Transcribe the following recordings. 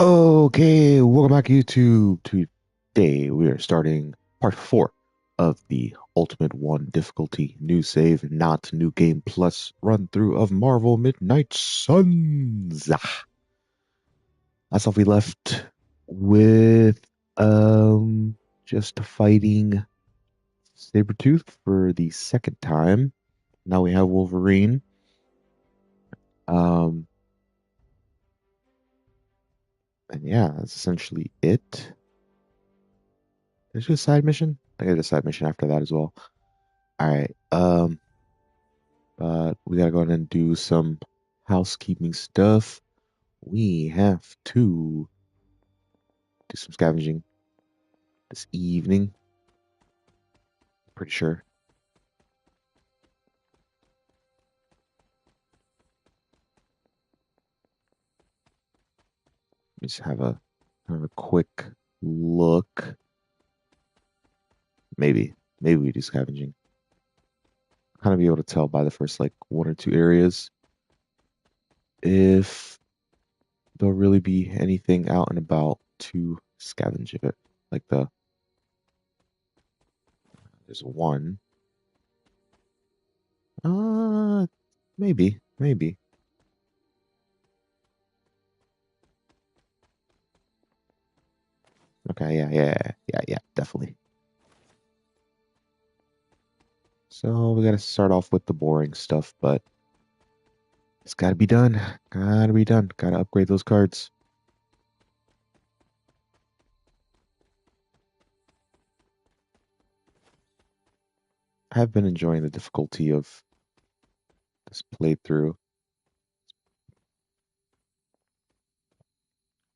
Okay, welcome back YouTube. Today we are starting part 4 of the Ultimate One difficulty new save, not new game plus run through of Marvel Midnight Suns. Last off we left with just fighting Sabretooth for the second time. Now we have Wolverine. Um and yeah, that's essentially it. There's a side mission. I got a side mission after that as well. All right. But we gotta go ahead and do some housekeeping stuff. We have to do some scavenging this evening. Pretty sure. Just have a quick look. Maybe we do scavenging. Kind of be able to tell by the first like one or two areas if there'll really be anything out and about to scavenge it. Like there's one. Uh, maybe. Okay, yeah, definitely. So we gotta start off with the boring stuff, but it's gotta be done. Gotta be done. Gotta upgrade those cards. I have been enjoying the difficulty of this playthrough.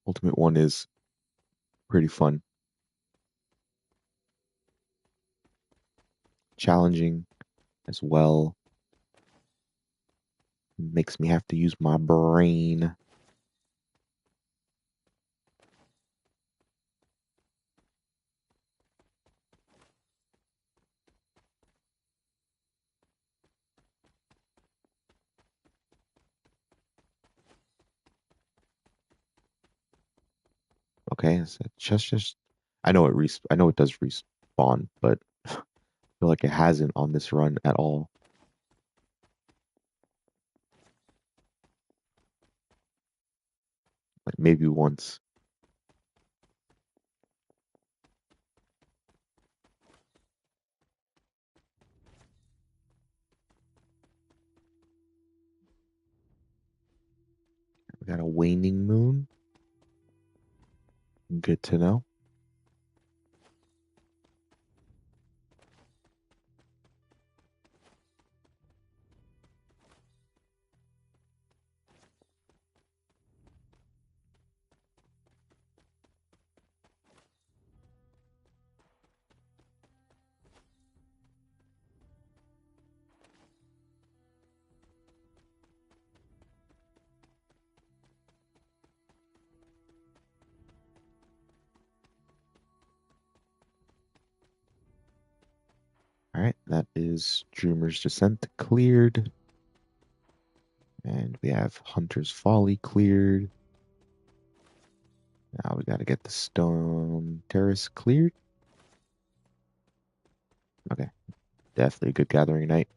Ultimate One is pretty fun. Challenging as well. Makes me have to use my brain. Okay, so just I know it does respawn, but I feel like it hasn't on this run at all. Like maybe once. We got a waning moon. Good to know. All right, that is Dreamer's Descent cleared. And we have Hunter's Folly cleared. Now we got to get the Stone Terrace cleared. Okay, definitely a good gathering night.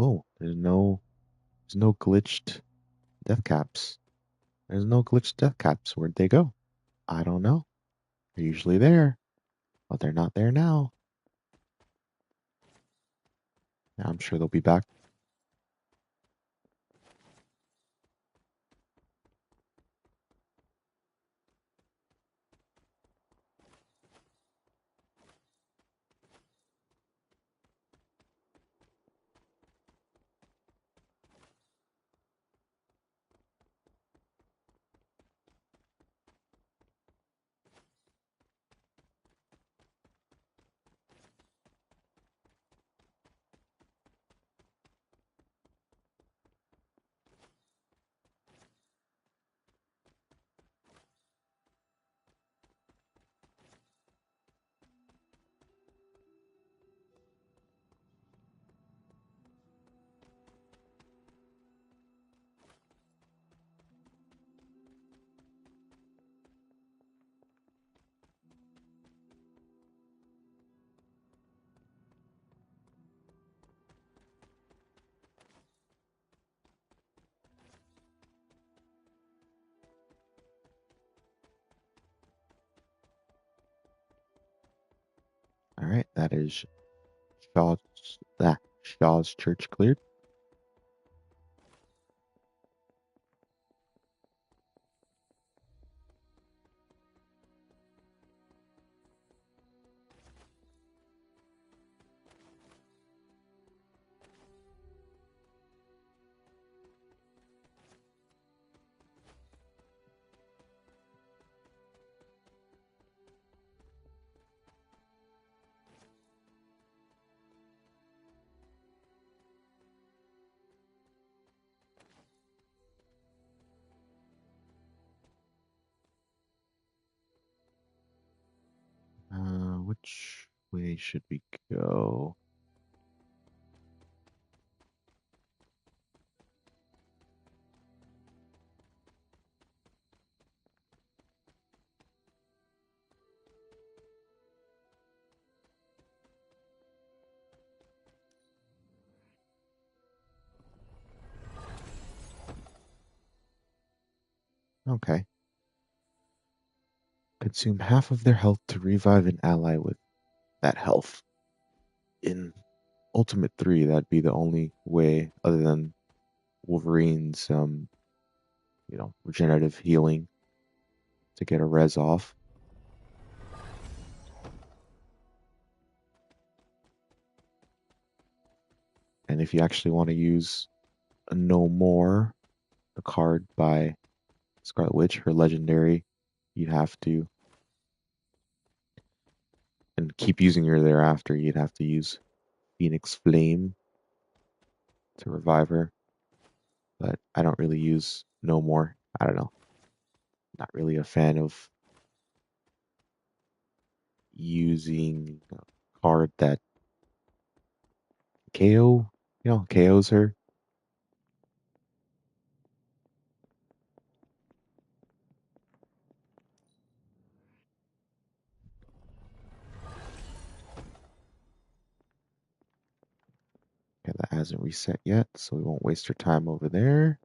Oh, there's no glitched death caps. There's no glitched death caps. Where'd they go? I don't know. They're usually there, but they're not there now. I'm sure they'll be back. All right, that is Shaw's, Shaw's church cleared. Which way should we go? Okay. Consume half of their health to revive an ally with that health. In Ultimate 3, that'd be the only way other than Wolverine's regenerative healing to get a res off. And if you actually want to use a No More, the card by Scarlet Witch, her legendary, you'd have to, and keep using her thereafter, you'd have to use Phoenix Flame to revive her. But I don't really use No More. I don't know. Not really a fan of using a card that KO, KOs her. Okay, that hasn't reset yet, so we won't waste our time over there.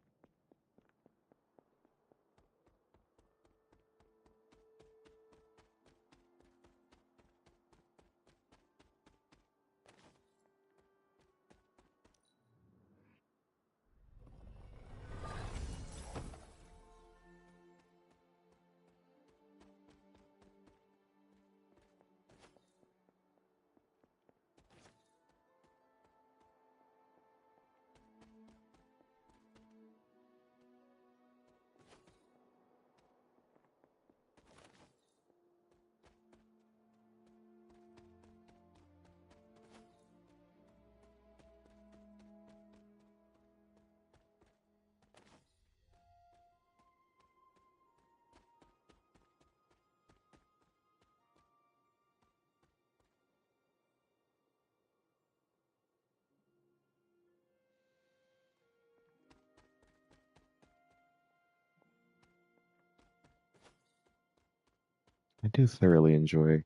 I do thoroughly enjoy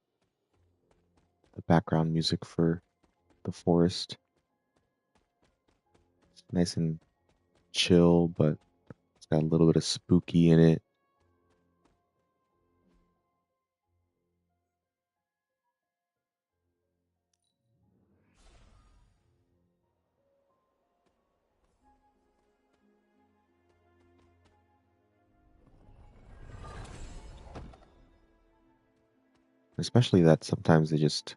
the background music for the forest. It's nice and chill, but got a little bit of spooky in it. Especially that sometimes they just,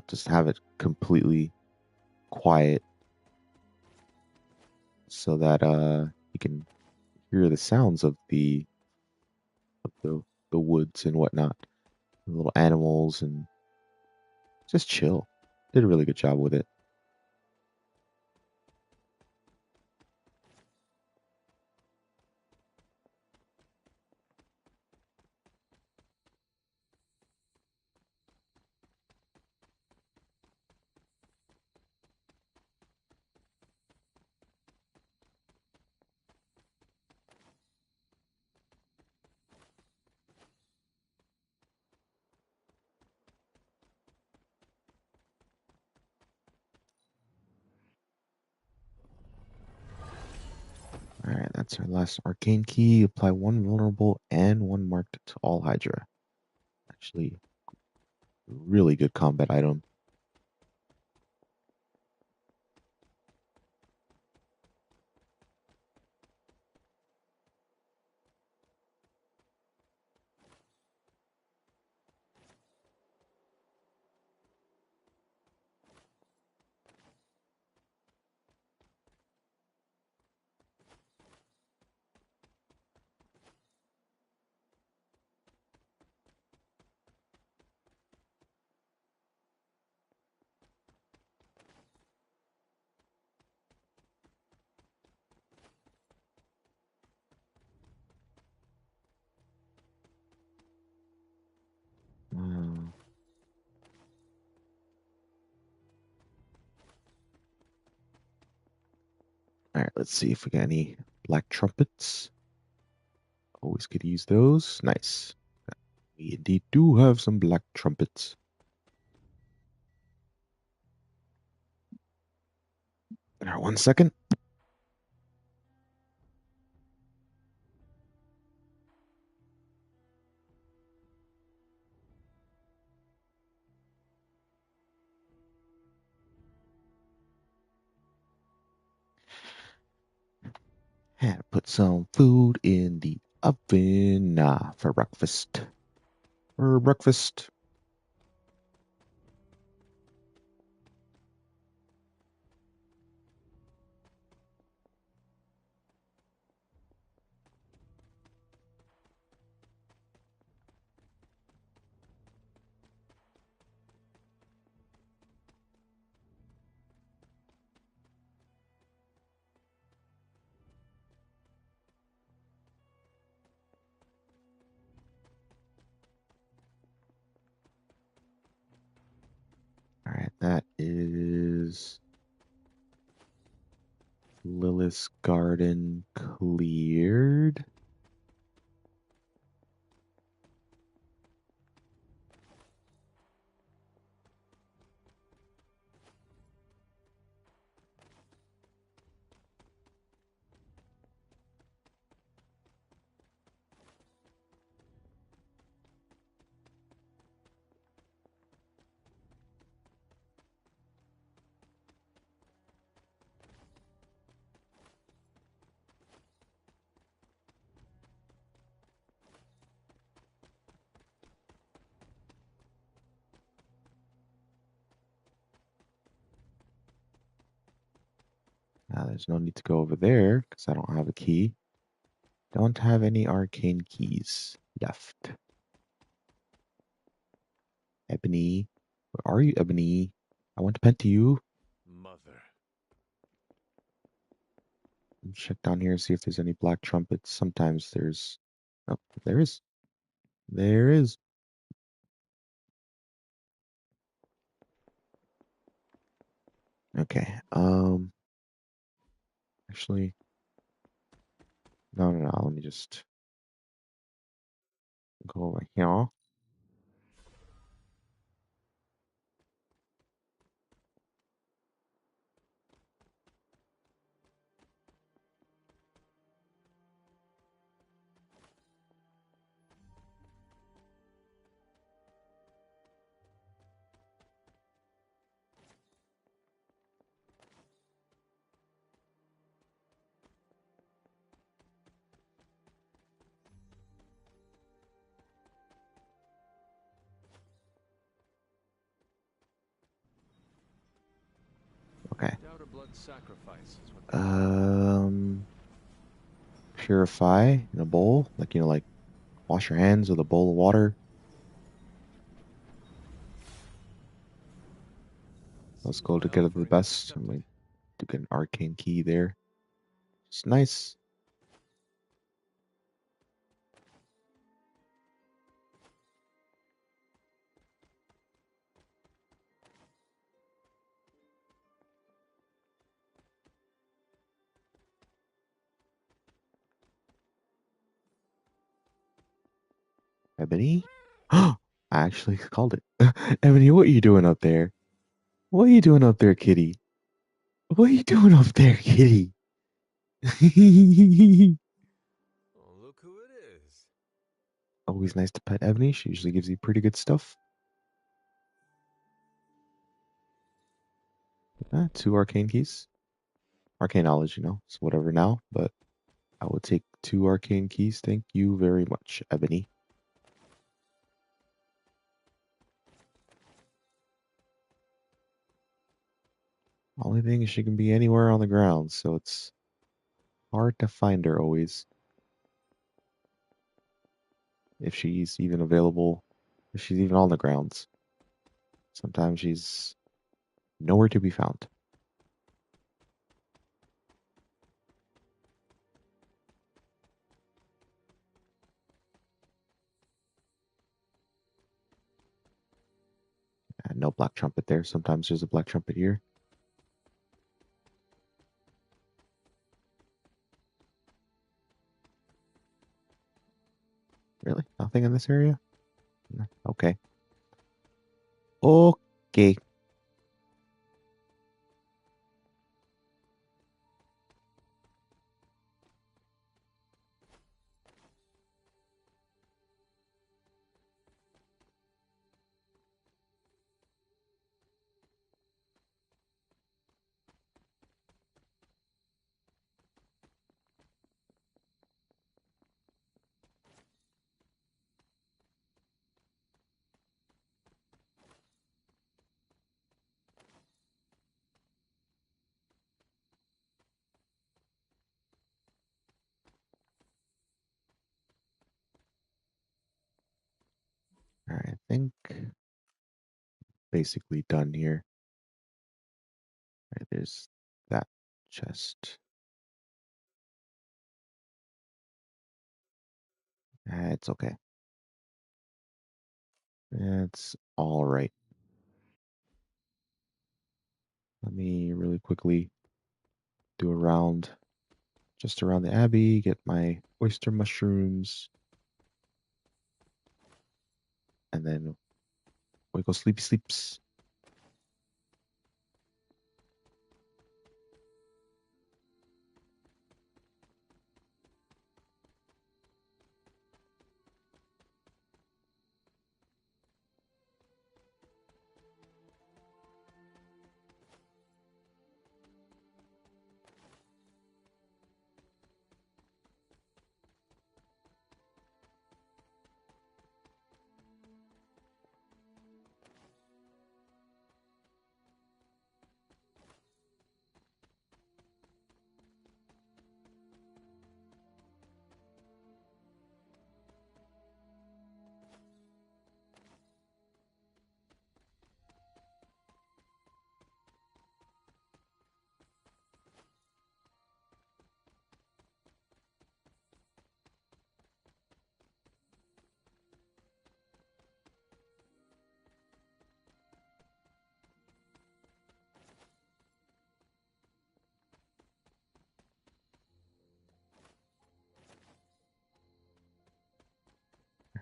just have it completely quiet so that you can hear the sounds of the woods and whatnot, the little animals, and just chill. Did a really good job with it. All right, that's our last arcane key. Apply one vulnerable and one marked to all Hydra. Actually, really good combat item. Uh, all right, let's see if we got any black trumpets. Always could use those. Nice. We indeed do have some black trumpets. All right, 1 second. And put some food in the oven for breakfast. For breakfast. All right, that is Lilith's garden cleared. Now there's no need to go over there because I don't have a key. Don't have any arcane keys left. Ebony. Where are you, Ebony? I want to pet to you. Mother. Check down here, see if there's any black trumpets. Sometimes there's. Oh, there is. There is. Okay. Actually, no. Let me just go over here. Um, Purify in a bowl, like like wash your hands with a bowl of water. Let's go to get the best. I'm going to get an arcane key there. It's nice. Ebony? I actually called it. Ebony, what are you doing up there? What are you doing up there, kitty? What are you doing up there, kitty? Always nice to pet Ebony. She usually gives you pretty good stuff. Two arcane keys. Arcane knowledge, it's whatever now, but I will take two arcane keys. Thank you very much, Ebony. Only thing is she can be anywhere on the ground, so it's hard to find her always. If she's even available, if she's even on the grounds. Sometimes she's nowhere to be found. No black trumpet there. Sometimes there's a black trumpet here. Really? Nothing in this area? Okay. Okay. Alright, I think basically done here. Alright, there's that chest. It's okay. It's alright. Let me really quickly do a round just around the abbey, get my oyster mushrooms, and then we go sleepy sleeps.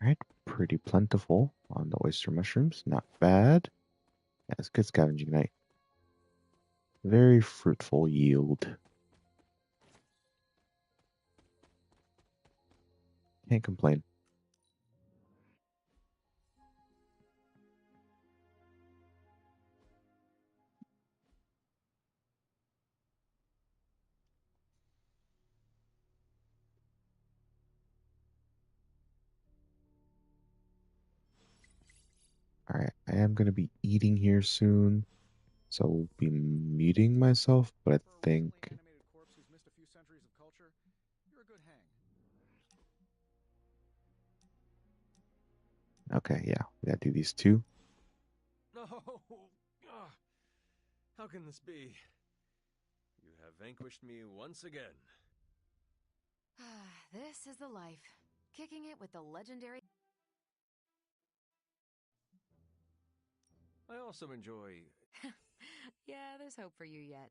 Alright, pretty plentiful on the oyster mushrooms. Not bad. Yeah, it's good scavenging night. Very fruitful yield. Can't complain. Alright, I am going to be eating here soon. So I'll be muting myself, but I think. Animated corpse who's missed a few centuries of culture, you're a good hang. Okay, yeah, we gotta do these two. No! How can this be? You have vanquished me once again. This is the life. Kicking it with the legendary... I also enjoy... Yeah, there's hope for you yet.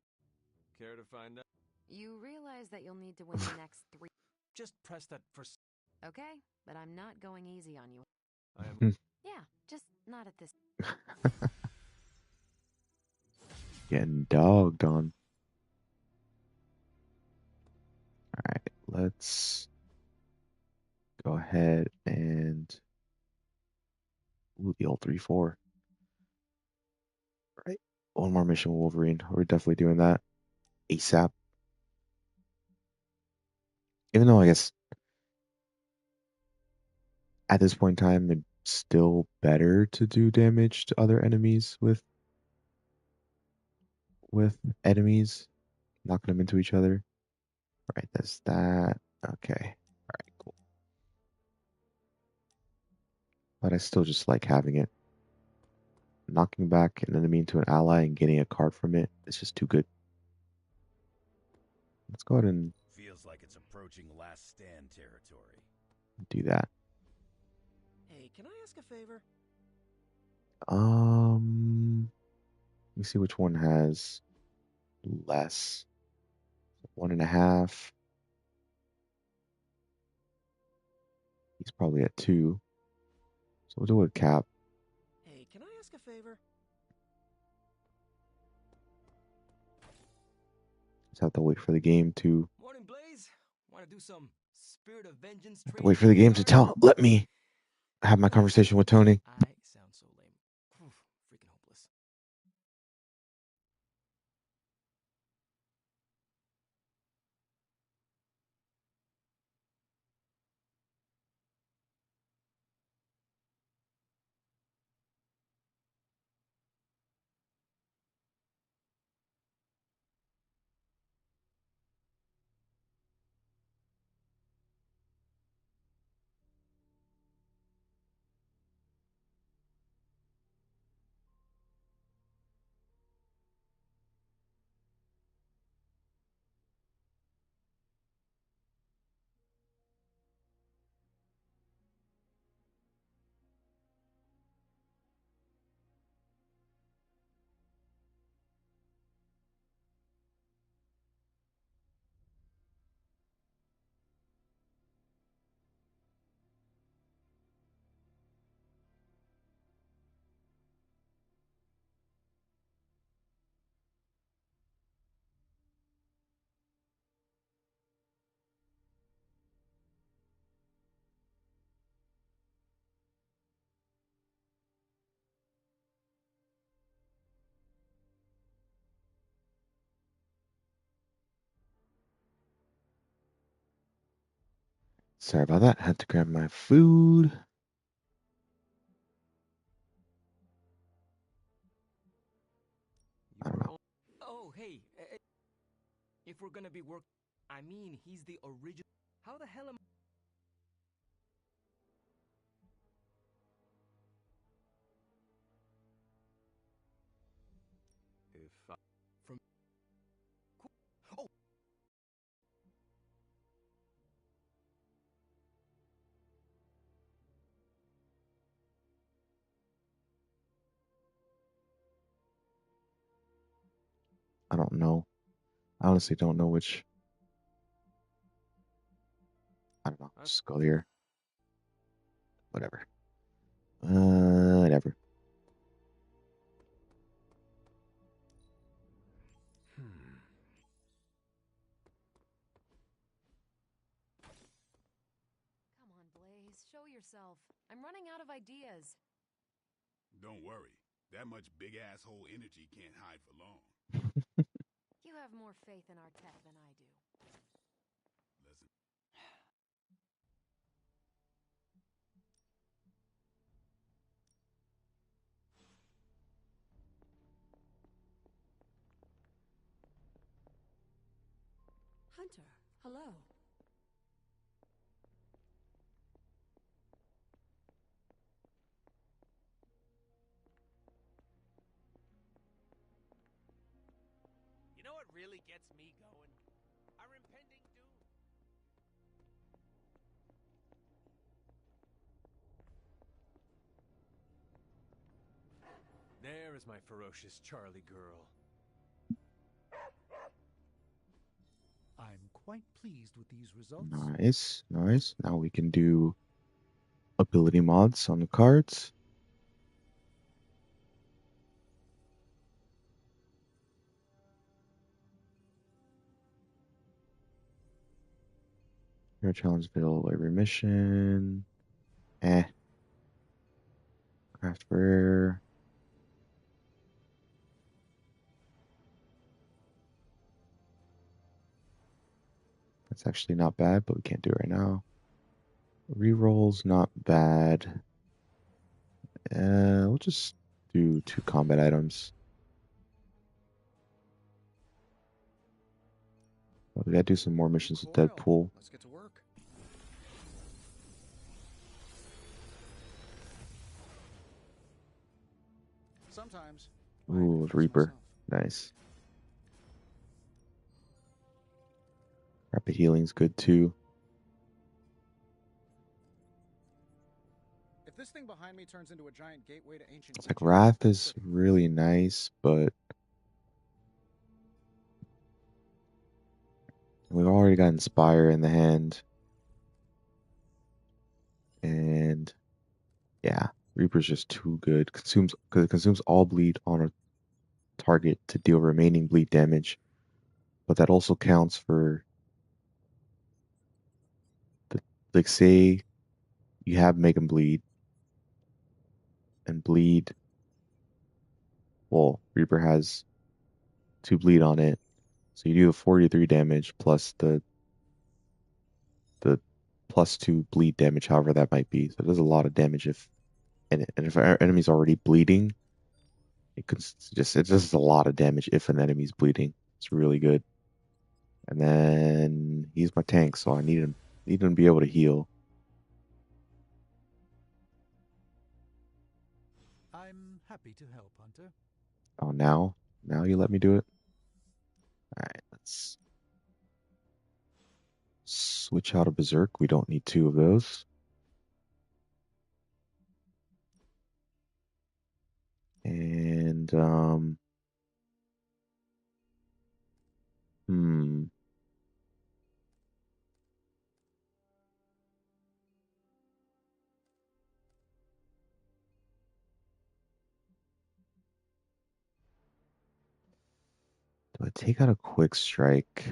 Care to find out? You realize that you'll need to win the next 3... Just press that for... Okay, but I'm not going easy on you. I am... Yeah, just not at this... Getting dogged on. Alright, let's go ahead and ooh, the old 3-4. Right. One more mission with Wolverine. We're definitely doing that ASAP. Even though I guess at this point in time it's still better to do damage to other enemies with enemies, knocking them into each other. Right, that's that. Okay. Alright, cool. But I still just like having it. Knocking back an enemy into an ally and getting a card from it is just too good. Let's go ahead and feels like it's approaching last stand territory. do that. Hey, can I ask a favor? Let me see which one has less. 1.5. He's probably at 2. So we'll do it with Cap. Hey, can I ask a favor? Just have to wait for the game to Morning, Blaze. Want to do some Spirit of Vengeance have to training? wait for the game to let me have my conversation with Tony. I sound so lame. Whew, freaking hopeless. Sorry about that. I had to grab my food. I don't know. Oh, hey. If we're gonna be I mean, he's the original. How the hell am if from oh I don't know. I honestly don't know which. I don't know. Just go here. Whatever. Whatever. Come on, Blaze, show yourself. I'm running out of ideas. Don't worry. That much big asshole energy can't hide for long. You have more faith in our tech than I do. Listen. Hunter, hello. You know what really gets me going? Our impending doom. There is my ferocious Charlie girl. I'm quite pleased with these results. Nice, nice. Now we can do ability mods on the cards. Hero challenge available every mission. Craft rare. That's actually not bad, but we can't do it right now. Rerolls not bad. We'll just do 2 combat items. Oh, we gotta do some more missions with Deadpool. Let's get to work. Sometimes. Ooh, Reaper. Nice. Rapid healing's good too. If this thing behind me turns into a giant gateway to ancient It's like Egypt, Wrath is really nice, but we've already got Inspire in the hand. And yeah, Reaper's just too good. Because it consumes all bleed on a target to deal remaining bleed damage. But that also counts for the, like, say you have Make 'em Bleed and bleed. Well, Reaper has 2 bleed on it. So you do a 43 damage plus the plus 2 bleed damage, however that might be. So it does a lot of damage and if our enemy's already bleeding, it does a lot of damage if an enemy's bleeding. It's really good. And then he's my tank, so I need him to be able to heal. I'm happy to help, Hunter. Oh, now you let me do it. All right, let's switch out of Berserk. We don't need 2 of those. And hmm. Do I take out a quick strike?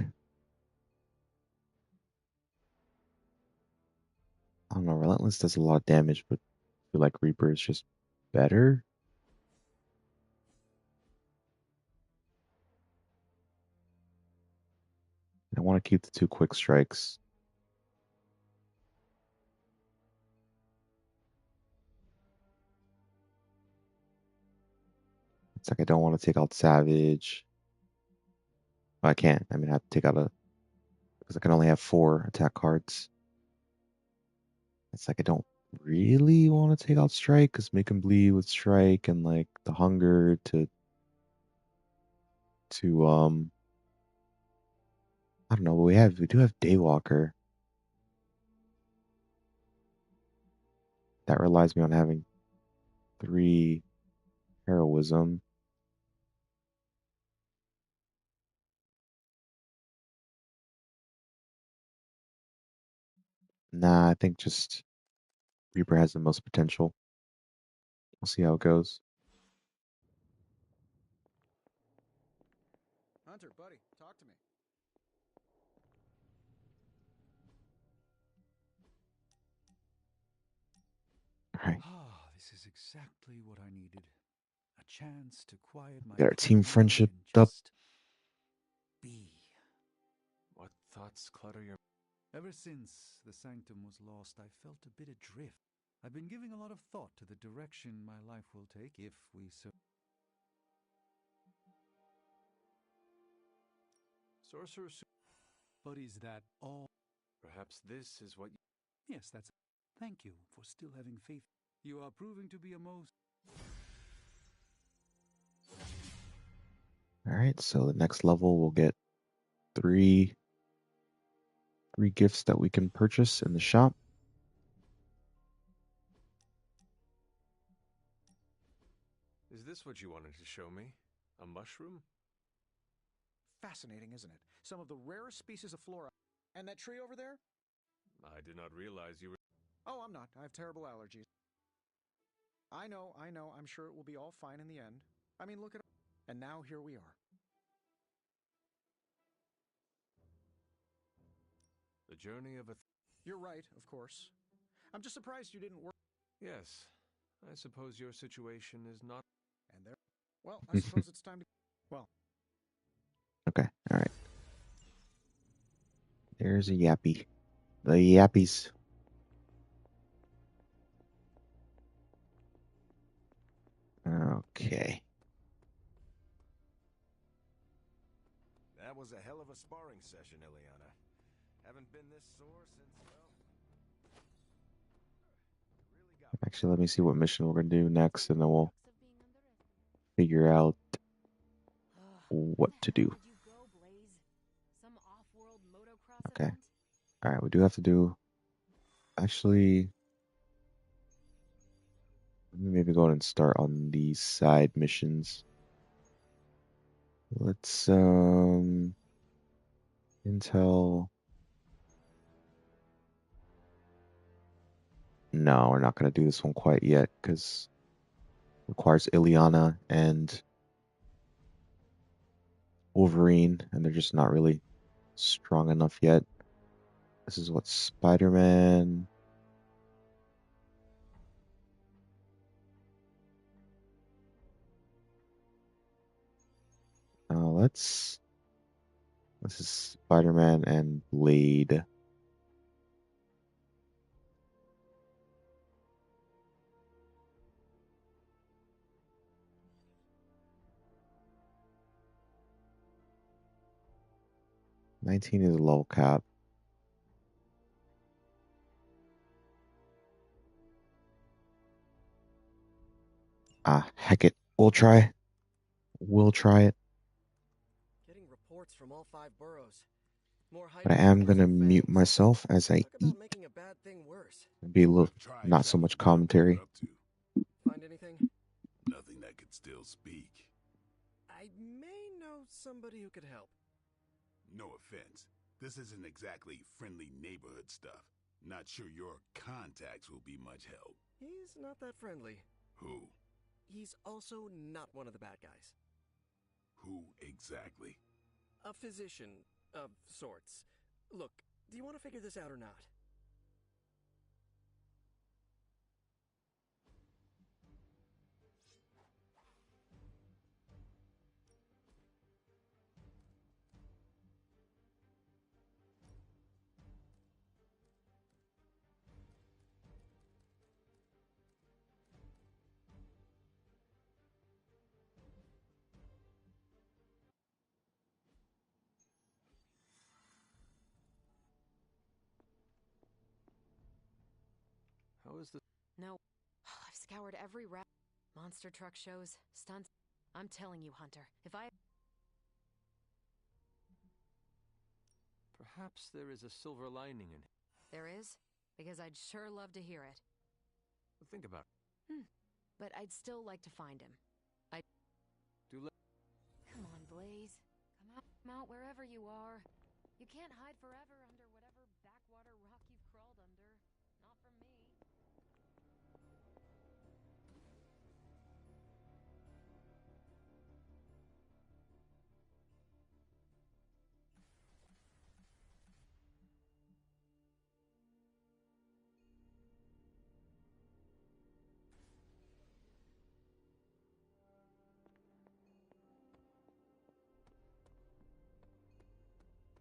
I don't know. Relentless does a lot of damage, but I feel like Reaper is just better. I want to keep the 2 quick strikes. It's like I don't want to take out Savage. I can't. I mean, I have to take out because I can only have 4 attack cards. It's like I don't really want to take out Strike because Make 'em Bleed with Strike and like the hunger to I don't know. But we do have Daywalker. That relies me on having 3 heroism. Nah, I think just Reaper has the most potential. We'll see how it goes. Hunter, buddy, talk to me. All right. Ah, this is exactly what I needed. A chance to quiet my Get our team mind friendship and up. just be. What thoughts clutter your... Ever since the sanctum was lost, I felt a bit adrift. I've been giving a lot of thought to the direction my life will take if we Sorcerer... But is that all? Perhaps this is what Yes, that's. Thank you for still having faith. You are proving to be a most. All right, so the next level we'll get three gifts that we can purchase in the shop. Is this what you wanted to show me? A mushroom? Fascinating, isn't it? Some of the rarest species of flora. And that tree over there? I did not realize you were... Oh, I'm not. I have terrible allergies. I know. I'm sure it will be all fine in the end. I mean, look at... And now here we are. The journey of a... You're right, of course. I'm just surprised you didn't work... Yes. I suppose your situation is not... And there... Well, I suppose it's time to... Well... Okay, all right. There's a yappy. The yappies. Okay. That was a hell of a sparring session, Ileana. Haven't been this sore since, well... Really got... Actually, let me see what mission we're going to do next, and then we'll figure out what to do. Okay. All right, we do have to do... Actually, let me maybe go ahead and start on these side missions. Let's, Intel... No, we're not going to do this one quite yet, because it requires Ileana and Wolverine, and they're just not really strong enough yet. This is what Spider-Man... This is Spider-Man and Blade. $19 is a level cap. Heck it. We'll try. We'll try it. Getting reports from all 5 boroughs. More But I am going to mute myself as I Talk eat. about making a bad thing worse. Be a little, I've tried not so tracking much down what commentary. you're up to. Find anything? Nothing that could still speak. I may know somebody who could help. No offense. This isn't exactly friendly neighborhood stuff. Not sure your contacts will be much help. He's not that friendly. Who? He's also not one of the bad guys. Who exactly? A physician of sorts. Look, do you want to figure this out or not? How is this? No. I've scoured every monster truck shows, stunts. I'm telling you, Hunter, if I... Perhaps there is a silver lining in it. There is? Because I'd sure love to hear it. Think about it. But I'd still like to find him. Come on, Blaze. Come out wherever you are. You can't hide forever under whatever backwater rock you've crawled under. Not from me.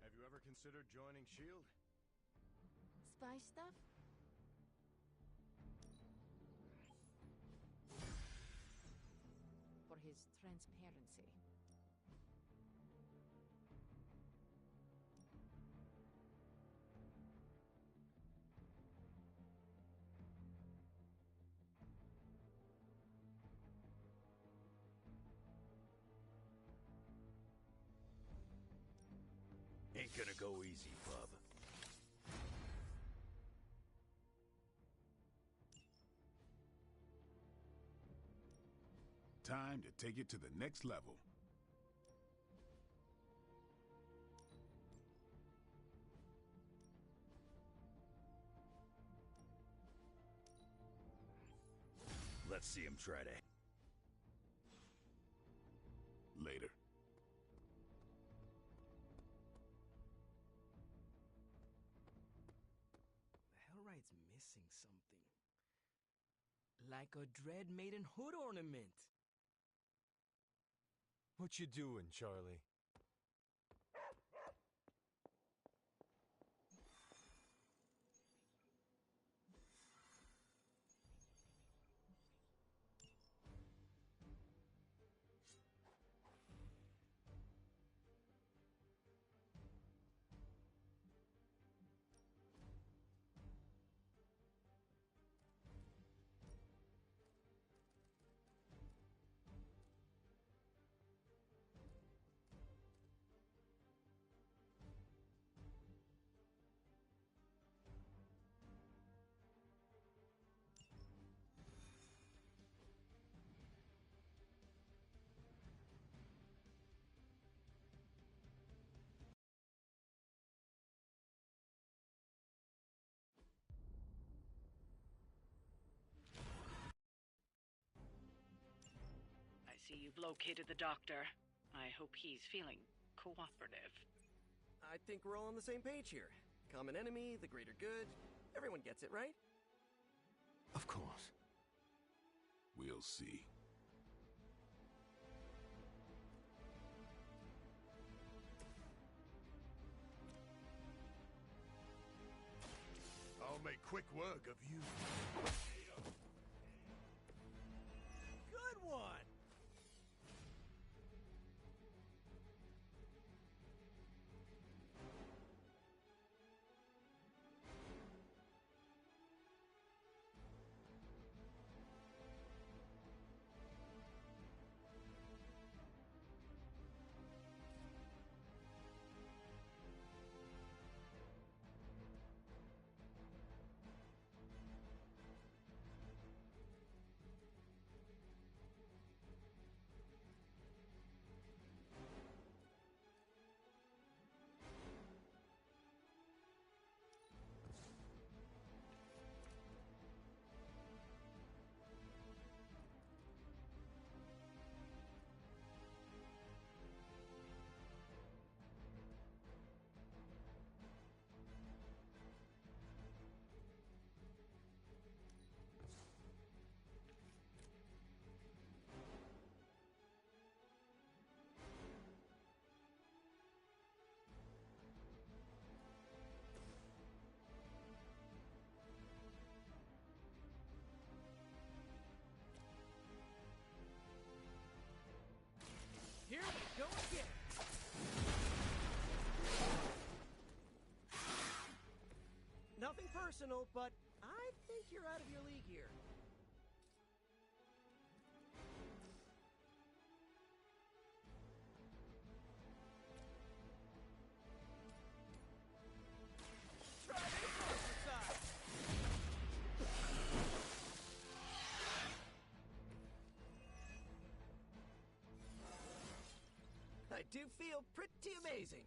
Have you ever considered joining S.H.I.E.L.D.? Spy stuff? For his transparency. easy, bub. Time to take it to the next level. Let's see him try to... Later. The Hellright's missing something. Like a Dread Maiden hood ornament. What you doing, Charlie? I see you've located the doctor. I hope he's feeling cooperative. I think we're all on the same page here. Common enemy, the greater good. Everyone gets it, right? Of course. We'll see. I'll make quick work of you. Good one! Here we go again. Nothing personal, but I think you're out of your league here. Try this exercise. I do feel pretty amazing.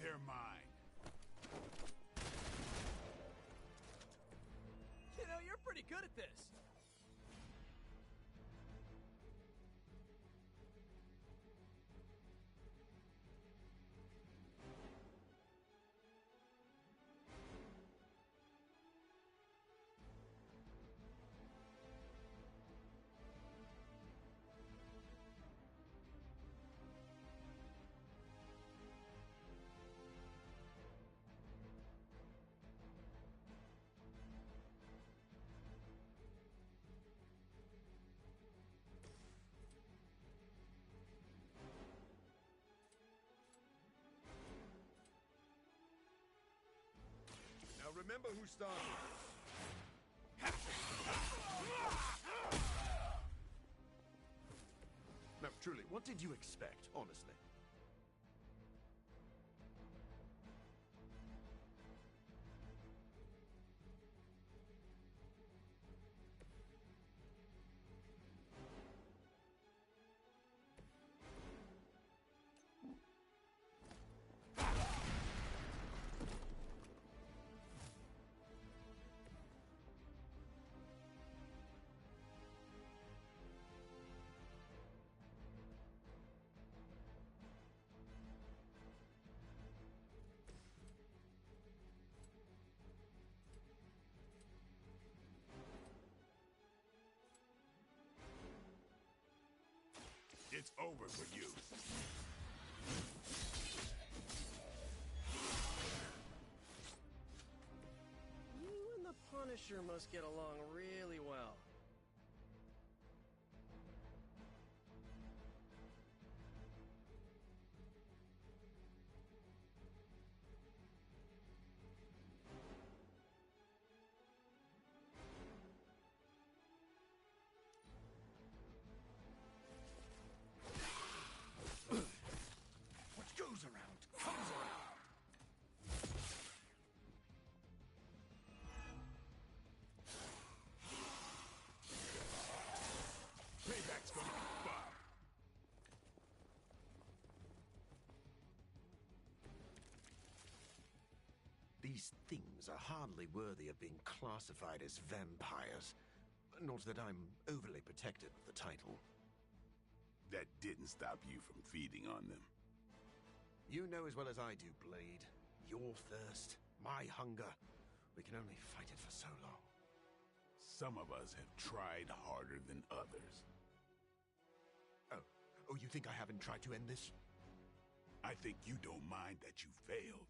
They're mine. You know, you're pretty good at this. remember who started. No, truly, what did you expect, honestly? It's over for you. You and the Punisher must get along really well. What goes around comes around. Payback's gonna be fun. These things are hardly worthy of being classified as vampires. Not that I'm overly protective of the title. That didn't stop you from feeding on them. You know as well as I do, Blade. Your thirst, my hunger. We can only fight it for so long. Some of us have tried harder than others. Oh, you think I haven't tried to end this? I think you don't mind that you failed.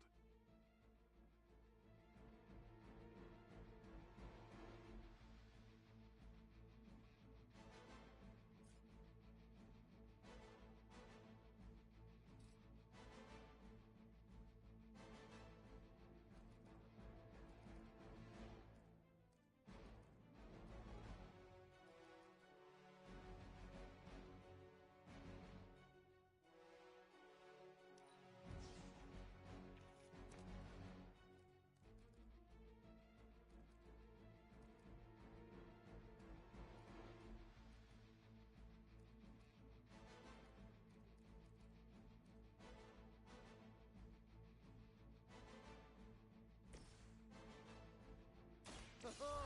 Oh,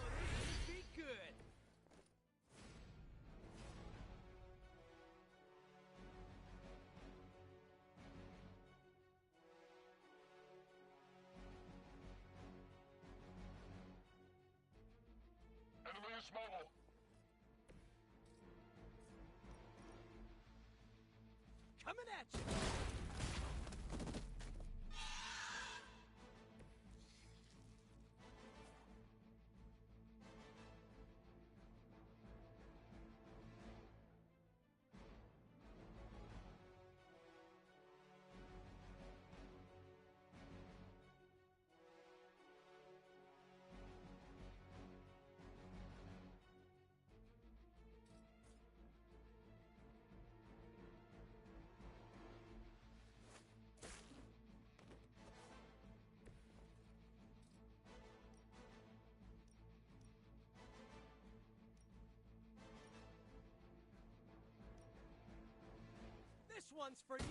this would be good. Enemy is mobile. Coming at you. This one's for you.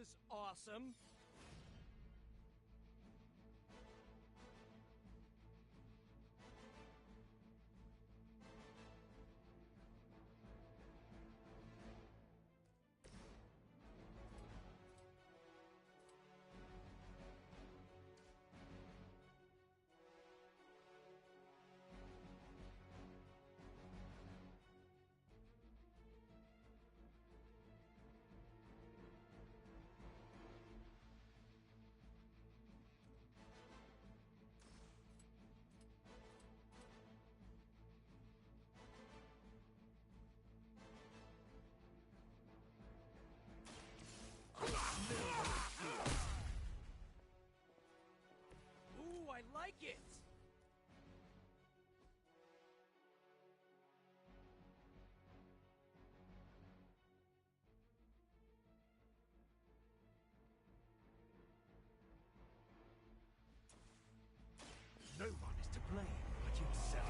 was awesome. Ooh, I like it! No one is to blame but yourself.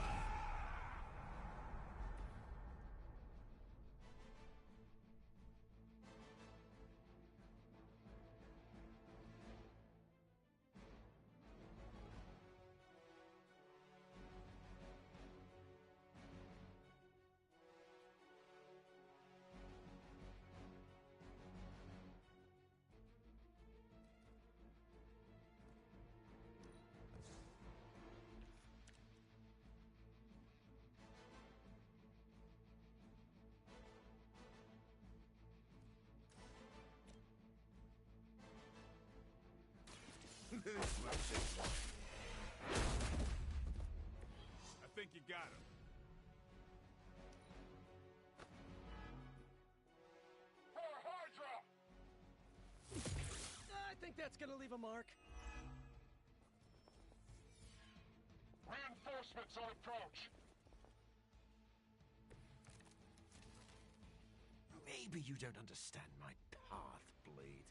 I think you got him. I think that's gonna leave a mark. Reinforcements on approach. Maybe you don't understand my path, Blade.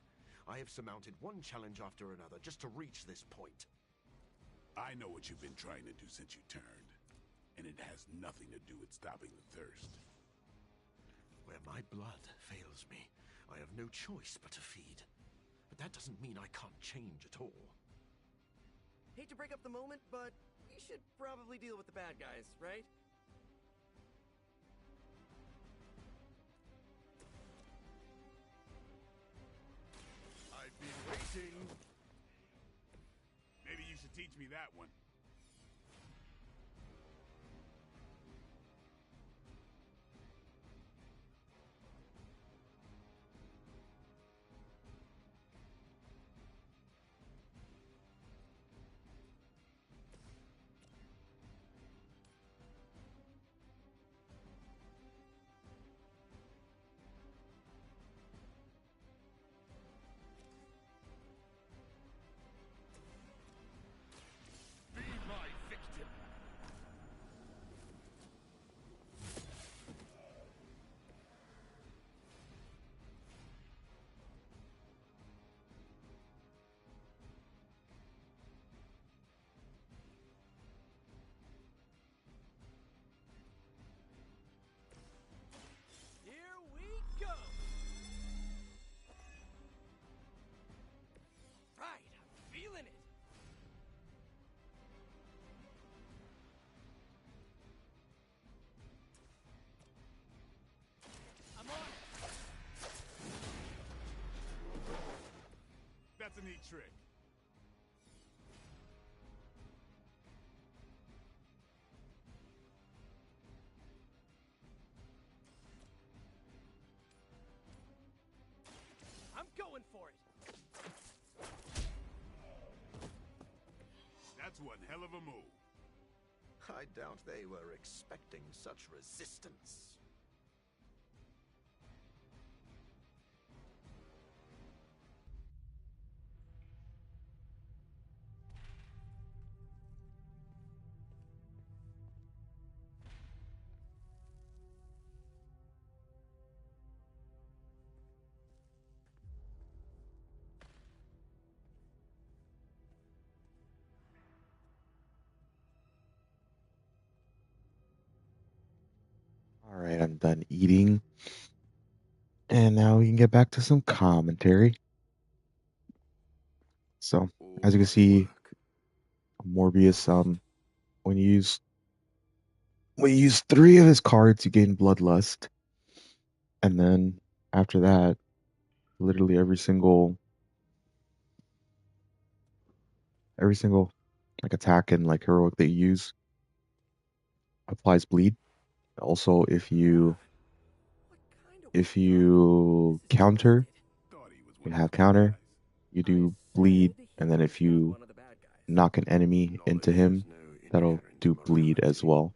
I have surmounted one challenge after another just to reach this point. I know what you've been trying to do since you turned, and it has nothing to do with stopping the thirst. Where my blood fails me, I have no choice but to feed. But that doesn't mean I can't change at all. Hate to break up the moment, but we should probably deal with the bad guys, right? I've been waiting. Maybe you should teach me that one. Be my victim. Here we go! Right, I'm feeling it! I'm on it! That's a neat trick. I'm going for it! That's one hell of a move. I doubt they were expecting such resistance. All right, I'm done eating. And now we can get back to some commentary. So as you can see, Morbius, when you use three of his cards, you gain Bloodlust, and then after that, literally every single like attack and like heroic that you use applies bleed. Also, if you counter, you have counter, you do bleed, and then if you knock an enemy into him, that'll do bleed as well.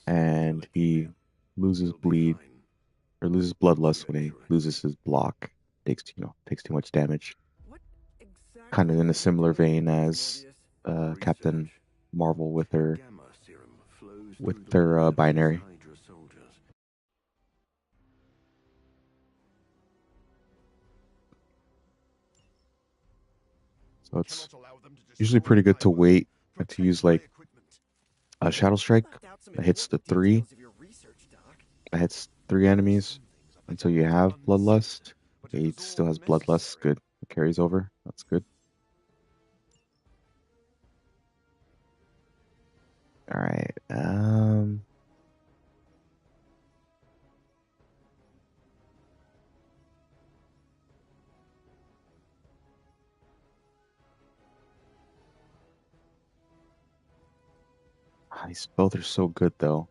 And he loses bleed or loses bloodlust when he loses his block. Takes too much damage. Kind of in a similar vein as Captain Marvel with her binary. So it's usually pretty good to wait to use like a Shadow Strike that hits the three. That hits three enemies until you have Bloodlust. Okay, he still has Bloodlust. Good. It carries over. That's good. All right. These both are so good though.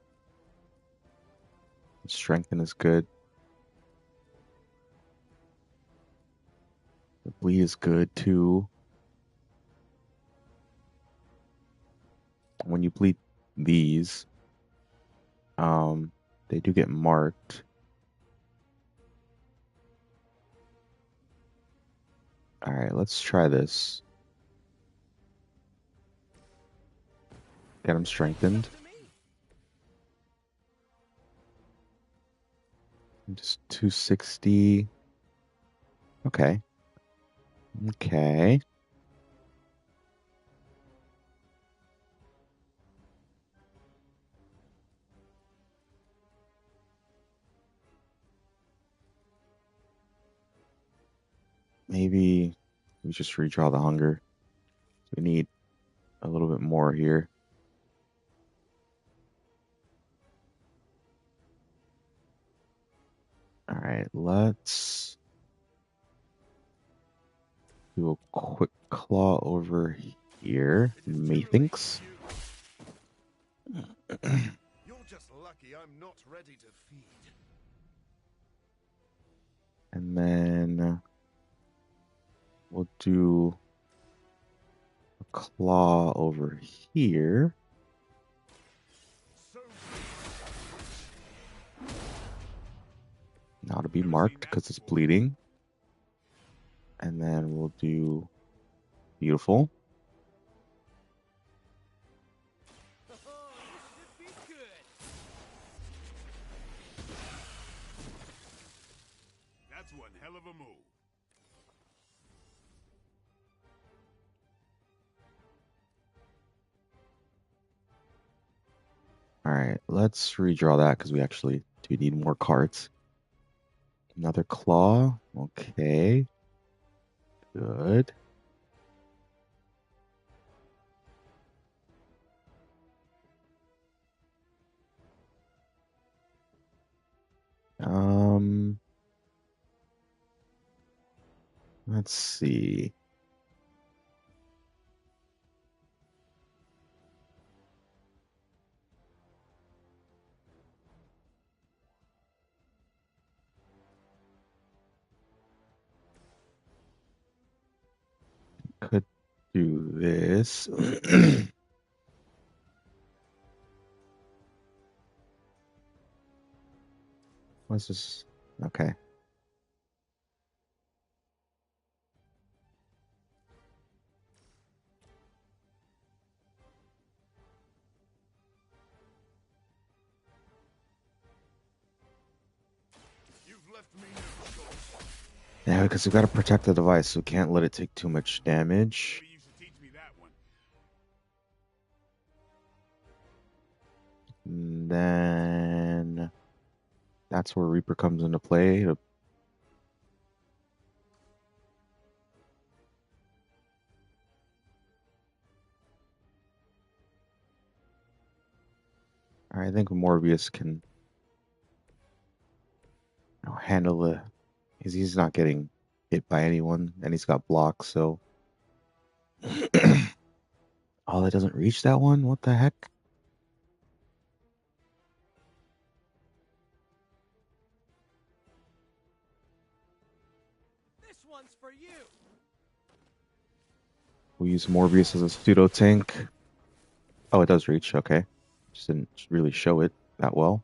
Strengthen is good. The bleed is good too. When you bleed these, they do get marked. All right, let's try this. Get them strengthened. Just 260. Okay. Okay. Maybe we just redraw the hunger. We need a little bit more here. All right, let's do a quick claw over here. Methinks. You're just lucky I'm not ready to feed. And then we'll do a claw over here. Now to be marked because it's bleeding. And then we'll do beautiful. That's one hell of a move. All right, let's redraw that because we actually do need more cards. Another claw. Okay. Good. Let's see. Could do this. What's this? Okay. Yeah, because we got to protect the device, so we can't let it take too much damage. And then that's where Reaper comes into play. I think Morbius can handle the. He's not getting hit by anyone, and he's got blocks, so. Oh, that doesn't reach that one? What the heck? This one's for you. We'll use Morbius as a pseudo tank. Oh, it does reach. Okay. Just didn't really show it that well.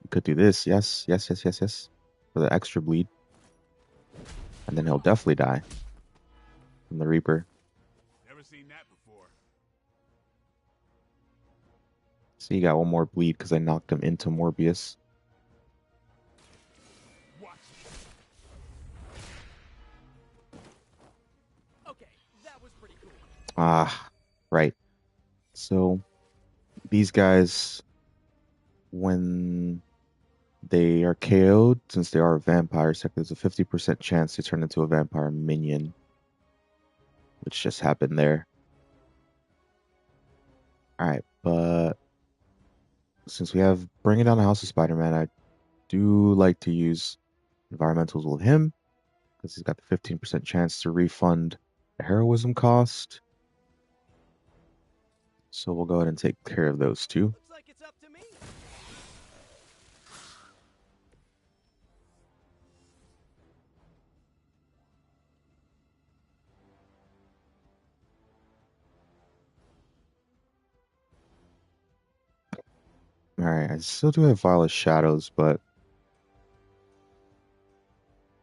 Could do this. Yes. For the extra bleed. And then he'll definitely die from the Reaper. Never seen that before. So he got one more bleed because I knocked him into Morbius. Okay, that was pretty cool. Ah, right. So these guys, when they are KO'd, since they are vampires, there's a 50% chance to turn into a vampire minion, which just happened there. Alright, but since we have Bringing Down the House of Spider-Man, I do like to use environmentals with him, because he's got the 15% chance to refund the heroism cost. So we'll go ahead and take care of those two. Looks like it's up to me. Alright, I still do have Violet Shadows, but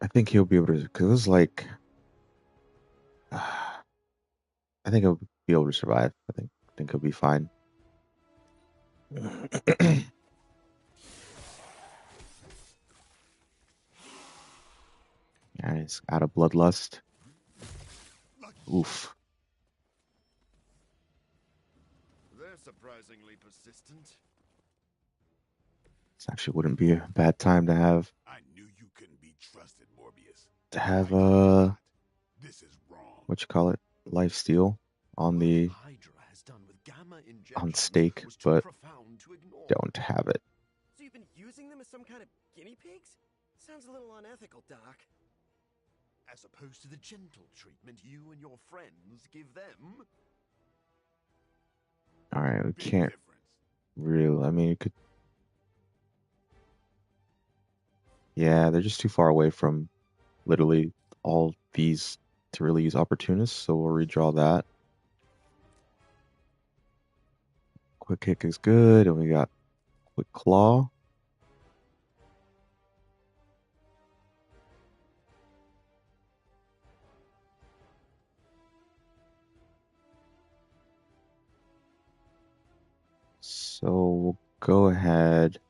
I think he'll be able to, because it was like, I think he'll be able to survive. I think he'll be fine. Yeah, he's out of Bloodlust. Oof. They're surprisingly persistent. This actually wouldn't be a bad time to have. I knew you couldn't be trusted, Morbius. To have This is wrong. what you call it, lifesteal on the on stake, but don't have it. So you've been using them as some kind of guinea pigs? Sounds a little unethical, Doc. As opposed to the gentle treatment you and your friends give them. All right, we can't really. I mean, you could. Yeah, they're just too far away from literally all these to really use opportunists, so we'll redraw that. Quick kick is good, and we got quick claw. So we'll go ahead.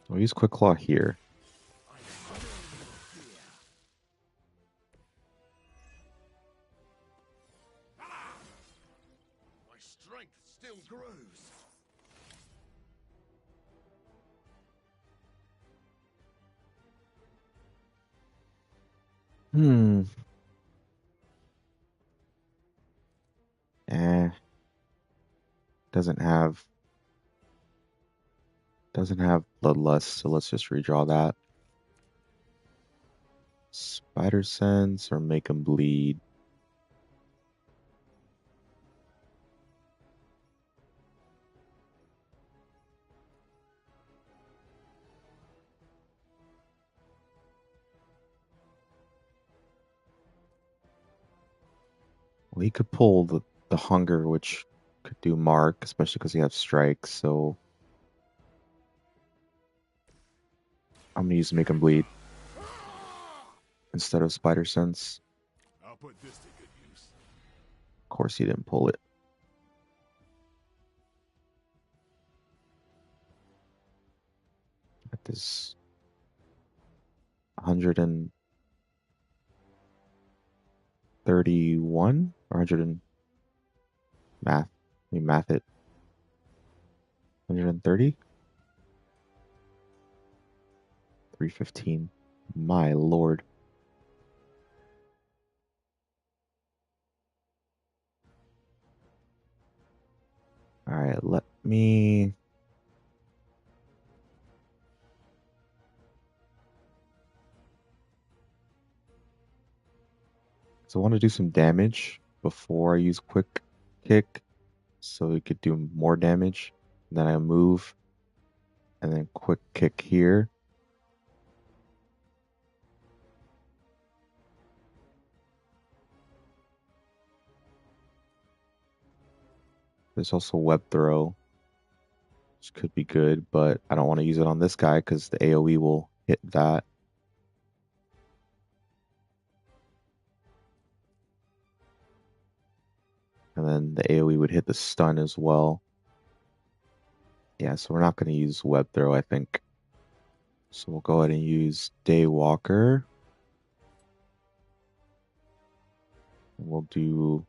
We'll use quick claw here. My strength still grows. Doesn't have Bloodlust, so let's just redraw that. Spider Sense or make him bleed. Well, he could pull the Hunger, which could do Mark, especially because he has strikes, so I'm gonna use Make him Bleed instead of Spider Sense. I'll put this to good use. Of course he didn't pull it. At this 131 or 100 and math. Let me math it. 130? 315. My lord. Alright, let me... So I want to do some damage before I use quick kick, so it could do more damage. Then I move, and then quick kick here. There's also web throw, which could be good, but I don't want to use it on this guy because the AoE will hit that. And then the AoE would hit the stun as well. Yeah, so we're not going to use web throw, I think. So we'll go ahead and use Daywalker. We'll do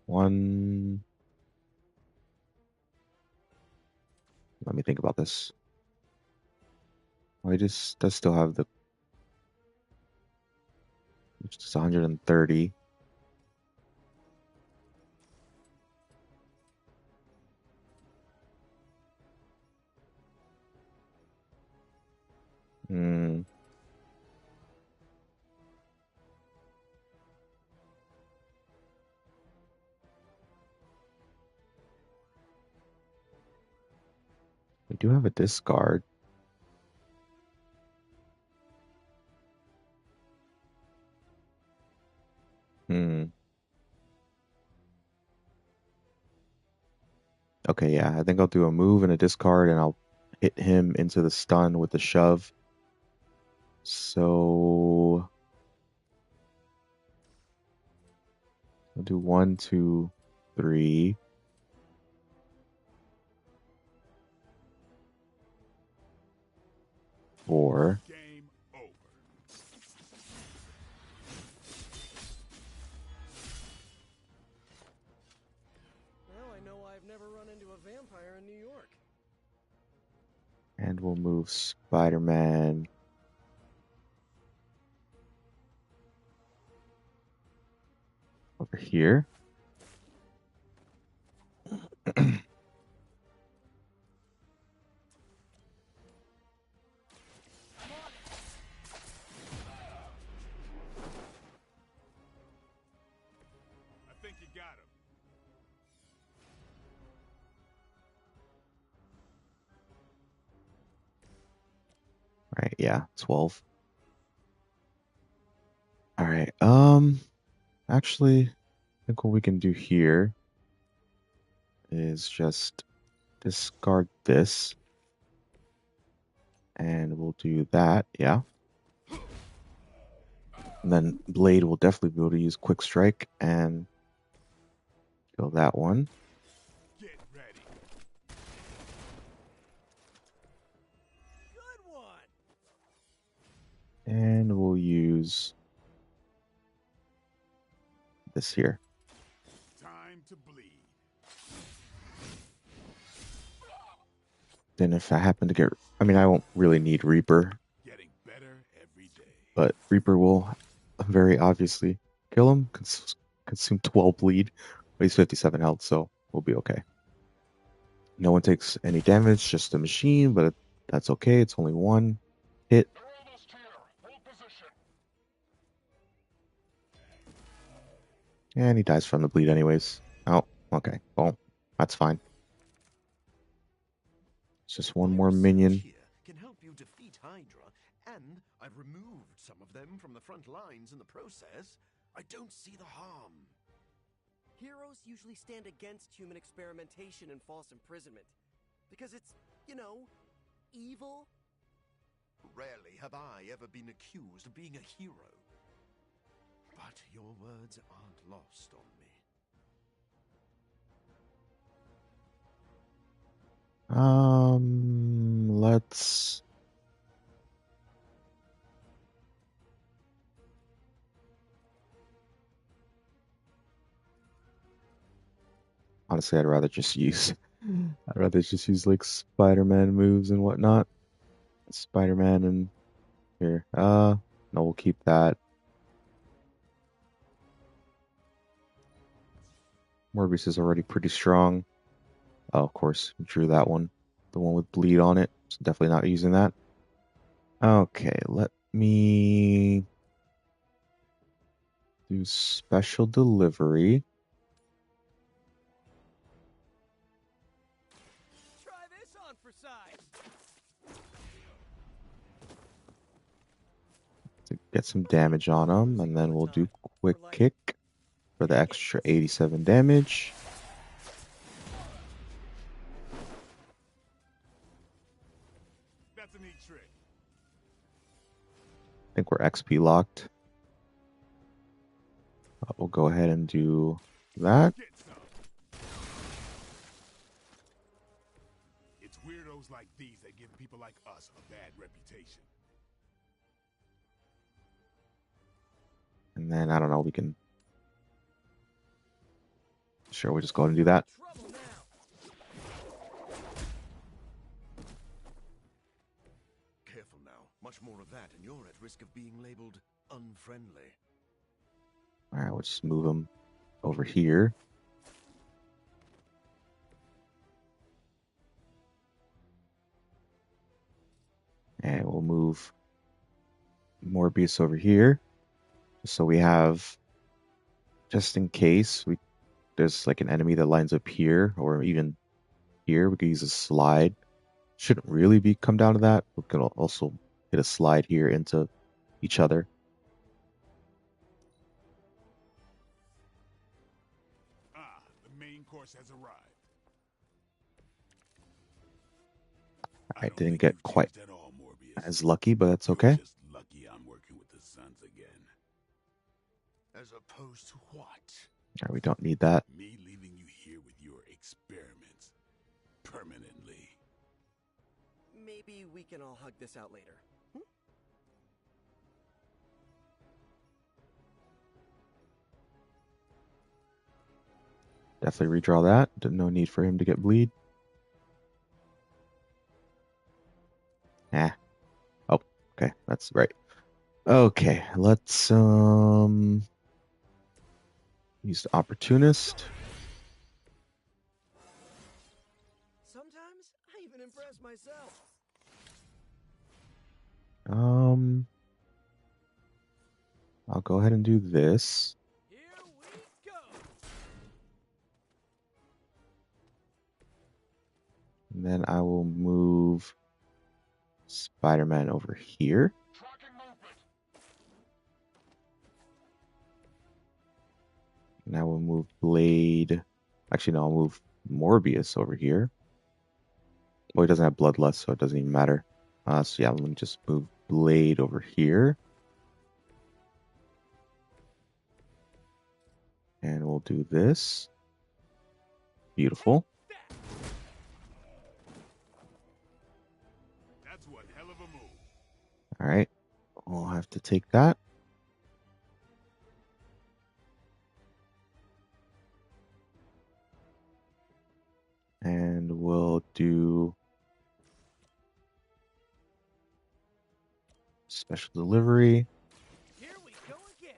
one. Let me think about this. I just does still have the, which is 130. Hmm. We do have a discard. Hmm. Okay, yeah, I think I'll do a move and a discard, and I'll hit him into the stun with the shove. So I'll do 1, 2, 3. Four. Game over. Well, I know I've never run into a vampire in New York. And we'll move Spider-Man over here. I think you got him. Right, yeah, 12. All right, actually, I think what we can do here is just discard this. And we'll do that, yeah. And then Blade will definitely be able to use Quick Strike and kill that one. Get ready. Good one. And we'll use this here. Time to bleed. Then if I happen to get, I mean, I won't really need Reaper, Getting better every day. but Reaper will very obviously kill him, consume 12 bleed, but he's 57 health, so we'll be okay. No one takes any damage, just the machine, but that's okay. It's only one hit. They're almost here. Hold position. And he dies from the bleed anyways. Oh, okay. Well, that's fine. It's just one My more research minion. here can help you defeat Hydra, and I've removed some of them from the front lines in the process. I don't see the harm. Heroes usually stand against human experimentation and false imprisonment. Because it's, you know, evil. Rarely have I ever been accused of being a hero. But your words aren't lost on me. Let's... I Honestly, I'd rather just use like Spider-Man moves and whatnot. Spider-Man and here. No, we'll keep that. Morbius is already pretty strong. Oh, of course, we drew that one. The one with bleed on it. So definitely not using that. Okay, let me do special delivery. Try this on for size. To get some damage on him, and then we'll do quick kick for the extra 87 damage. That's a neat trick. I think we're XP locked. We'll go ahead and do that. It's weirdos like these that give people like us a bad reputation. And then, I don't know, we can... Sure, we'll just go ahead and do that. Careful now. Much more of that, and you're at risk of being labeled unfriendly. Alright, we'll just move him over here. And we'll move Morbius over here. So we have, just in case there's like an enemy that lines up here, or even here, we could use a slide. Shouldn't really come down to that. We can also hit a slide here into each other. The main course has arrived. I didn't get quite as lucky, but that's okay. Just lucky I'm working with the Suns again. As opposed to what? Right, we don't need that. Me leaving you here with your experiments permanently. Maybe we can all hug this out later. Definitely redraw that. No need for him to get bleed. Oh, okay, that's right. Okay, let's use the opportunist. Sometimes I even impress myself. I'll go ahead and do this. Here we go. And then I will move Spider-Man over here. And I will move Blade. Actually, no, I'll move Morbius over here. Well, he doesn't have Bloodlust, so it doesn't even matter. So yeah, let me just move Blade over here. And we'll do this. Beautiful. That's one hell of a move. All right, we'll have to take that. And we'll do special delivery. Here we go again.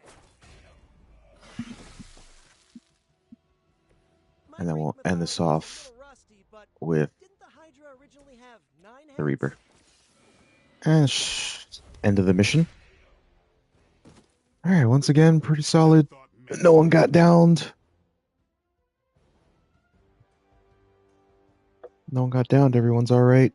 And then we'll end this off with the Reaper. And end of the mission. Alright, once again, pretty solid. No one got downed. No one got downed. Everyone's alright.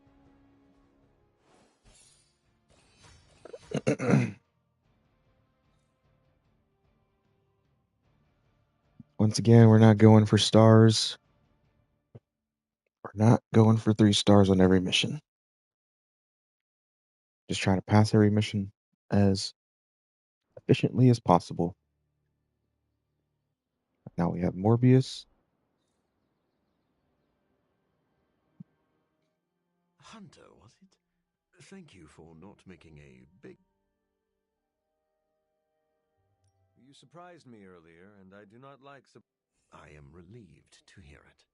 Once again, we're not going for stars. We're not going for 3 stars on every mission. Just trying to pass every mission as efficiently as possible. Now we have Morbius. Hunter, was it? Thank you for not making a big... You surprised me earlier, and I do not like... I am relieved to hear it.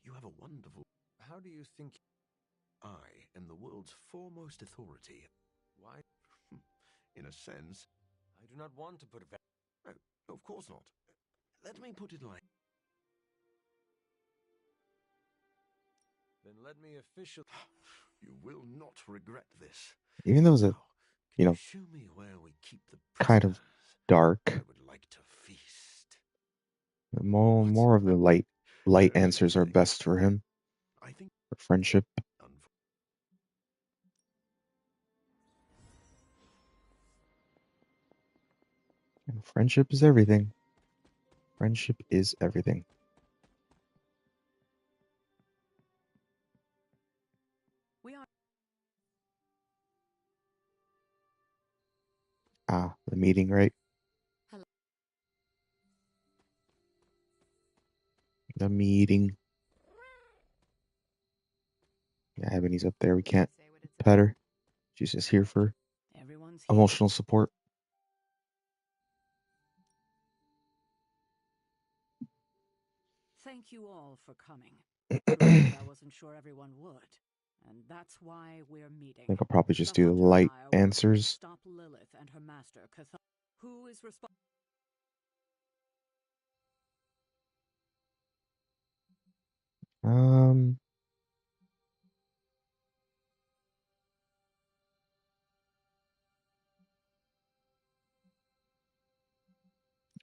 You have a wonderful... How do you think... I am the world's foremost authority. Why? In a sense. I do not want to put... No, of course not. Let me put it like... Then let me officially... You will not regret this. Even though it's a, you know, show me where we keep the kind of dark. I would like to feast. More of the light answers are best for him. I think for friendship. And friendship is everything. Friendship is everything. We are. The meeting, right? Hello. The meeting. Yeah, Ebony's up there. We can't pet her. She's just here for emotional support. Thank you all for coming. I wasn't sure everyone would, and that's why we're meeting. I think I'll probably just do the light answers. Stop Lilith and her master, who is responsible.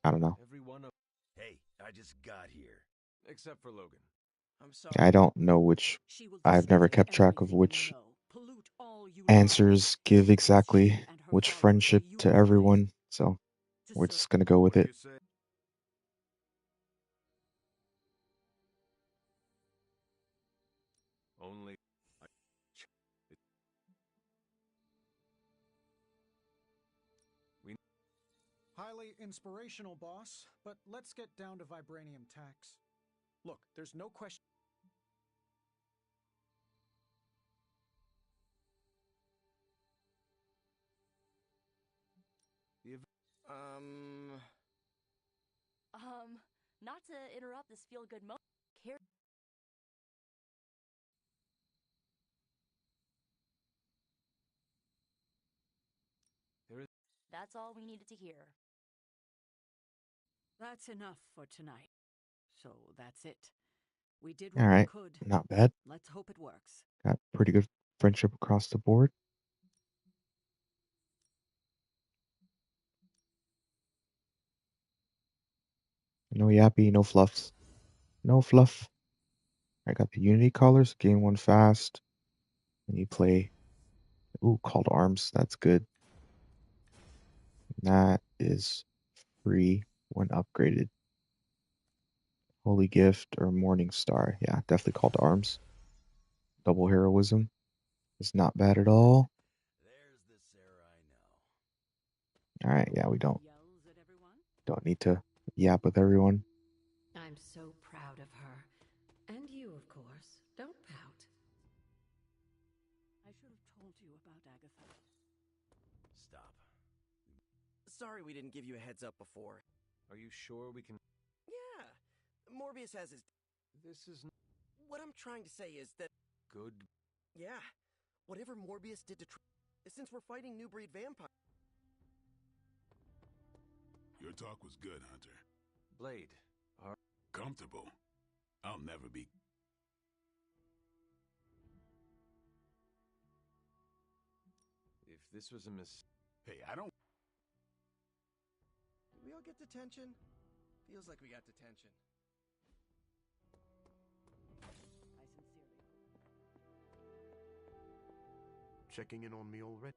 I don't know. Hey, I just got here. Except for Logan. I'm sorry. I don't know which. I've never kept track of which answers give exactly which friendship to everyone. So we're just gonna go with it. Only. Highly inspirational, boss, but let's get down to vibranium tax. Look, there's no question. Not to interrupt this feel-good moment. That's all we needed to hear. That's enough for tonight. So that's it. We did All what we right, could. not bad. Let's hope it works. Got pretty good friendship across the board. No yappy, no fluffs. No fluff. I got the Unity colors, gain one fast. And you play, ooh, Called Arms. That's good. That is free when upgraded. Holy Gift or Morning Star. Yeah, definitely Called Arms. Double Heroism is not bad at all. Alright, yeah, we don't need to yap with everyone. I'm so proud of her. And you, of course. Don't pout. I should have told you about Agatha. Stop. Sorry we didn't give you a heads up before. Are you sure we can... Yeah. Morbius has his... This is... What I'm trying to say is that... Good. Yeah. Whatever Morbius did to... Since we're fighting new breed vampire... Your talk was good, Hunter. Blade. Comfortable. I'll never be... If this was a Hey, I don't... Did we all get detention? Feels like we got detention. I sincerely hope. Checking in on me already?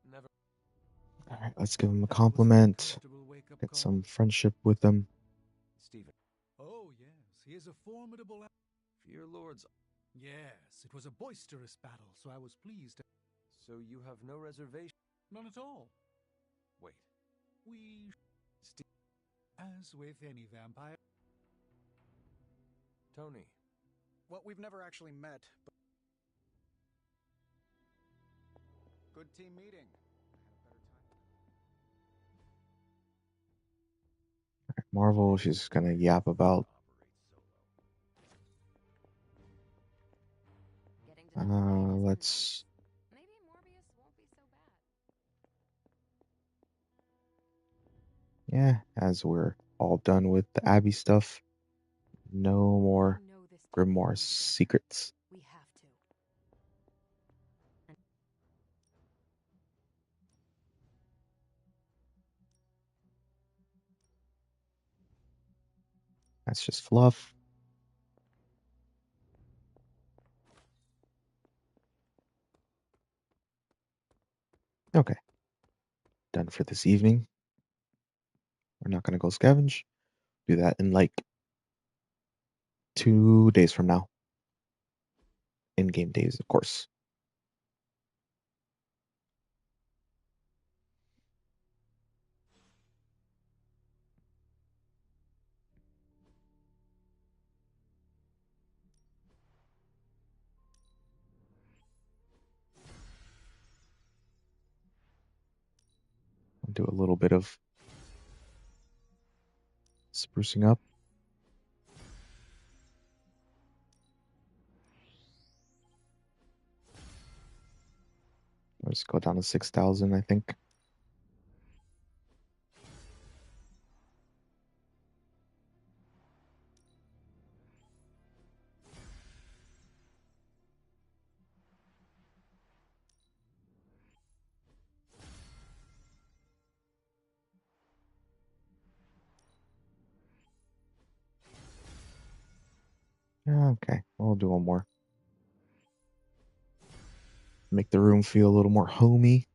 Never. Alright, let's give him a compliment. Get some friendship with him. Stephen. Oh, yes, he is a formidable... Fear Lords. Yes, it was a boisterous battle, so I was pleased. So you have no reservation? None at all. Wait. We... As with any vampire... Tony. Well, we've never actually met, but... Good team meeting. Marvel, she's gonna yap about let's... Maybe Morbius won't be so bad. Yeah, as we're all done with the Abby stuff, no more Grimoire secrets. We have to. That's just fluff. Okay. Done for this evening. We're not going to go scavenge. Do that in like 2 days from now. In-game days, of course. I'll do a little bit of sprucing up. Let's go down to 6,000, I think. Okay, we'll do one more. Make the room feel a little more homey.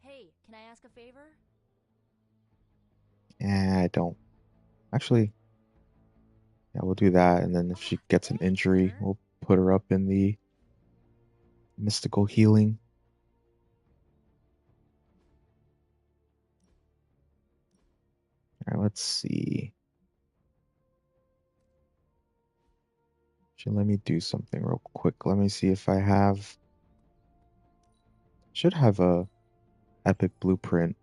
Hey, can I ask a favor? I don't. Actually, yeah, we'll do that, and then if she gets an injury, we'll put her up in the mystical healing. All right, let's see. Should let me do something real quick. Let me see if I have... Should have a epic blueprint.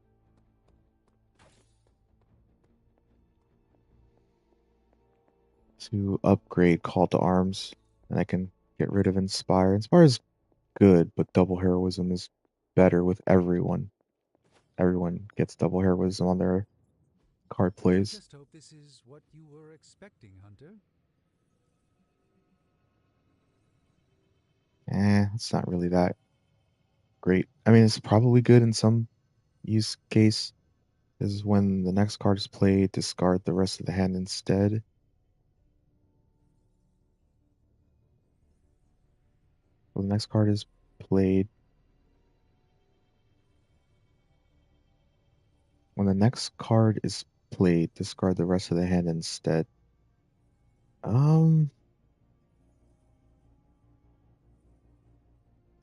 To upgrade Call to Arms, and I can get rid of Inspire. Inspire is good, but double heroism is better with everyone. Everyone gets double heroism on their card plays. Just hope this is what you were expecting, Hunter. It's not really that great. I mean, it's probably good in some use case. This is when the next card is played, discard the rest of the hand instead. When the next card is played, when the next card is played, discard the rest of the hand instead. I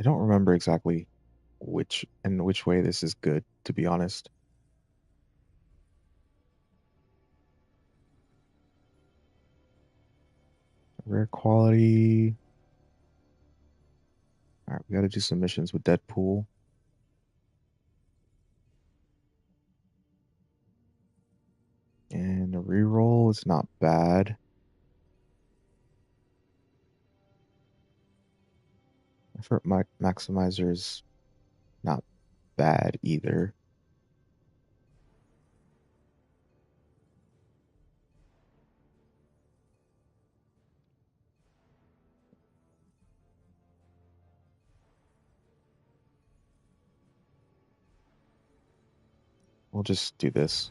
don't remember exactly which way this is good, to be honest. Rare quality. Alright, we gotta do some missions with Deadpool. And a reroll is not bad. Effort maximizer is not bad either. We'll just do this.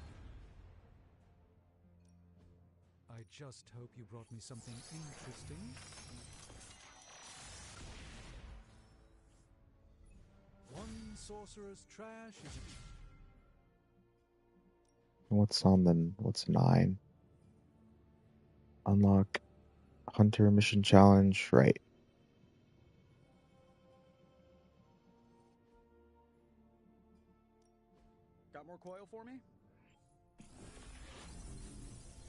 I just hope you brought me something interesting. One sorcerer's trash is What's 9? Unlock Hunter mission challenge, right? Got more coil for me?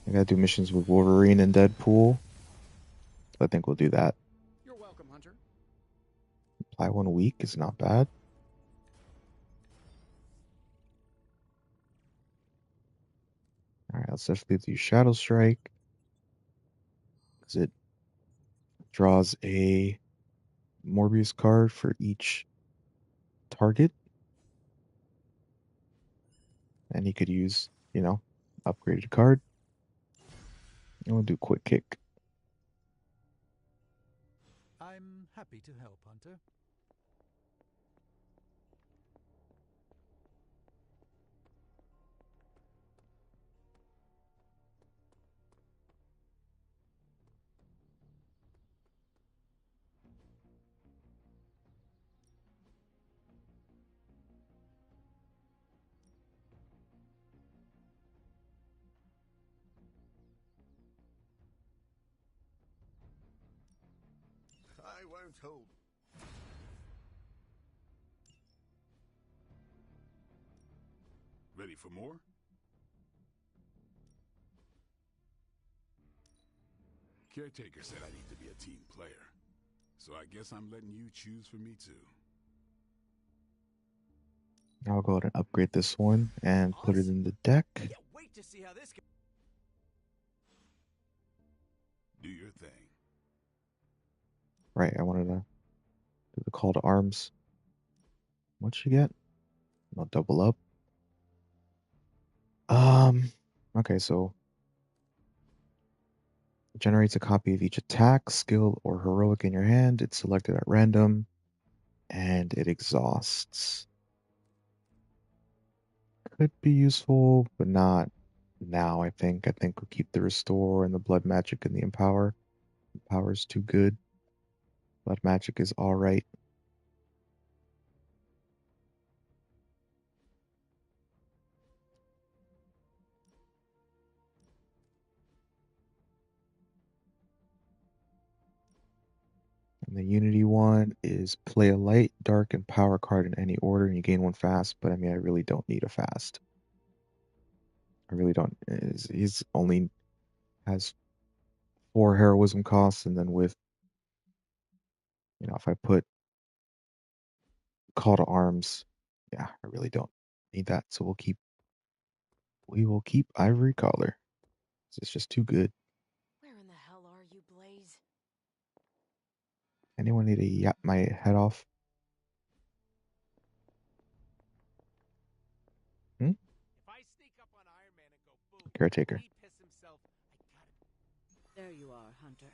I gotta do missions with Wolverine and Deadpool. I think we'll do that. You're welcome, Hunter. Apply 1 week is not bad. Alright, let's definitely do Shadow Strike. Because it draws a Morbius card for each target. And he could use, you know, upgraded card. And we'll do Quick Kick. I'm happy to help, Hunter. I won't hold. Ready for more? Caretaker said I need to be a team player, so I guess I'm letting you choose for me too. I'll go ahead and upgrade this one and put it in the deck. Can't wait to see how this goes. Do your thing. Right, I wanted to do the call to arms. What you get? I'll double up. Okay, so it generates a copy of each attack, skill, or heroic in your hand. It's selected at random, and it exhausts. Could be useful, but not now, I think. I think we'll keep the restore and the blood magic and the empower. Empower's too good. Blood magic is alright. And the Unity one is play a light, dark, and power card in any order, and you gain 1 fast. But I mean, I really don't need a fast. I really don't. He's only has 4 heroism costs, and then with, you know, if I put call to arms, yeah, I really don't need that. So we will keep Ivory Collar. It's just too good. Where in the hell are you, Blaze? Anyone need to yap my head off? If I sneak up on Iron Man and go boom, Caretaker. he piss himself. There you are, Hunter.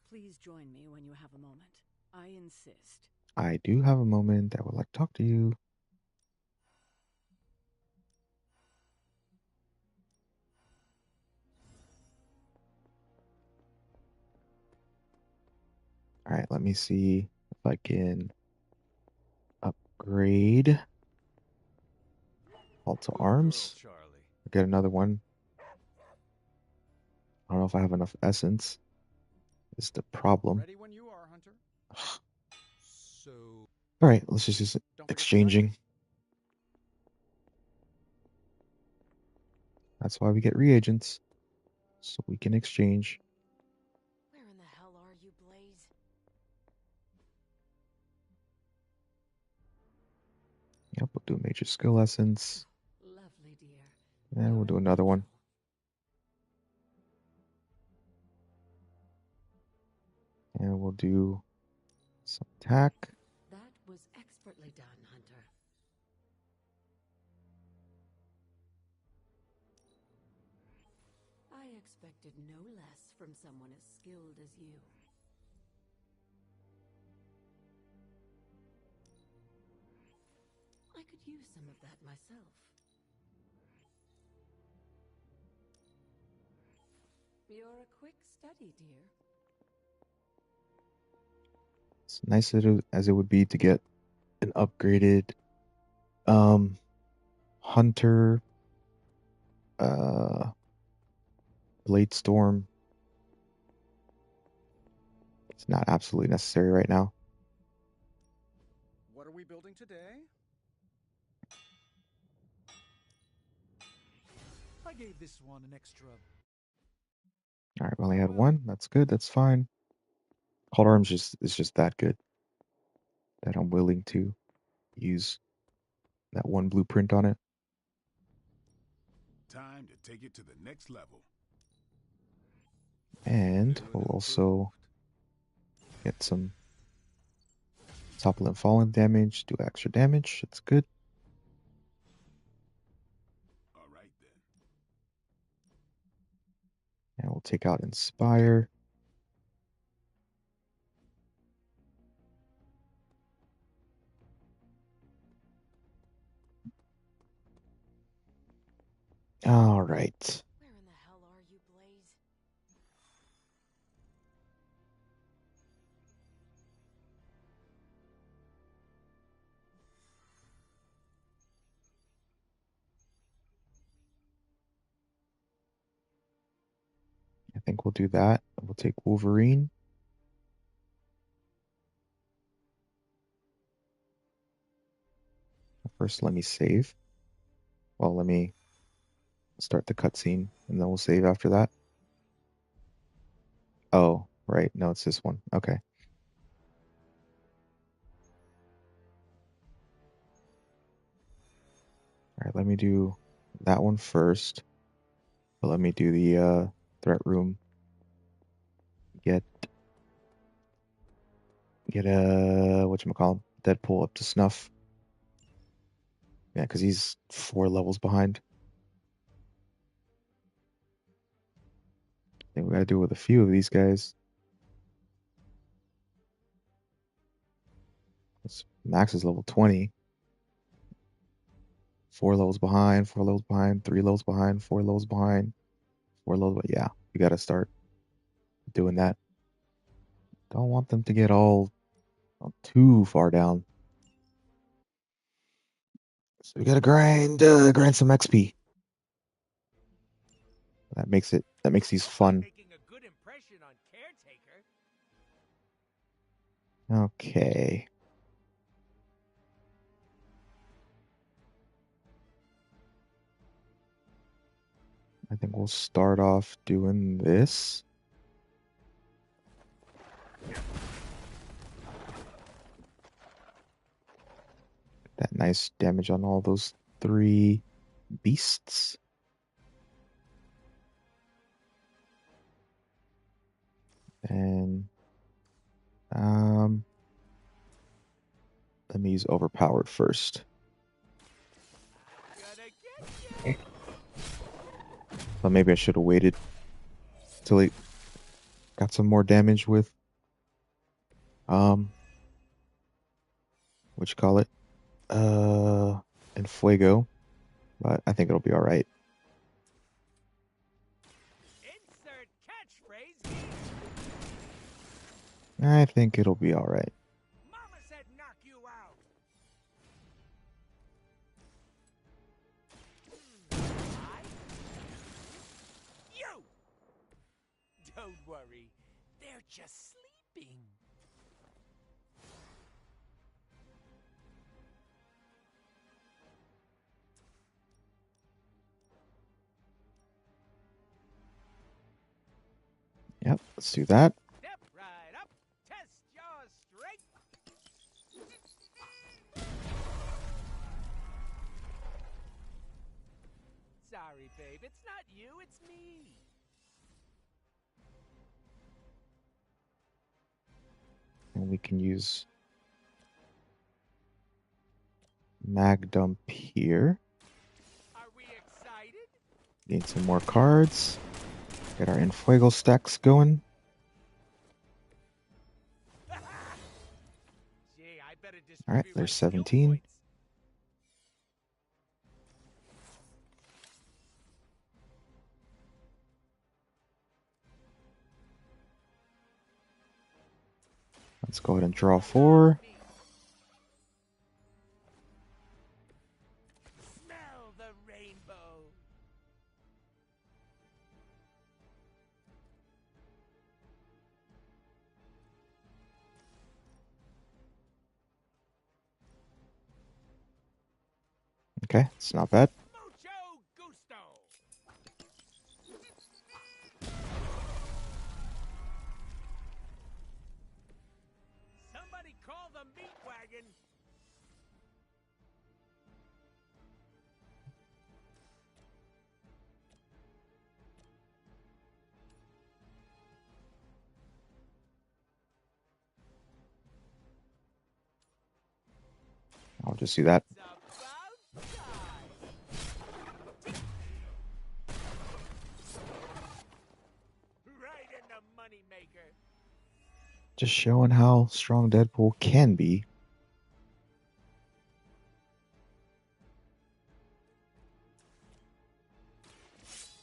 Please join me when you have a moment. I insist. I do have a moment. I would like to talk to you. All right, let me see if I can upgrade Call to arms. Charlie. Get another one. I don't know if I have enough essence. Is the problem. Ready when you are, Hunter. So... All right, let's just use exchanging. That's why we get reagents, so we can exchange. Where in the hell are you, Blaze? Yep, we'll do a major skill essence. Lovely, dear. And we'll do another one. And we'll do some attack. That was expertly done, Hunter. I expected no less from someone as skilled as you. I could use some of that myself. You're a quick study, dear. It's nice as it would be to get an upgraded Hunter Blade Storm. It's not absolutely necessary right now. What are we building today? I gave this one an extra... All right, we only had one. That's good. That's fine. Cold Arms is just that good that I'm willing to use that one blueprint on it. Time to take it to the next level. And we'll also get some topple and fallen damage, do extra damage. It's good. All right then. And we'll take out Inspire. All right. Where in the hell are you, Blaze? I think we'll do that. We'll take Wolverine. First, let me save. Well, let me start the cutscene, and then we'll save after that. Oh, right. No, it's this one. Okay. All right, let me do that one first. But let me do the threat room. Get whatchamacallit, Deadpool up to snuff. Yeah, because he's 4 levels behind. I think we gotta do it with a few of these guys. Max is level 20. 4 levels behind, 4 levels behind, 3 levels behind, 4 levels behind, 4 levels. Yeah, we gotta start doing that. Don't want them to get all too far down. So we gotta grind some XP. That makes these fun. Making a good impression on Caretaker. Okay. I think we'll start off doing this. That nice damage on all those 3 beasts. And let me use overpowered first. But maybe I should have waited till he got some more damage with what you call it? And Fuego. But I think it'll be alright. Insert catchphrase. I think it'll be alright. Mama said knock you out. You. Don't worry. They're just sleeping. Yep, let's do that. Step right up. Test your strength. Sorry, babe. It's not you, it's me. And we can use Mag Dump here. Are we excited? Need some more cards. Get our Infuego stacks going. Gee, I better Alright, distribute there's my skill 17. points. Let's go ahead and draw 4. Smell the rainbow. Okay, it's not bad. Mucho gusto. the meat wagon. I'll just do that. Right in the money maker. Just showing how strong Deadpool can be.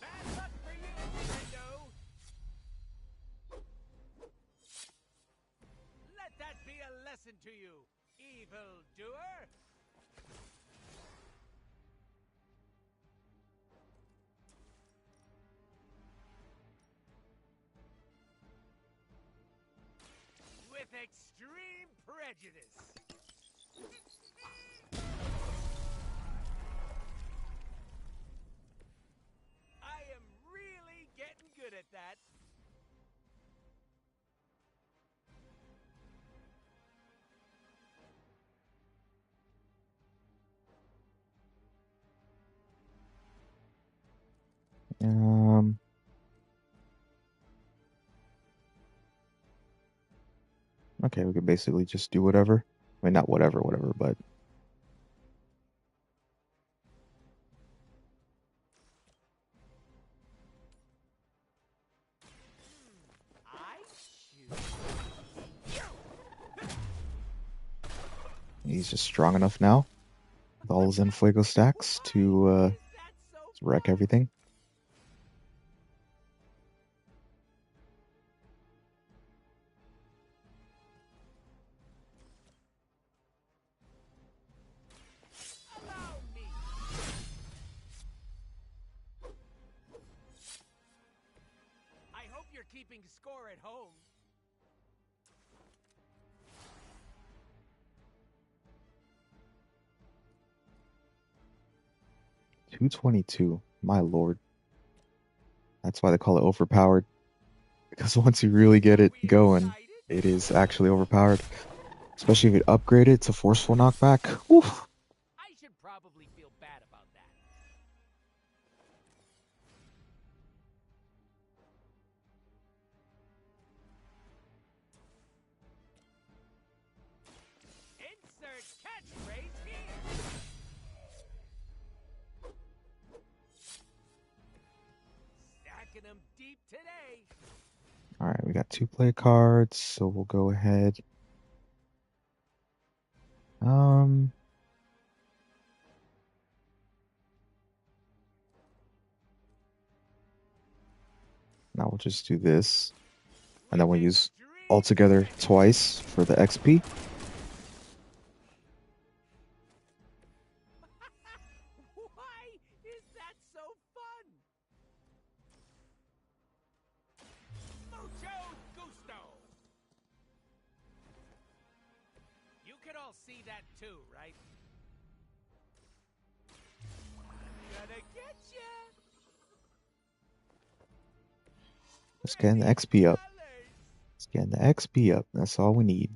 Bad luck for you, friendo. Let that be a lesson to you, evildoer. With extreme prejudice. I am really getting good at that. Okay, we could basically just do whatever. I mean, not whatever, but he's just strong enough now with all his Fuego stacks to wreck everything. I hope you're keeping score at home. $222, my lord. That's why they call it overpowered. Because once you really get it going, it is actually overpowered. Especially if you upgrade it to forceful knockback. Whew. I should probably feel bad about that. Insert catchphrase here. Stacking them deep today. Alright, we got 2 play cards, so we'll go ahead. Now we'll just do this. And then we'll use all together twice for the XP. Why is that so fun? Mucho gusto. You could all see that too, right? Gonna get ya. Let's get the XP up. Let's get the XP up. That's all we need.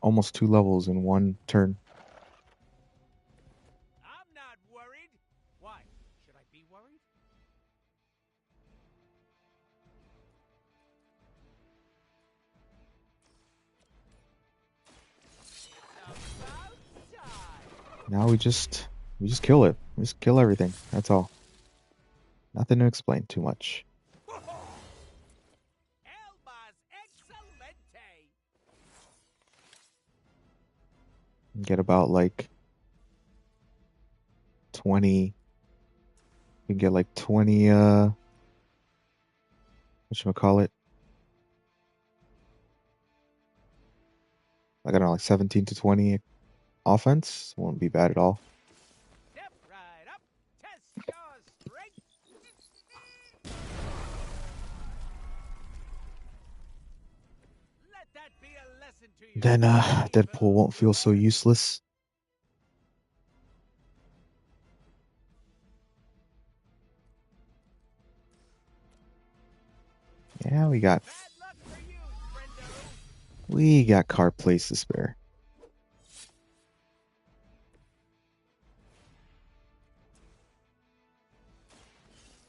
Almost 2 levels in 1 turn. I'm not worried. Why? Should I be worried? Now we just kill it. We just kill everything. That's all. Nothing to explain too much. Get about like 20. You can get like 20 whatchamacallit? Like I don't know, like 17 to 20 offense. Won't be bad at all. Step right up. Test your strength. Let that be a lesson to you. Then Deadpool won't feel so useless. Yeah, we got We got card plays to spare.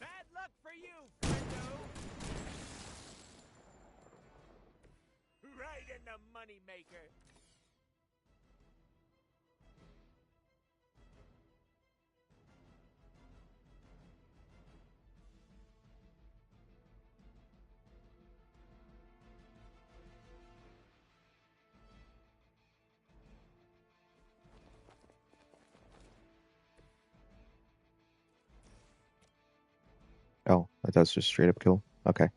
Bad luck for you, friendo. Right in the moneymaker. Oh, that does just straight up kill. Okay.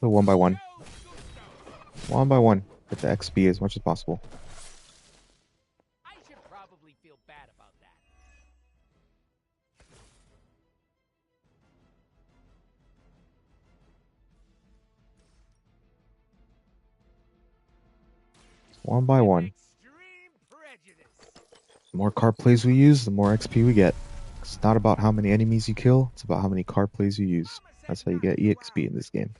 So one by one. One by one. Get the XP as much as possible. I should probably feel bad about that. One by one. Extreme prejudice. The more card plays we use, the more XP we get. It's not about how many enemies you kill, it's about how many card plays you use. That's how you get EXP in this game.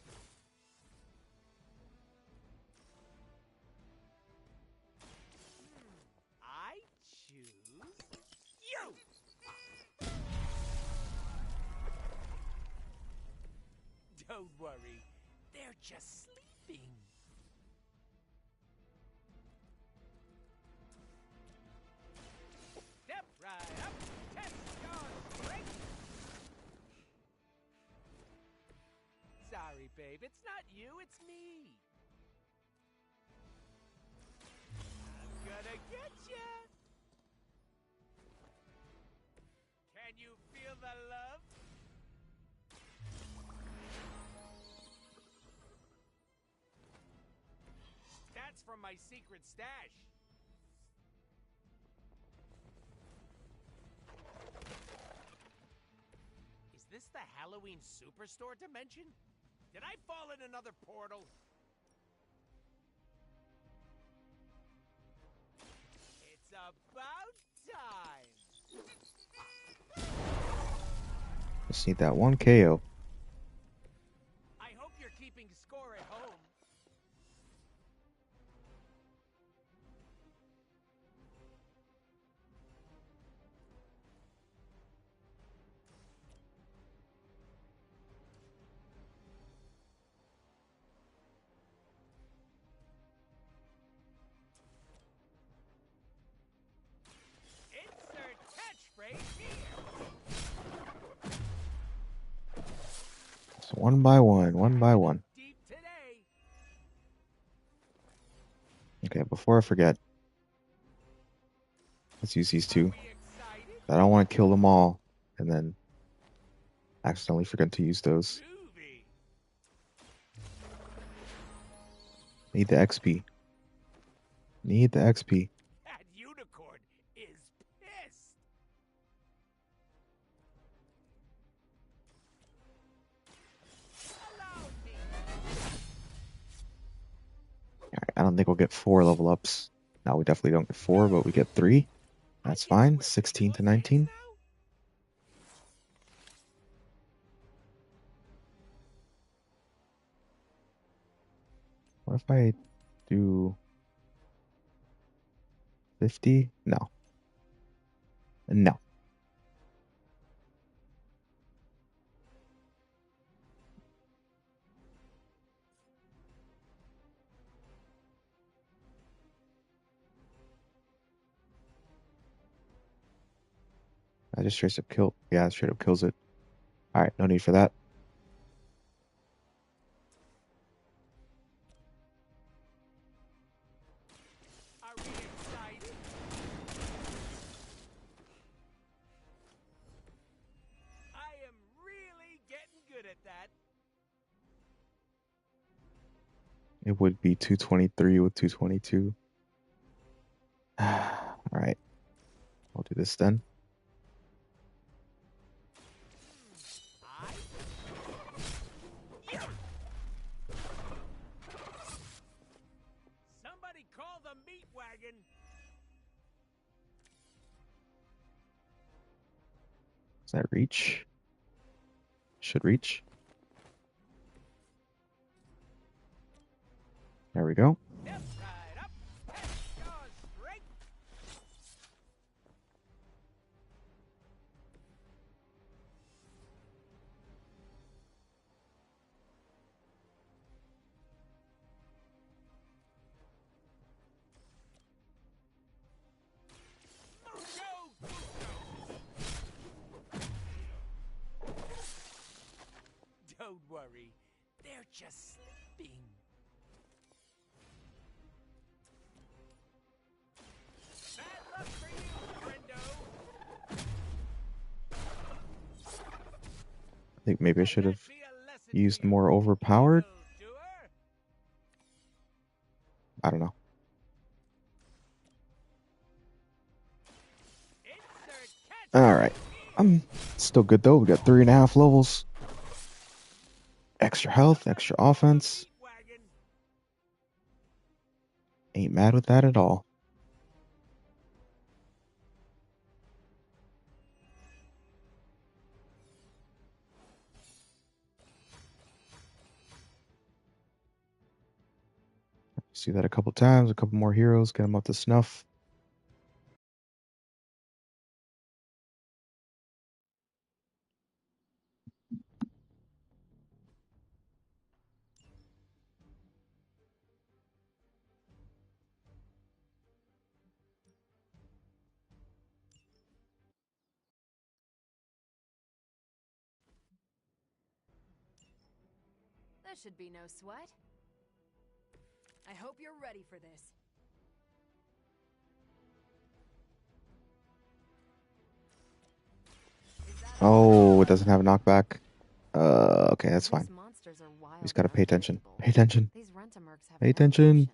I choose you. Don't worry, they're just sleeping. Step right up, test your strength. Sorry, babe, it's not you, it's me. I'm gonna get ya. Can you feel the love? That's from my secret stash. Is this the Halloween Superstore dimension? Did I fall in another portal? It's about time. Just need that one KO. I hope you're keeping score at home. Insert catchphrase here. So one by one, one by one. Deep today. Okay, before I forget, let's use these two. We excited? I don't want to kill them all and then accidentally forget to use those. Groovy. Need the XP. Need the XP. That unicorn is pissed. Allow me. Alright, I don't think we'll get 4 level ups. No, we definitely don't get 4, but we get 3. That's fine. 16 to 19. What if I do 50? No. No. I just straight up kill. Yeah, straight up kills it. Alright, no need for that. Are we excited? I am really getting good at that. It would be 223 with 222. Alright. I'll do this then. Somebody call the meat wagon. Does that reach? Should reach. There we go. Step just sleeping. Bad luck for you, friendo. I think maybe I should have used more overpowered. I don't know. Alright. I'm still good though. We got 3.5 levels. Extra health, extra offense. Ain't mad with that at all. See that a couple times, a couple more heroes, get them up to snuff. There should be no sweat. I hope you're ready for this. Oh, it doesn't have a knockback. Okay, that's fine. We just gotta pay attention. Pay attention. Pay attention.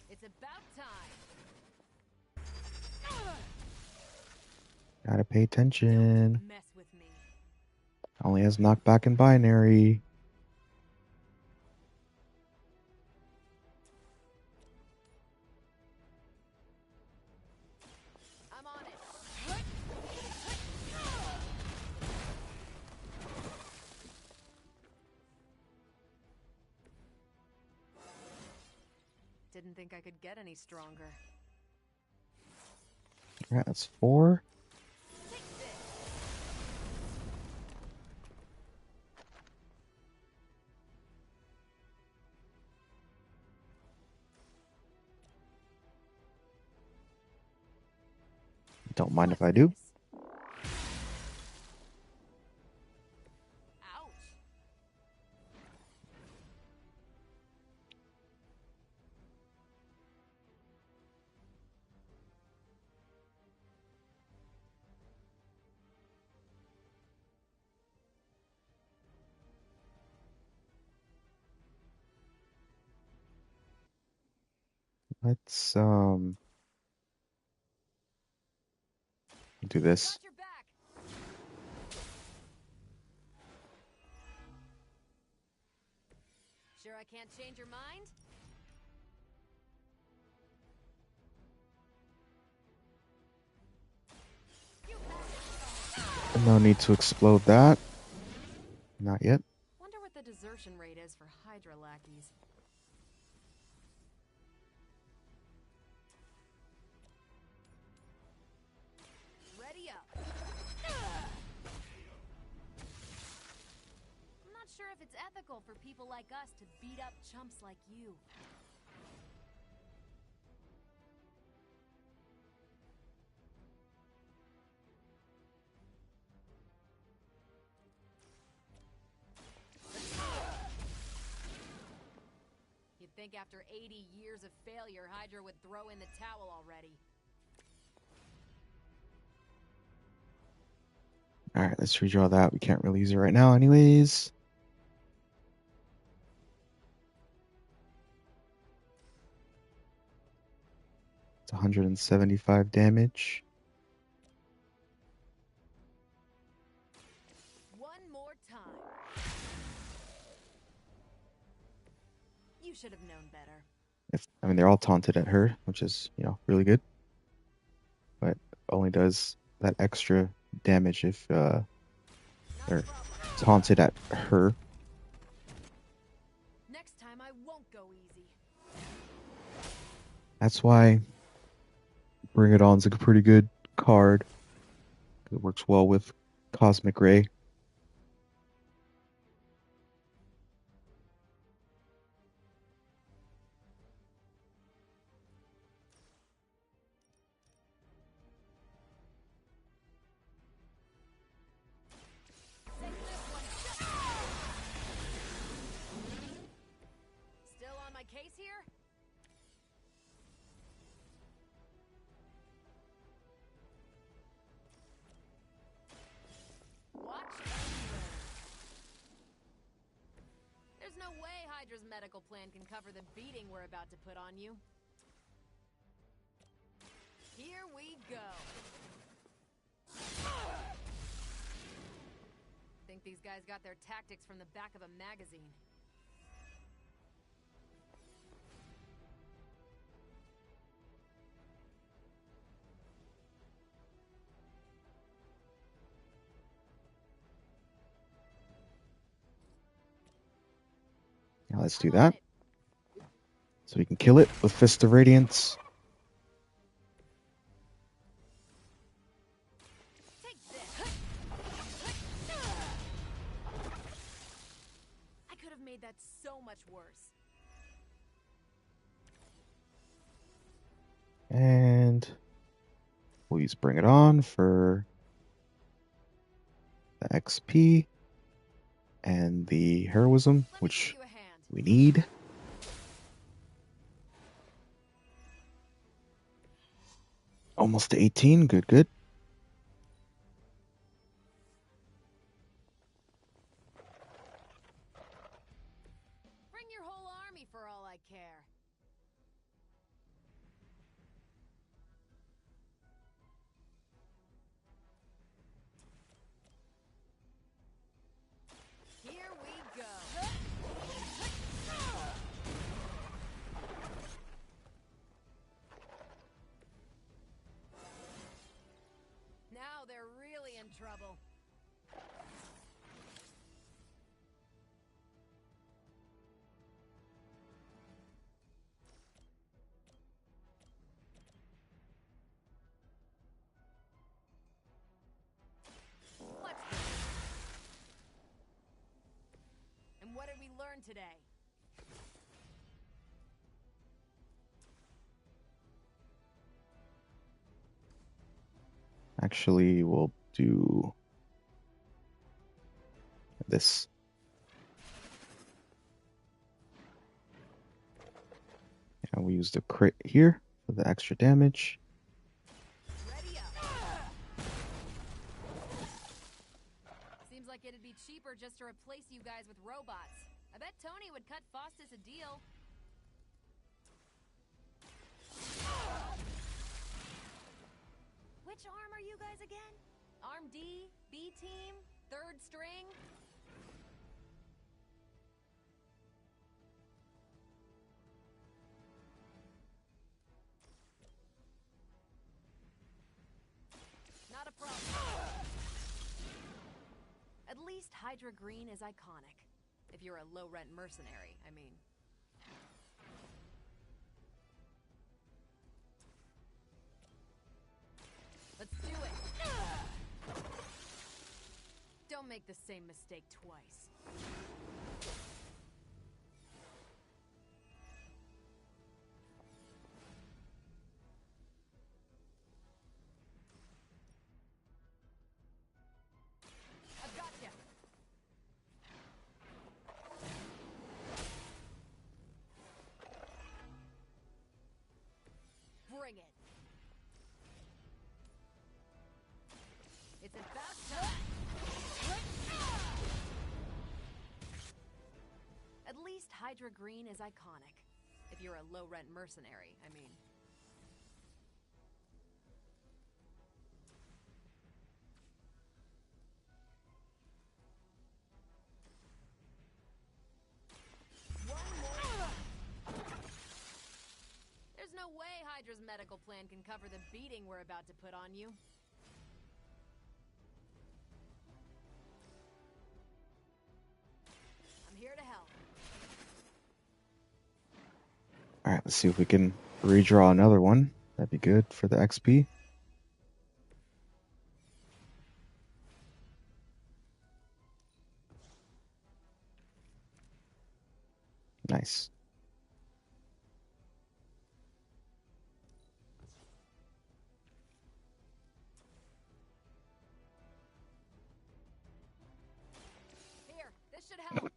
It's about time. Gotta pay attention. Mess with me. Only has knockback and binary. I'm on it. Didn't think I could get any stronger. Yeah, that's 4. Don't mind if I do. Let's do this. Sure I can't change your mind? No need to explode that. Not yet. Wonder what the desertion rate is for Hydra lackeys. Ready up. I'm not sure if it's ethical for people like us to beat up chumps like you. You'd think after 80 years of failure, Hydra would throw in the towel already. Alright, let's redraw that. We can't really use it right now anyways. It's 175 damage. One more time. You should have known better. I mean, they're all taunted at her, which is, really good. But only does that extra damage if they're taunted at her. Next time I won't go easy. That's why Bring It On's like a pretty good card. It works well with Cosmic Ray. Still on my case here? Watch and learn. There's no way Hydra's medical plan can cover the beating we're about to put on you. Here we go. Think these guys got their tactics from the back of a magazine. Now let's do that. So we can kill it with Fist of Radiance. Take this. I could have made that so much worse. And we'll use Bring It On for the XP and the heroism, which we need. Almost to 18. Good, good. Bring your whole army for all I care. Here we go. Now they're really in trouble. Let's go. And what did we learn today? Actually, we'll do this. And we use the crit here for the extra damage. Ready up. Seems like it'd be cheaper just to replace you guys with robots. I bet Tony would cut Faustus a deal. Which arm are you guys again? Arm D, B team, third string? Not a problem. At least Hydra Green is iconic. If you're a low-rent mercenary, I mean. Let's do it! Don't make the same mistake twice. I've got you. Bring it. It's about time. At least Hydra Green is iconic. If you're a low-rent mercenary, I mean. One more. There's no way Hydra's medical plan can cover the beating we're about to put on you. I'm here to help. Alright, let's see if we can redraw another one. That'd be good for the XP. Nice. Here, this should help.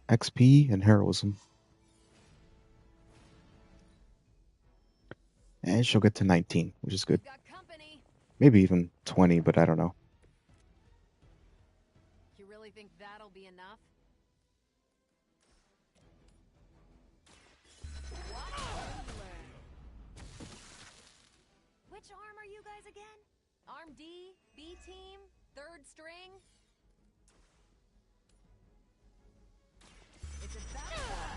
XP and heroism. And she'll get to 19, which is good. Maybe even 20, but I don't know. You really think that'll be enough? Which arm are you guys again? Arm D, B team, third string? It's about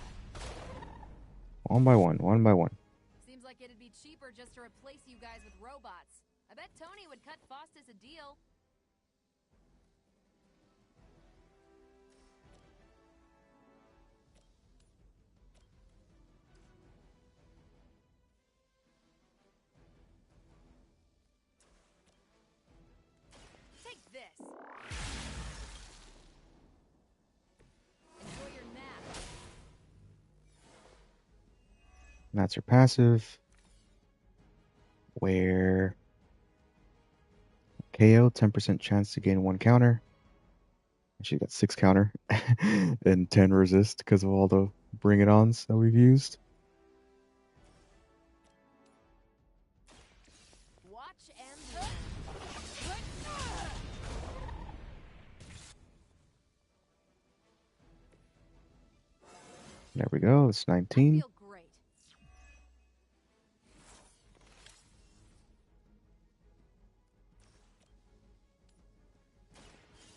One by one, one by one. Seems like it'd be cheaper just to replace you guys with robots. I bet Tony would cut Faustus a deal. Take this. Enjoy your nap. And that's her passive. Where KO, 10% chance to gain 1 counter. She got 6 counter and 10 resist because of all the bring it ons that we've used. Watch and learn. There we go. It's 19. Great.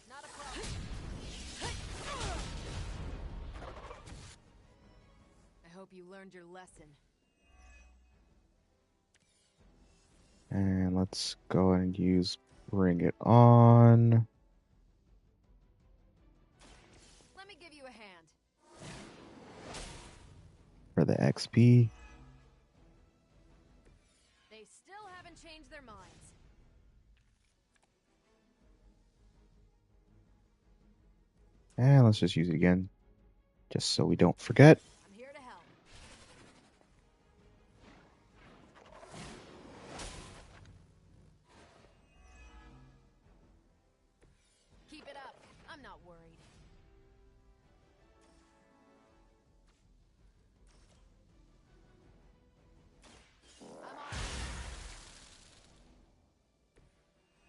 Not a problem. I hope you learned your lesson. And let's go and use Bring It On. Let me give you a hand. For the XP. They still haven't changed their minds. And let's just use it again. Just so we don't forget. I'm here to help. Keep it up. I'm not worried.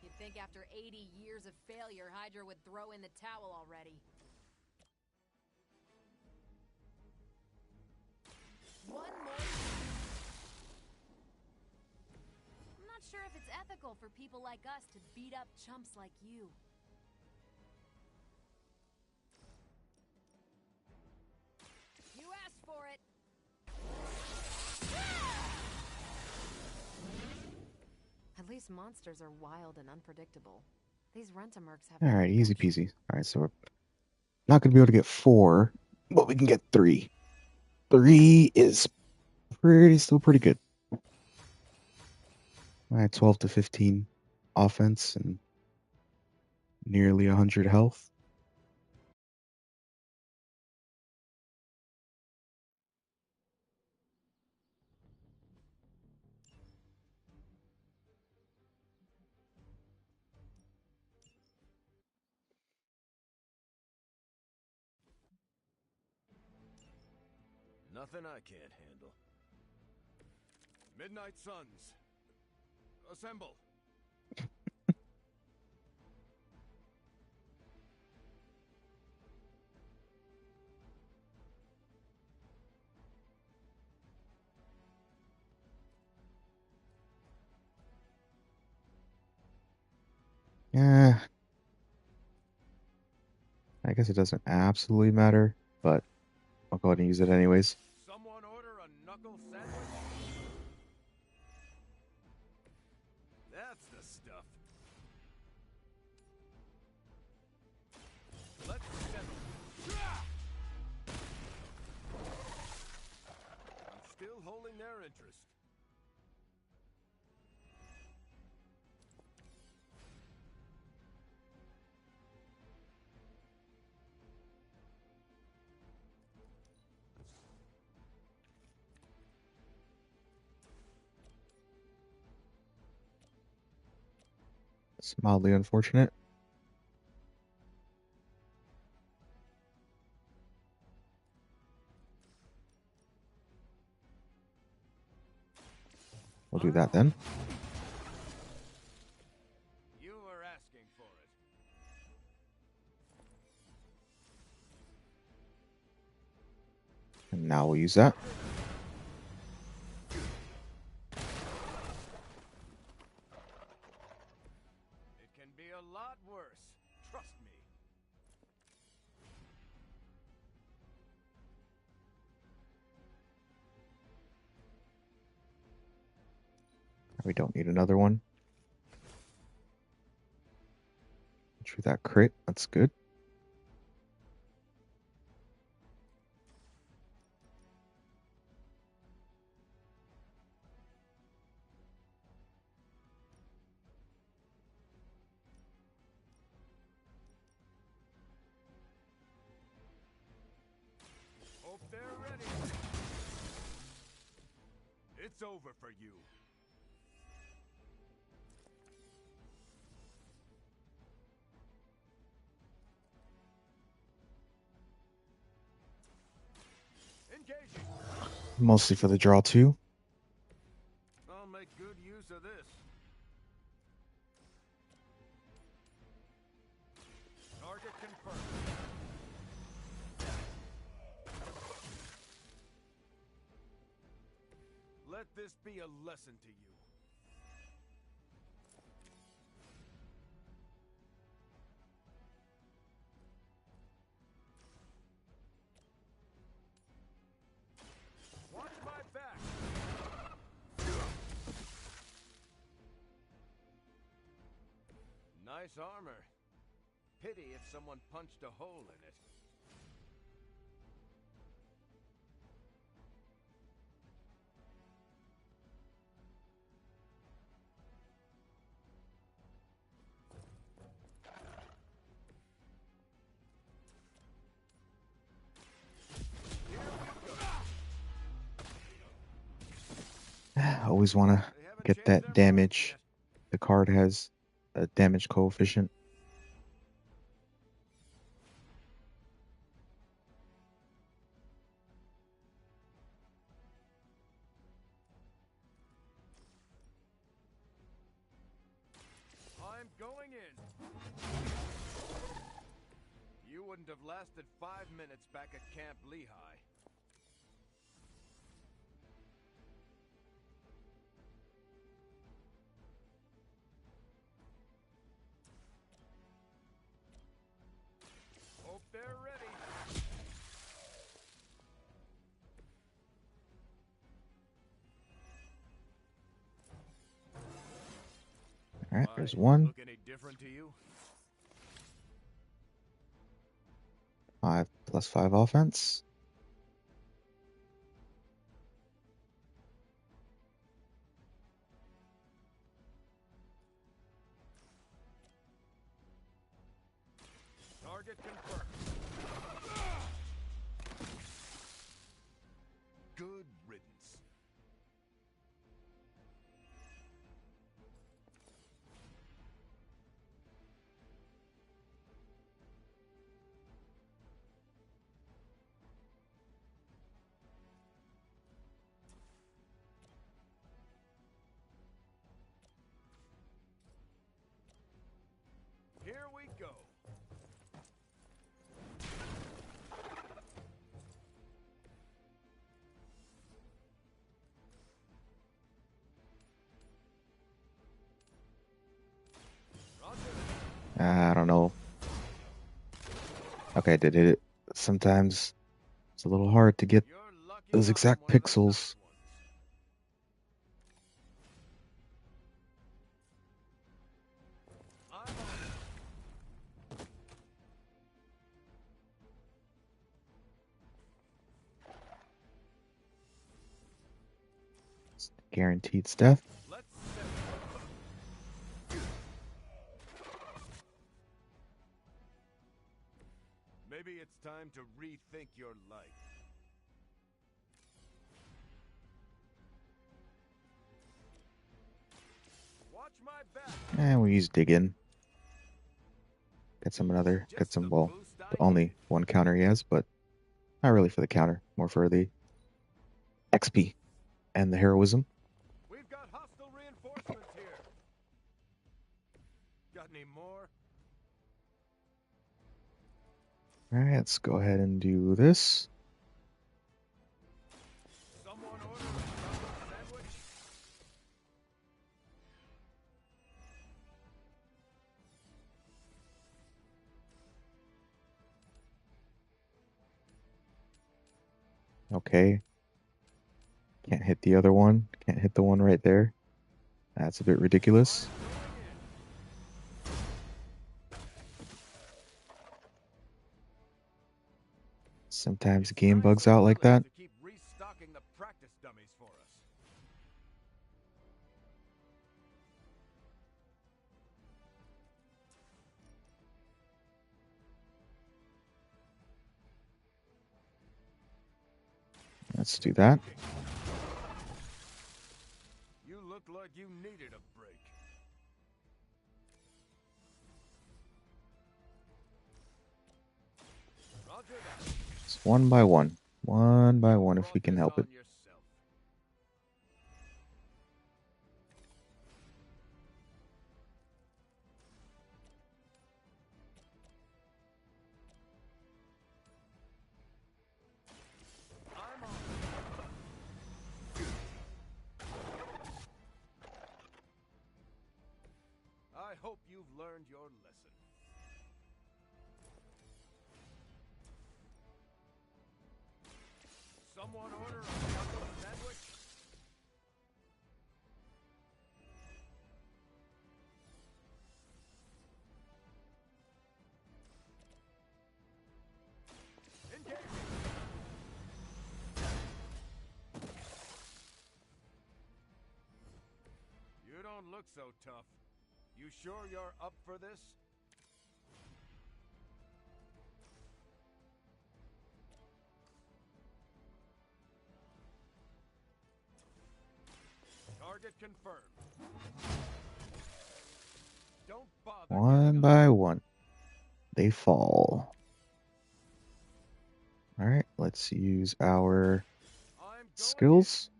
You'd think after 80 years of failure, Hydra would throw in the towel already. One more. I'm not sure if it's ethical for people like us to beat up chumps like you. You asked for it. At least monsters are wild and unpredictable. These rent-a-mercs have... Alright, easy peasy. Alright, so we're not going to be able to get 4, but we can get 3. 3 is still pretty good. Alright, 12 to 15 offense and nearly 100 health. Nothing I can't handle. Midnight Suns. Assemble. Yeah. I guess it doesn't absolutely matter, but I'll go ahead and use it anyways. Someone order a knuckle sandwich? That's the stuff. Let's settle. in their interest. It's mildly unfortunate. We'll do that then. You were asking for it. And now we'll use that. It can be a lot worse. Trust me. We don't need another one. True, that crit. That's good. Hope they're ready. It's over for you. Engaging. Mostly for the draw too. I'll make good use of this. Target confirmed. Let this be a lesson to you. Watch my back. Nice armor. Pity if someone punched a hole in it. Always want to get that damage. The card has a damage coefficient. I'm going in. You wouldn't have lasted 5 minutes back at Camp Lehigh. Hope they're ready. All right, there's one. Look any different to you? 5 + 5 offense. Target confirmed. Good riddance. Here we go. I don't know. Okay, I did hit it. Sometimes it's a little hard to get those exact pixels. Guaranteed death. Maybe it's time to rethink your life. Watch my back. And we use dig in. Get some, well, the only one counter he has, but not really for the counter, more for the XP and the heroism. We've got hostile reinforcements here. Got any more? Alright, let's go ahead and do this. Someone order a sandwich? Okay. Can't hit the other one. Can't hit the one right there. That's a bit ridiculous. Sometimes the game bugs out like that. Keep restocking the practice dummies for us. Let's do that. You look like you needed a break. Roger that. Just one by one. One by one if we can help it. I hope you've learned your lesson. Someone order a taco sandwich? Engage. You don't look so tough. You sure you're up for this? Target confirmed. Don't bother. One by one. They fall. Alright, let's use our skills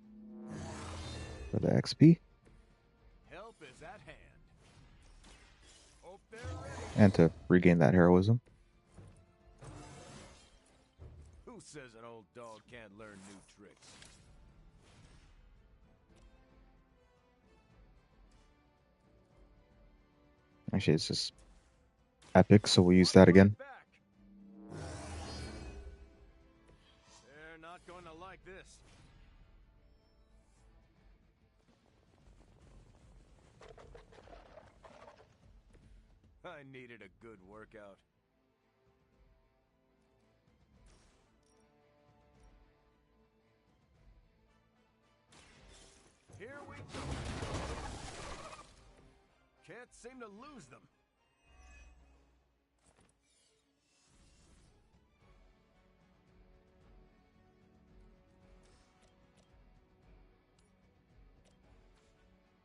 for the XP. Help is at hand. Hope they're ready. And to regain that heroism. Who says an old dog can't learn new tricks? Actually, it's just epic, so we'll use that again. They're not going to like this. I needed a good workout. Here we go. Can't seem to lose them.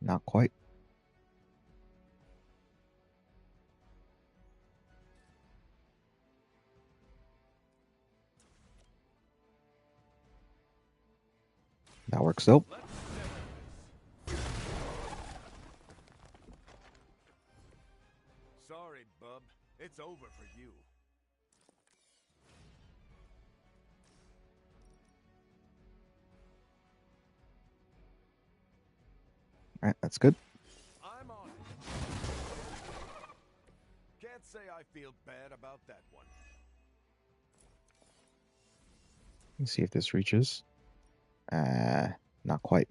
Not quite. That works though. Sorry, bub. It's over for you. Alright, that's good. I'm on it. Can't say I feel bad about that one. Let's see if this reaches. Not quite.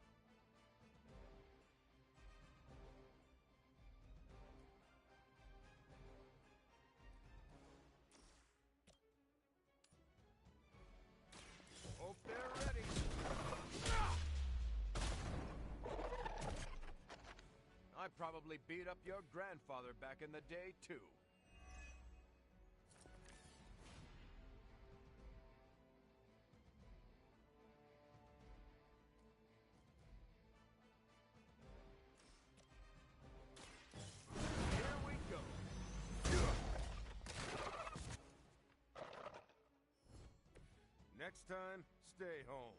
Hope they're ready. probably beat up your grandfather back in the day, too. Here we go. Next time, stay home.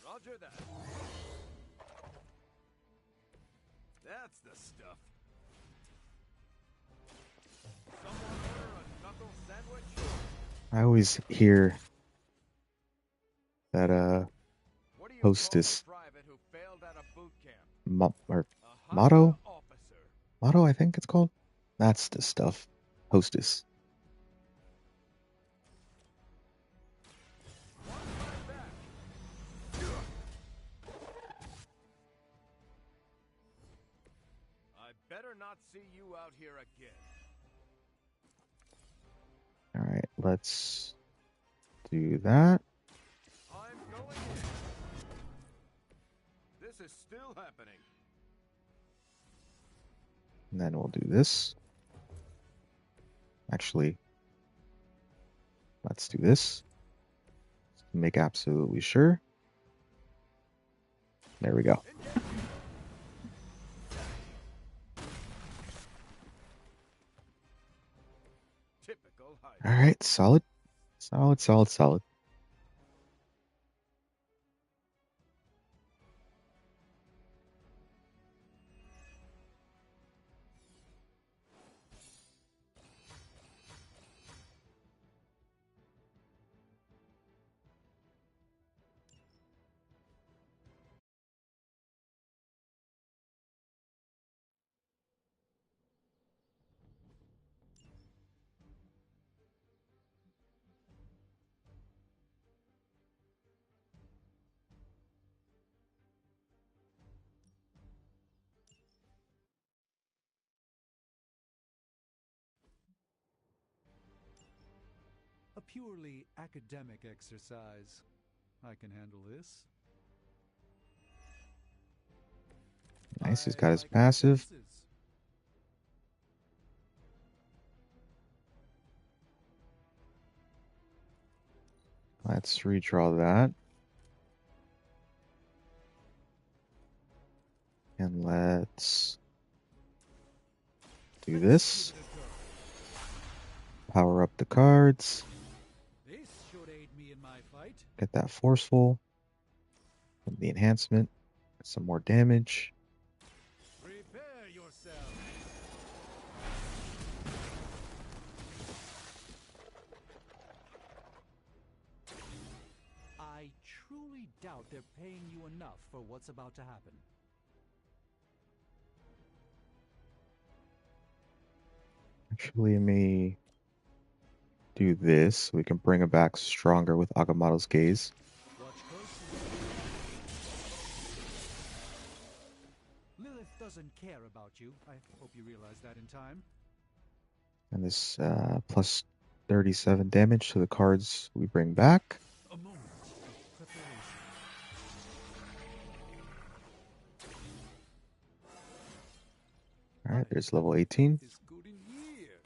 Roger that. That's the stuff. Someone order a knuckle sandwich? I always hear that What do you hostess call a private who failed out of boot camp? or A motto Hydra officer. motto I think it's called. That's the stuff. Hostess. I better not see you out here again. All right, let's do that. I'm going in. This is still happening. And then we'll do this. Actually, let's do this. Make absolutely sure. There we go. Typical All right, solid. Solid, solid, solid. A purely academic exercise. I can handle this. Nice, he's got his passive. Let's redraw that. And let's do this. Power up the cards. This should aid me in my fight. Get that forceful. The enhancement. Some more damage. Prepare yourself. I truly doubt they're paying you enough for what's about to happen. Actually, let me do this. We can bring it back stronger with Agamotto's gaze. Watch closely. Lilith doesn't care about you. I hope you realize that in time. And this plus 37 damage to the cards we bring back. A moment of preparation. All right, there's level 18. Is good in years.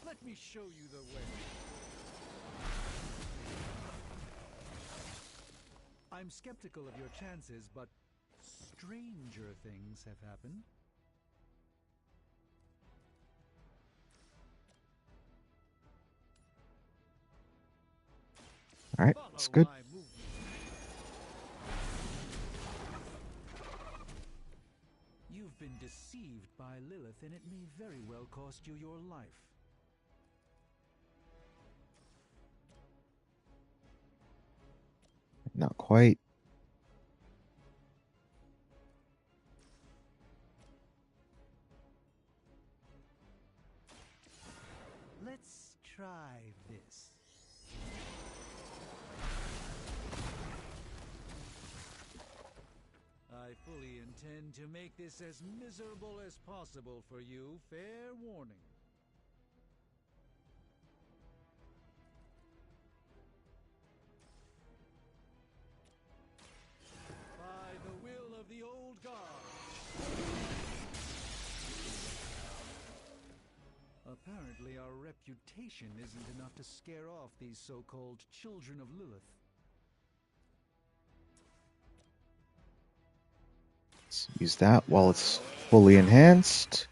Let me show you the way. I'm skeptical of your chances, but stranger things have happened. All right, that's good. You've been deceived by Lilith, and it may very well cost you your life. Not quite. Let's try this. I fully intend to make this as miserable as possible for you. Fair warning. By the will of the old god. Apparently our reputation isn't enough to scare off these so-called children of Lilith. Let's use that while it's fully enhanced.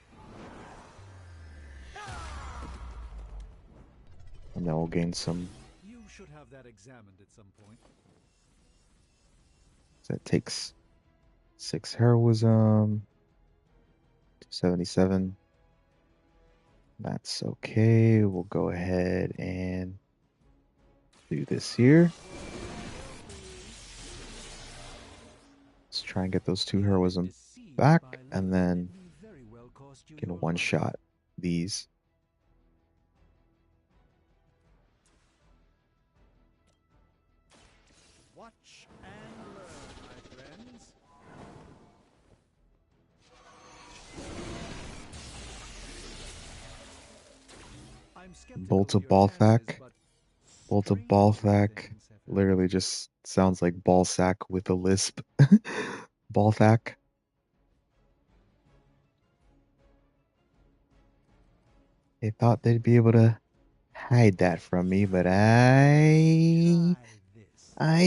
And then we'll gain some. You should have that examined at some point. That takes 6 heroism, 277. That's okay. We'll go ahead and do this here. Let's try and get those 2 heroism back, and then get a one-shot these. Watch and learn, my friends. Bolt of Balthak. Bolt of Balthak literally just sounds like ballsack with a lisp. Balthak. They thought they'd be able to hide that from me, but I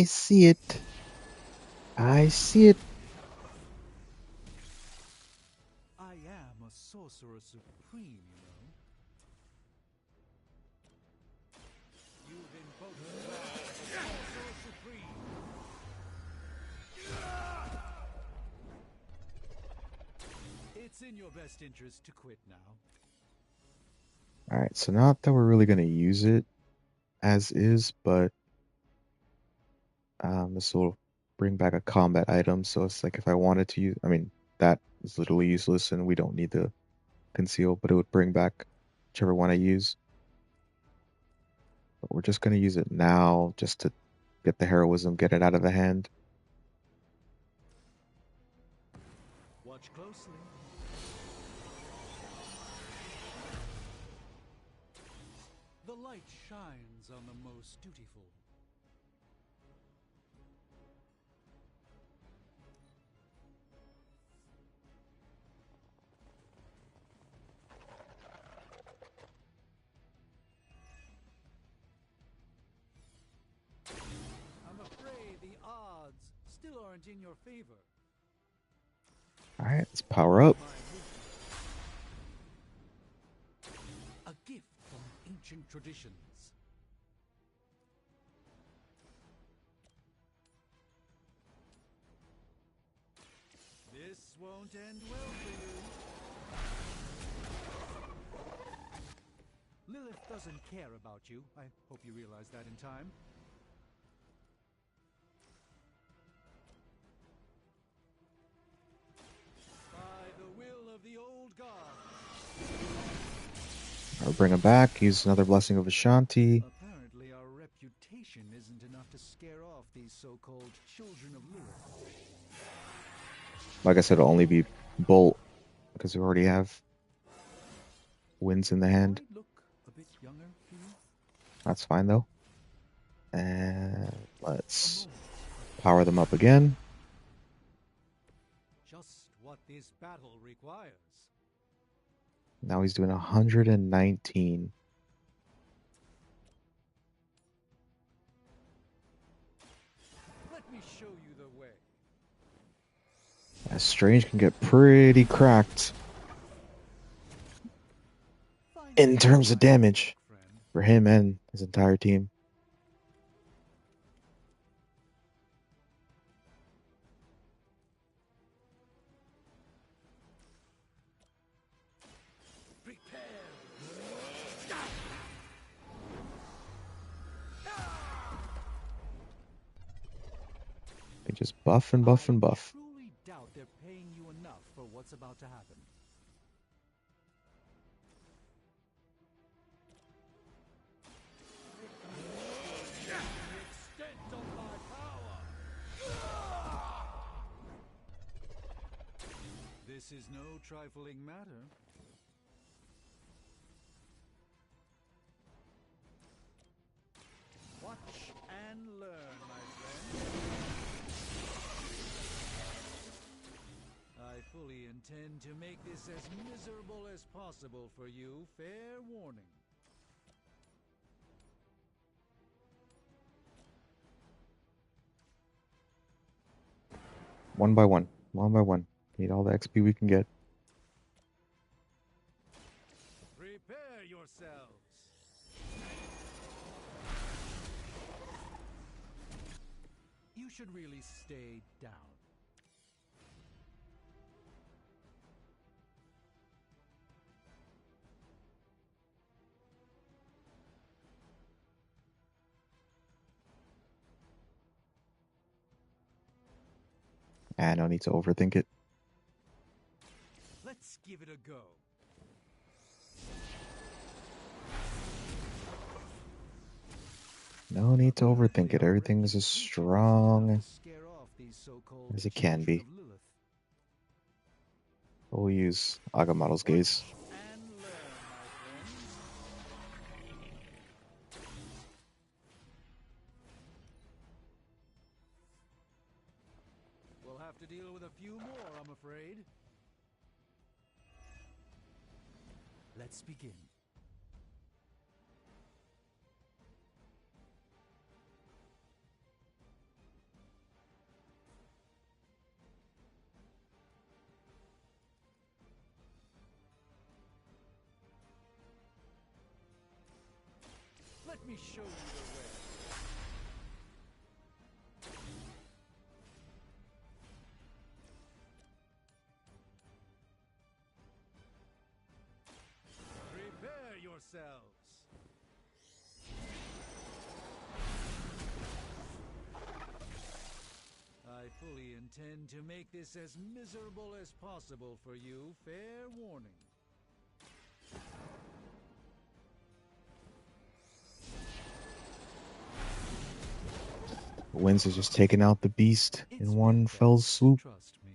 see it. I see it. I am a sorcerer supreme, you know. You've invoked the wrath of the sorcerer supreme. It's in your best interest to quit now. Alright, so not that we're really going to use it as is, but this will bring back a combat item, so it's like if I wanted to use, I mean, that is literally useless and we don't need to conceal, but it would bring back whichever one I use. But we're just going to use it now just to get the heroism, get it out of the hand. Watch closely. The light shines on the most dutiful. I'm afraid the odds still aren't in your favor. Alright, let's power up. A gift from ancient traditions. This won't end well for you. Lilith doesn't care about you. I hope you realize that in time. By the will of the old god. I'll bring him back. Use another Blessing of Ashanti. Apparently our reputation isn't enough to scare off these so-called children of Lilith. Like I said, it'll only be Bolt because we already have winds in the hand. Look a bit younger to you? That's fine though. And let's power them up again. Just what this battle requires. Now he's doing 119. Let me show you the way. Strange can get pretty cracked in terms of damage for him and his entire team. They just buff and buff and buff. I truly doubt they're paying you enough for what's about to happen. The extent of my power. This is no trifling matter. Watch and learn, my friend. I fully intend to make this as miserable as possible for you. Fair warning. One by one. One by one. Need all the XP we can get. Prepare yourselves. You should really stay down. Ah, no need to overthink it. Let's give it a go. No need to overthink it. Everything is as strong as it can be. We'll use Agamotto's gaze. We'll have to deal with a few more, I'm afraid. Let's begin. Let me show you the way. Prepare yourselves. I fully intend to make this as miserable as possible for you. Fair warning. Winds is just taking out the beast in one fell swoop. Trust me.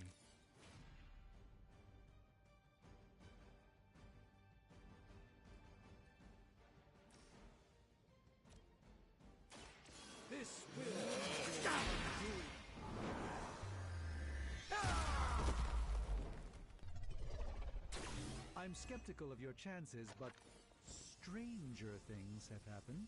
This will be your undoing. I'm skeptical of your chances, but stranger things have happened.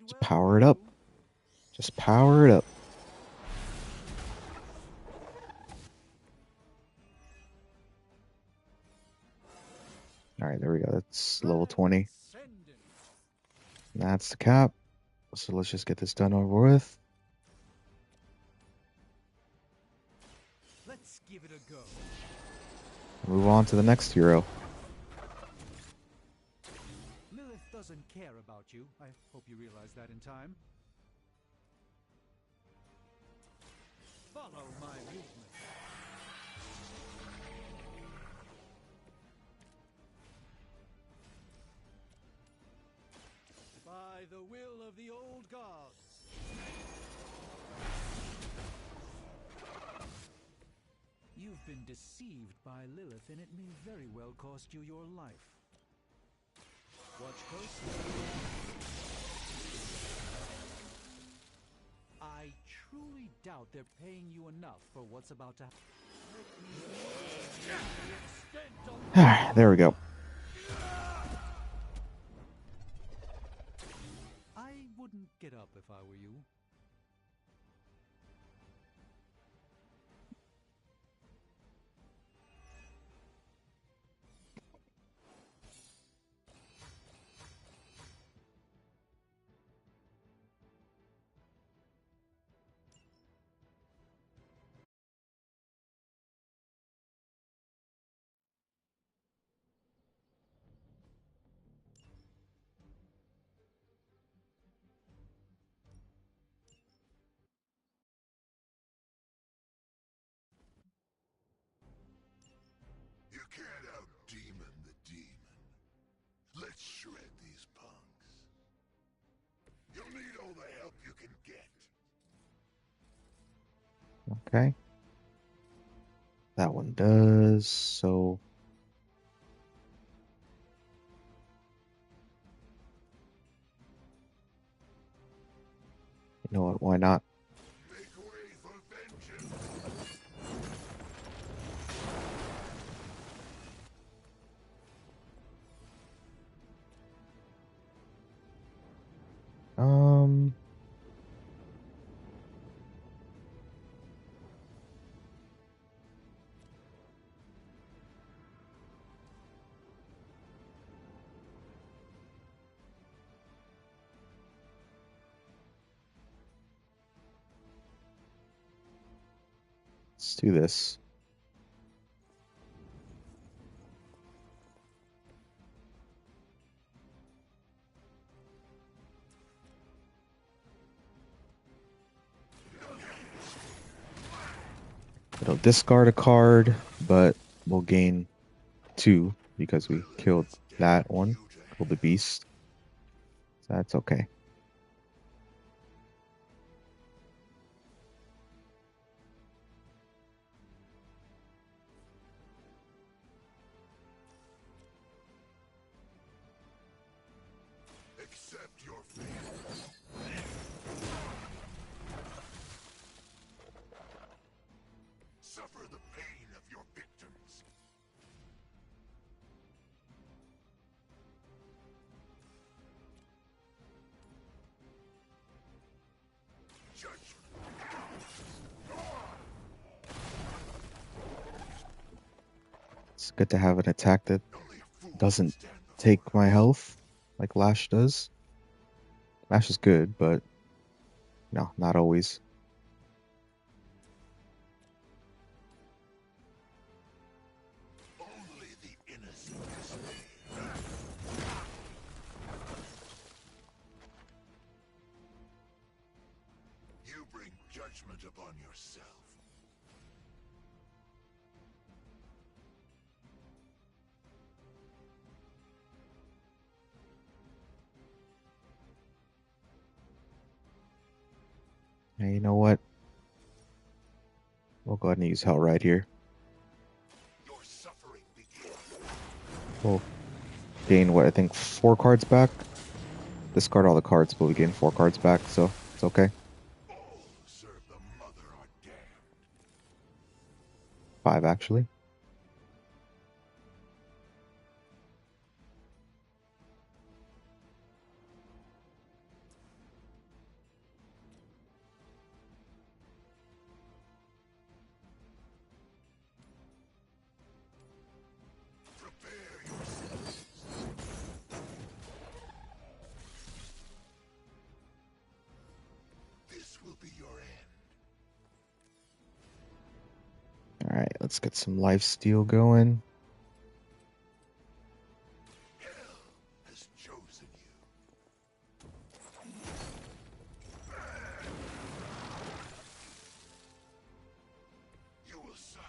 Just power it up. Just power it up. Alright, there we go. That's level 20. That's the cap. So let's just get this done over with. Let's give it a go. Move on to the next hero. Lilith doesn't care about you. I hope you realize that in time. Follow my movement. By the will of the old gods. You've been deceived by Lilith, and it may very well cost you your life. Watch closely. I truly doubt they're paying you enough for what's about to happen. There we go. I wouldn't get up if I were you. Okay. That one does, so... You know what, why not? Um... Let's do this. It'll discard a card, but we'll gain 2 because we killed that one, killed the beast. So that's okay. Accept your fate. Suffer the pain of your victims. It's good to have an attack that doesn't take my health like Lash does. Lash is good, but no, not always. Only the innocent you bring judgment upon yourself. Hey, you know what? We'll go ahead and use Hell right here. We'll gain what I think 4 cards back. Discard all the cards, but we gain 4 cards back, so it's okay. 5 actually. This will be your end. Alright, let's get some lifesteal going. Has chosen you. You will suffer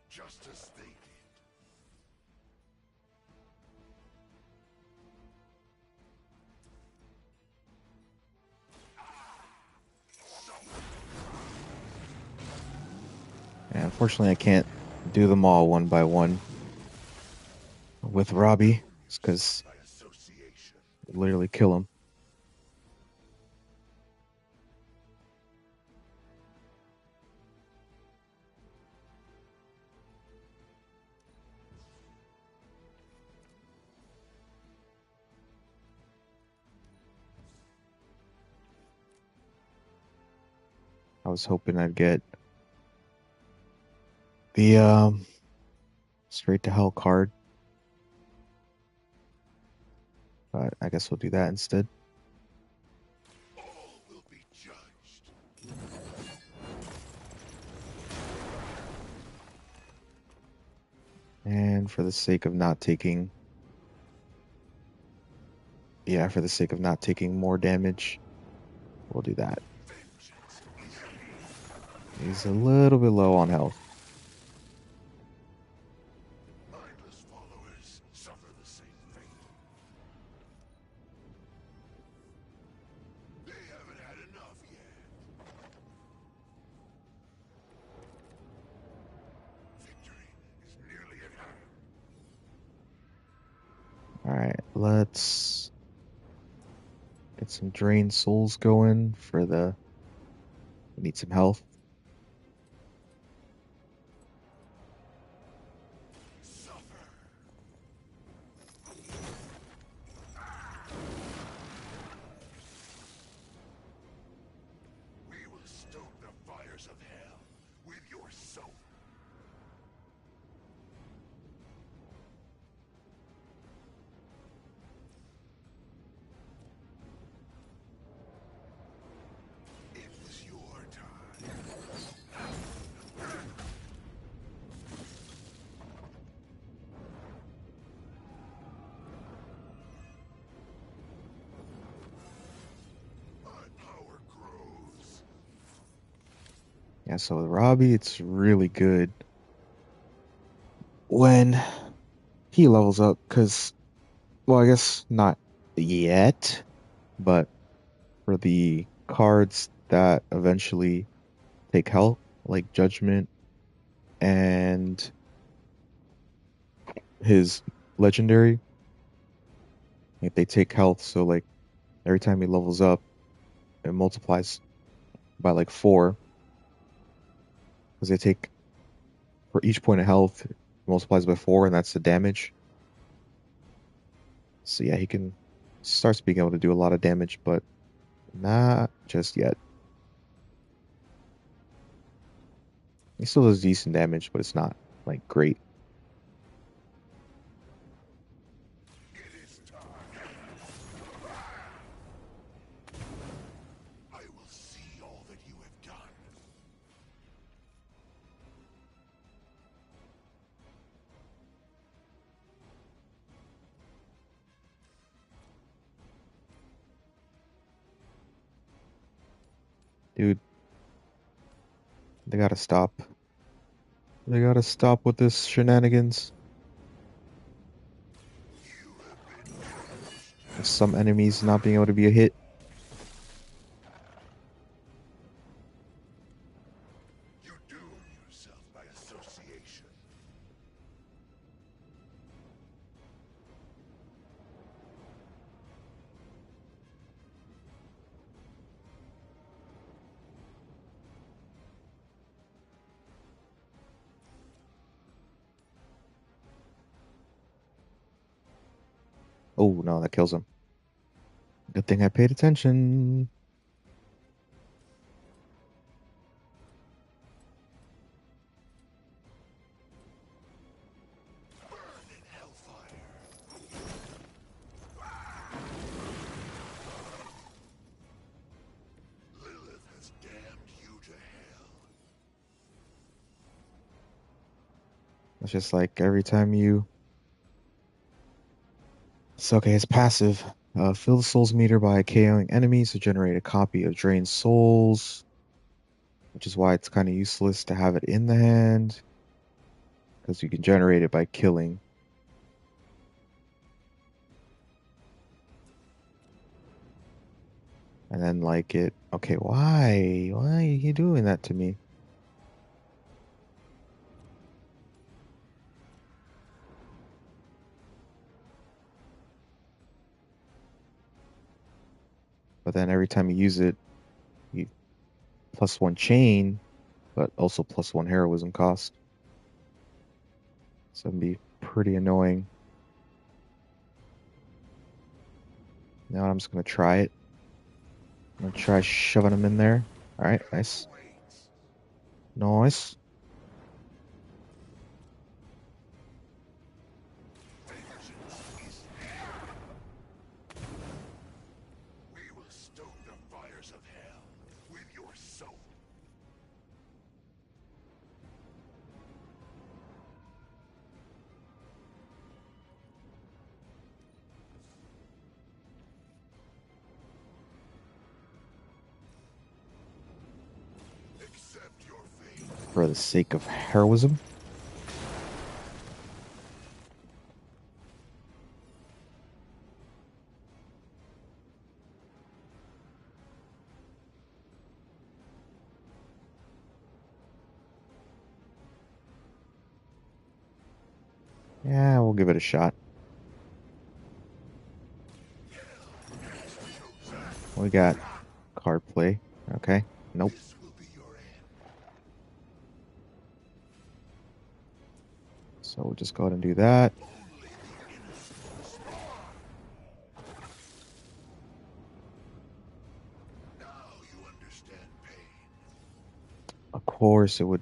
just as they did. And unfortunately, I can't do them all one by one with Robbie, just because literally kill him. I was hoping I'd get the straight to hell card, but I guess we'll do that instead. All will be judged. And for the sake of not taking, yeah, for the sake of not taking more damage, we'll do that. He's a little bit low on health. Mindless followers suffer the same fate. They haven't had enough yet. let's get some drained souls going for the. We need some health. We will stoke the fires of hell with your soul. It was your time. My power grows. Yeah, so with Robbie, it's really good when he levels up, because, well, I guess not yet, but for the cards that eventually take health, like Judgment and his legendary, if they take health, so like every time he levels up, it multiplies by like 4, because they take, for each point of health, it multiplies by 4, and that's the damage. So yeah, he can starts being able to do a lot of damage, but not just yet. He still does decent damage, but it's not like great. It is time. I will see all that you have done. Dude, they gotta stop. They gotta stop with this shenanigans. With some enemies not being able to be a hit. You doom yourself by association. Oh no, that kills him. Good thing I paid attention. Burn in hellfire. Lilith has damned you to hell. It's just like every time you. It's okay, it's passive. Fill the souls meter by KOing enemies to generate a copy of drained souls, which is why it's kind of useless to have it in the hand, because you can generate it by killing. And then like it. Okay, why? Why are you doing that to me? But then every time you use it, you +1 chain, but also +1 heroism cost. So it'd be pretty annoying. Now I'm just gonna try it. I'm gonna try shoving them in there. Alright, nice. Nice. We will stoke the fires of hell with your soul. Accept your fate. For the sake of heroism. Yeah, we'll give it a shot. We got card play. Okay. Nope. So we'll just go ahead and do that. Of course, it would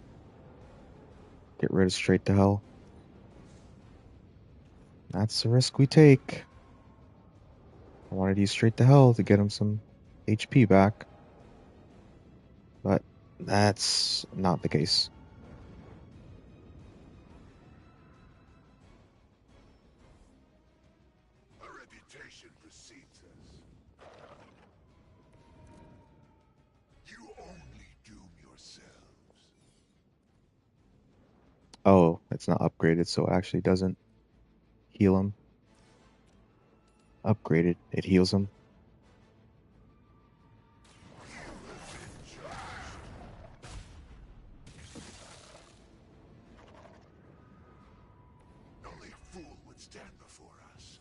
get rid of straight to hell. That's the risk we take. I wanted to use straight to hell to get him some HP back. But that's not the case. A reputation precedes us. You only doom yourselves. Oh, it's not upgraded, so it actually doesn't heal him. Upgraded, it heals him. Only a fool would stand before us.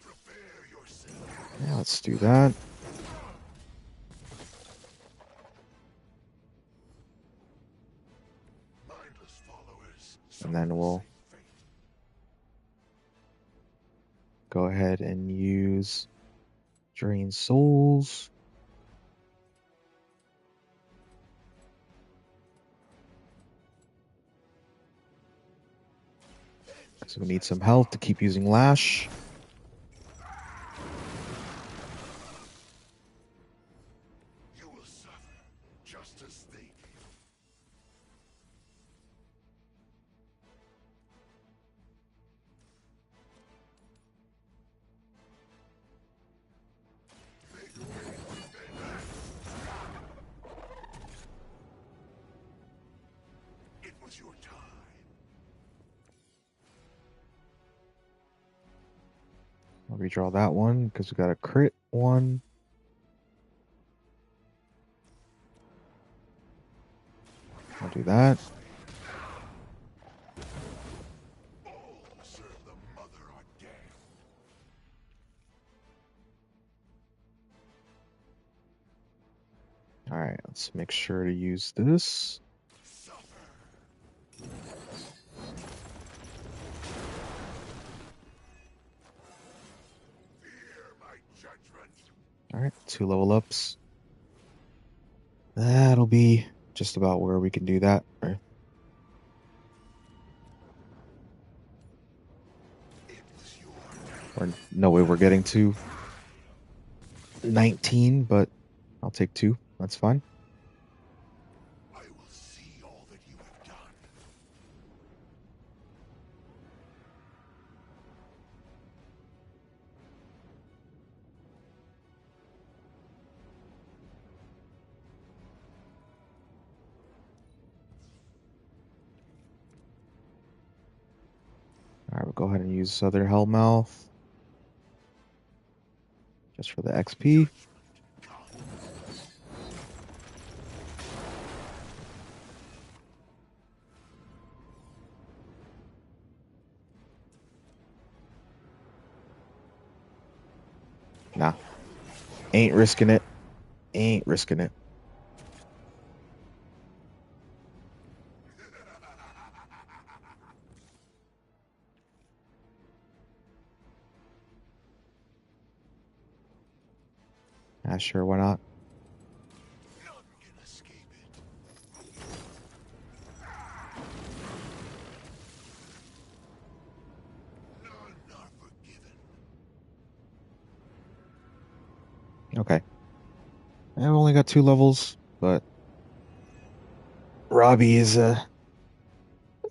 Prepare yourself. Yeah, let's do that. Mindless followers. And then we'll go ahead and use Drain Souls. So we need some health to keep using Lash. You will suffer just as they did. It was your time. I'll redraw that one because we got a crit one. I'll do that. All who serve the mother are damned. Alright, let's make sure to use this. Alright, 2 level ups. That'll be just about where we can do that. Right? Or no way we're getting to 19, but I'll take 2. That's fine. I will see all that you have done. Alright, we'll go ahead and use other Hellmouth. Just for the XP. Nah. Ain't risking it. Ain't risking it. Ah, sure, why not? Okay. I've only got 2 levels, but Robbie is a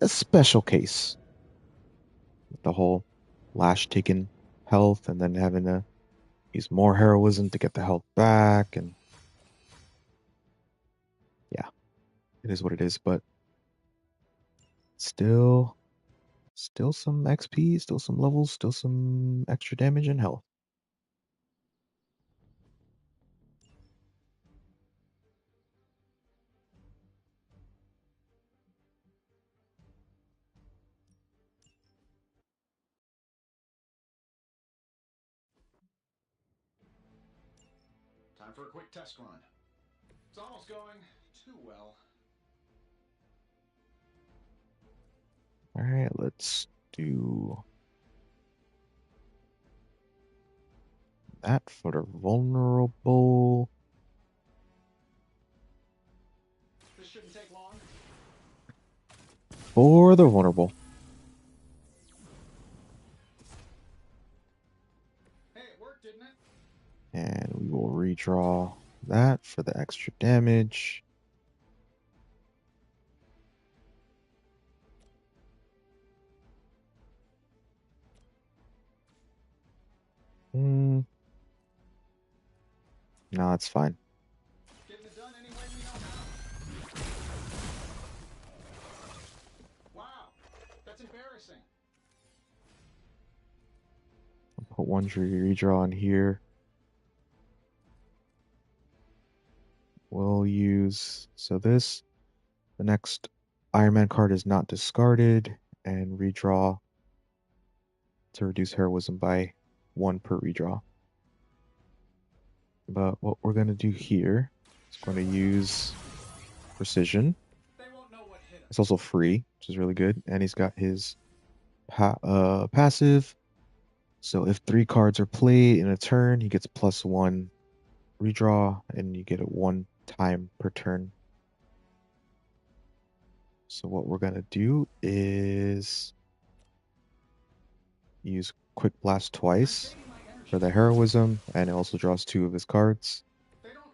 special case. With the whole Lash taking health and then having to use more heroism to get the health back, and yeah, it is what it is, but still some XP, still some levels, still some extra damage and health. Time for a quick test run. It's almost going too well. Alright, let's do that for the vulnerable. This shouldn't take long. For the vulnerable. Hey, it worked, didn't it? And we will redraw that for the extra damage. No, it's fine. Getting it done any way we know how. Wow, that's embarrassing. I'll put one redraw in here. We'll use, so this, the next Iron Man card is not discarded, and redraw to reduce heroism by 1 per redraw. But what we're going to do here is going to use precision. It's also free, which is really good, and he's got his passive. So if 3 cards are played in a turn, he gets +1 redraw, and you get it 1 time per turn. So what we're going to do is use Quick Blast twice for the heroism, and it also draws 2 of his cards,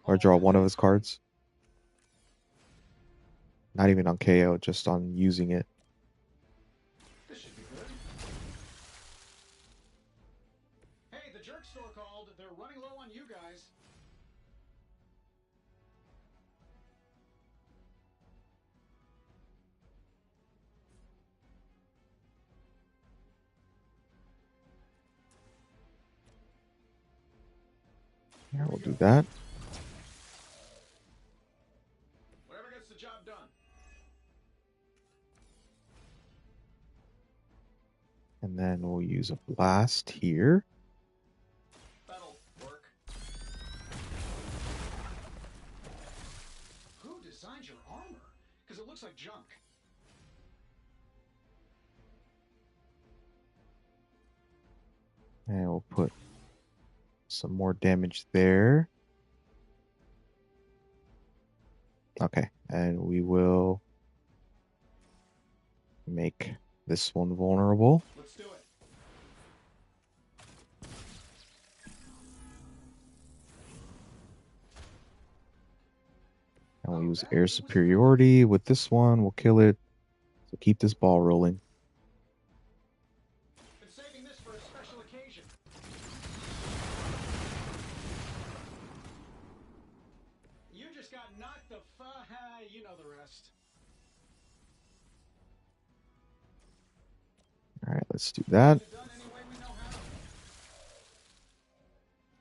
or draw 1 of his cards. Not even on KO, just on using it. This should be good. Hey, the jerk store called. They're running low on you guys. Yeah, we'll do that. Whatever gets the job done. And then we'll use a blast here. That'll work. Who designed your armor? Because it looks like junk. And we'll put some more damage there. Okay, and we will make this one vulnerable. Let's do it. And we'll use air superiority with this one. We'll kill it. So keep this ball rolling. Been saving this for a special occasion. You just got knocked the you know the rest. Alright, let's do that.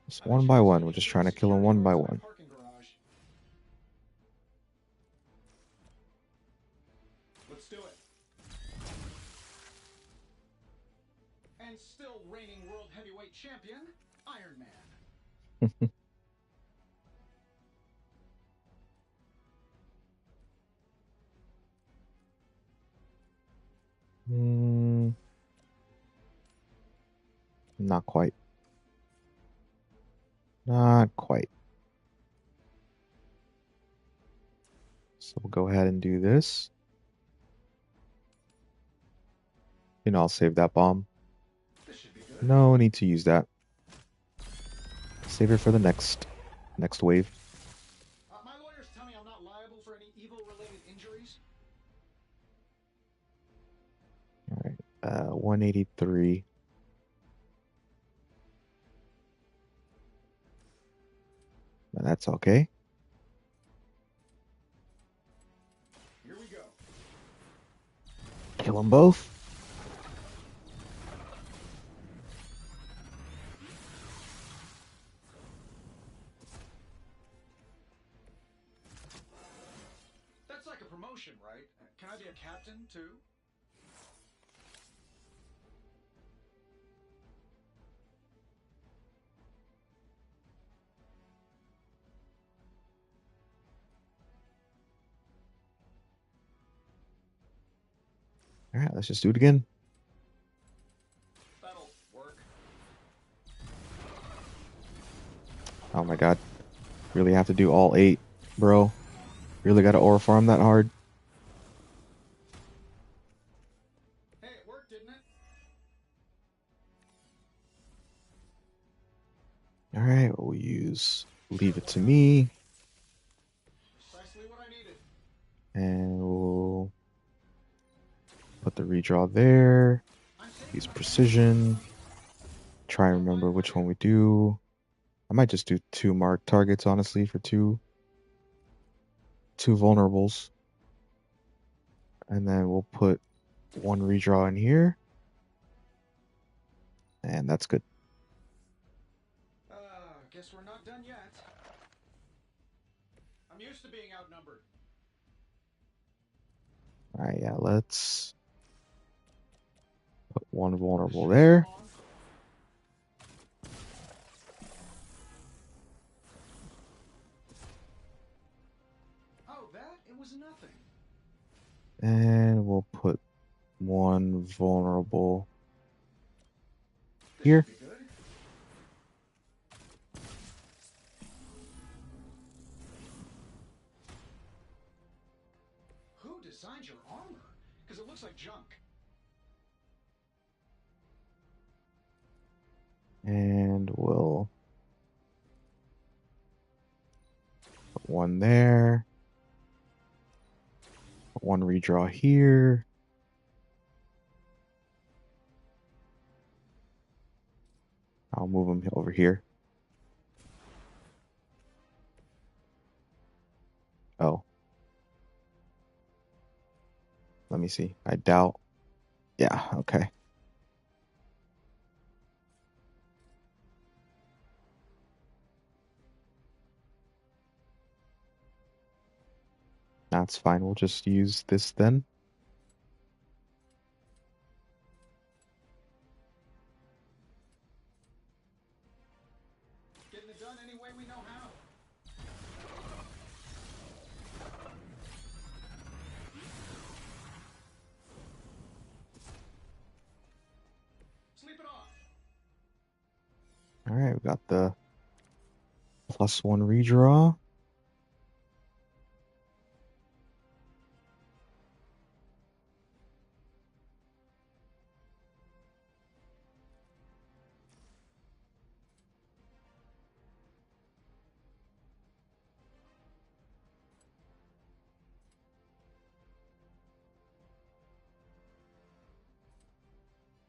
Just one by one. We're just trying to kill them one by one. Let's do it. And still reigning world heavyweight champion, Iron Man. Not quite. Not quite. So we'll go ahead and do this. And I'll save that bomb. No need to use that. Save it for the next wave. My lawyers tell me I'm not liable for any evil-related injuries. Alright, 183. And that's okay. Here we go. Kill them both. That's like a promotion, right? Can I be a captain, too? All right, let's just do it again. That'll work. Oh my god. Really have to do all 8, bro. Really got to aura farm that hard. Hey, it worked, didn't it? All right, we'll use Leave It to Me. Precisely what I needed. And we'll put the redraw there. Use Precision. Try and remember which one we do. I might just do 2 marked targets, honestly, for two vulnerables. And then we'll put 1 redraw in here. And that's good. Guess we're not done yet. I'm used to being outnumbered. Alright, yeah, let's put 1 vulnerable there. Oh, that? It was nothing. And we'll put 1 vulnerable here. Who designed your armor? Because it looks like junk. And we'll put 1 there. Put 1 redraw here. I'll move him over here. Oh. Let me see. I doubt. Yeah, okay. That's fine. We'll just use this then. Getting it done any way we know how. Sleep it off. Alright, we got the +1 redraw.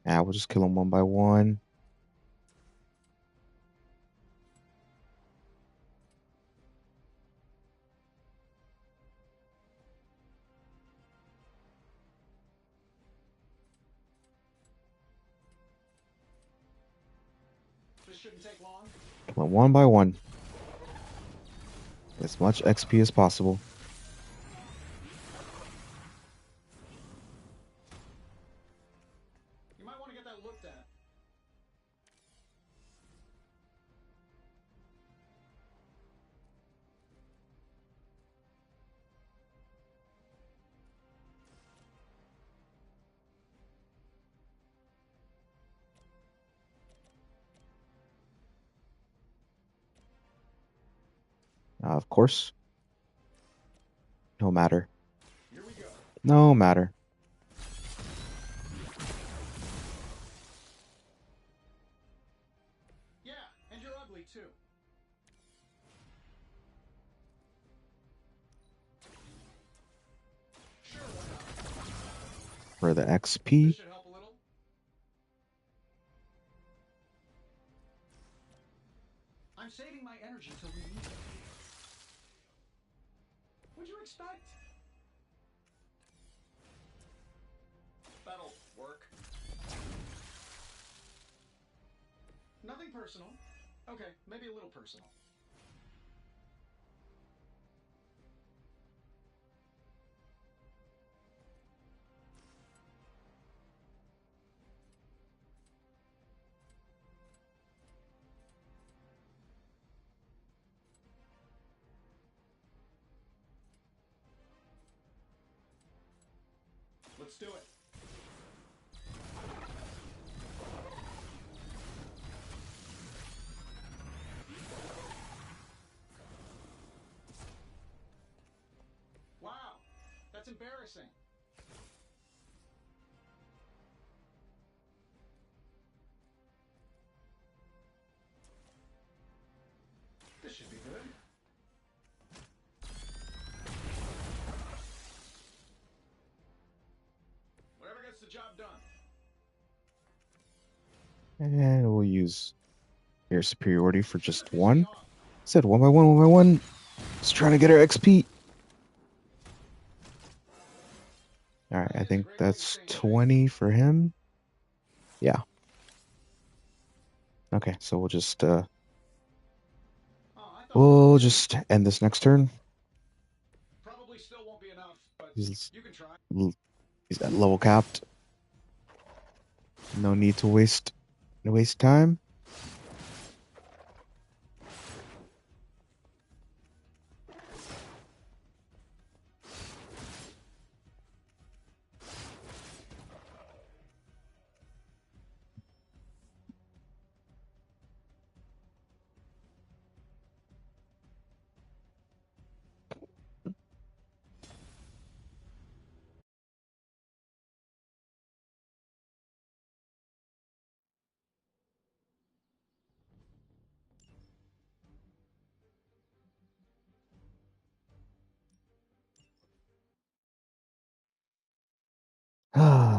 Yeah, we'll just kill them 1 by 1. This shouldn't take long. Kill them 1 by 1. As much XP as possible. You might want to get that looked at. Of course. No matter. Here we go. No matter. Yeah, and you're ugly too. Sure, why not? For the XP. This should help a little. I'm saving my energy till we need it. What'd you expect? That'll work. Nothing personal. Okay, maybe a little personal. Let's do it. embarrassing. This should be good. Whatever gets the job done. And we'll use air superiority for just one. Said one by one, one by one. Just trying to get our XP. Alright, I think that's 20 for him. Yeah. Okay, so we'll just end this next turn. Probably still won't be enough, but He's you can try. at level capped. No need to waste time.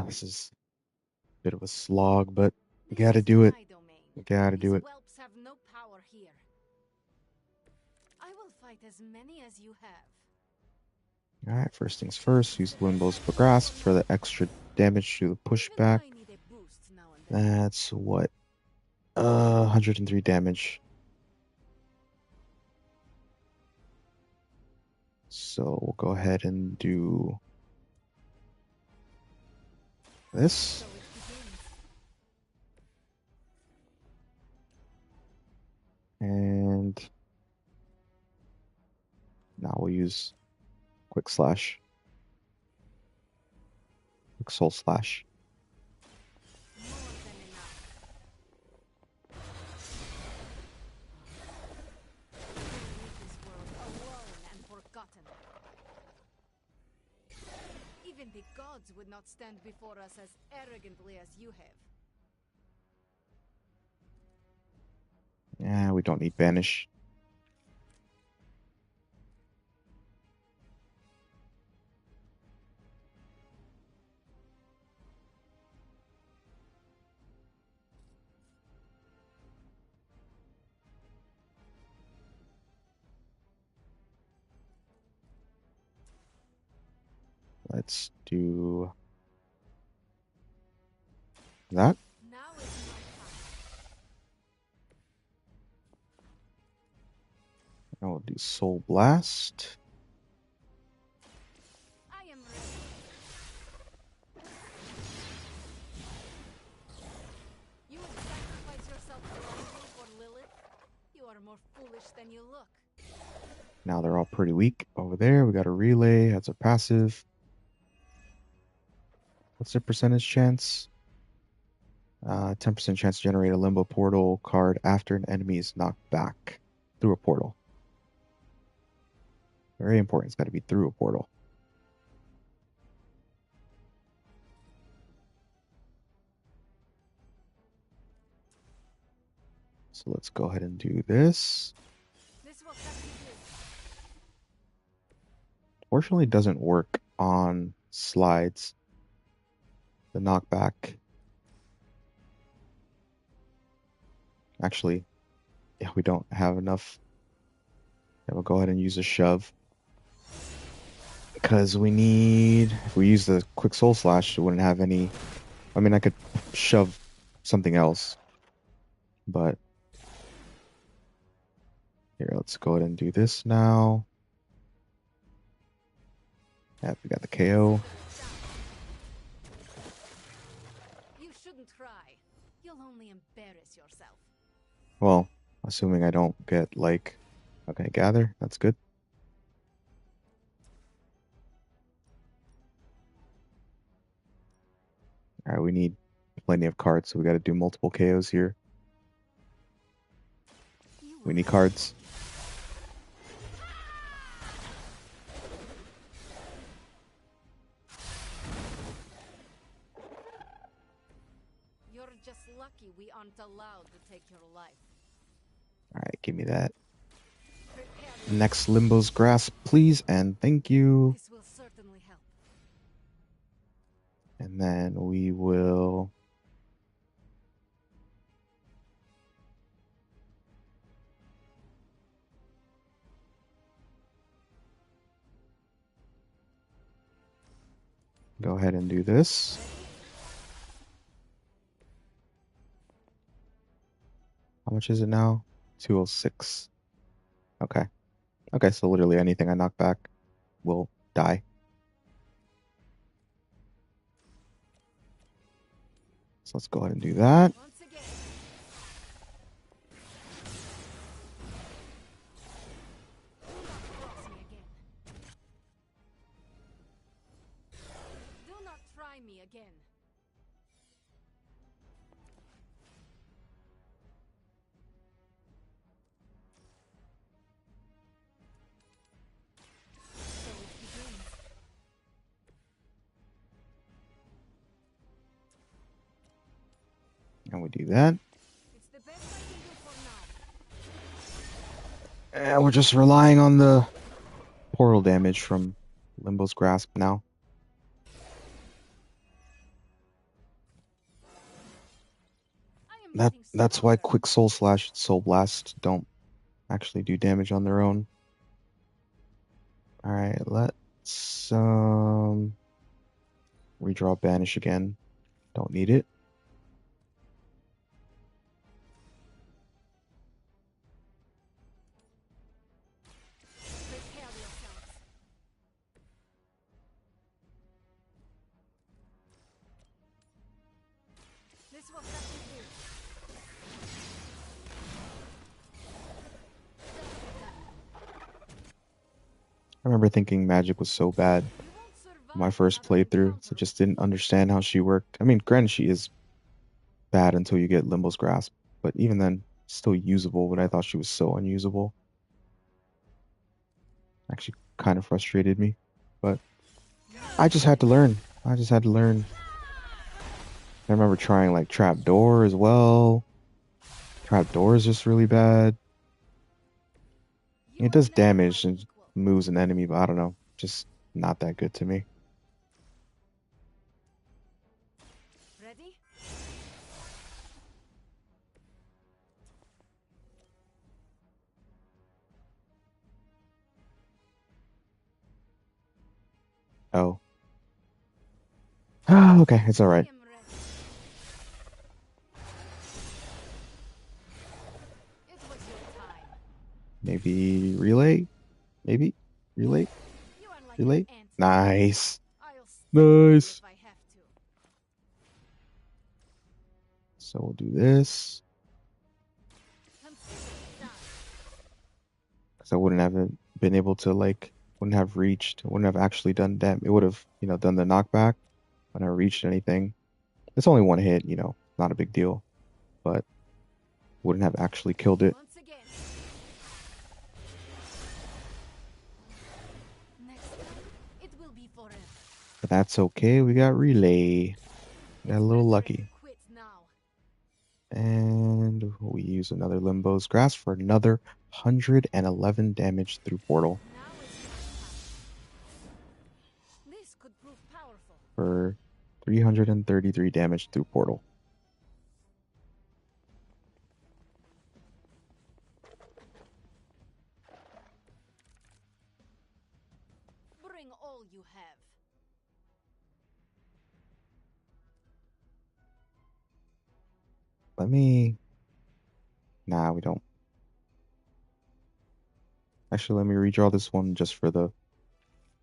This is a bit of a slog, but we gotta do it. We gotta do it. Whelps have no power here. I will fight as many as you have. Alright, first things first, use Limbo's Grasp for the extra damage to the pushback. That's what? 103 damage. So we'll go ahead and do this. And now we'll use Quick Slash. Quick Soul Slash. Even the gods would not stand before us as arrogantly as you have. Yeah, we don't need Banish. Let's do that. And we'll do Soul Blast. I am ready. You would sacrifice yourself blindly for Lilith? You are more foolish than you look. Now they're all pretty weak. Over there, we got a Relay. That's a passive. What's their percentage chance? 10% chance to generate a Limbo Portal card after an enemy is knocked back through a portal. Very important. It's got to be through a portal. So let's go ahead and do this. Fortunately, it doesn't work on slides. The knockback. Actually, yeah, we don't have enough. Yeah, we'll go ahead and use a shove. Because we need, if we use the Quick Soul Slash, it wouldn't have any. I mean, I could shove something else. But here, let's go ahead and do this now. Yeah, we got the KO. You shouldn't try. You'll only embarrass yourself. Well, assuming I don't get like, okay, gather. That's good. All right, we need plenty of cards, so we got to do multiple KOs here. We need cards. lucky we aren't allowed to take your life. Alright, give me that. Next Limbo's Grasp, please, and thank you. This will certainly help. And then we will... go ahead and do this. How much is it now? 206. Okay. Okay, so literally anything I knock back will die. So let's go ahead and do that. Do not try me again. So it begins. And we do that. It's the best I can do for now. And we're just relying on the portal damage from Limbo's Grasp now. That's why Quick Soul Slash and Soul Blast don't actually do damage on their own. Alright, let's redraw Banish again. Don't need it. Prepare yourselves. This will have to do. I remember thinking Magic was so bad my first playthrough, so just didn't understand how she worked. I mean, granted, she is bad until you get Limbo's Grasp, but even then, still usable, but I thought she was so unusable. Actually, kind of frustrated me, but I just had to learn. I remember trying, like, Trapdoor as well. Trapdoor is just really bad. It does damage and moves an enemy, but I don't know. Just not that good to me. Ready? Oh. Ah, okay, it's alright. Maybe relay? Maybe? Relay? Relay? Nice. Nice. So we'll do this. Because I wouldn't have been able to, like, wouldn't have reached, wouldn't have actually done that. It would have, you know, done the knockback. Wouldn't have reached anything. It's only one hit, you know, not a big deal. But wouldn't have actually killed it. But that's okay, we got relay. Got a little lucky. And we use another Limbo's Grasp for another 111 damage through portal. This could prove powerful. For 333 damage through portal. Bring all you have. Let me... Nah, we don't. Actually, let me redraw this one just for the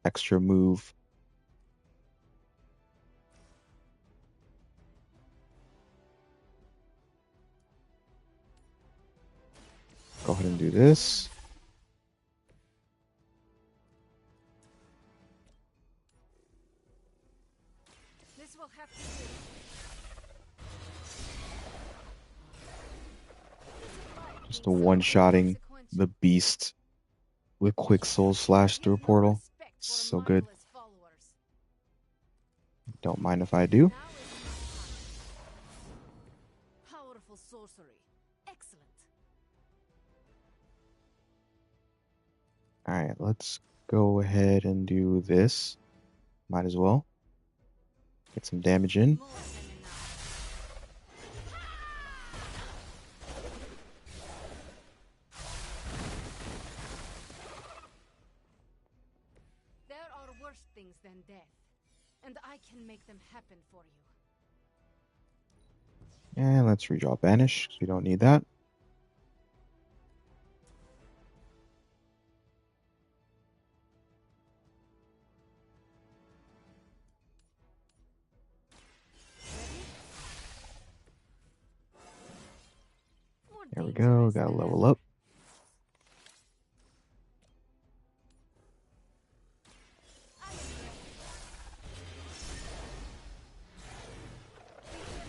extra move. Go ahead and do this. This will have to do. Just a one-shotting the beast with Quick Soul Slash through a portal. So good. Don't mind if I do. sorcery. Excellent. Alright, let's go ahead and do this. Might as well. Get some damage in. There are worse things than death, and I can make them happen for you. And let's redraw Banish, because we don't need that. There we go, gotta level up.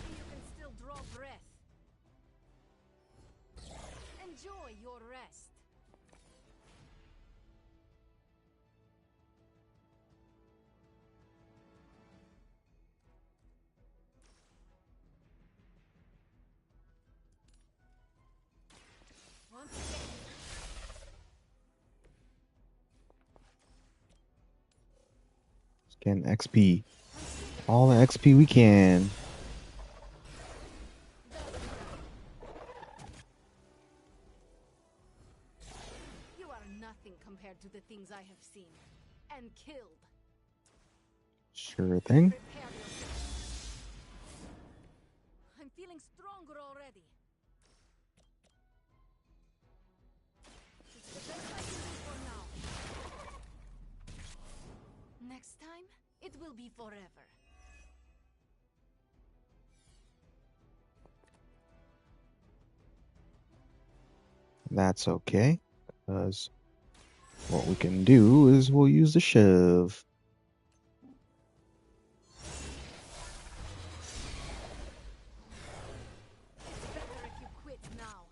You can still draw breath. Enjoy your rest. Once again. Getting XP. All the XP we can. You are nothing compared to the things I have seen and killed. Sure thing. Prepare yourself. I'm feeling stronger already. It's the best I can do for now. Next time, it will be forever. That's okay, because what we can do is we'll use the shove. It's better if you quit now.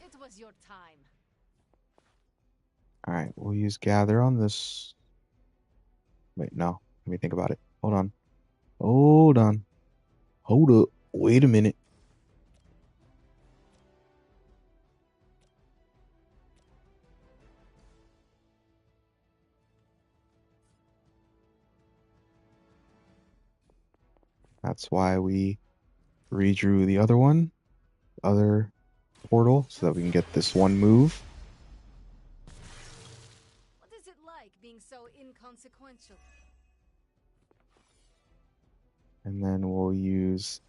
It was your time. Alright, we'll use Gather on this. Wait, no. Let me think about it. Hold on. Hold on. Hold up. Wait a minute. That's why we redrew the other one, other portal, so that we can get this one move. What is it like being so inconsequential? And then we'll use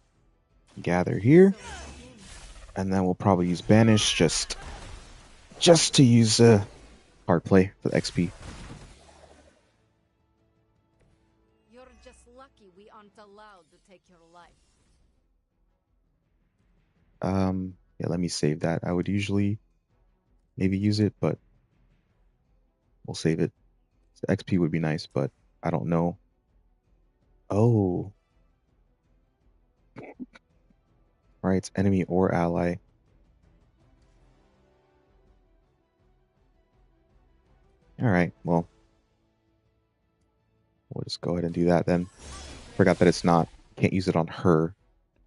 Gather here. And then we'll probably use Banish just to use hard play for the XP. You're just lucky we aren't allowed to take your life. Yeah, let me save that. I would usually maybe use it, but we'll save it. So XP would be nice, but I don't know. Oh. Right, it's enemy or ally. Alright, well. We'll just go ahead and do that then. Forgot that it's not. Can't use it on her.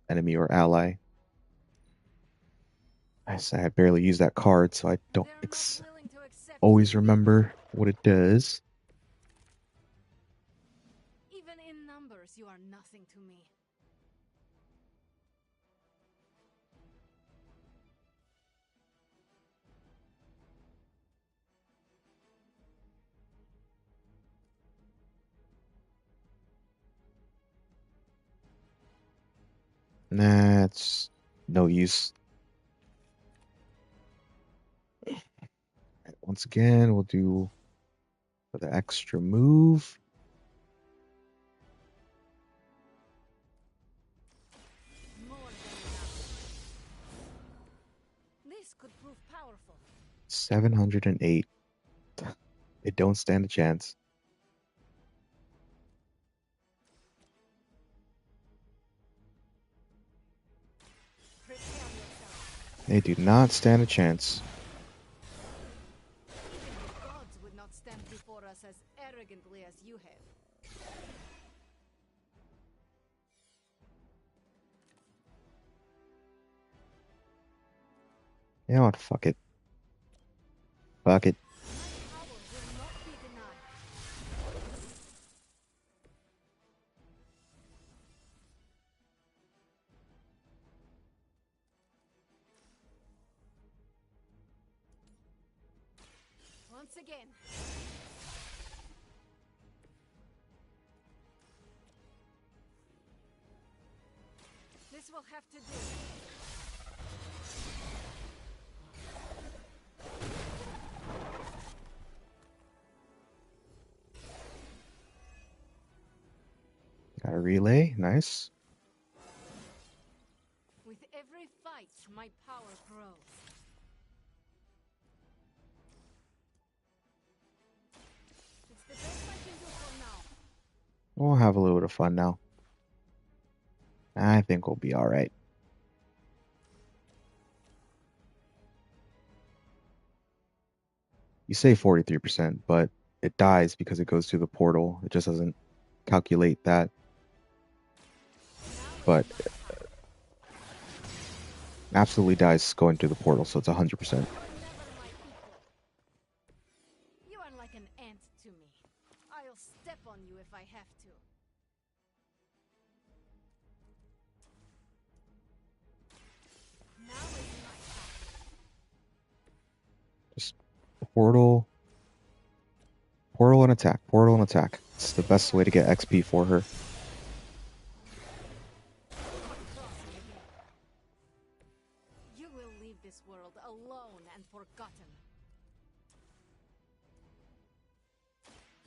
Enemy or ally. I barely use that card, so I don't always remember what it does. Even in numbers, you are nothing to me. Nah, it's no use. Once again, we'll do for the extra move. More than enough. This could prove powerful. 708. It don't stand a chance. They do not stand a chance. Even the gods would not stand before us as arrogantly as you have. You know what? Fuck it. Fuck it. Once again. This will have to do. Got a relay. Nice. With every fight, my power grows. It's the best I can do for now. We'll have a little bit of fun now. I think we'll be alright. You say 43%, but it dies because it goes through the portal. It just doesn't calculate that. But absolutely dies going through the portal, so it's 100%. You are like an ant to me. I'll step on you if I have to. Now is my time. Just portal. Portal and attack. Portal and attack. It's the best way to get XP for her. You will leave this world alone and forgotten.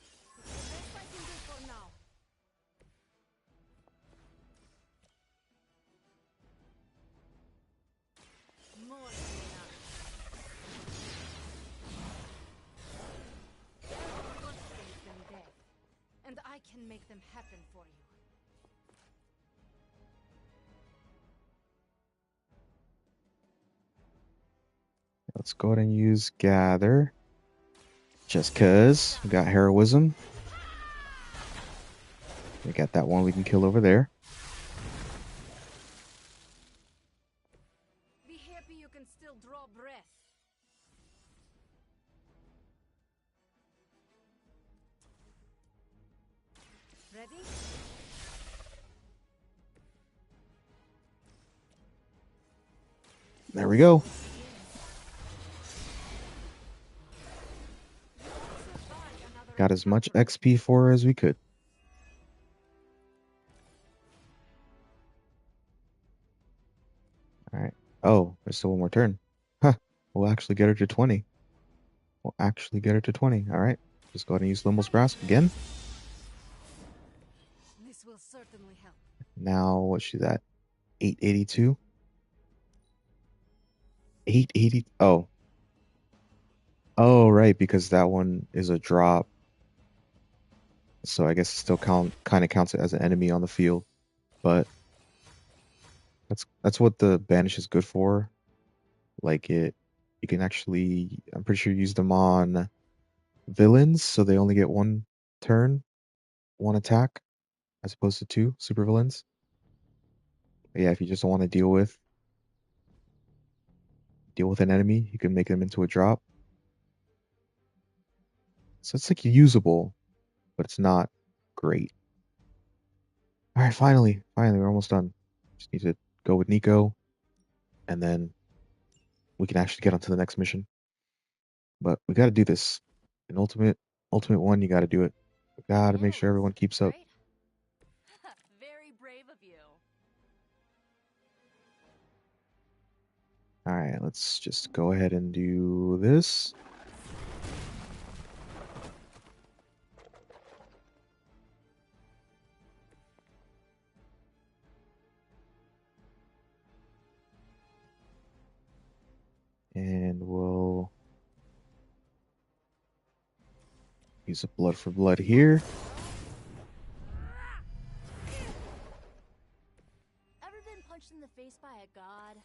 It's the best I can do for now. More than enough. There are worse things than death, and I can make them happen for you. Let's go ahead and use gather. Just cause we got heroism. We got that one we can kill over there. Be happy you can still draw breath. Ready? There we go. Got as much XP for her as we could. Alright. Oh, there's still one more turn. Huh. We'll actually get her to 20. We'll actually get her to 20. Alright. Just go ahead and use Limble's Grasp again. This will certainly help. Now, what's she at? 882? 880. Oh. Oh, right, because that one is a drop. So I guess it still kind of counts it as an enemy on the field. But that's what the banish is good for. Like you can actually, I'm pretty sure, use them on villains, so they only get one turn, one attack, as opposed to two super villains. But yeah, if you just don't want to deal with an enemy, you can make them into a drop. So it's like usable, but it's not great. All right, finally, we're almost done. Just need to go with Nico, and then we can actually get onto the next mission. But we got to do this. In Ultimate 1, you got to do it. We got to make sure everyone keeps up. Very brave of you. All right, let's just go ahead and do this. And we'll use a blood for blood here. Ever been punched in the face by a god?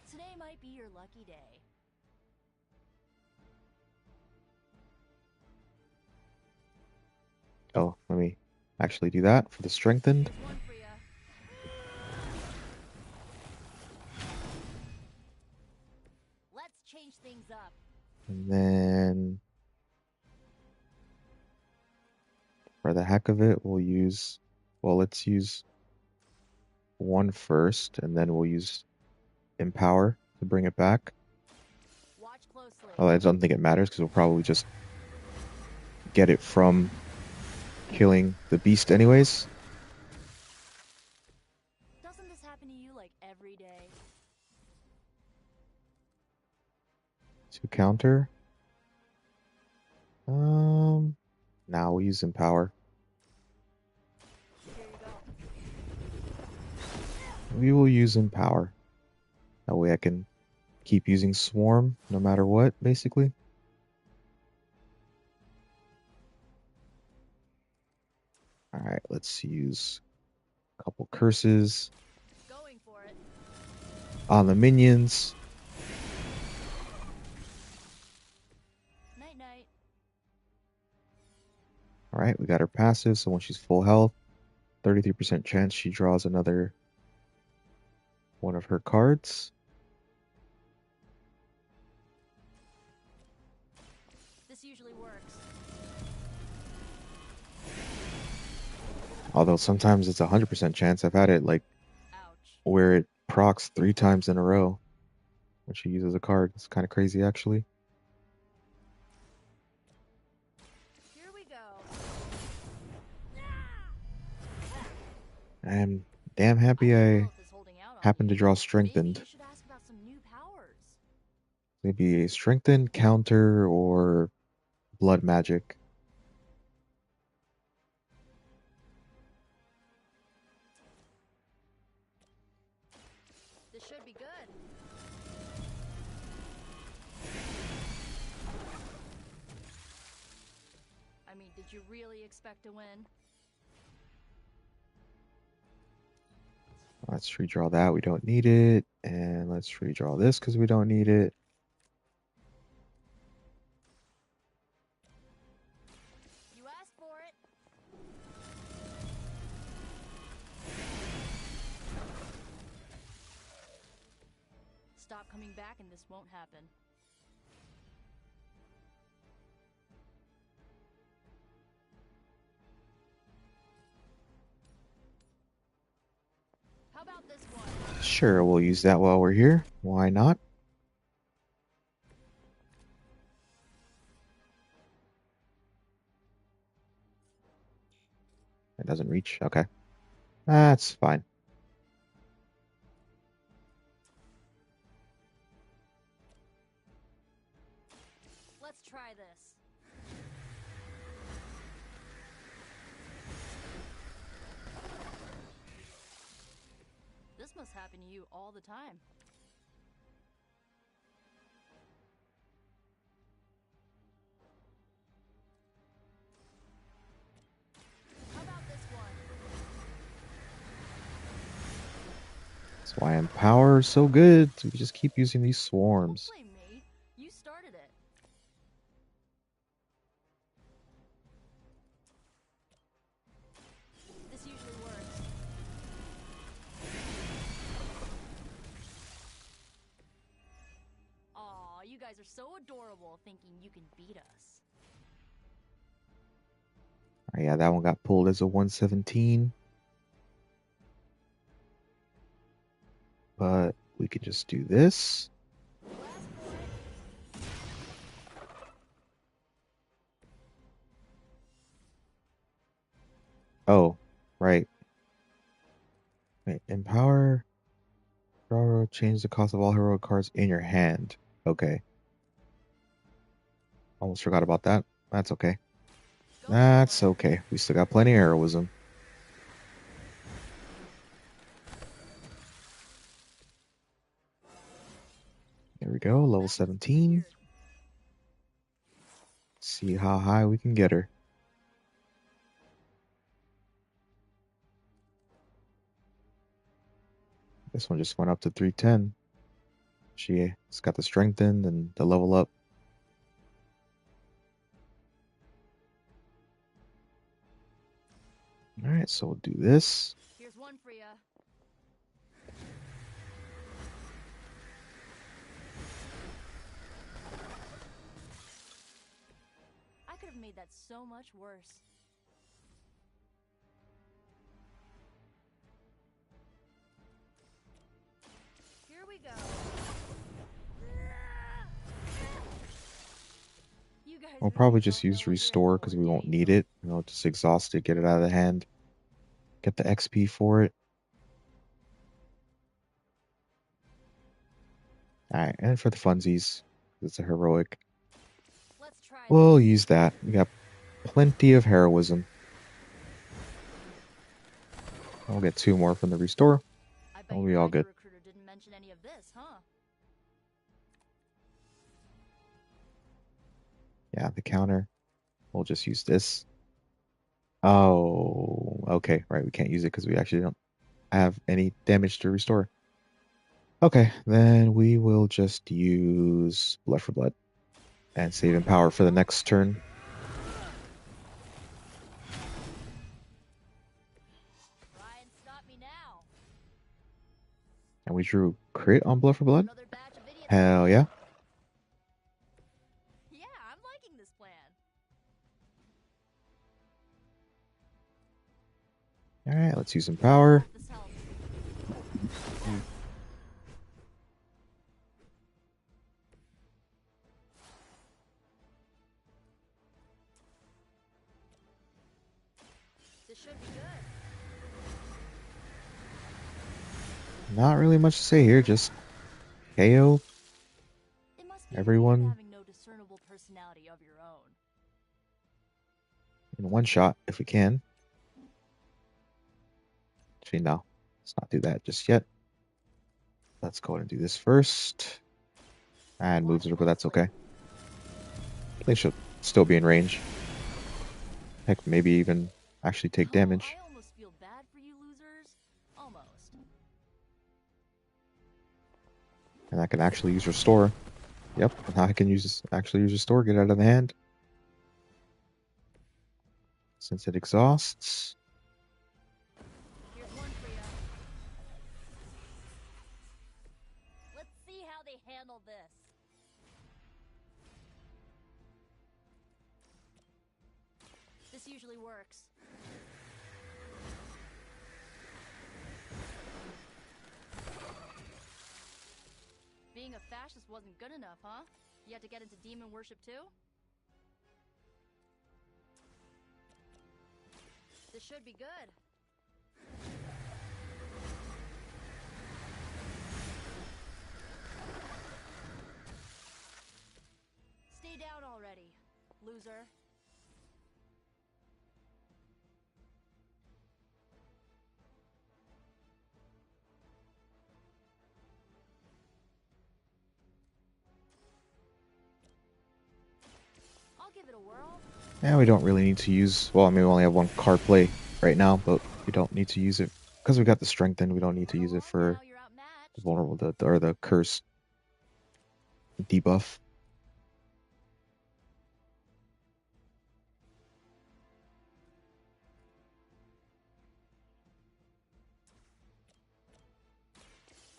Today might be your lucky day. Oh, let me actually do that for the strengthened. Let's chase change things up. And then for the heck of it, we'll use, well, let's use one first, and then we'll use Empower to bring it back. Watch closely. Well, I don't think it matters because we'll probably just get it from killing the beast anyways. Doesn't this happen to you like every day? To counter. Now we'll use Empower. Here you go. We will use Empower. That way I can keep using Swarm no matter what, basically. Alright, let's use a couple curses Going for it. on the minions. Night night. Alright, we got her passive, so when she's full health, 33% chance she draws another one of her cards. This usually works. Although sometimes it's 100% chance. I've had it like where it procs 3 times in a row when she uses a card. It's kind of crazy, actually. Here we go. I'm damn happy I happened to draw Strengthened. Maybe you should ask about some new powers. Maybe a Strengthened, Counter, or Blood Magic. This should be good. I mean, did you really expect to win? Let's redraw that. We don't need it. And let's redraw this because we don't need it. You asked for it. Stop coming back and this won't happen. How about this one? Sure, we'll use that while we're here. Why not? It doesn't reach. Okay. That's fine. Let's try this. This must happen to you all the time. How about this one? That's why Empower is so good. We just keep using these swarms. Don't blame me. You started it. This usually works. Aw, you guys are so adorable thinking you can beat us. Oh, yeah, that one got pulled as a 117. But we could just do this. Oh, right. Wait, Empower. Change the cost of all heroic cards in your hand. Okay. Almost forgot about that. That's okay. That's okay. We still got plenty of heroism. There we go, level 17. See how high we can get her. This one just went up to 310. She's got the strengthened and the level up. Alright, so we'll do this. Here's one for ya. could have made that so much worse. Here we go. You guys We'll really probably don't just know use what you're in restore because for, we do won't you? need it. You know, just exhaust it, get it out of the hand, get the XP for it. Alright, and for the funsies, it's a heroic. Let's try We'll this. use that. We got plenty of heroism. We'll get 2 more from the restore. I bet We'll your be all ranger good. recruiter didn't mention any of this, huh? Yeah, the counter. We'll just use this. Oh, okay, right. We can't use it because we actually don't have any damage to restore. Okay, then we will just use blood for blood and save in power for the next turn. Try and stop me now. And we drew crit on blood for blood. Another batch of idiots. Hell yeah. Yeah, I'm liking this plan. Alright, let's use some power. This helps. This should be good. Not really much to say here, just KO It must be weird everyone having no discernible personality of your own. in one shot if we can. Actually, no. Let's not do that just yet. Let's go ahead and do this first. And moves her, but that's okay. They should still be in range. Heck, maybe even actually take damage. I almost feel bad for you losers. Almost. And I can actually use restore. Yep, and now I can actually use restore, get it out of the hand. Since it exhausts. Here's one for you. Let's see how they handle this. This usually works. Being a fascist wasn't good enough, huh? You had to get into demon worship too? This should be good. Stay down already, loser. I'll give it a whirl. Yeah, we don't really need to use. Well, I mean, we only have one card play right now, but we don't need to use it because we got the strengthen. We don't need to use it for the vulnerable or the curse debuff.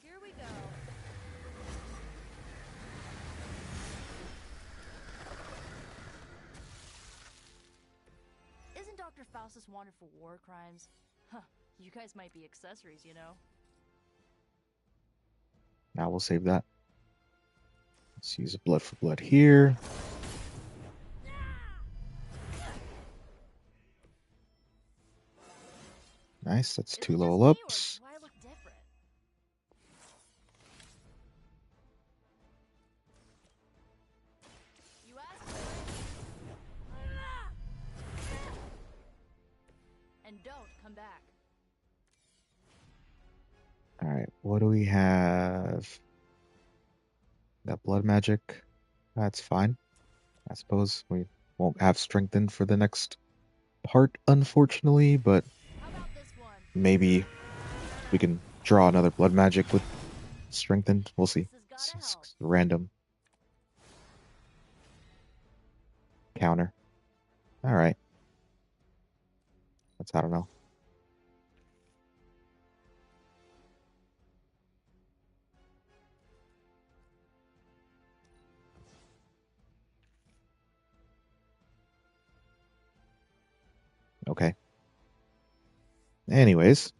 Here we go. Isn't Dr. Faustus wanted for war crimes? Huh, you guys might be accessories, you know? Now we'll save that. Let's use blood for blood here. Nice, that's 2 level ups. Do I look different? You asked for it. And don't come back. Alright, what do we have? Got blood magic. That's fine. I suppose we won't have strengthened for the next part, unfortunately, but maybe we can draw another blood magic with strengthened. We'll see. It's random. Counter. Alright. I don't know. Okay. Anyways.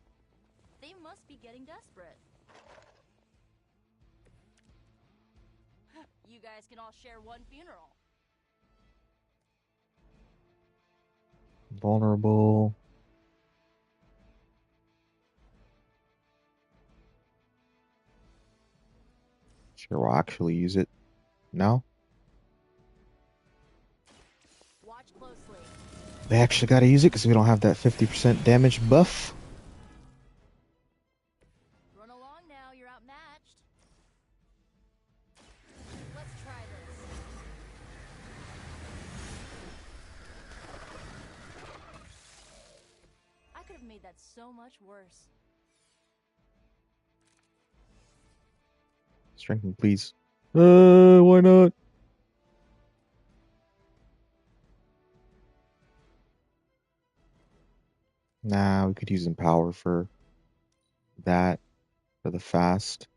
They must be getting desperate. You guys can all share one funeral. Vulnerable. Sure, we'll actually use it now. Watch closely. They actually got to use it because we don't have that 50% damage buff. Run along now, you're outmatched. Let's try this. I could have made that so much worse. Strengthen, please. Why not? Nah, we could use Empower for that, for the fast.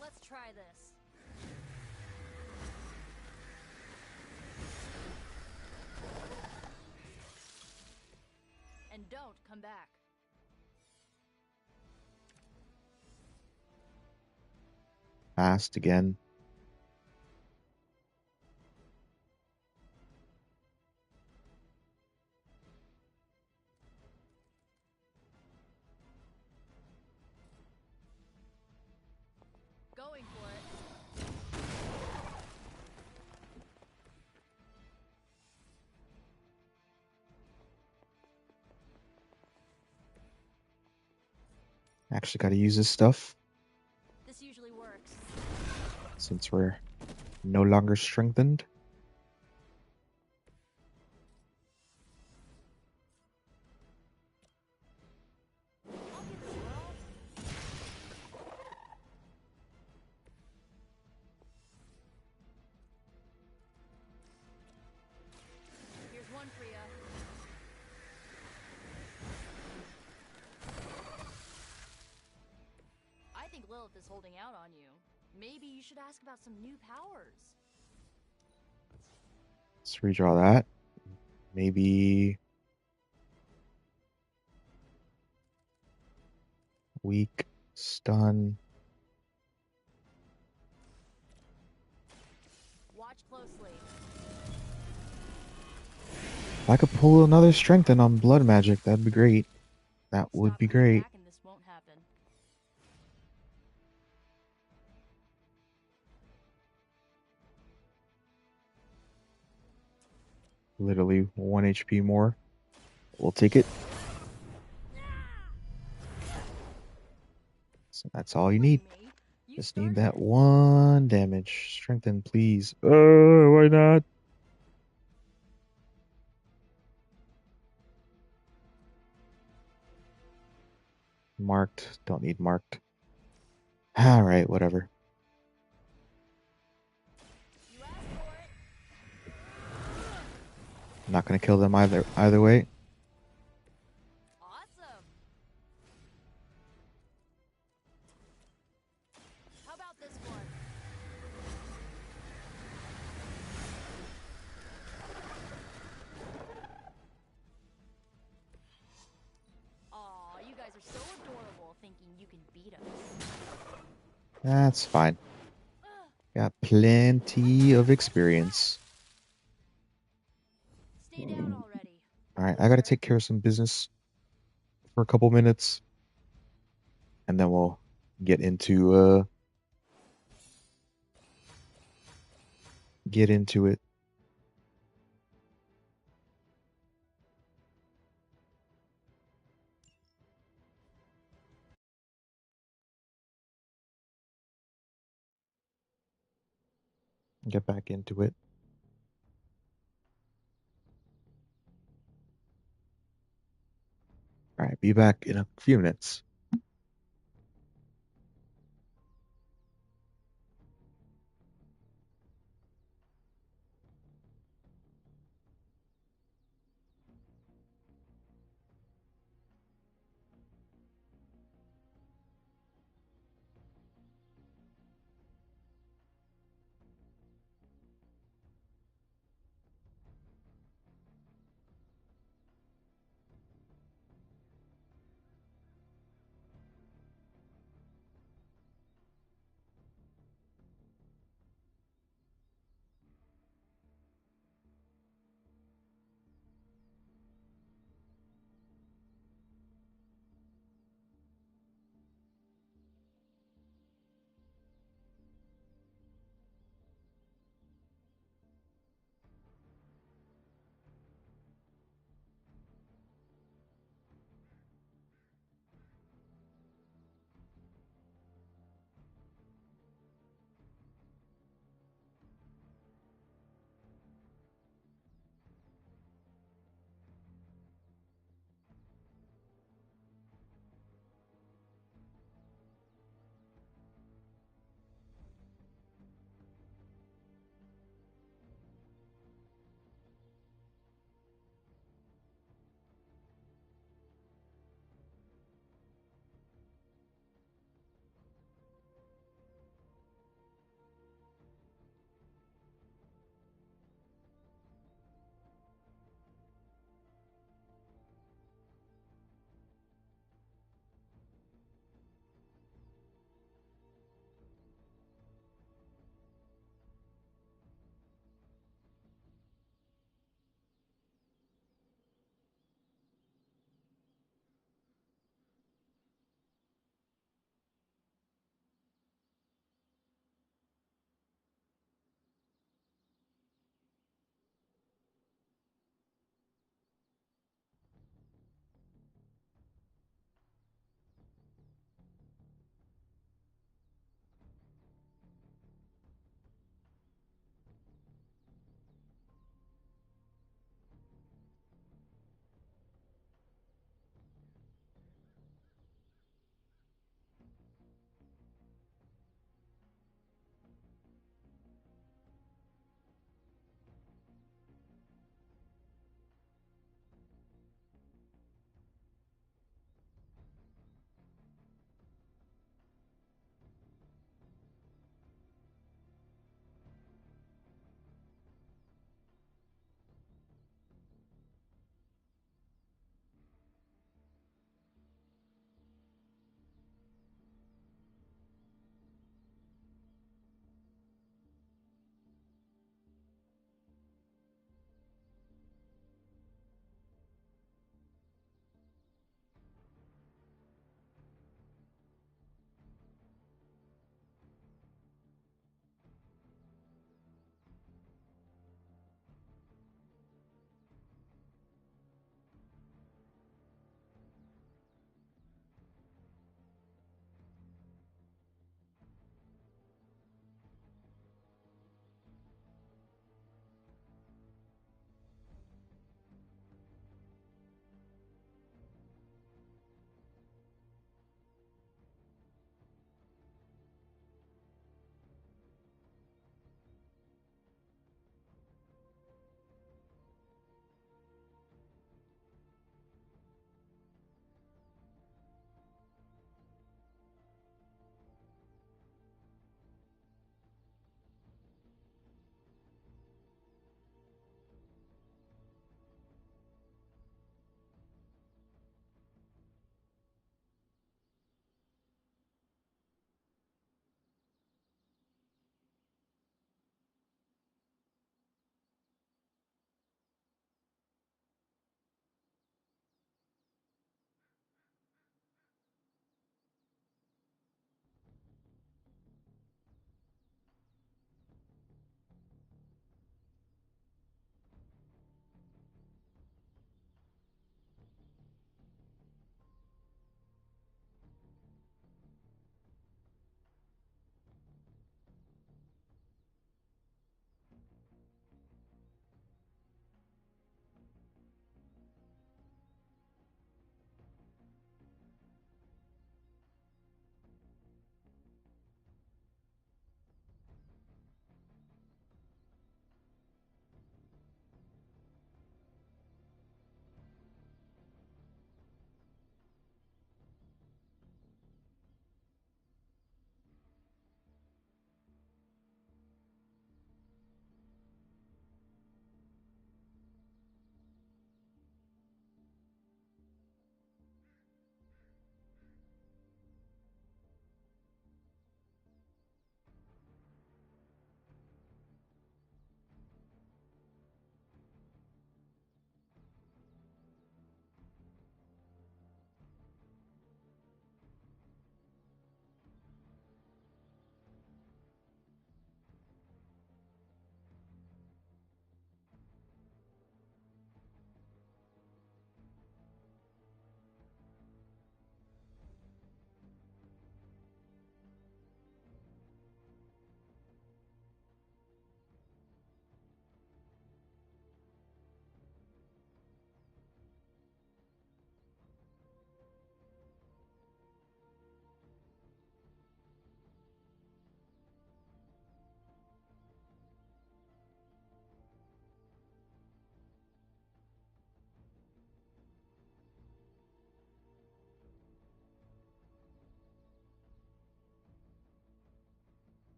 Let's try this. And don't come back. Fast again. Going for it. Actually got to use this stuff. This usually works. Since we're no longer strengthened. Here's one for ya. I think Lilith is holding out on you. Maybe you should ask about some new powers. Let's redraw that. Maybe weak, stun. Watch closely. If I could pull another strengthen on blood magic, that'd be great. That would be great. Back and this won't happen. Literally 1 HP more. We'll take it. So that's all you need. Just need that 1 damage. Strengthen, please. Why not? Marked. Don't need marked. Alright, whatever. I'm not gonna kill them either way. Awesome. How about this one? Aw, you guys are so adorable thinking you can beat us. That's fine. Got plenty of experience. Stay down already. Alright, I gotta take care of some business for a couple minutes. And then we'll get into it. Get back into it. Alright, be back in a few minutes.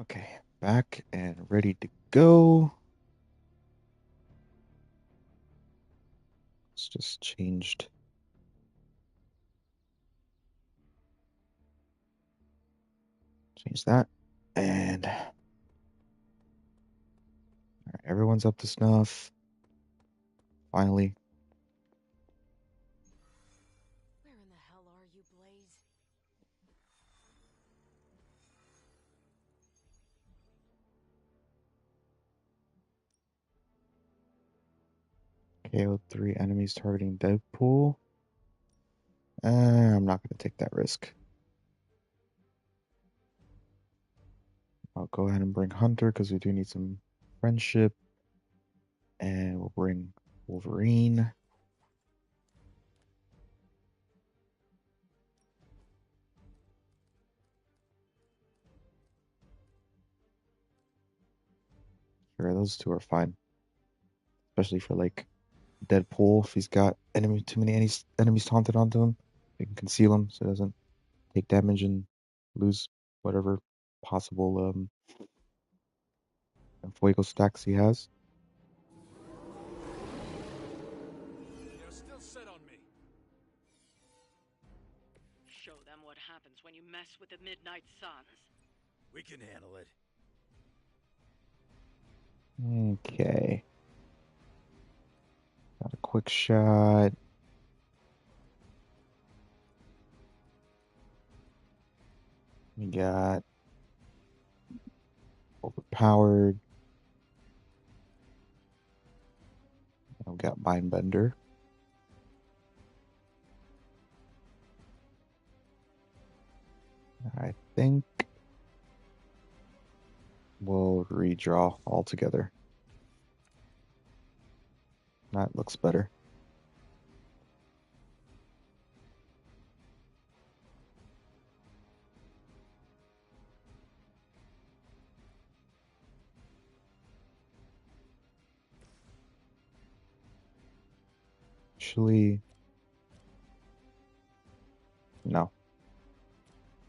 Okay, back and ready to go. It's just changed. Change that. And all right, everyone's up to snuff. Finally. Where in the hell are you, Blaze? KO 3 enemies targeting Deadpool. I'm not going to take that risk. I'll go ahead and bring Hunter because we do need some friendship. And we'll bring Wolverine. Sure, those two are fine. Especially for like Deadpool. If he's got too many enemies taunted onto him, we can conceal him so he doesn't take damage and lose whatever possible Fuego stacks he has. You're still set on me. Show them what happens when you mess with the Midnight Suns. We can handle it. Okay. Got a quick shot. We got overpowered. I've got Mindbender. I think we'll redraw altogether. That looks better. Actually, no.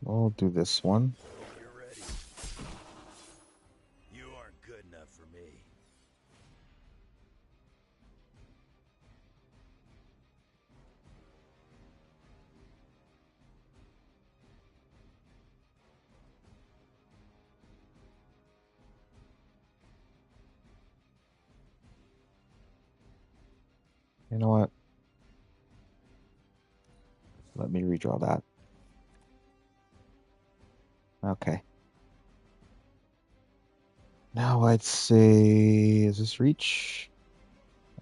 We'll do this one. You're ready. You aren't good enough for me. You know what? Let me redraw that. Okay. Now I'd say, is this reach?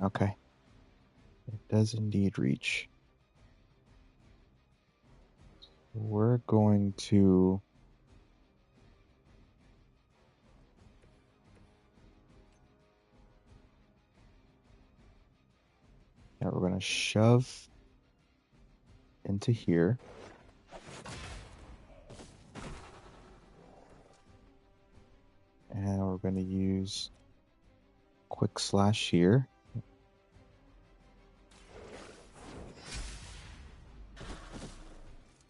Okay. It does indeed reach. We're going to we're going to shove into here. And we're going to use quick slash here.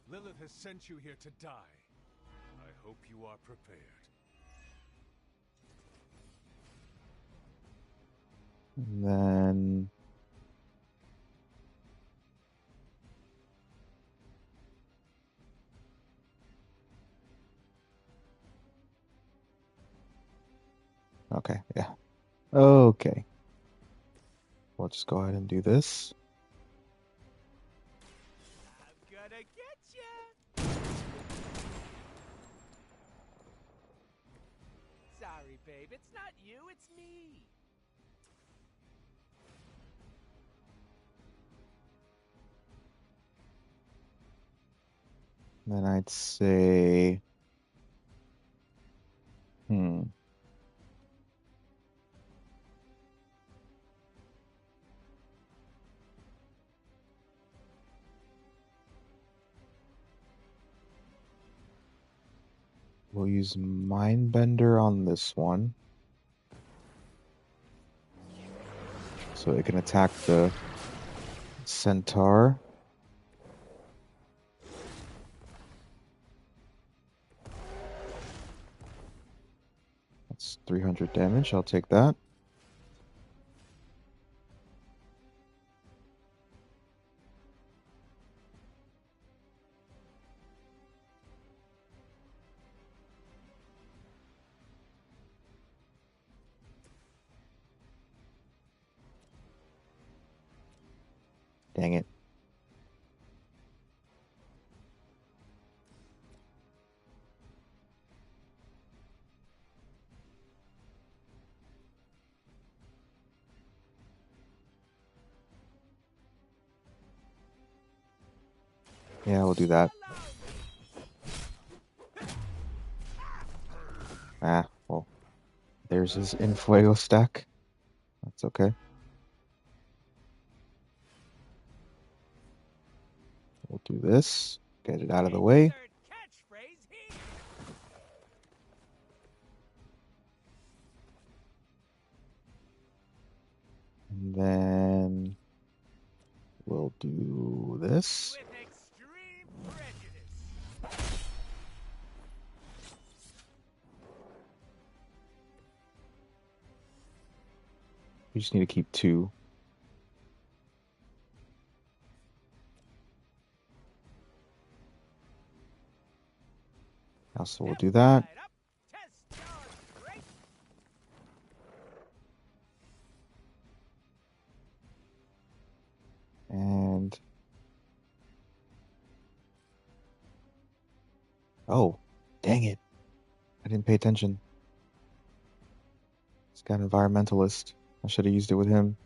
Lilith has sent you here to die. I hope you are prepared. And then okay, yeah. Okay. We'll just go ahead and do this. I'm gonna get ya! Sorry, babe. It's not you, it's me. Then I'd say, we'll use Mindbender on this one. So it can attack the Centaur. That's 300 damage. I'll take that. Dang it. Yeah, we'll do that. Ah, well, there's his Infuego stack. That's okay. We'll do this. Get it out of the way. And then we'll do this. We just need to keep 2. Also, we'll do that. And oh, dang it. I didn't pay attention. It's got environmentalist. I should have used it with him.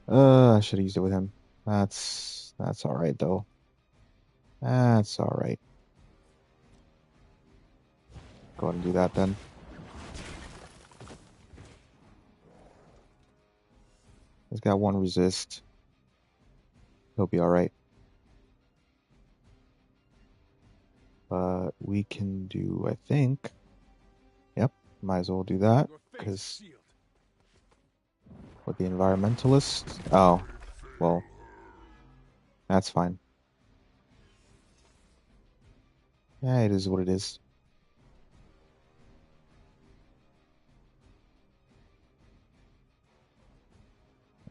I should have used it with him. That's all right though. That's all right. Go ahead and do that then. He's got 1 resist. He'll be all right. But we can do, I think. Yep, might as well do that because with the environmentalist. Oh, well, that's fine. Yeah, it is what it is.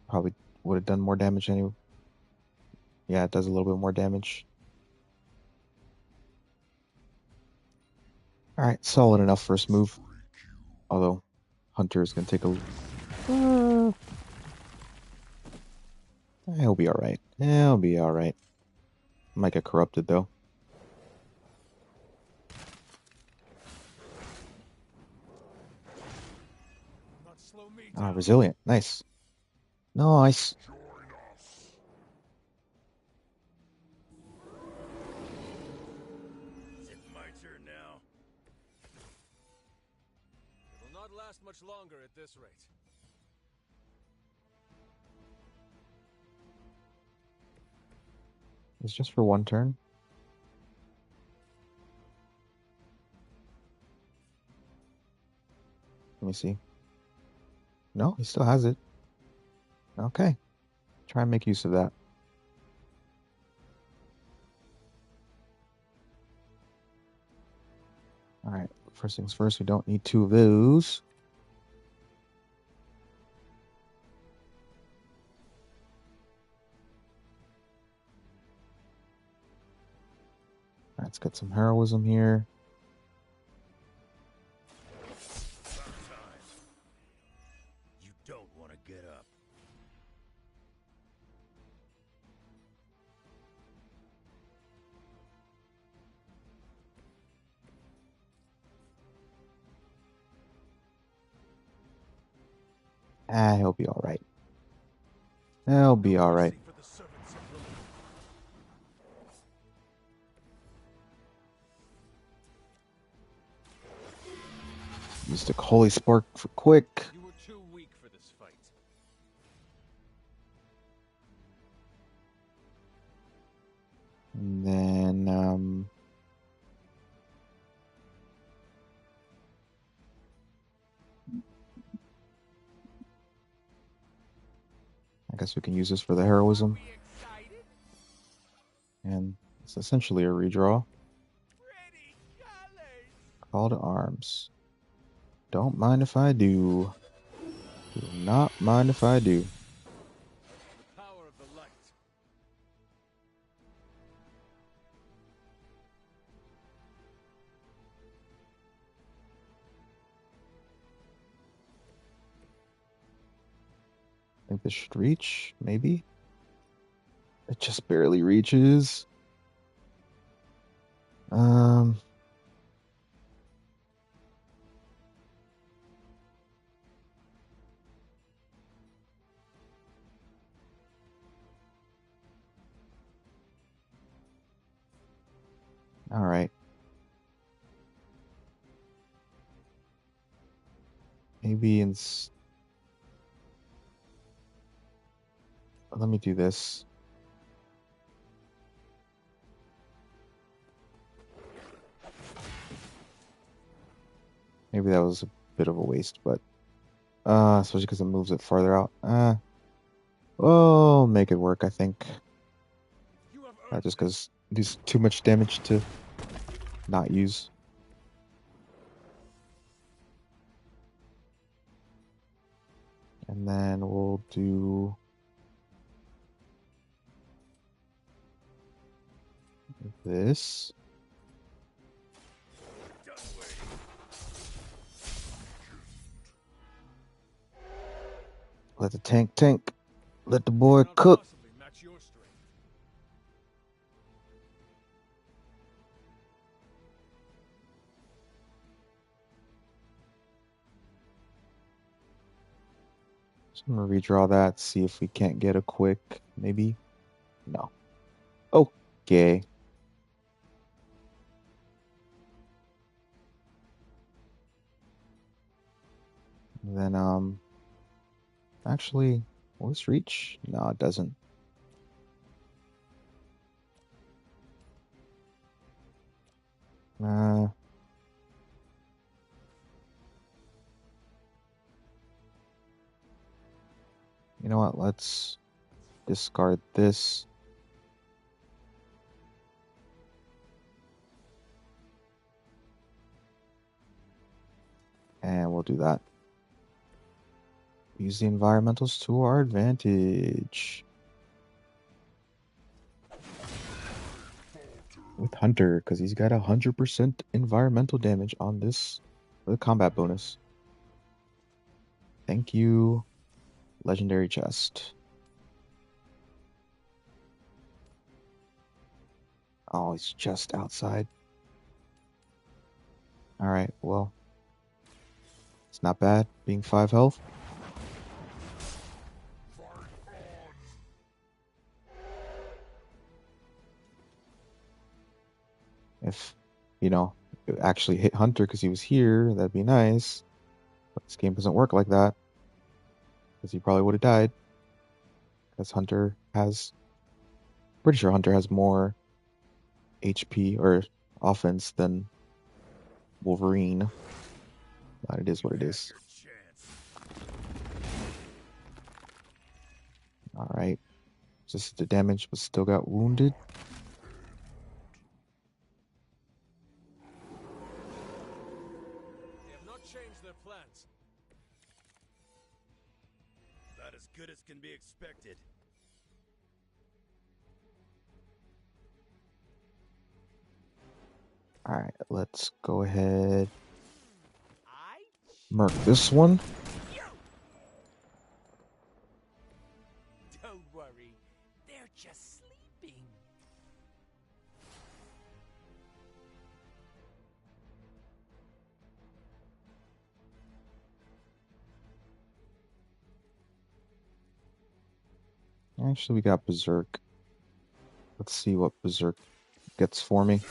Probably would have done more damage anyway. Yeah, it does a little bit more damage. Alright, solid enough first move. Although, Hunter is going to take a... He'll be alright. He'll be alright. Might get corrupted, though. Ah, resilient. Nice. Nice. Is it my turn now? It will not last much longer at this rate. It's just for 1 turn. Let me see. No, he still has it. Okay. Try and make use of that. Alright, first things first, we don't need 2 of those. Let's get some heroism here. Sometimes you don't want to get up. Ah, he'll be alright. He'll be alright. Use the Holy Spark for quick. You were too weak for this fight. And then, I guess we can use this for the heroism. And it's essentially a redraw. Call to arms. Don't mind if I do. Do not mind if I do. The power of the light. I think this should reach, maybe? It just barely reaches. All right. Maybe let me do this. Maybe that was a bit of a waste, but especially because it moves it farther out. Oh, make it work, I think. Just because it does too much damage to not use. And then we'll do this. Let the tank. Let the boy cook. So I'm gonna redraw that, see if we can't get a quick, maybe? No. Okay. And then, actually, will this reach? No, it doesn't. You know what? Let's discard this. And we'll do that. Use the environmentals to our advantage. With Hunter, because he's got 100% environmental damage on this for the combat bonus. Thank you, legendary chest. Oh, he's just outside. Alright, well, it's not bad being 5 health. If, you know, it actually hit Hunter because he was here, that'd be nice. But this game doesn't work like that. Because he probably would have died. Because Hunter has... Pretty sure Hunter has more HP or offense than Wolverine. But it is what it is. Alright. Just the damage, but still got wounded. They have not changed their plans. About as good as can be expected. Alright, let's go ahead. Mark this one. Don't worry, they're just sleeping. Actually, we got Berserk. Let's see what Berserk gets for me.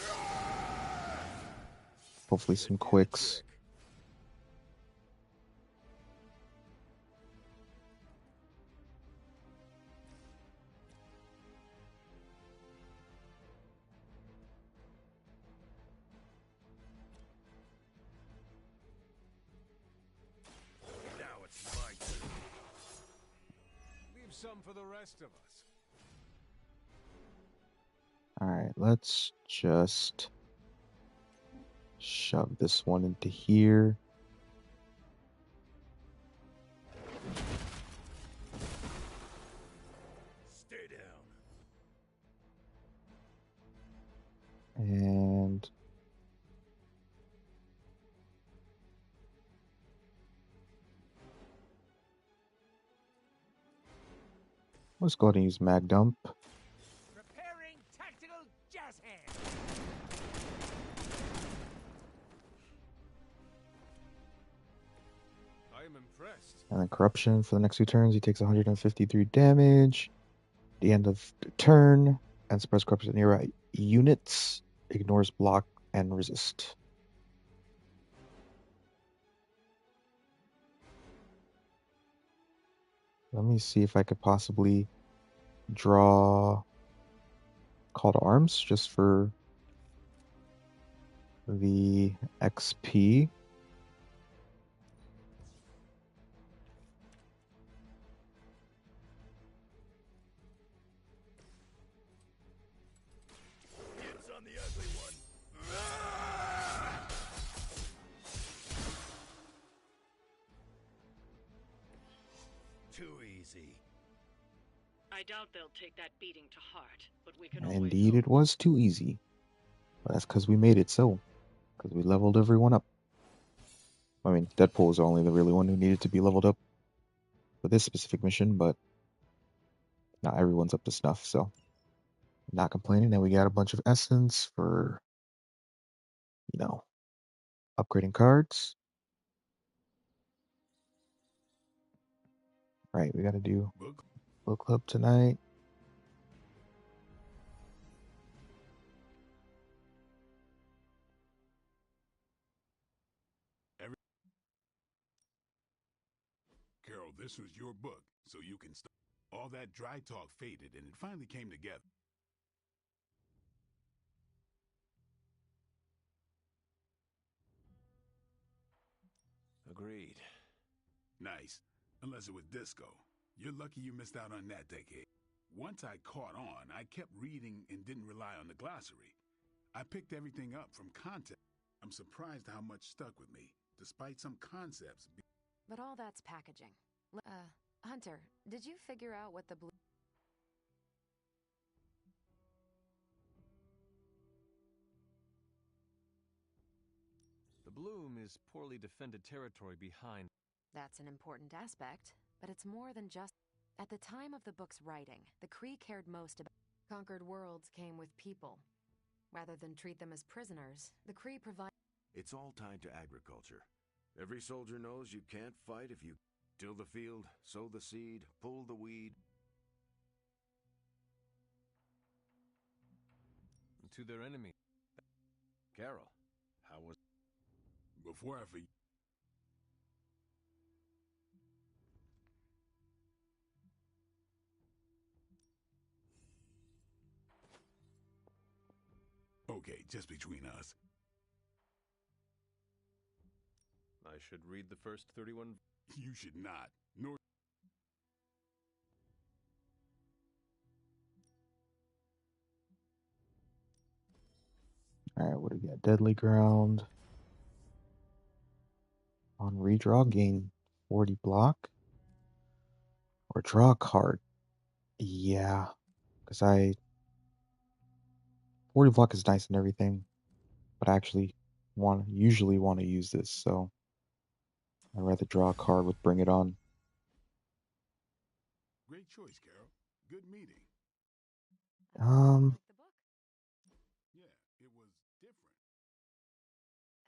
Hopefully some quicks. Now it's my turn. Leave some for the rest of us. Alright, let's just shove this one into here. Let's go ahead and use mag dump. Preparing tactical jazz hands. I am impressed. And then corruption for the next 2 turns. He takes 153 damage. The end of the turn. And spreads corruption nearby units. Ignores block and resist. Let me see if I could possibly draw Call to Arms just for the XP. It's on the ugly one. Too easy. I doubt they'll take that beating to heart, but we can And always indeed, it was too easy. But that's because we made it so. Because we leveled everyone up. I mean, Deadpool was only the really one who needed to be leveled up for this specific mission, but not everyone's up to snuff, so not complaining. And we got a bunch of essence for, you know, upgrading cards. Right, we got to do book club tonight. Carol, this was your book, so you can start. All that dry talk faded, and it finally came together. Agreed. Nice. Unless it was disco. You're lucky you missed out on that decade. Once I caught on, I kept reading and didn't rely on the glossary. I picked everything up from context. I'm surprised how much stuck with me, despite some concepts. But all that's packaging. Hunter, did you figure out what the blue... The bloom is poorly defended territory behind. That's an important aspect, but it's more than just... At the time of the book's writing, the Kree cared most about... Conquered worlds came with people. Rather than treat them as prisoners, the Kree provide... It's all tied to agriculture. Every soldier knows you can't fight if you till the field, sow the seed, pull the weed. To their enemy. Carol, how was... Before I forget... Okay, just between us. I should read the first 31. You should not. Nor... Alright, what do we got? Deadly Ground. On redraw, gain 40 block. Or draw a card. Yeah. Because 40 block is nice and everything. But I actually usually want to use this, so I'd rather draw a card with Bring It On. Great choice, Carol. Good meeting. Yeah, it was different.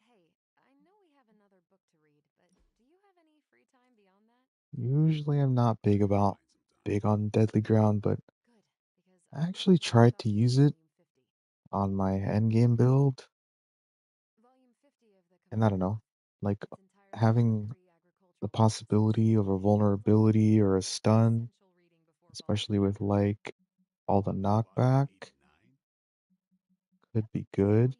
Hey, I know we have another book to read, but do you have any free time beyond that? Usually I'm not big on Deadly Ground, but I actually tried to use it on my endgame build. And I don't know, like having the possibility of a vulnerability or a stun, especially with like all the knockback, could be good.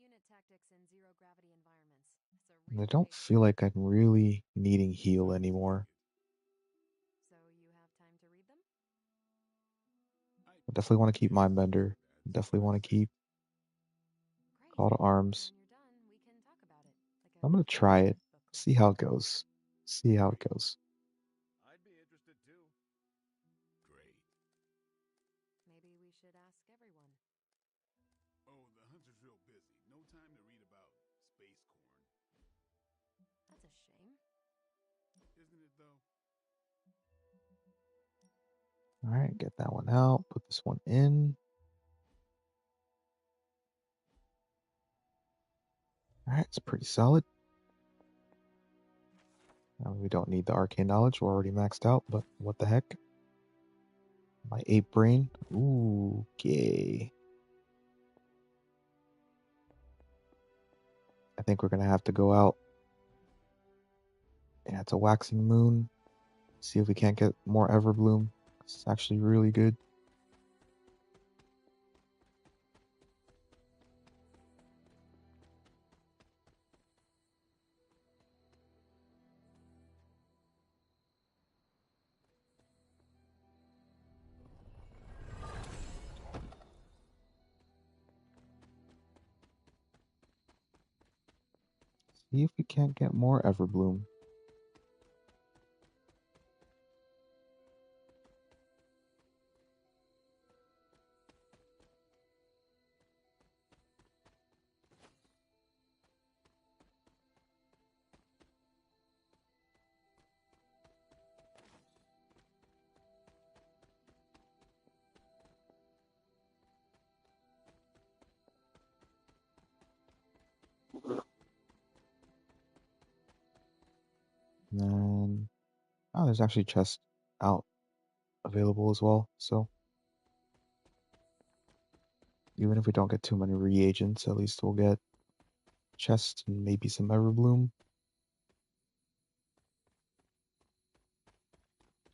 And I don't feel like I'm really needing heal anymore. I definitely want to keep Mindbender. Definitely want to keep Call to Arms. I'm gonna try it. See how it goes. See how it goes. I'd be interested too. Great. Maybe we should ask everyone. Oh, the hunter's real busy. No time to read about space corn. That's a shame. Isn't it, though? Alright, get that one out. Put this one in. Alright, it's pretty solid. We don't need the arcane knowledge. We're already maxed out, but what the heck? My ape brain. Ooh, okay. I think we're gonna have to go out. Yeah, it's a waxing moon. See if we can't get more Everbloom. It's actually really good. See if we can't get more Everbloom. And then, oh, there's actually chests out available as well. So even if we don't get too many reagents, at least we'll get chests and maybe some Everbloom.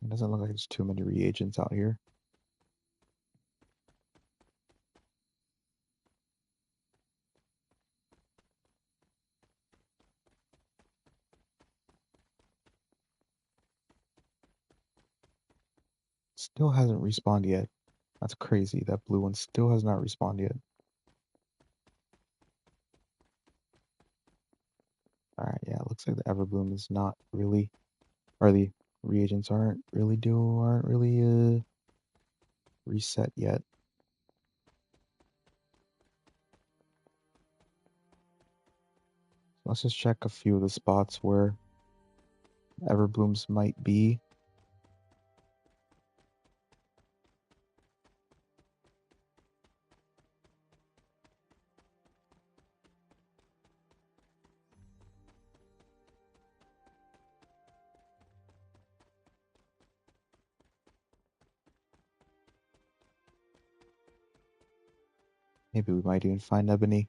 It doesn't look like there's too many reagents out here. Still hasn't respawned yet. That's crazy. That blue one still has not respawned yet. Alright, yeah, it looks like the Everbloom is not really, or the reagents aren't really reset yet. Let's just check a few of the spots where Everblooms might be. Maybe we might even find Ebony.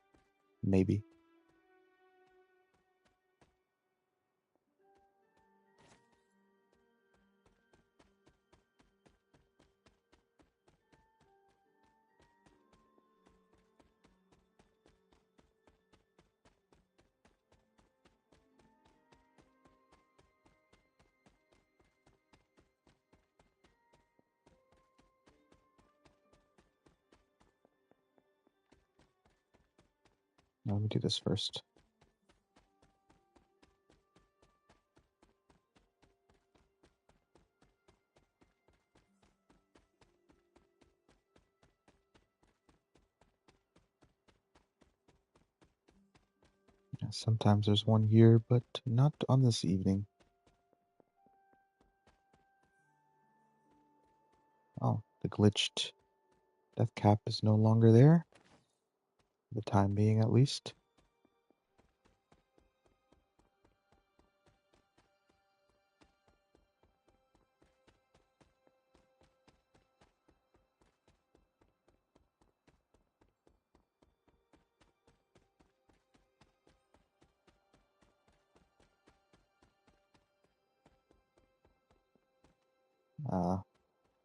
Maybe. Let me do this first. Yeah, sometimes there's one here, but not on this evening. Oh, the glitched death cap is no longer there. For the time being, at least.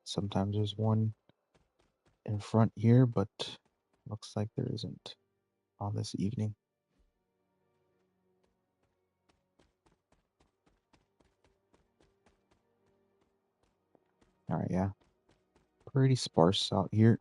Sometimes there's one in front here, but looks like there isn't on this evening. Alright, yeah. Pretty sparse out here.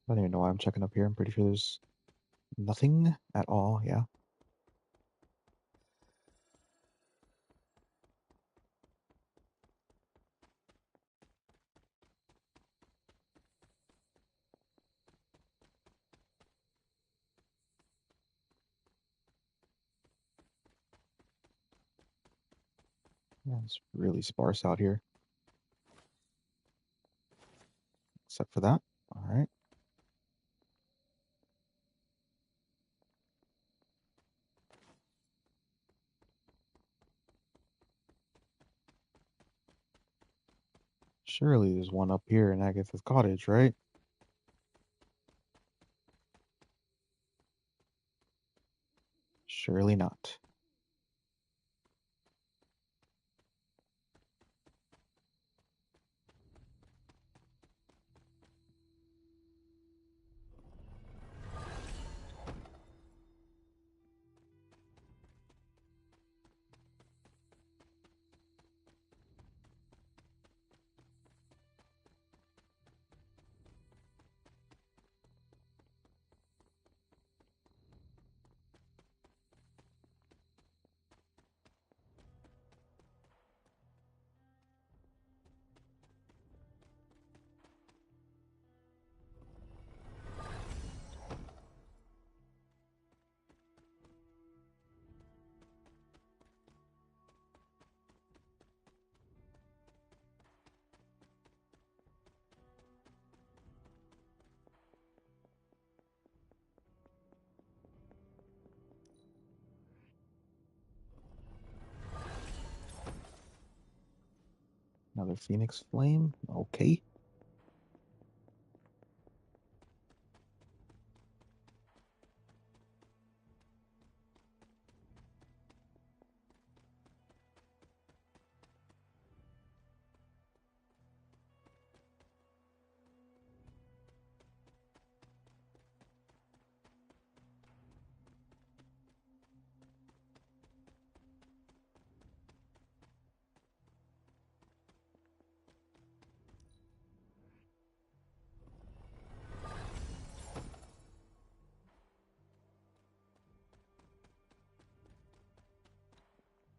I don't even know why I'm checking up here. I'm pretty sure there's nothing at all. Yeah. Yeah, it's really sparse out here. Except for that. All right. Surely there's one up here in Agatha's cottage, right? Surely not. Another Phoenix Flame. Okay.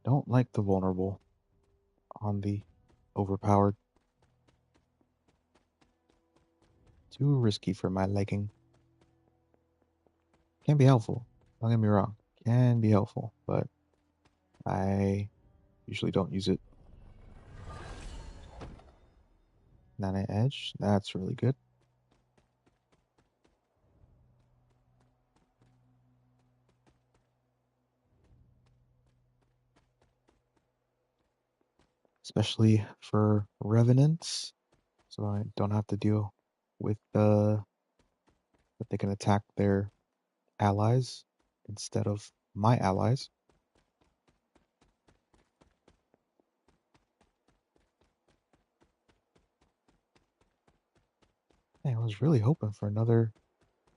Don't like the vulnerable on the overpowered. Too risky for my liking. Can be helpful. Don't get me wrong. Can be helpful, but I usually don't use it. Nana Edge. That's really good. Especially for Revenants. So I don't have to deal with that they can attack their allies instead of my allies. Hey, I was really hoping for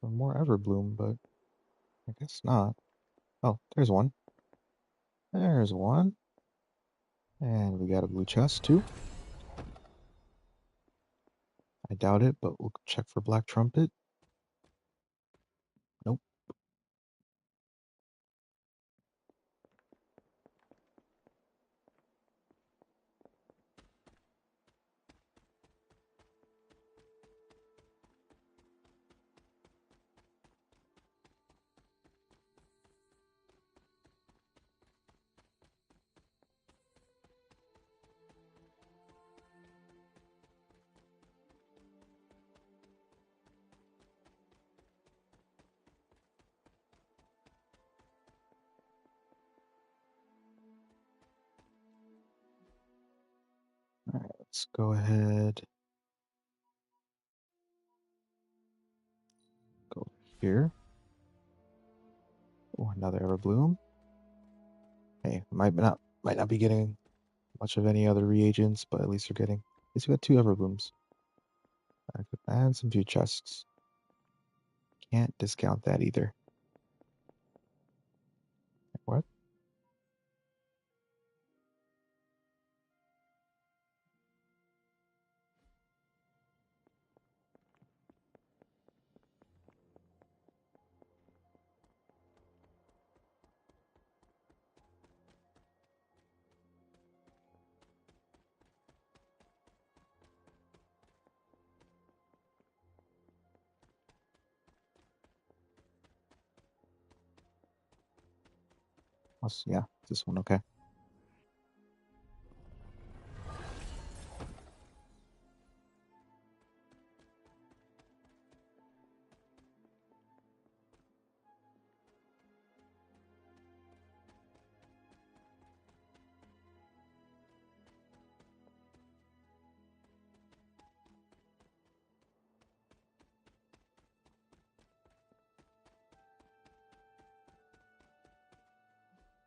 more Everbloom, but I guess not. Oh, there's one. There's one. And we got a blue chest too. I doubt it, but we'll check for Black Trumpet. Nope. All right, let's go ahead. Go here. Oh, another Everbloom. Hey, might not be getting much of any other reagents, but at least we got two Everblooms. And some few chests. Can't discount that either. What? Yeah, this one, okay.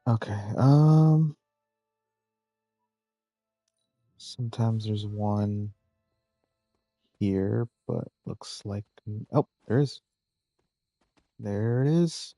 Okay, sometimes there's one here, but looks like, oh, there is. There it is.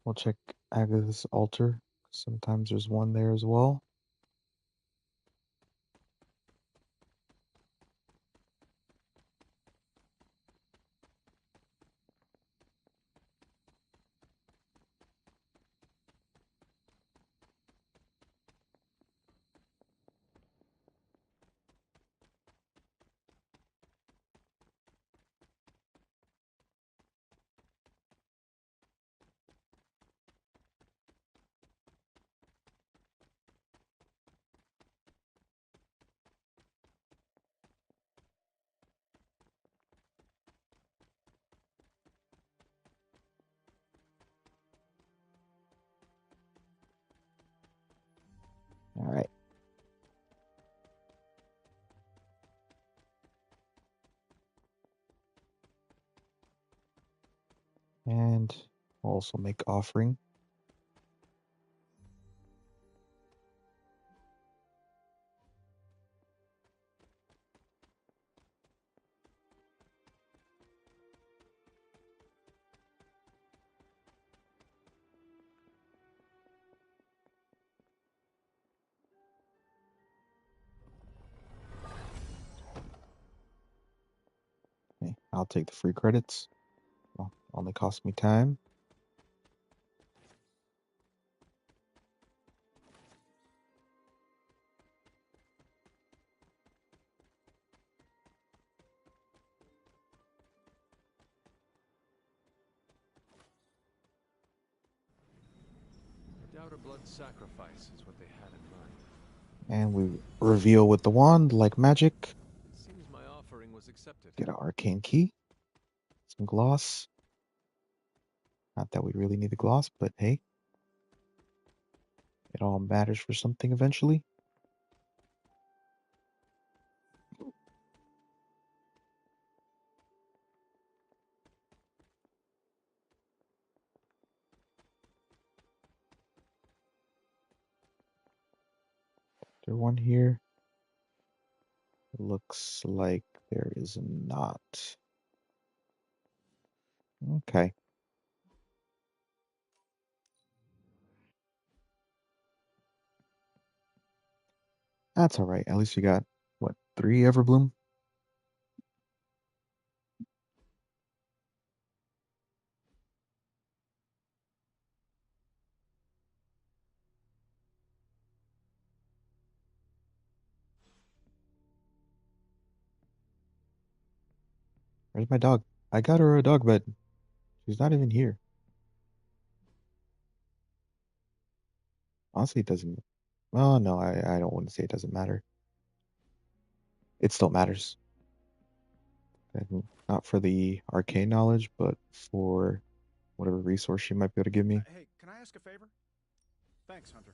We'll check Agatha's altar. Sometimes there's one there as well. All right. And we'll also make offering. Okay, I'll take the free credits. Well, only cost me time. I doubt a blood sacrifice is what they had in mind. And we reveal with the wand like magic. It seems my offering was accepted. Get an arcane key. Some gloss. Not that we really need the gloss, but hey. It all matters for something eventually. Is there one here? Looks like there is not. Okay. That's alright. At least you got, what, 3 Everbloom? Where's my dog? I got her a dog, but she's not even here. Honestly, it doesn't. Oh, no, I don't want to say it doesn't matter. It still matters. Not for the arcane knowledge, but for whatever resource she might be able to give me. Hey, can I ask a favor? Thanks, Hunter.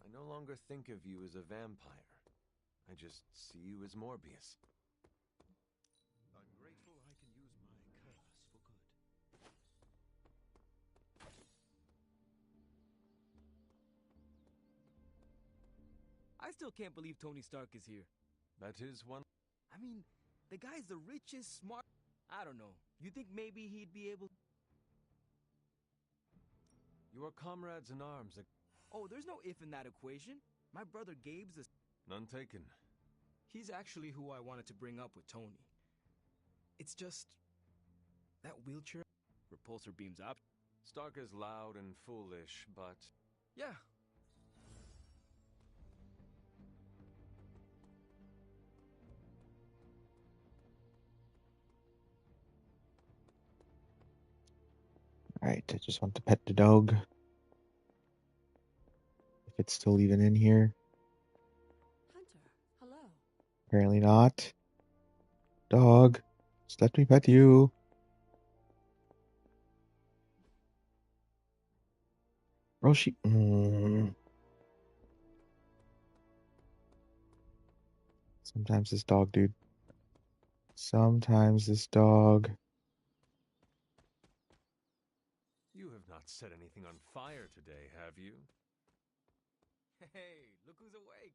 I no longer think of you as a vampire. I just see you as Morbius. I'm grateful I can use my curse for good. I still can't believe Tony Stark is here. That is one. I mean, the guy's the richest, smart... I don't know. You think maybe he'd be able... You are comrades in arms. Oh, there's no if in that equation. My brother Gabe's the... None taken. He's actually who I wanted to bring up with Tony. It's just... that wheelchair... repulsor beams up. Stark is loud and foolish, but... Yeah. Alright, I just want to pet the dog. If it's still even in here. Hunter, hello. Apparently not. Dog, just let me pet you. Roshi. Sometimes this dog, dude. Sometimes this dog. You have not set anything on fire today, have you? Hey, look who's awake.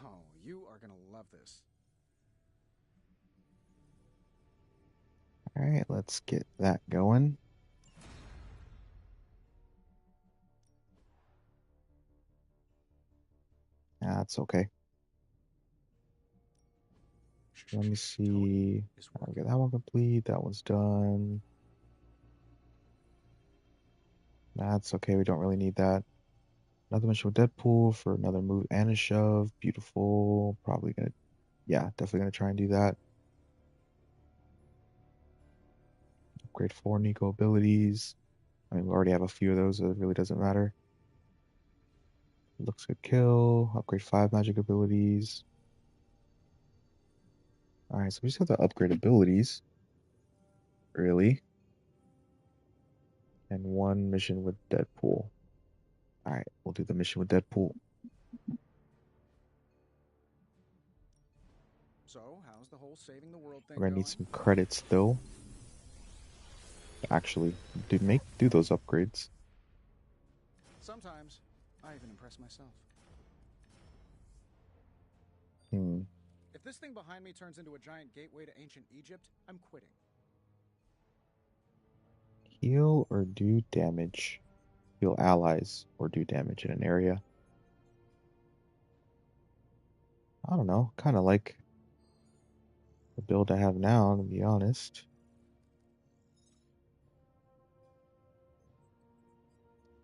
Oh, you are gonna love this. Alright, let's get that going. That's okay. Let me see. Okay, that one complete. That one's done. That's okay. We don't really need that. Another mission with Deadpool for another move and a shove. Beautiful. Probably gonna, yeah, definitely gonna try and do that. Upgrade 4 Nico abilities. I mean, we already have a few of those, so it really doesn't matter. Looks good kill. Upgrade 5 magic abilities. Alright, so we just have to upgrade abilities. Really. And one mission with Deadpool. Alright, we'll do the mission with Deadpool. So, how's the whole saving the world thing We're gonna going? need some credits though. Actually, do those upgrades. Sometimes, I even impress myself. If this thing behind me turns into a giant gateway to ancient Egypt, I'm quitting. Heal or do damage. Heal allies or do damage in an area. I don't know. Kind of like the build I have now, to be honest.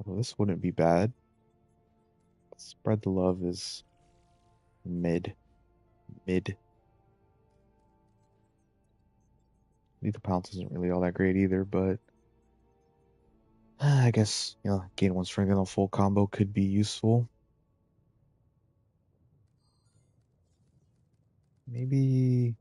Although this wouldn't be bad. Spread the love is mid. Mid. Lethal Pounce isn't really all that great either, but I guess, gain 1 strength on a full combo could be useful. Maybe...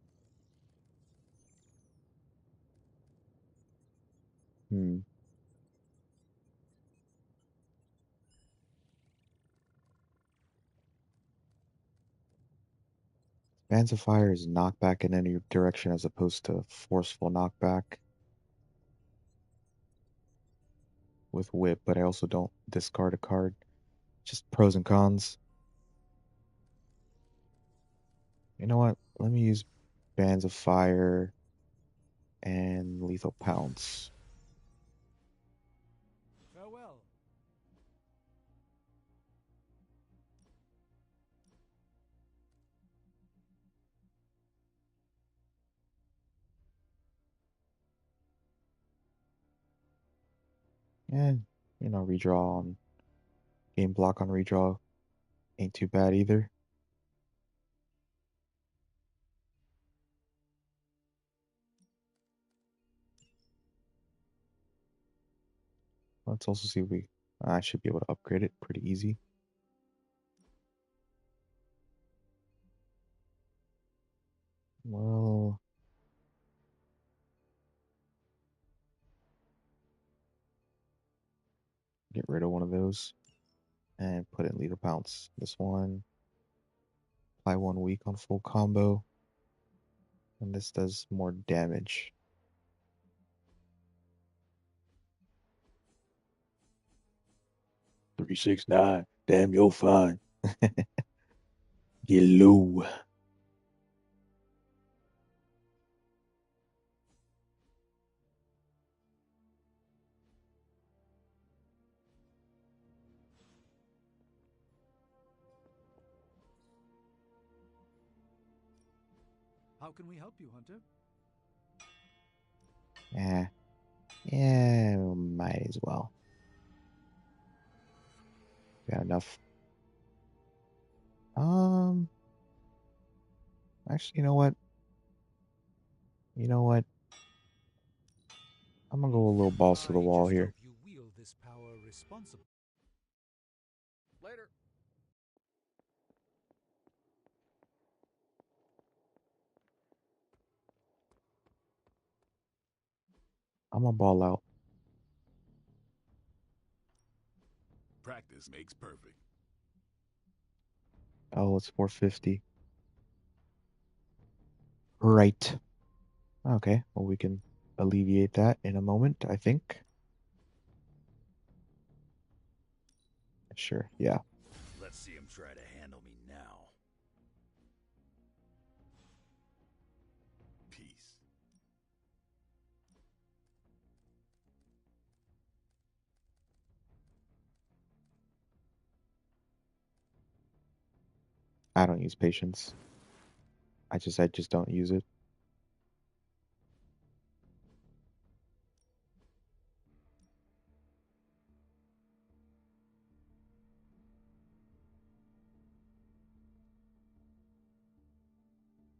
Bands of Fire is knockback in any direction as opposed to forceful knockback with Whip, but I also don't discard a card. Just pros and cons. You know what? Let me use Bands of Fire and Lethal Pounce. Farewell. And, redraw on game block on redraw ain't too bad either. Let's also see if I should be able to upgrade it pretty easy. Well, get rid of one of those and put in Lethal Pounce. This one, apply 1 week on full combo, and this does more damage. 369. Damn, you're fine. Yellow. How can we help you, Hunter? Yeah, might as well. Got enough. Actually, you know what? You know what? I'm gonna go a little balls to the wall Just here. hope you wield this power responsibly. Later. I'm gonna ball out. Practice makes perfect. Oh, it's 450. Right. Okay, well, we can alleviate that in a moment, I think. Sure, yeah. Let's see him try to handle me now. Peace. I don't use patience. I just don't use it.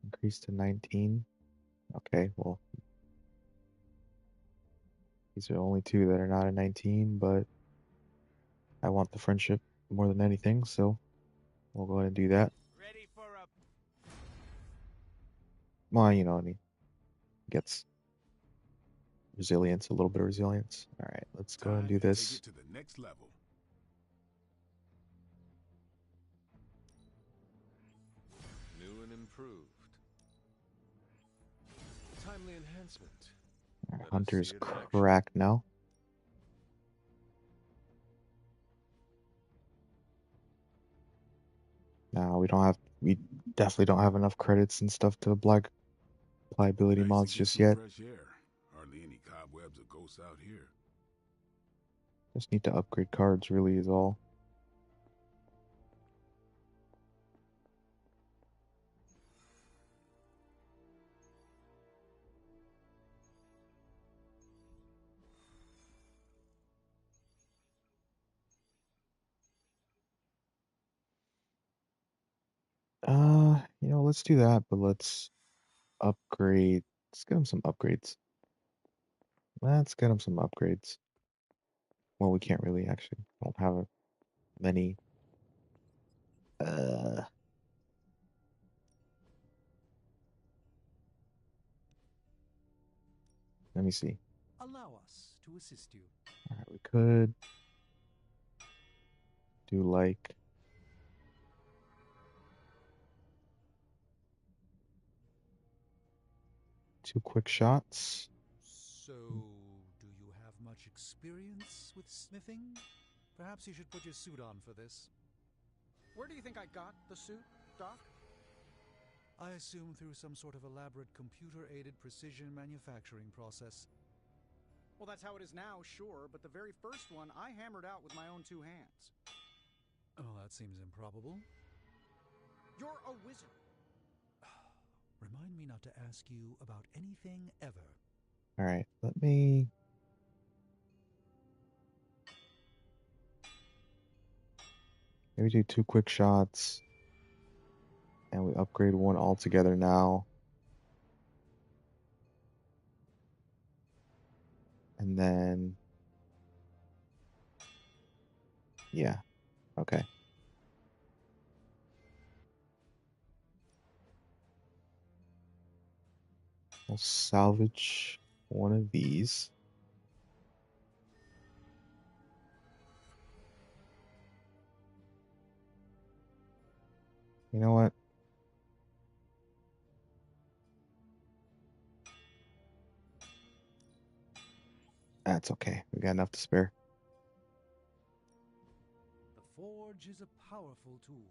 Increase to 19. Okay, well, these are the only two that are not a 19, but I want the friendship more than anything, so we'll go ahead and do that. Ready for a... Well, you know, I mean, gets resilience, a little bit of resilience. All right, let's go ahead and Time do to take this. it to the next level. New and improved. Timely enhancement. All right, Let us Hunter's see it in action. cracked now. No, we definitely don't have enough credits and stuff to apply ability Nice mods to get just some yet. fresh air. Hardly any cobwebs or ghosts out here. Just need to upgrade cards, really, is all. Let's do that, but let's upgrade. Let's get him some upgrades. Let's get him some upgrades. Well, we can't really actually. Don't have many. Uh, Let me see. Allow us to assist you. All right, we could do like two quick shots. So, do you have much experience with smithing? Perhaps you should put your suit on for this. Where do you think I got the suit, Doc? I assume through some sort of elaborate computer-aided precision manufacturing process. Well, that's how it is now, sure, but the very first one I hammered out with my own two hands. Oh, that seems improbable. You're a wizard. Remind me not to ask you about anything ever. All right, let me. Maybe do two quick shots. And we upgrade one altogether now. And then. Yeah, okay. We'll salvage one of these. You know what? That's okay. We got enough to spare. The forge is a powerful tool.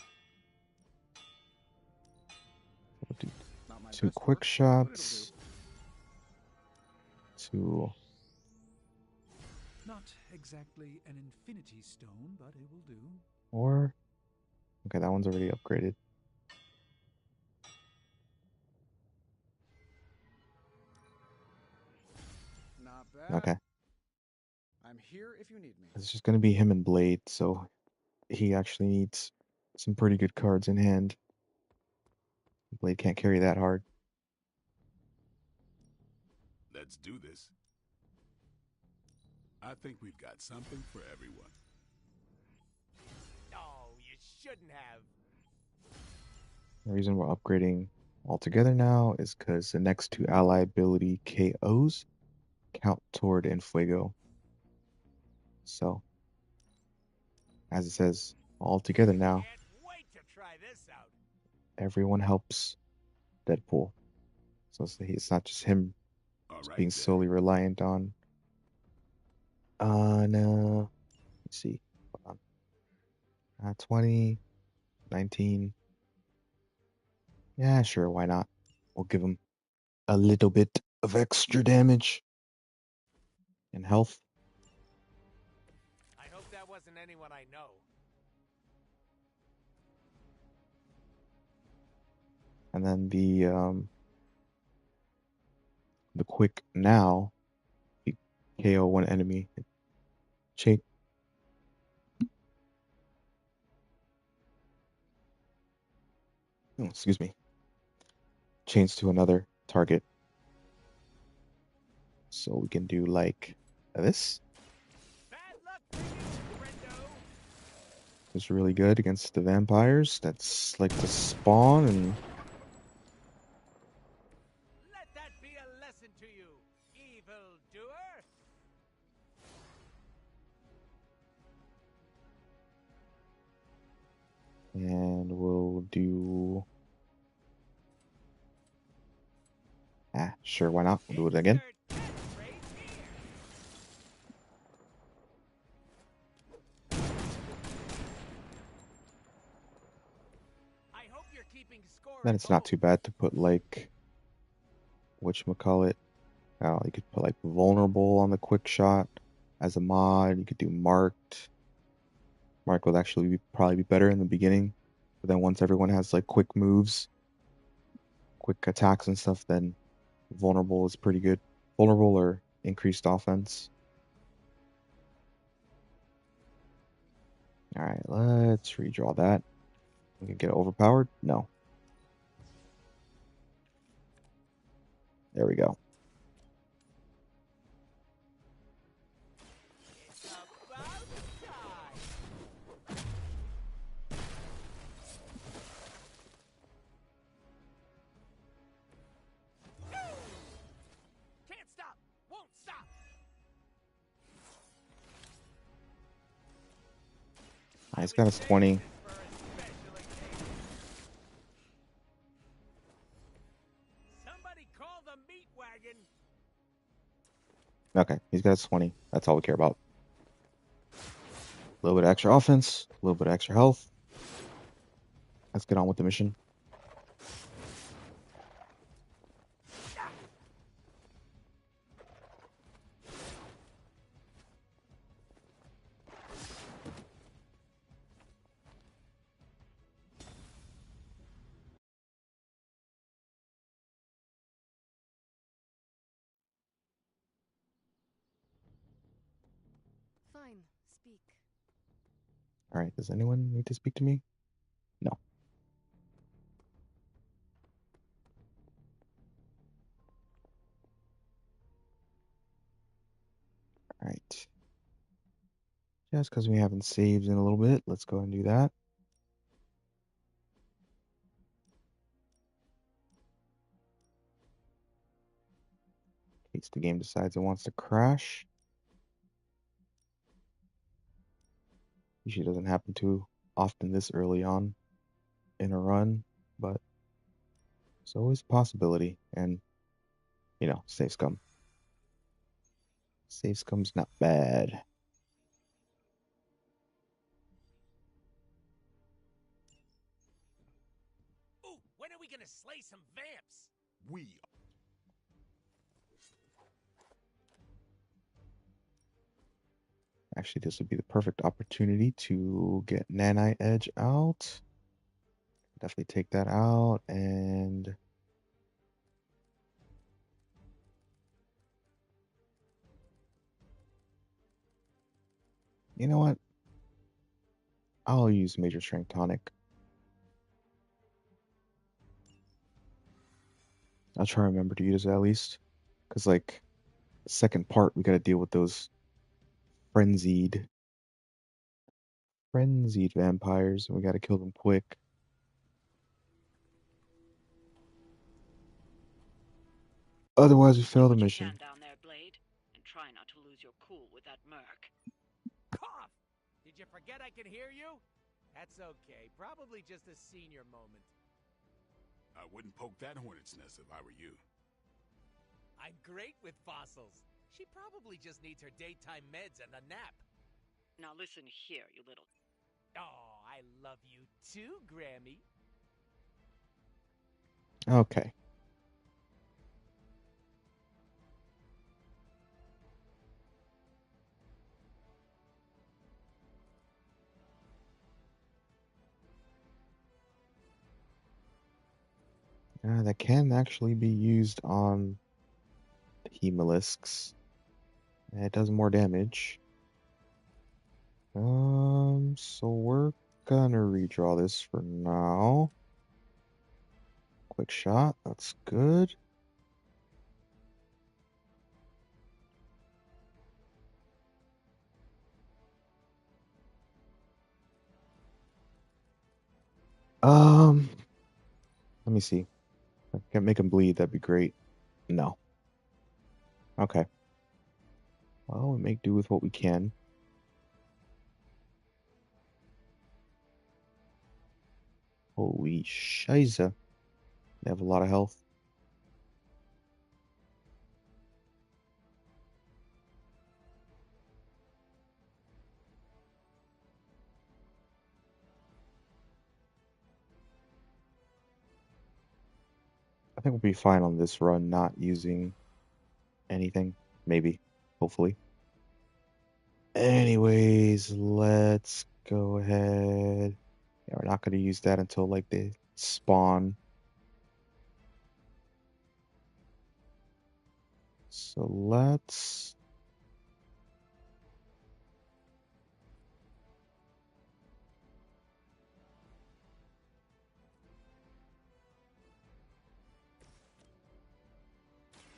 2 quick shots. 2. Not exactly an infinity stone, but it will do. Or okay, that one's already upgraded. Not bad. Okay. I'm here if you need me. It's just gonna be him and Blade, so he actually needs some pretty good cards in hand. Blade can't carry that hard. Let's do this. I think we've got something for everyone. No, you shouldn't have. The reason we're upgrading all together now is because the next 2 ally ability KOs count toward Infuego. So, as it says, all together now. Can't wait to try this out. Everyone helps Deadpool. So it's not just him being solely reliant on. No. Let's see. Hold on. 20, 19. Yeah, sure, why not? We'll give him a little bit of extra damage and health. I hope that wasn't anyone I know. And then the quick now, you KO one enemy. Chain. Oh, excuse me. Chains to another target. So we can do like this. It's really good against the vampires. That's like the spawn and. Let that be a lesson to you, evildoer. And we'll do. Sure, why not? We'll do it again. Then it's not too bad to put like whatchamacallit. You could put like vulnerable on the quick shot as a mod. You could do marked. Marked would actually probably be better in the beginning, but then once everyone has like quick moves, quick attacks and stuff, then vulnerable is pretty good. Vulnerable or increased offense. All right, let's redraw that. We can get overpowered. No. There we go. Can't stop, won't stop. He's got his 20. Somebody call the meat wagon. Okay, he's got his 20. That's all we care about. A little bit of extra offense, a little bit of extra health. Let's get on with the mission. Fine, speak. All right, does anyone need to speak to me? No. All right. Just because we haven't saved in a little bit, let's go and do that. In case the game decides it wants to crash. Usually doesn't happen too often this early on in a run, but it's always a possibility. And, you know, save scum. Save scum's not bad. Ooh, when are we gonna slay some vamps? We Actually, this would be the perfect opportunity to get Nanite Edge out. Definitely take that out and you know what? I'll use Major Strength Tonic. I'll try to remember to use it at least. Because, like, the second part, we got to deal with those frenzied vampires, and we got to kill them quick. Otherwise, we fail the mission. Stand down there, Blade, and try not to lose your cool with that merc. Cough! Did you forget I can hear you? That's okay. Probably just a senior moment. I wouldn't poke that hornet's nest if I were you. I'm great with fossils. She probably just needs her daytime meds and a nap. Now listen here, you little... Oh, I love you too, Grammy. Okay. That can actually be used on Hemolisks. It does more damage. So we're gonna redraw this for now. Quick shot, that's good. Let me see. If I can make him bleed, that'd be great. No. Okay. Well, we make do with what we can. Holy shiza. They have a lot of health. I think we'll be fine on this run, not using anything. Maybe. Hopefully. Anyways, let's go ahead. Yeah, we're not going to use that until like they spawn. So let's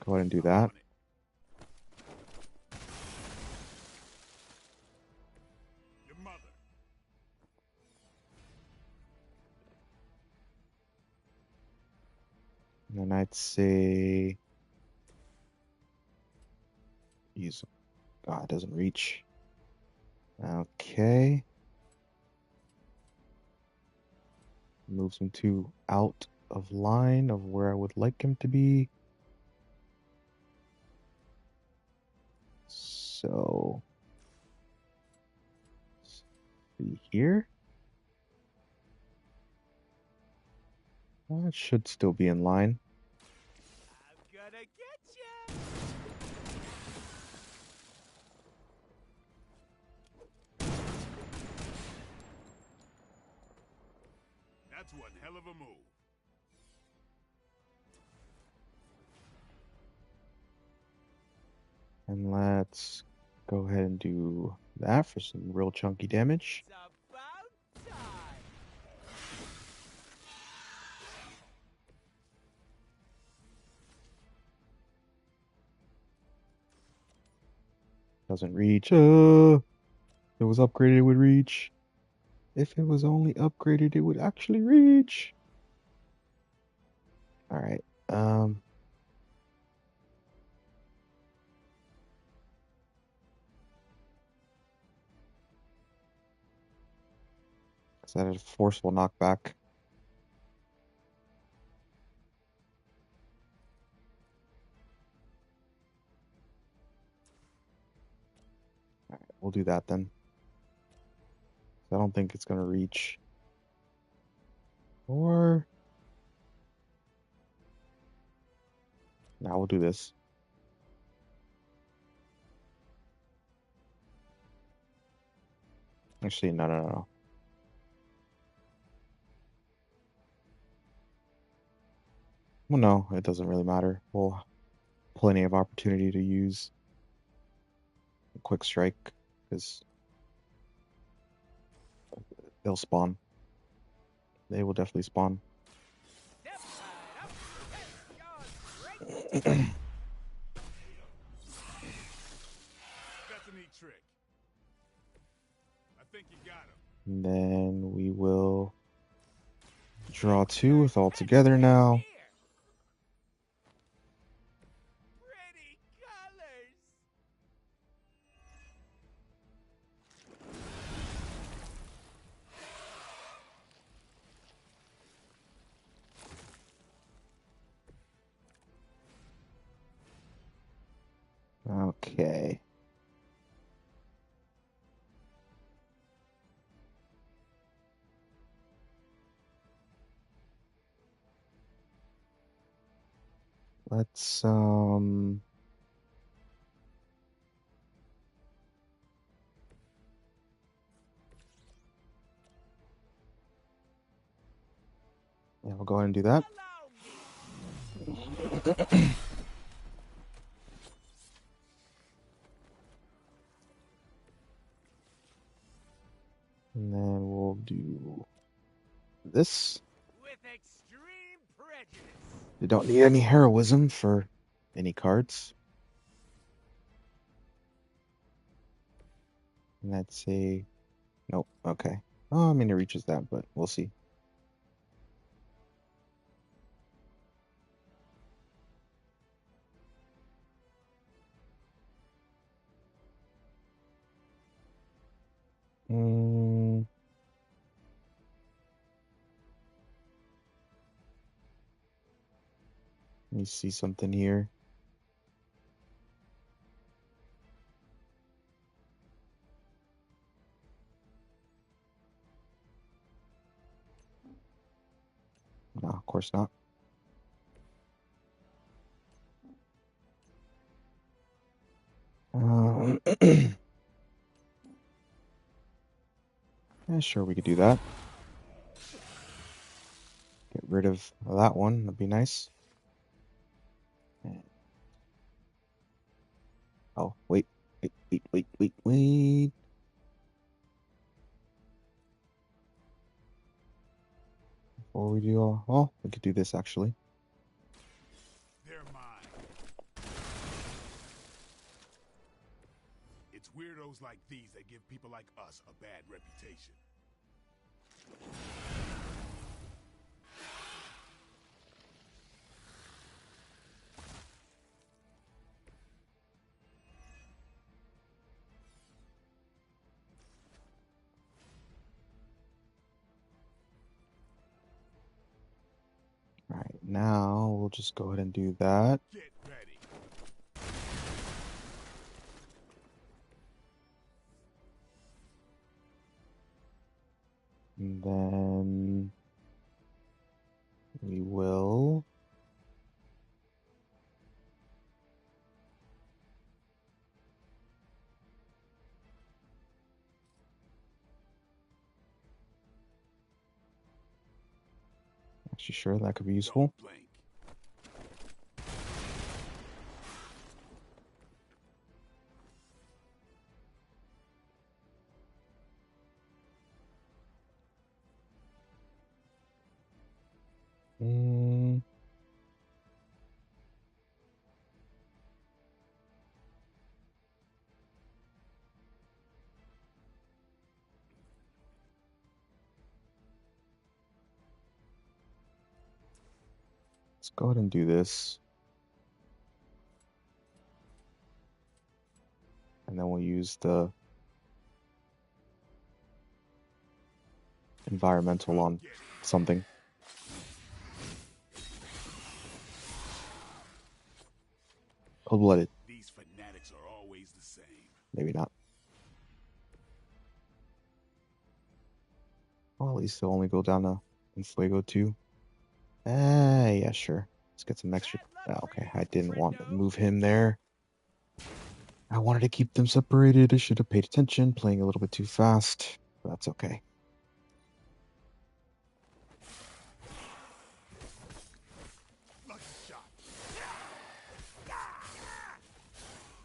go ahead and do that. Your mother. And then I'd say use. God, it doesn't reach. Okay. Moves him to out of line of where I would like him to be. So see here. That should still be in line. I'm gonna get ya! That's one hell of a move. And let's go ahead and do that for some real chunky damage. It's about time! Doesn't reach. If it was upgraded, it would reach. If it was only upgraded, it would actually reach. Alright. Is that a forceful knockback? Alright, we'll do that then. I don't think it's gonna reach. Or Now we'll do this. Actually, no. Well, no, it doesn't really matter. We'll have plenty of opportunity to use a quick strike because they'll spawn. They will definitely spawn. That's a neat trick. I think you got him. And then we will draw two with all together now. Okay. Let's yeah, we'll go ahead and do that. And then we'll do this. With extreme prejudice. We don't need any heroism for any cards. And that's a nope. Okay. Oh, I mean it reaches that, but we'll see. Let me see something here. No, of course not. Yeah, sure, we could do that. Get rid of that one. That'd be nice. Oh, wait. Before we do all, oh, we could do this actually. They're mine. It's weirdos like these that give people like us a bad reputation. All right, now we'll just go ahead and do that. Get ready. And then we will actually sure that could be useful. Let's go ahead and do this. And then we'll use the environmental on something. Cold-blooded. These fanatics are always the same. Maybe not. Well, at least they'll only go down to Fuego 2. Yeah, sure. Let's get some extra. Okay, I didn't want to move him there. I wanted to keep them separated. I should have paid attention, playing a little bit too fast. But that's okay. Lucky shot.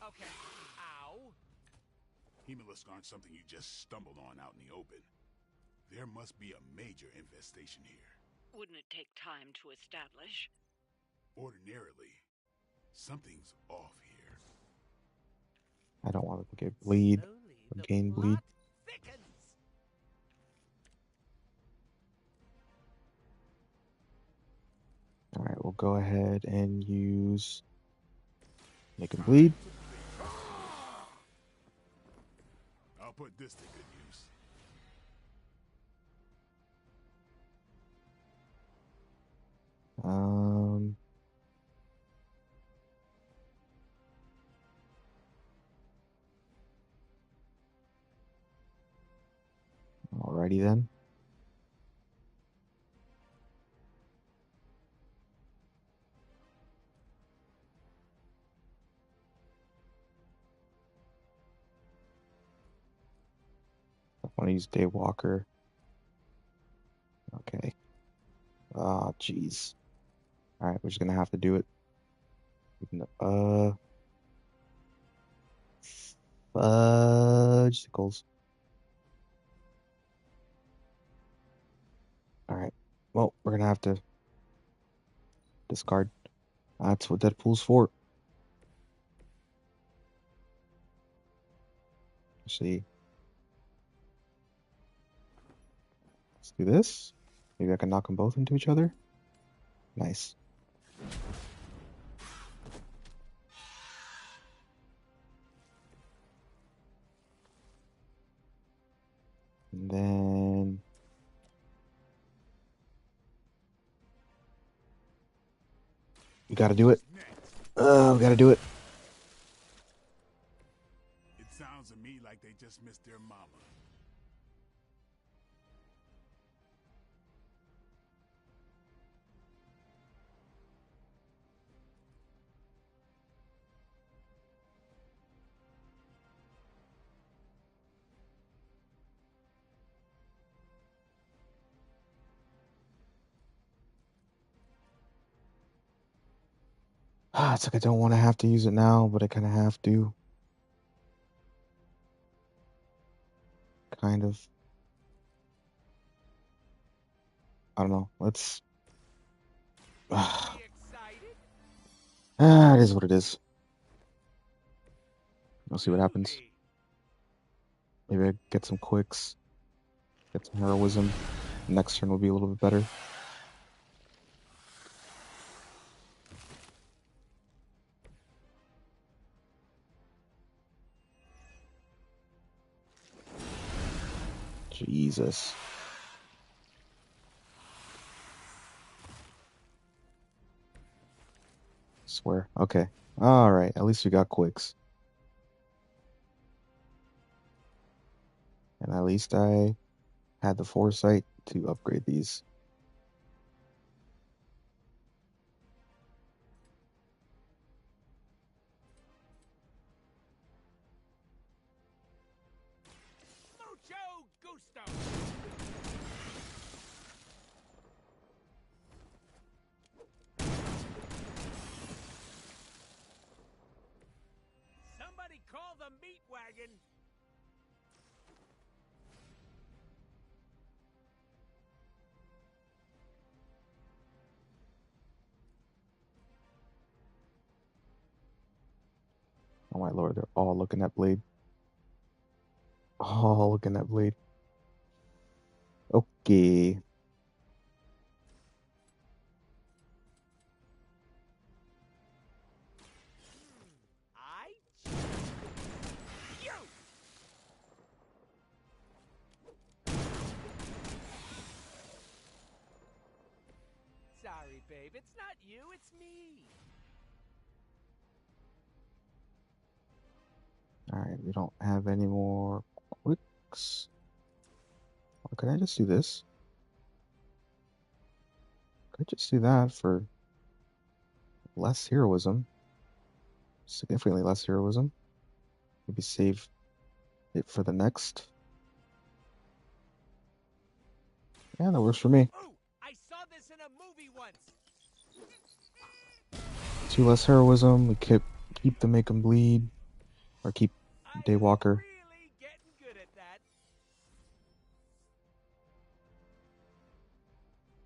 Okay. Ow. Hemolisks aren't something you just stumbled on out in the open. There must be a major infestation here. Wouldn't it take time to establish? Ordinarily, something's off here. I don't want to get bleed or gain bleed. Alright, we'll go ahead and use make him bleed. I'll put this to good use. Alrighty then. I want to use Daywalker. Okay. Ah, jeez. Alright, we're just gonna have to do it. Fudgesicles. Alright. Well, we're gonna have to discard. That's what Deadpool's for. Let's see. Let's do this. Maybe I can knock them both into each other. Nice. And then we gotta do it. Oh, we gotta do it. It sounds to me like they just missed their mama. It's like I don't want to have to use it now, but I kind of have to. Kind of. I don't know. Let's. It is what it is. We'll see what happens. Maybe I get some quicks. Get some heroism. Next turn will be a little bit better. Jesus. Swear. Okay. Alright, at least we got quicks. And at least I had the foresight to upgrade these. Mucho gusto. Somebody call the meat wagon. Oh my lord, they're all looking at Blade. All looking at Blade. Okay. Sorry, babe. It's not you, it's me. Alright, we don't have any more quicks. Or could I just do this? Could I just do that for less heroism. Significantly less heroism. Maybe save it for the next. Yeah, that works for me. Ooh, I saw this in a movie once. 2 less heroism. We keep the make 'em bleed, or keep Daywalker. Really getting good at that.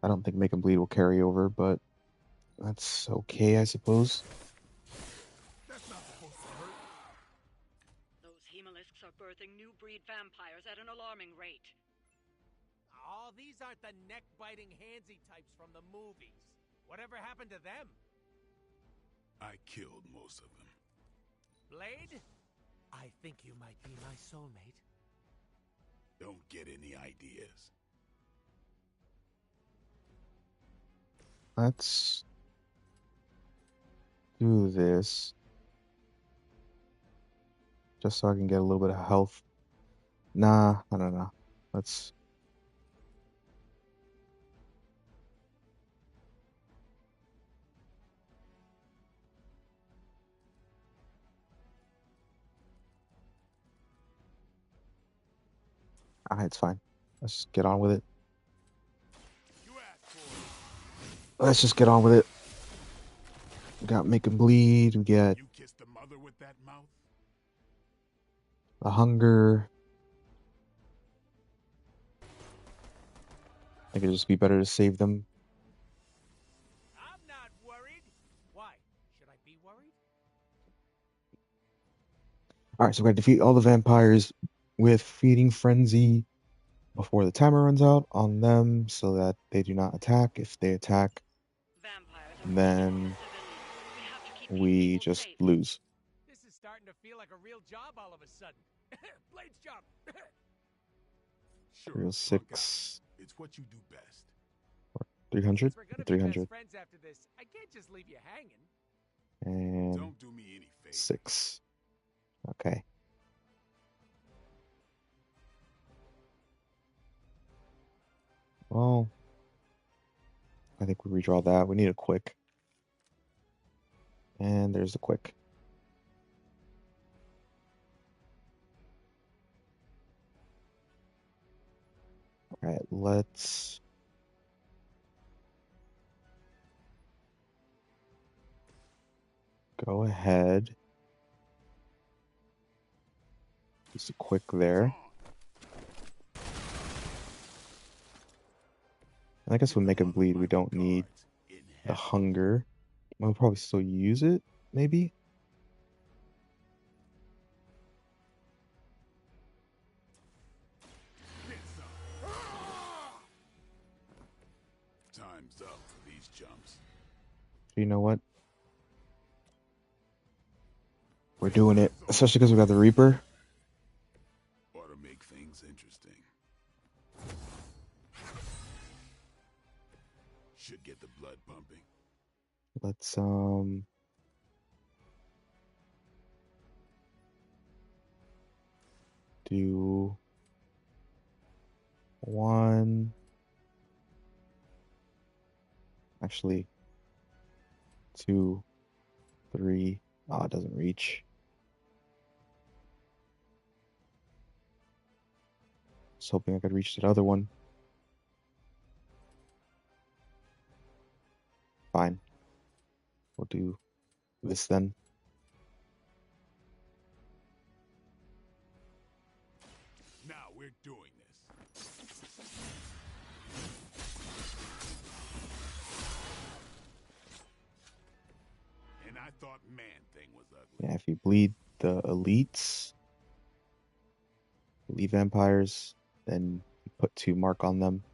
I don't think make 'em bleed will carry over, but that's okay, I suppose. That's not supposed to hurt. Those hemolisks are birthing new breed vampires at an alarming rate. Oh, these aren't the neck-biting handsy types from the movies. Whatever happened to them? I killed most of them. Blade? I think you might be my soulmate. Don't get any ideas. Let's do this. Just so I can get a little bit of health. Nah, no. Let's... it's fine. Let's just get on with it. Let's just get on with it. We got make 'em bleed. We get You kissed the mother with that mouth? the hunger. I think it'd just be better to save them. I'm not worried. Why? Should I be worried? Alright, so we gotta defeat all the vampires with Feeding Frenzy before the timer runs out on them so that they do not attack. If they attack, then we just lose. This is starting to feel like a real job all of a sudden. Blade's job. Sure, 306. It's what you do best. 300? We're gonna be 300. best friends after this. I can't just leave you hanging. And Don't do me any favors. 6. Okay. Well, I think we redraw that. We need a quick. And there's the quick. Alright, let's go ahead. Just a quick there. I guess we'll make him bleed. We don't need the hunger. We'll probably still use it, maybe? Time's up for these jumps. You know what? We're doing it, especially because we got the Reaper. Ought to make things interesting. Should get the blood pumping. Let's do 1. Actually, 2, 3. Oh, it doesn't reach. I was hoping I could reach that other one. Fine. We'll do this then. Now we're doing this. And I thought Man-Thing was ugly. Yeah, if you bleed the elites, elite vampires, then you put 2 mark on them.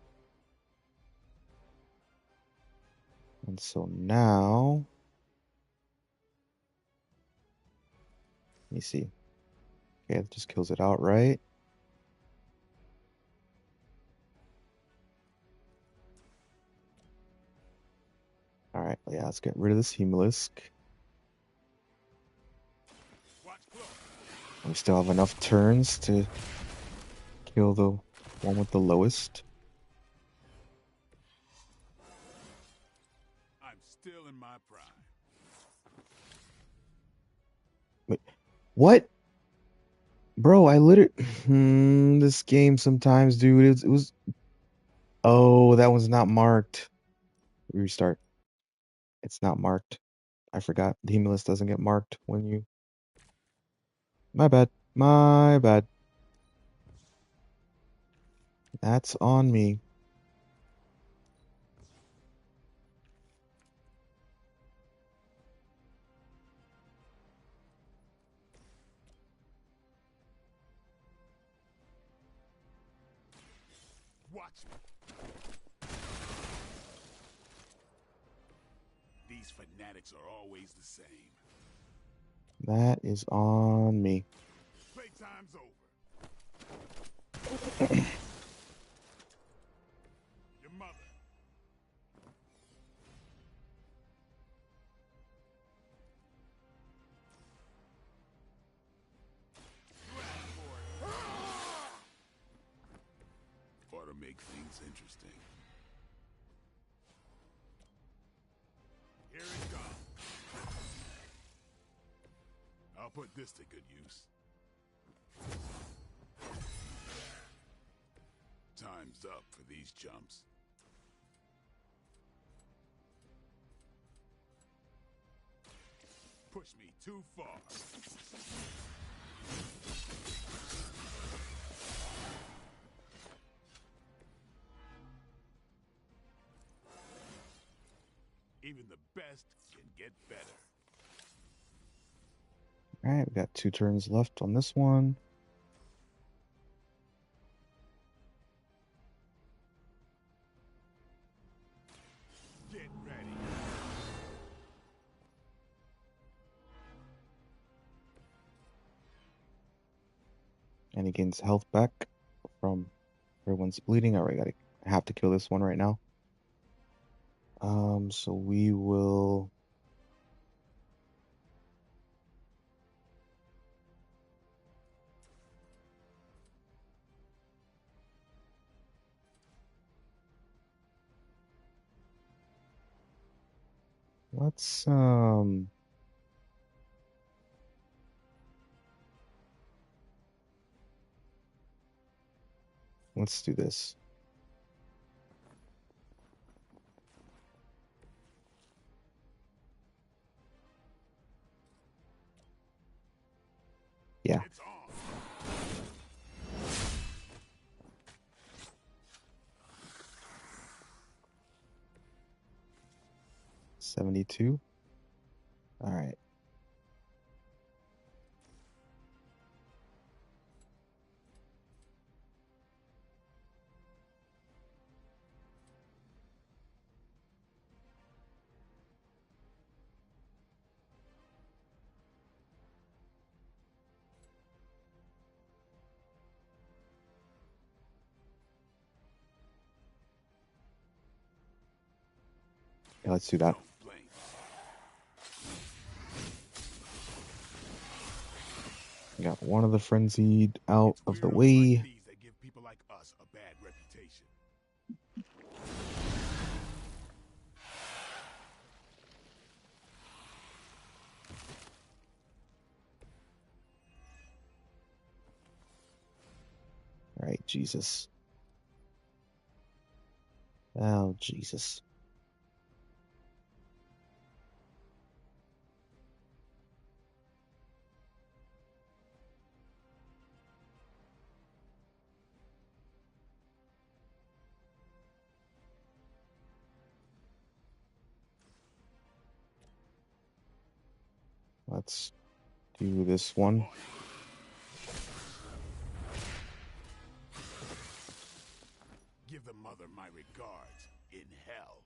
And so now, let me see. Okay, it just kills it outright. Alright, yeah, let's get rid of this Hemolisk. We still have enough turns to kill the one with the lowest. I'm still in my prime. What? Bro, I literally this game sometimes, dude, it was oh, that one's not marked. Restart. It's not marked. I forgot. The Humulus doesn't get marked when you My bad. My bad. That's on me. Watch me. These fanatics are always the same. That is on me. Playtime's over. Your mother. Ought to make things interesting. Here it comes. I'll put this to good use. Time's up for these jumps. Push me too far. Even the best can get better. Alright, we got 2 turns left on this one. Get ready. And he gains health back from everyone's bleeding. Alright, I have to kill this one right now. So we will let's do this. Yeah. It's on. 72. Alright. Yeah, let's do that. Got one of the frenzied out of the way. Like these that give people like us a bad reputation. Alright, Jesus. Oh, Jesus. Let's do this one. Give the mother my regards in hell.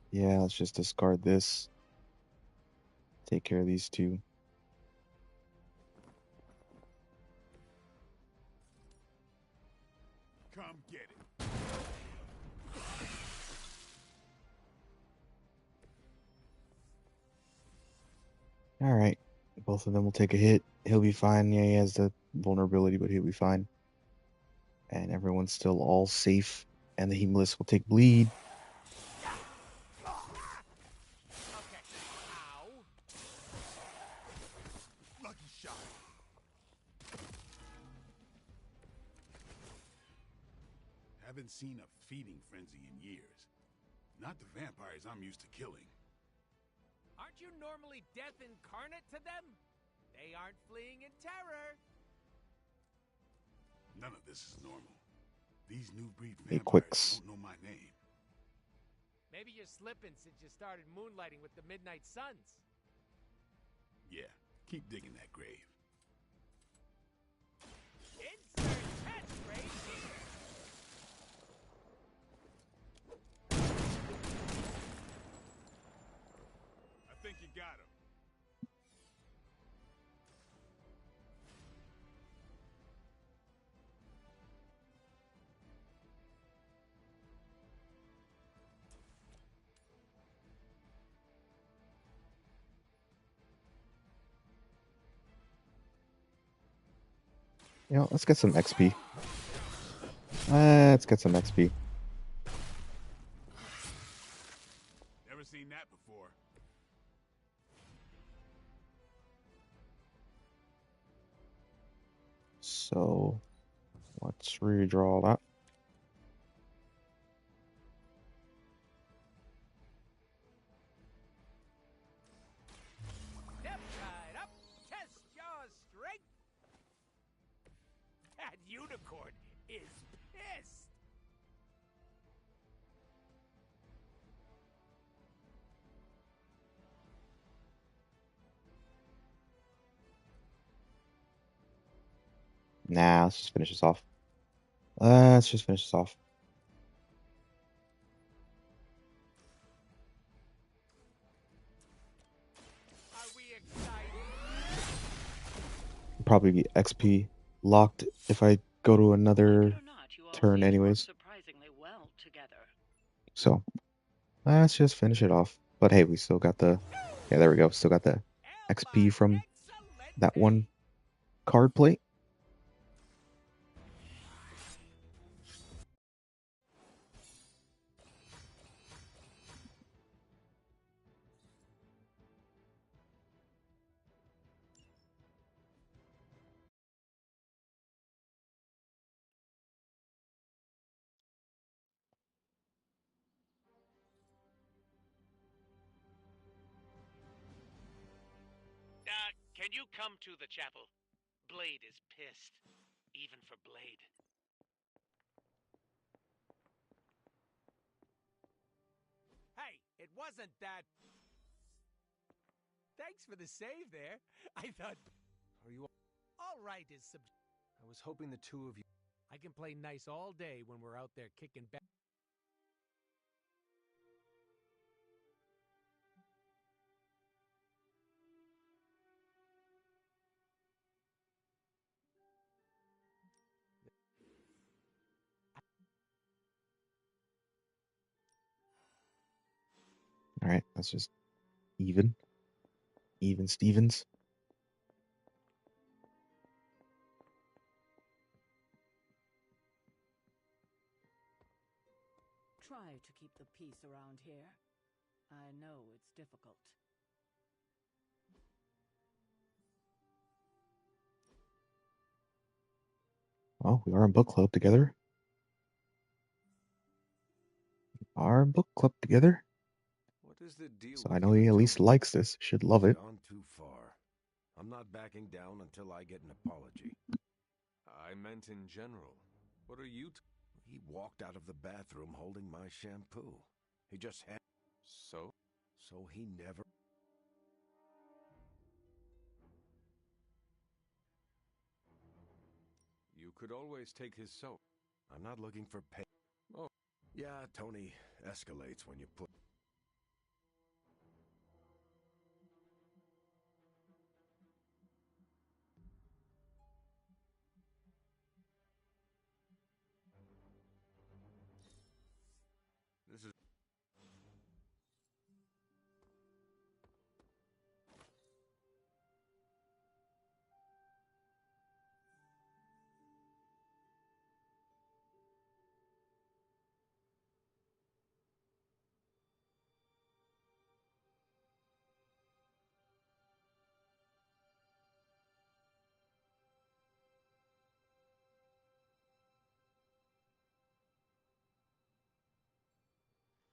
Yeah, let's just discard this. Take care of these two. Come get it. Alright. Both of them will take a hit. He'll be fine. Yeah, he has the vulnerability, but he'll be fine. And everyone's still all safe. And the Hemolis will take bleed. Lucky shot. Haven't seen a feeding frenzy in years. Not the vampires I'm used to killing. Aren't you normally death incarnate to them? They aren't fleeing in terror. None of this is normal. These new breed Hey, vampires Quicks. don't know my name. Maybe you're slipping since you started moonlighting with the Midnight Suns. Yeah, keep digging that grave. Insert catchphrase here. I think you got him. You know, let's get some XP. Let's get some XP. Never seen that before. So, let's redraw that. Step right up. Test your strength. That unicorn is pissed. Nah, let's just finish this off. Let's just finish this off. Are we excited? Probably be XP locked if I go to another turn anyways. Surprisingly well together. So, let's just finish it off. But hey, we still got the... Yeah, there we go. Still got the XP from that one card plate. Can you come to the chapel? Blade is pissed. Even for Blade. Hey, it wasn't that... Thanks for the save there. I thought... Are you... All right is I was hoping the two of you... I can play nice all day when we're out there kicking back. Alright, that's just even. Even Stevens. Try to keep the peace around here. I know it's difficult. Well, we are in book club together. Our book club together. What is the deal So with I know you he and at least Tony? likes this. Should love it. Gone too far. I'm not backing down until I get an apology. I meant in general. What are you... He walked out of the bathroom holding my shampoo. He just had... So? So he never... You could always take his soap. I'm not looking for pay. Oh. Yeah, Tony escalates when you put... This is...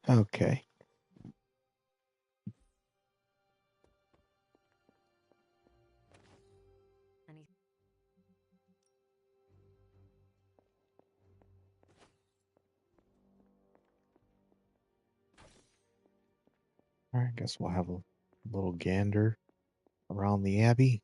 Okay. Alright, I guess we'll have a little gander around the Abbey.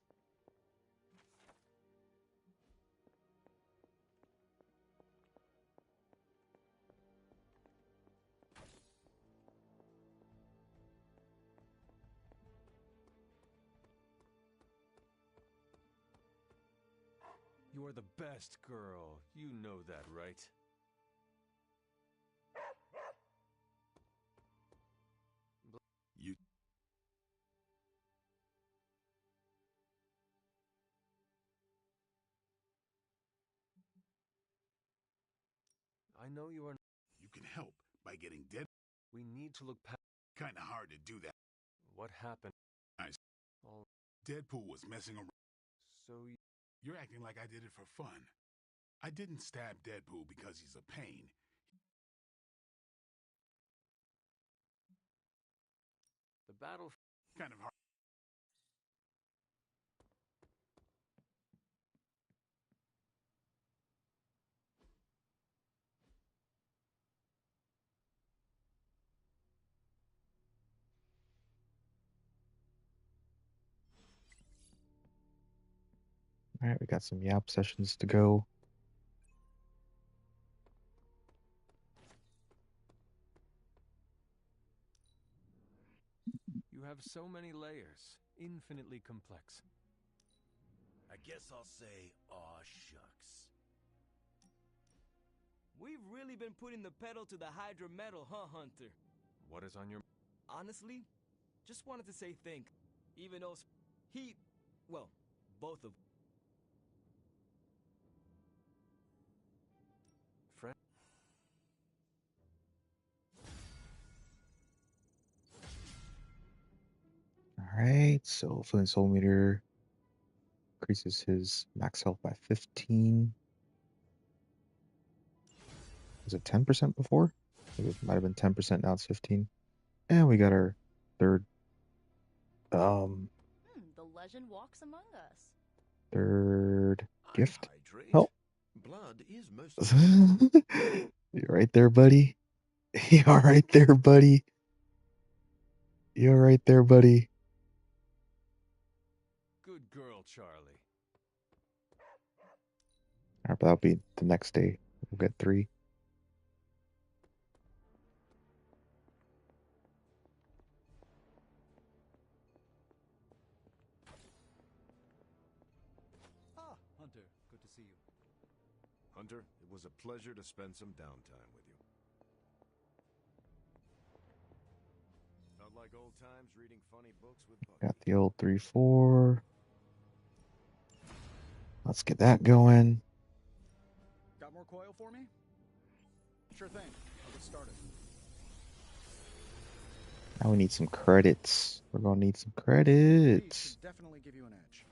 You are the best girl. You know that, right? You. I know you are. You can help by getting dead. We need to look past. Kinda hard to do that. What happened? Nice. Oh, Deadpool was messing around. so You're acting like I did it for fun. I didn't stab Deadpool because he's a pain. the battle. Kind of hard. Alright, we got some Yap sessions to go. You have so many layers, infinitely complex. I guess I'll say, aw shucks. We've really been putting the pedal to the Hydra metal, huh, Hunter? What is on your... Honestly, just wanted to say thank. Even though well, both of friend? Alright, so Flint Soul Meter increases his max health by 15. Was it 10% before? It might have been 10%, now it's 15. And we got our third The legend walks among us. third gift. Hydrate. Oh. Blood is most. You right there, buddy? You all right there, buddy? You all right there, buddy? Good girl, Charlie. Alright, but that'll be the next day. We'll get 3. Ah, Hunter, good to see you. Hunter, it was a pleasure to spend some downtime with you. Not like old times reading funny books with Bucky. Got the old 3-4. Let's get that going. Got more coil for me? Sure thing. I'll get started. Now we need some credits. We're gonna need some These credits. should definitely give you an edge.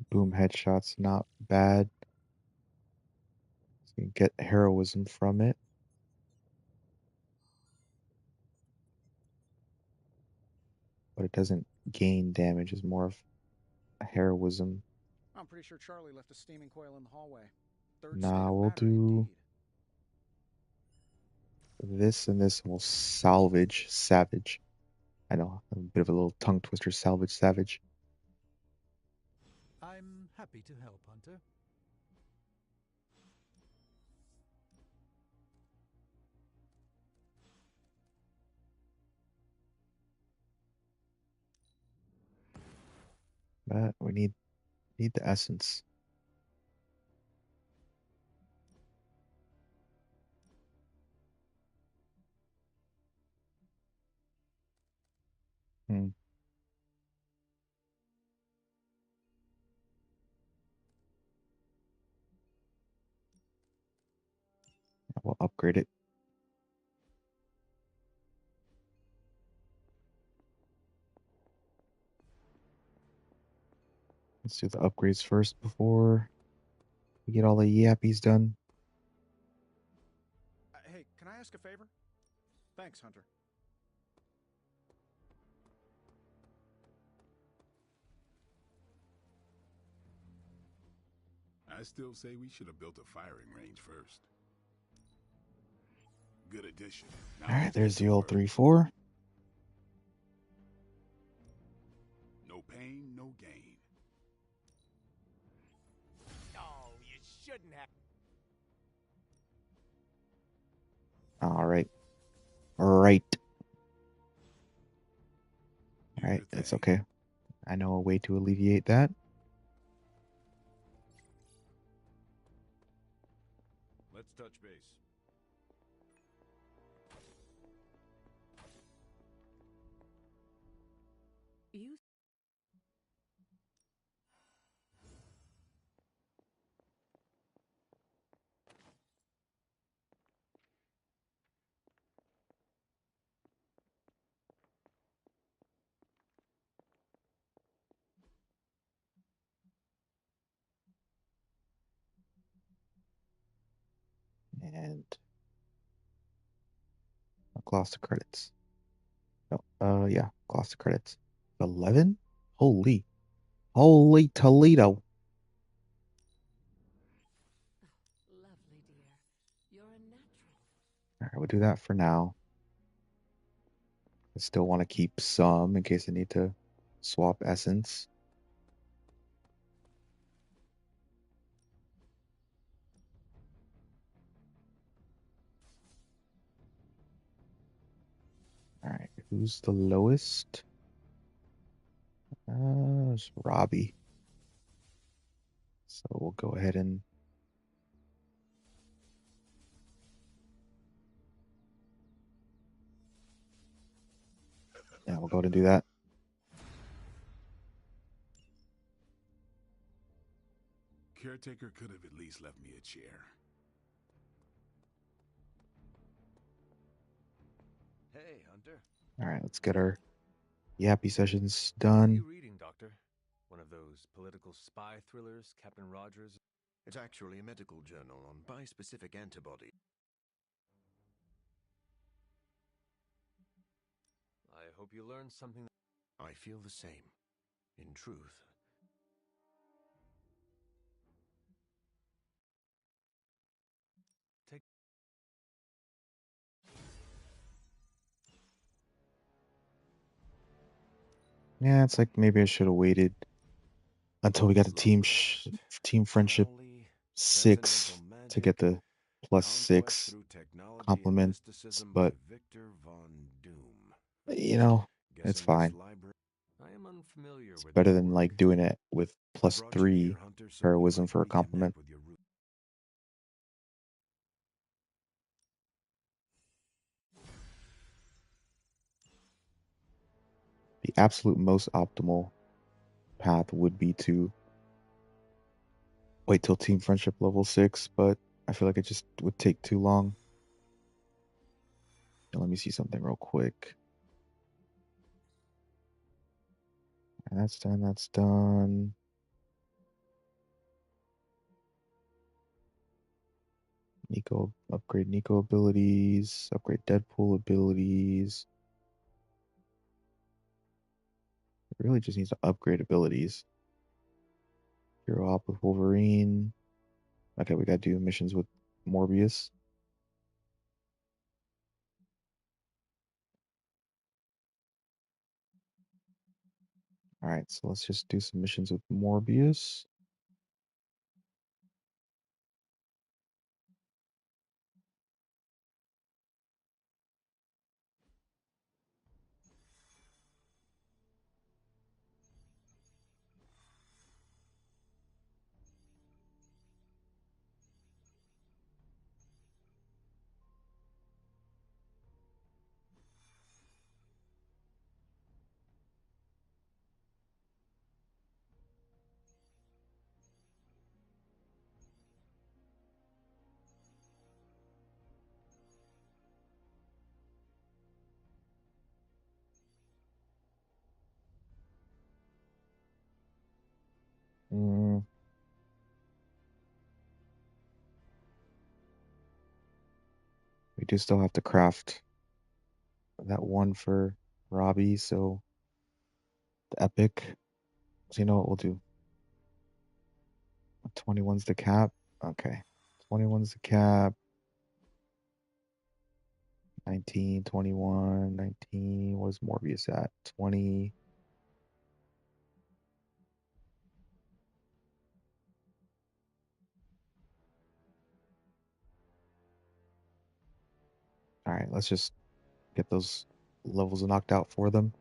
Boom headshots, not bad. So you get heroism from it. But it doesn't gain damage, it's more of a heroism. I'm pretty sure Charlie left a steaming coil in the hallway. Third Nah, state of we'll battery, do indeed. this and this, and we'll salvage savage. I know, a bit of a little tongue twister, salvage savage. I'm happy to help, Hunter. But we need the essence. we'll upgrade it. Let's do the upgrades first before we get all the yappies done. Hey, can I ask a favor? Thanks, Hunter. I still say we should have built a firing range first. Good addition. Now Alright, let's there's get to the old work. 3-4. No pain, no gain. Oh, you shouldn't have. Alright. Right. Do Alright, your that's thing. okay. I know a way to alleviate that. Let's touch base. You And I'll gloss the credits. No, yeah, gloss the credits. 11? Holy Toledo. lovely dear. You're a natural. Alright, we'll do that for now. I still want to keep some in case I need to swap essence. Alright, who's the lowest? It's Robbie. So we'll go ahead and we'll go ahead and do that. Caretaker could have at least left me a chair. Hey, Hunter. Alright, let's get our yappy sessions What are you done. reading, Doctor? One of those political spy thrillers, Captain Rogers? It's actually a medical journal on bispecific antibody. I hope you learned something. I feel the same. In truth. Take. Yeah, it's like maybe I should have waited until we got the team friendship 6 to get the +6 compliments, but you know, it's fine. I am unfamiliar It's with better this than work. like doing it with +3 Hunter, so heroism you for a might reconnect compliment. with your The absolute most optimal path would be to wait till team friendship level 6, but I feel like it just would take too long. Now, let me see something real quick. And that's done, that's done. Nico, upgrade Nico abilities, upgrade Deadpool abilities. It really just needs to upgrade abilities. Hero Hop with Wolverine. Okay, we gotta do missions with Morbius. Alright, so let's just do some missions with Morbius. do still have to craft that one for Robbie, so the epic. So you know what we'll do? 21's the cap. Okay. 21's the cap. 19, 21, 19. Where's Morbius at? 20. All right, let's just get those levels knocked out for them.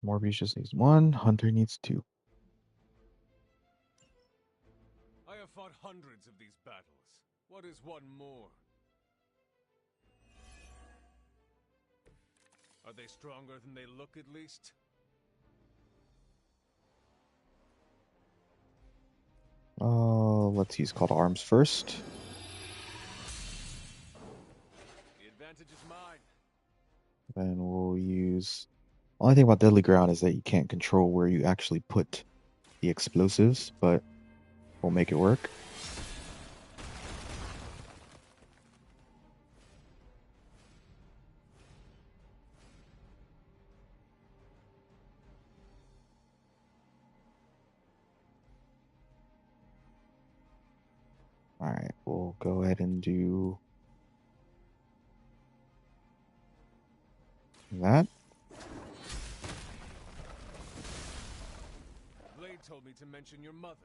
Morbius just needs 1. Hunter needs 2. I have fought hundreds of these battles. What is one more? Are they stronger than they look, at least? Let's use Call to Arms first. The advantage is mine. Then we'll use... Only thing about Deadly Ground is that you can't control where you actually put the explosives, but we'll make it work. Alright, we'll go ahead and do that. Blade told me to mention your mother.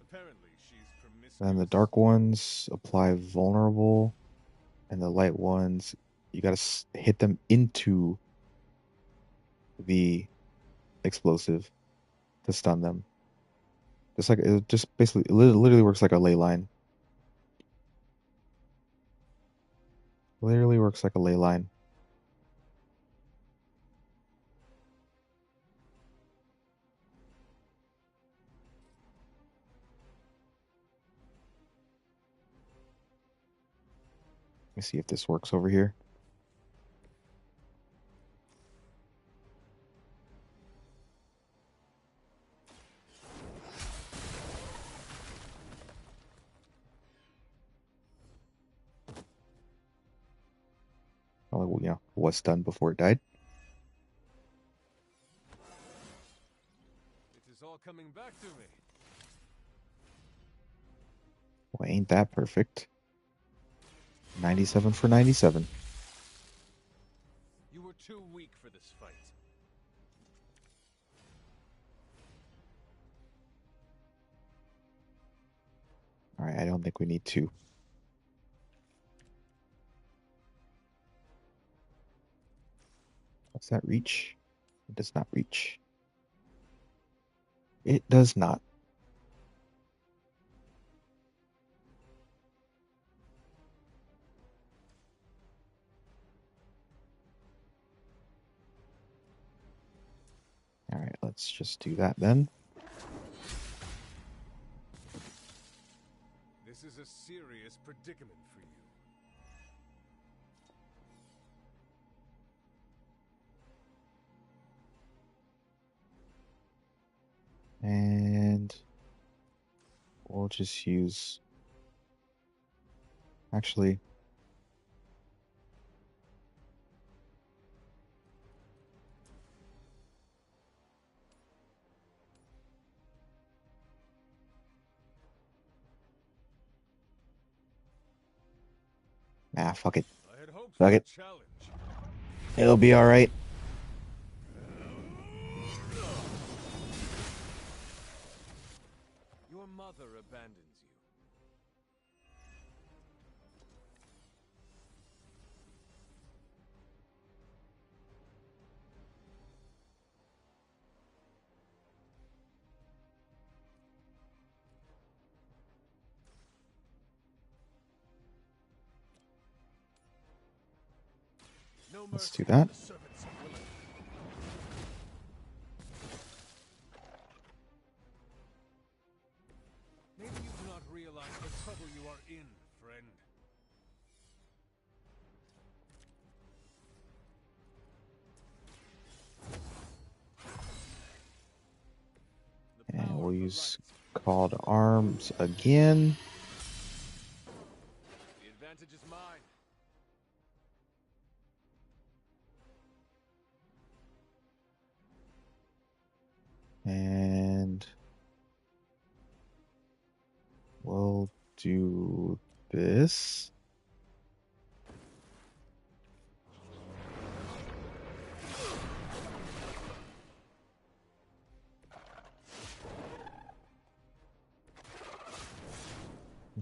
Apparently, she's promiscuous. Then the dark ones apply vulnerable, and the light ones, you gotta hit them into the explosive to stun them. Just like it just basically it literally works like a ley line. Literally works like a ley line. Let me see if this works over here. Oh, yeah, was done before it died. It is all coming back to me. Well, ain't that perfect? 97 for 97. You were too weak for this fight. Alright, I don't think we need 2. Does that reach? It does not reach. It does not. Alright, let's just do that then. This is a serious predicament for you. And we'll just use... Actually... Ah, fuck it. Fuck it. It'll be alright. Your mother abandons you. No Let's do mercy that. for the servants of Lilith. Maybe you do not realize the trouble you are in, friend. use called arms again. The advantage is mine. And we'll do this.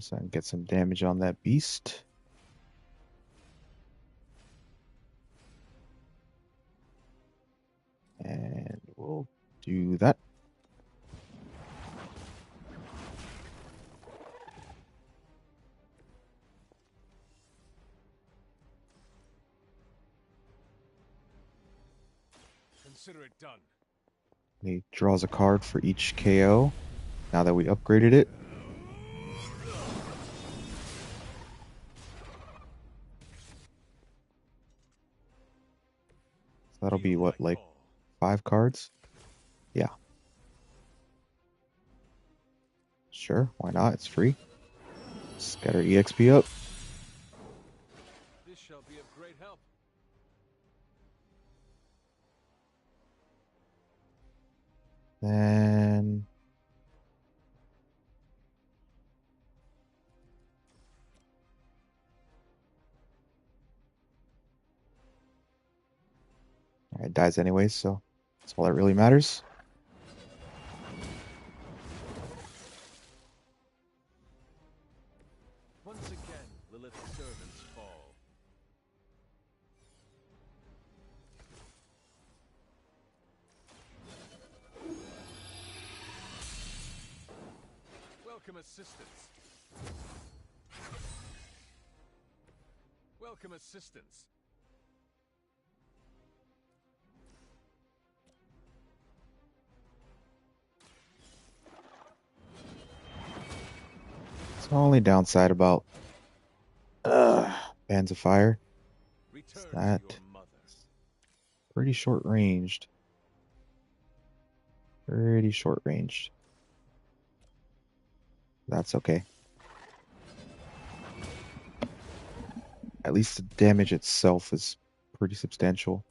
So I can get some damage on that beast. And we'll do that. Consider it done. He draws a card for each KO now that we upgraded it. So that'll be what, like 5 cards? Yeah. Sure, why not? It's free. Let's get our EXP up. This shall be of great help. Then it dies anyways, so that's all that really matters. Once again, Lilith's servants fall. Welcome assistance. Welcome assistance. It's the only downside about Bands of Fire is that pretty short ranged. Pretty short ranged. That's okay. At least the damage itself is pretty substantial.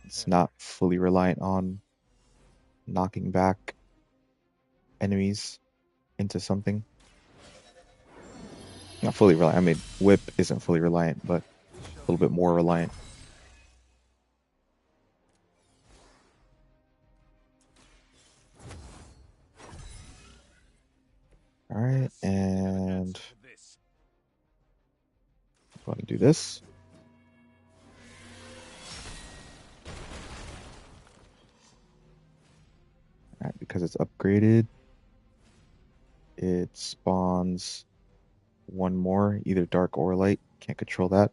It's not fully reliant on knocking back enemies into something. Not fully reliant. I mean, Whip isn't fully reliant, but a little bit more reliant. Alright, and I'm going to do this. Alright, because it's upgraded, it spawns one more, either dark or light. Can't control that.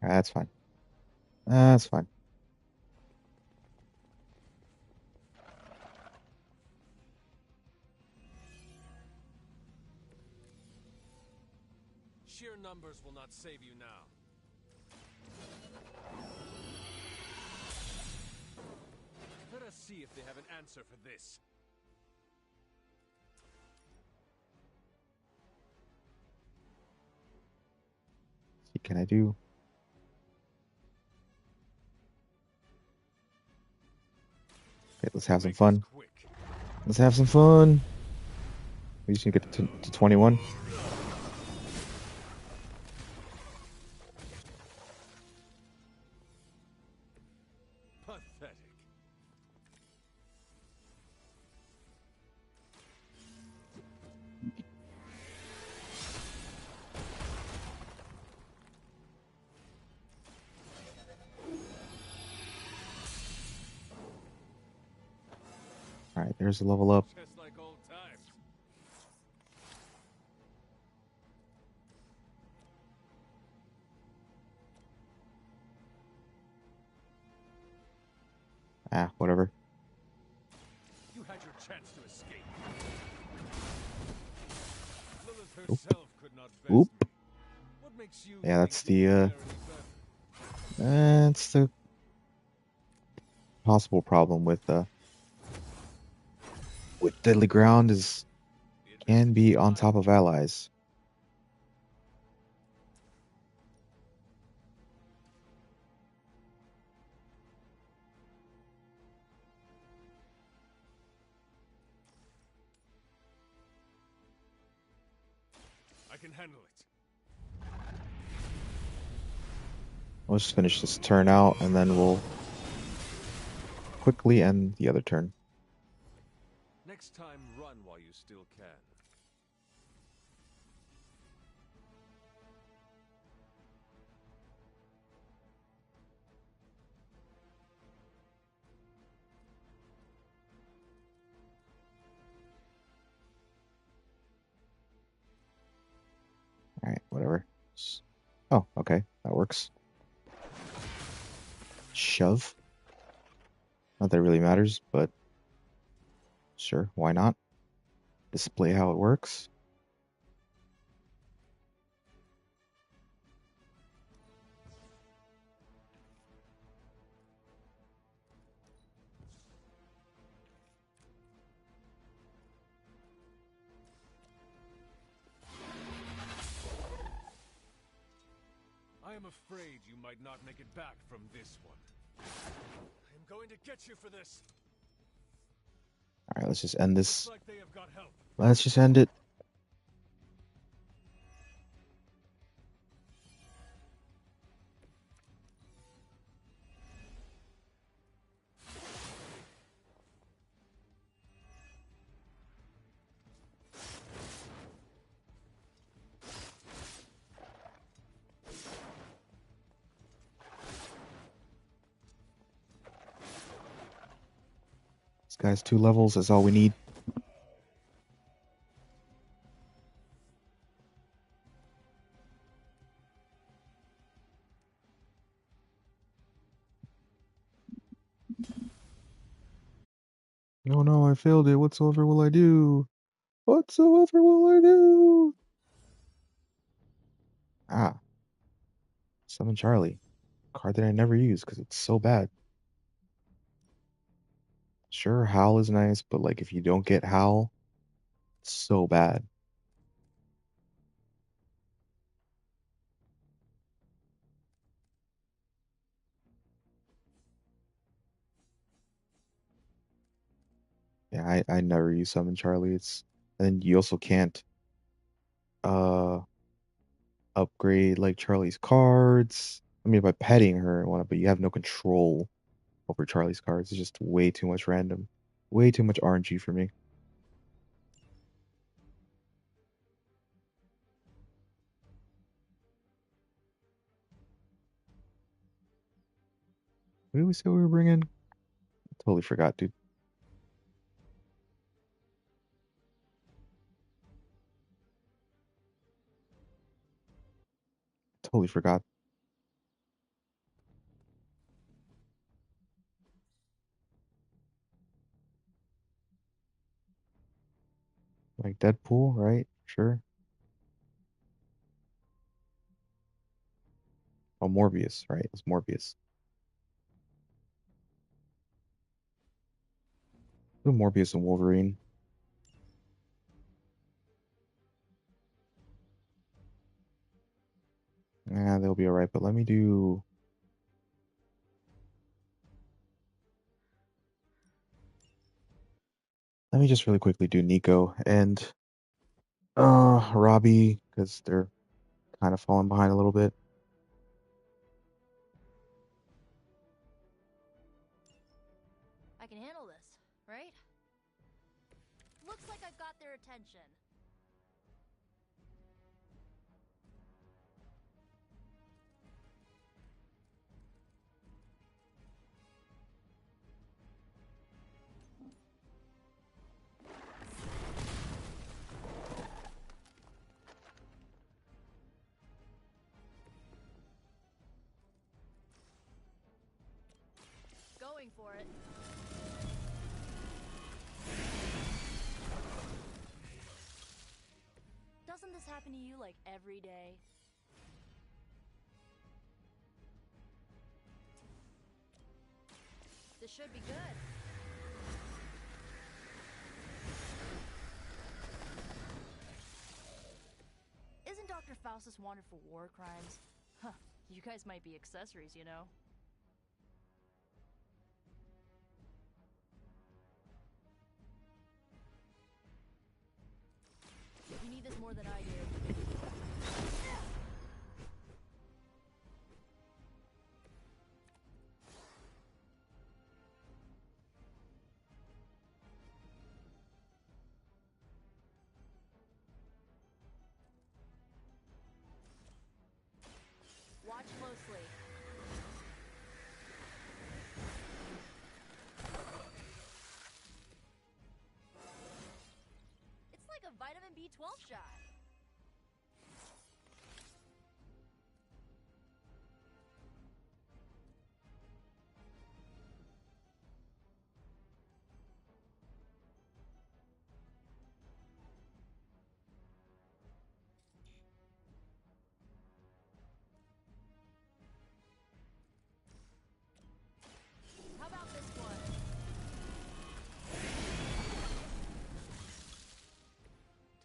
That's fine. That's fine. Sheer numbers will not save you now. Let us see if they have an answer for this. What can I do? Okay, let's have some fun. Let's have some fun. We just need to get to 21. Pathetic. Alright, there's a level up. Just like old times. Ah, whatever. You had your chance to escape. Lilith Oop. herself could not best Oop. me. What makes you Yeah, that's think you the can fare any better? that's the possible problem with Deadly Ground is can be on top of allies. I can handle it. Let's just finish this turn out, and then we'll quickly end the other turn. Next time, run while you still can. Alright, whatever. Oh, okay, that works. Shove. Not that it really matters, but sure, why not? Display how it works. I am afraid you might not make it back from this one. I am going to get you for this. Alright, let's just end this. Looks like they have got help. Let's just end it. This guy's 2 levels, that's all we need. Oh no, I failed it. Whatsoever will I do? Whatsoever will I do? Ah, Summon Charlie. Card that I never use because it's so bad. Sure, Howl is nice, but like if you don't get Howl, it's so bad. Yeah, I never use Summon Charlie. It's and you also can't uh upgrade like Charlie's cards. I mean by petting her and whatnot, but you have no control over Charlie's cards. It's just way too much random. Way too much RNG for me. What did we say we were bringing? Totally forgot, dude. Totally forgot. Like Deadpool, right? Sure. Oh, Morbius, right? It's Morbius. Do Morbius and Wolverine. Yeah, they'll be alright, but let me do... Let me just really quickly do Nico and Robbie, because they're kind of falling behind a little bit. I can handle this, right? Looks like I've got their attention. Going for it. Doesn't must happen to you like every day. This should be good. Isn't Dr. Faustus wanted for war crimes? Huh, you guys might be accessories, you know? You need this more than I do. Watch closely. It's like a vitamin B12 shot. How about this one?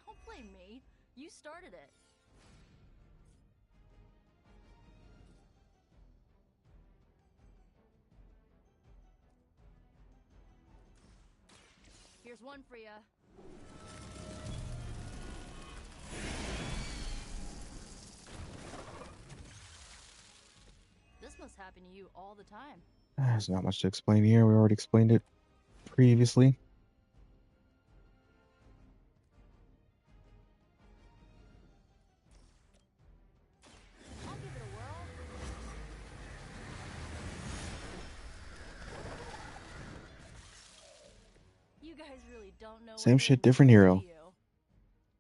Don't blame me. You started it. Here's one for ya. This must happen to you all the time. There's not much to explain here. We already explained it previously. I'll give it a whirl. You guys really don't know Same what shit, to different enjoy, hero. do you?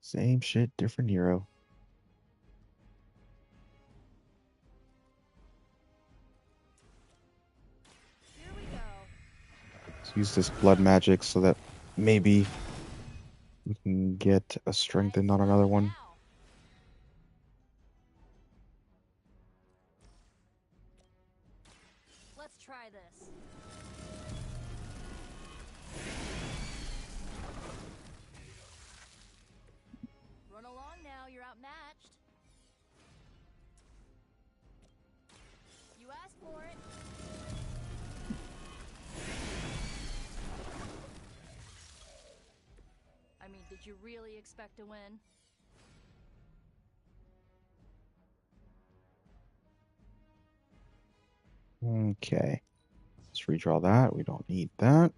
Same shit, different hero. Here we go. Let's use this blood magic so that maybe we can get a strengthened on another one. Let's try this. Run along now, you're outmatched. You asked for it. I mean, did you really expect to win? Okay. Let's redraw that. We don't need that.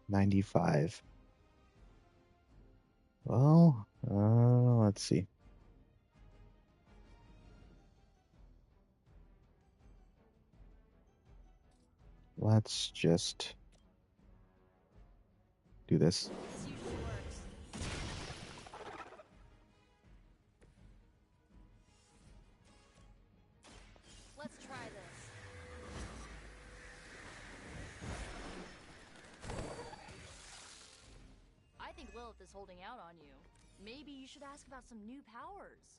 95. Well, let's see. Let's just do this. This usually works. Let's try this. I think Lilith is holding out on you. Maybe you should ask about some new powers.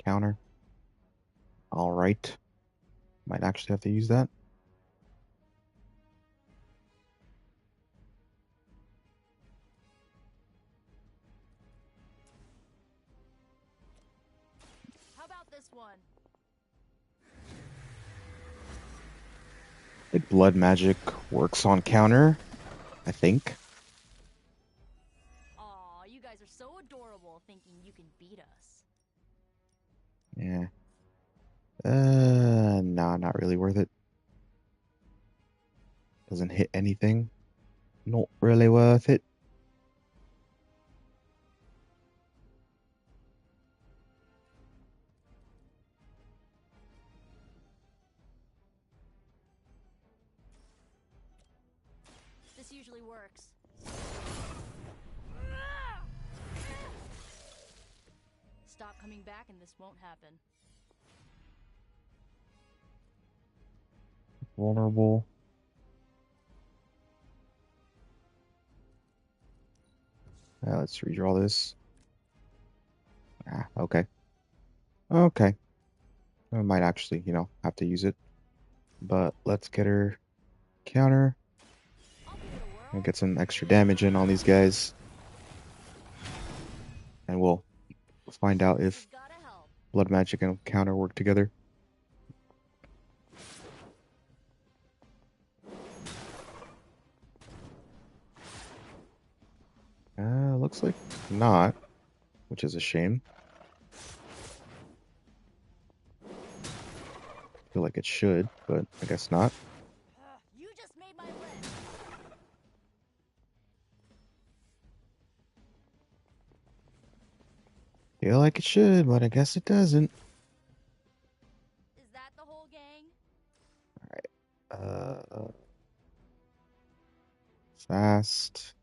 Counter. Alright. Might actually have to use that. How about this one? Like blood magic works on counter, I think. Aw, you guys are so adorable thinking you can beat us. Yeah. Nah, not really worth it. Doesn't hit anything. Not really worth it. This usually works. Stop coming back and this won't happen. Vulnerable. Let's redraw this. Okay. Okay. I might actually, have to use it. But let's get her counter. And get some extra damage in on these guys. And we'll find out if blood magic and counter work together. Looks like not, which is a shame. Feel like it should, but I guess not. You just made my list. Feel like it should, but I guess it doesn't. Is that the whole gang? Alright. Fast.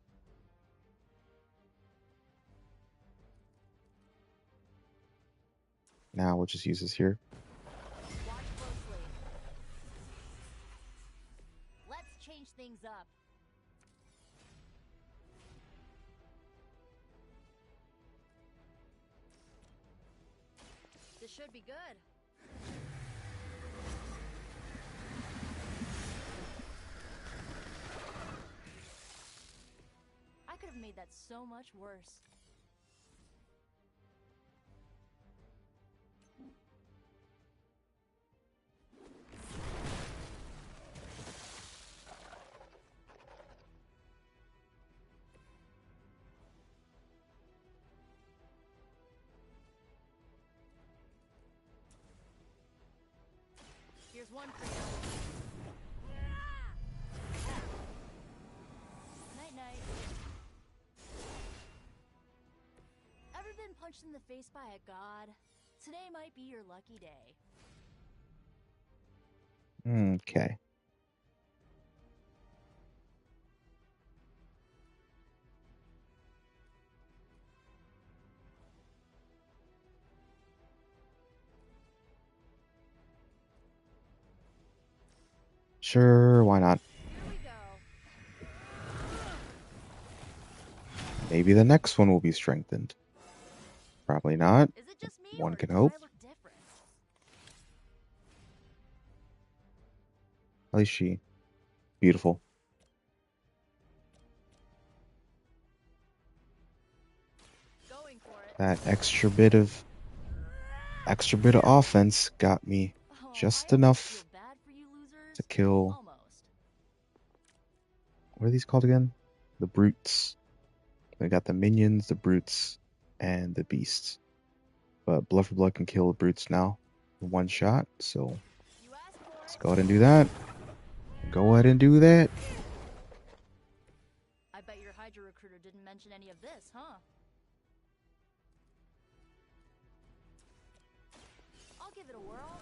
Now we'll just use this here. Watch closely. Let's change things up. This should be good. I could have made that so much worse. Here's one for you. Night night. Ever been punched in the face by a god? Today might be your lucky day. Okay. Sure, why not? Here we go. Maybe the next one will be strengthened. Probably not. Is it just me, One or can do hope. I look different? At least she beautiful. Going for it. That extra bit of offense got me just enough Bad for you losers? to kill. Almost. What are these called again? The brutes. We got the minions, the brutes, and the beasts. But Blood for Blood can kill the brutes now in one shot, so let's go ahead and do that. Go ahead and do that. I bet your Hydra recruiter didn't mention any of this, huh? I'll give it a whirl.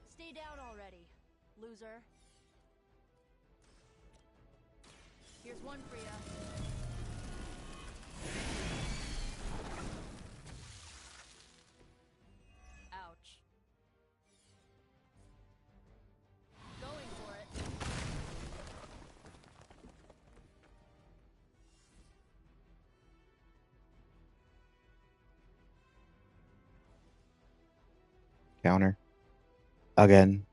Stay down already, loser. Here's one for ya. Ouch. Going for it. Counter. Again.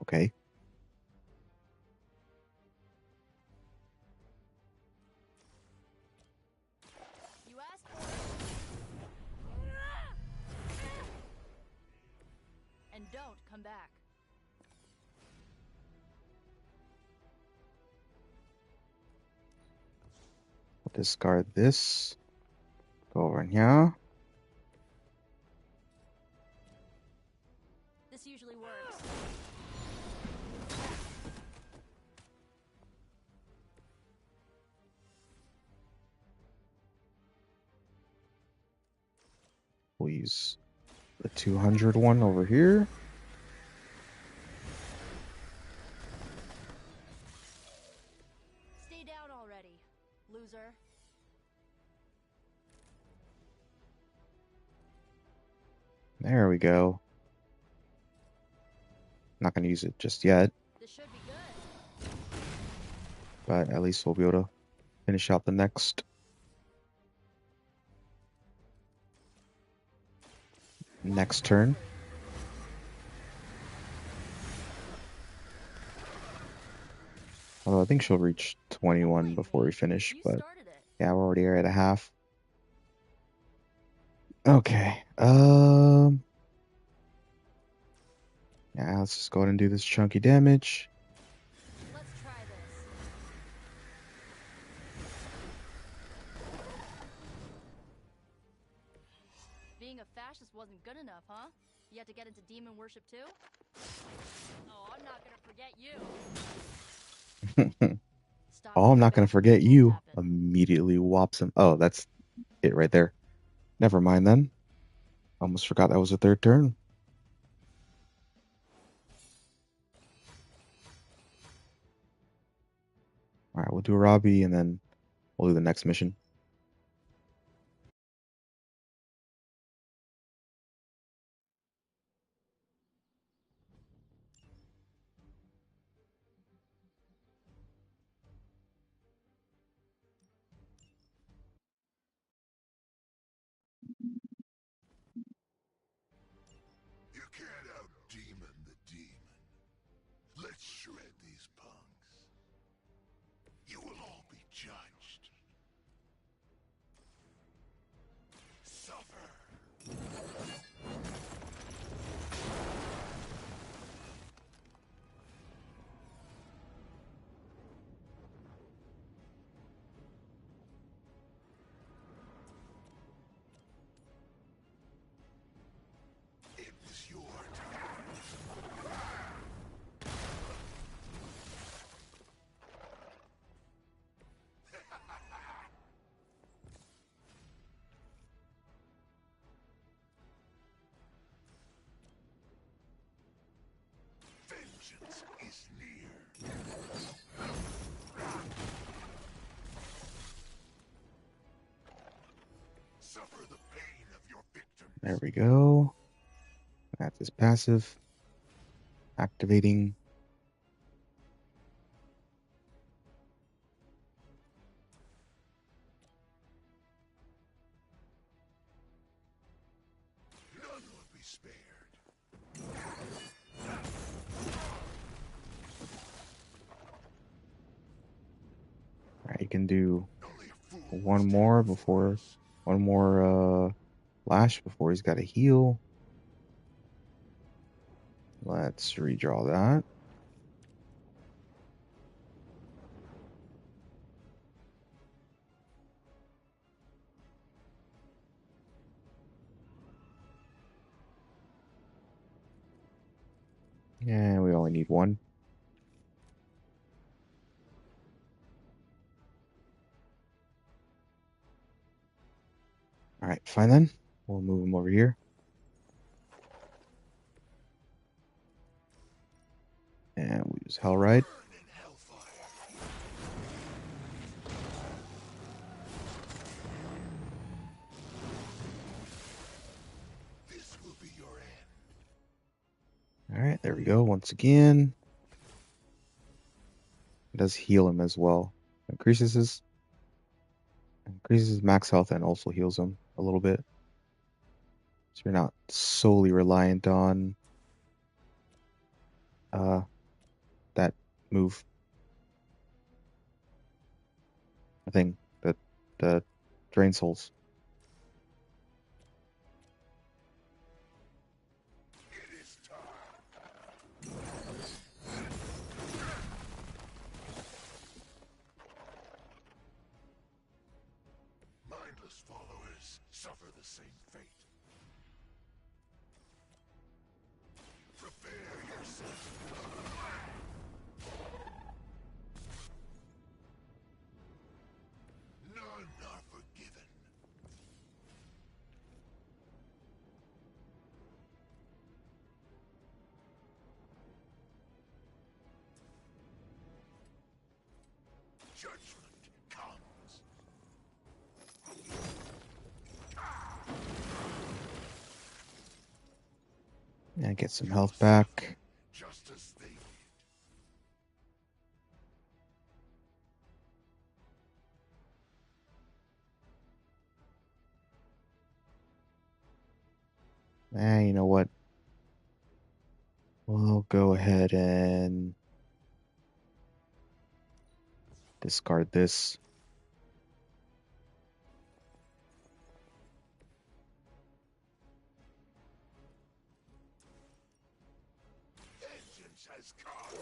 Okay. You asked for it. And don't come back. Discard this. Go over in here. This usually works. We'll use the 200 one over here. Stay down already. There we go. Not going to use it just yet. This should be good. But at least we'll be able to finish out the next turn. Although I think she'll reach 21 before we finish, but yeah, we're already at a half. Okay. Yeah, let's just go ahead and do this chunky damage. Let's try this. Being a fascist wasn't good enough, huh? You had to get into demon worship too? Oh, I'm not gonna forget you. Oh, I'm not going to forget you. Immediately whops him. Oh, that's it right there. Never mind then. Almost forgot that was a third turn. Alright, we'll do Robbie and then we'll do the next mission. You can't out-demon the demon. Let's shred these punks. You will all be judged. Suffer! It was your vengeance is near. Suffer the pain of your victim. There we go. That's his passive. Activating. None will be spared. Alright, you can do one more lash before he's got to heal. Let's redraw that. Yeah, we only need one. Alright, fine then. We'll move him over here. And we'll use Hellride. This will be your end. Alright, there we go. Once again. It does heal him as well. Increases his max health and also heals him a little bit. So you're not solely reliant on that move. I think that the drain souls. It is time. Mindless followers suffer the same fate. Prepare yourself. None are forgiven. Judgment comes. And get some health back. Just as they did. You know what? We'll go ahead and discard this. Vengeance has come.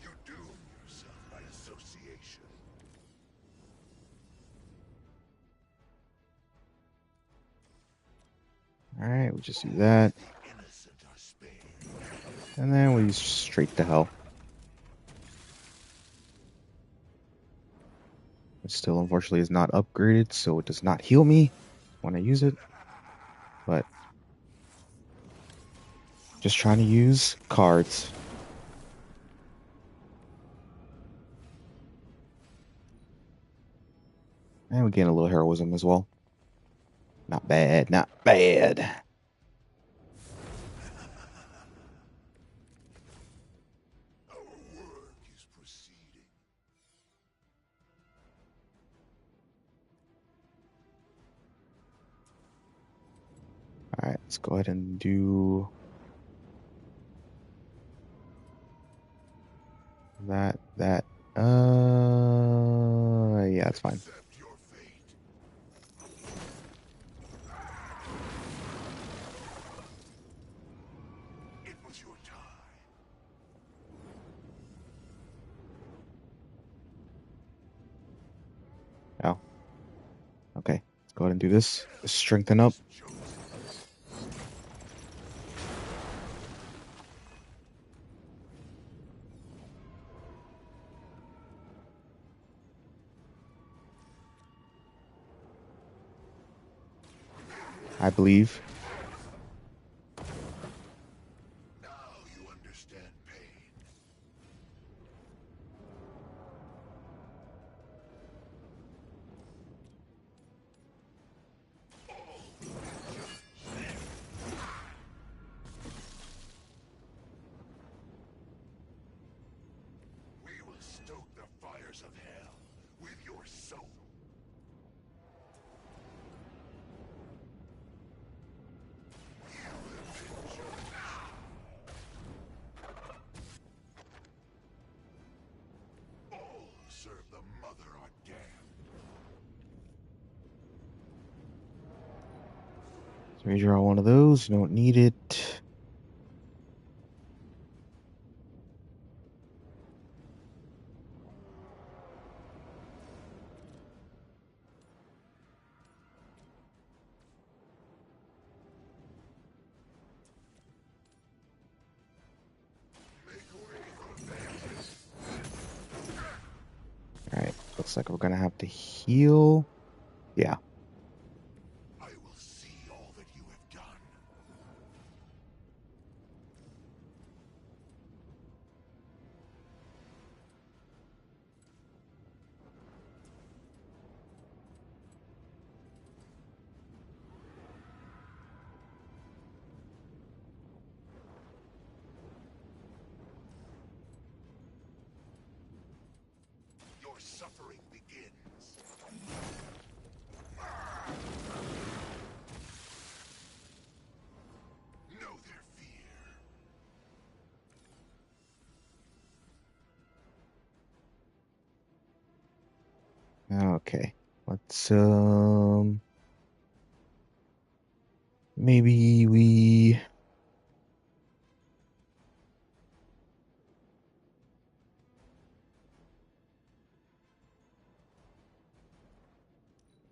You doom yourself by association. Alright, we just do that. And then we straight to hell. It still, unfortunately, is not upgraded, so it does not heal me when I use it. But just trying to use cards. And we gain a little heroism as well. Not bad, not bad. Our work is proceeding. Alright, let's go ahead and do that. Yeah, that's fine. It was your time. Oh. Okay, let's go ahead and do this. Strengthen up. I believe. Now you understand pain. We will stoke the fires of hell with your soul. All who serve the mother are damned. So redraw one of those. You don't need it. Alright, looks like we're gonna have to heal. Yeah. I will see all that you have done. Your suffering begins. Know their fear. Okay. Let's maybe we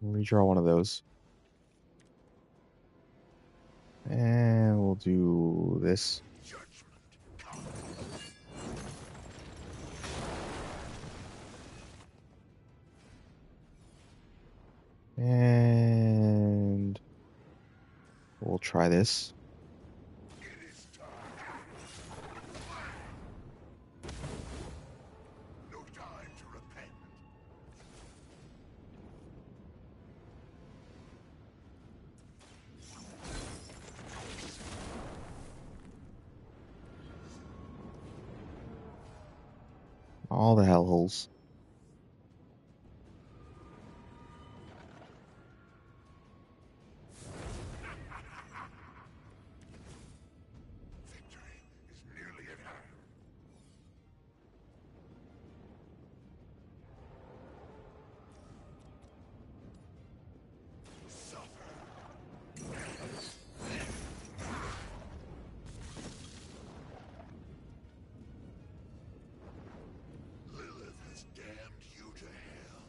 redraw one of those. And we'll do this. And we'll try this. No time to repent. All the hellholes. Lilith has damned you to hell.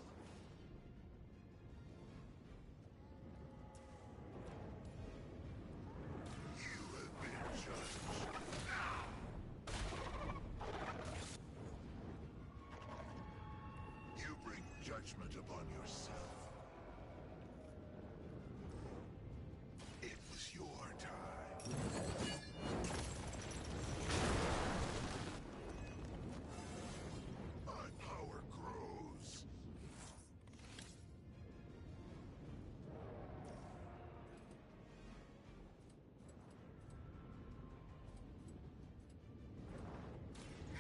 You have been judged. You bring judgment upon yourself. It was your time. My power grows.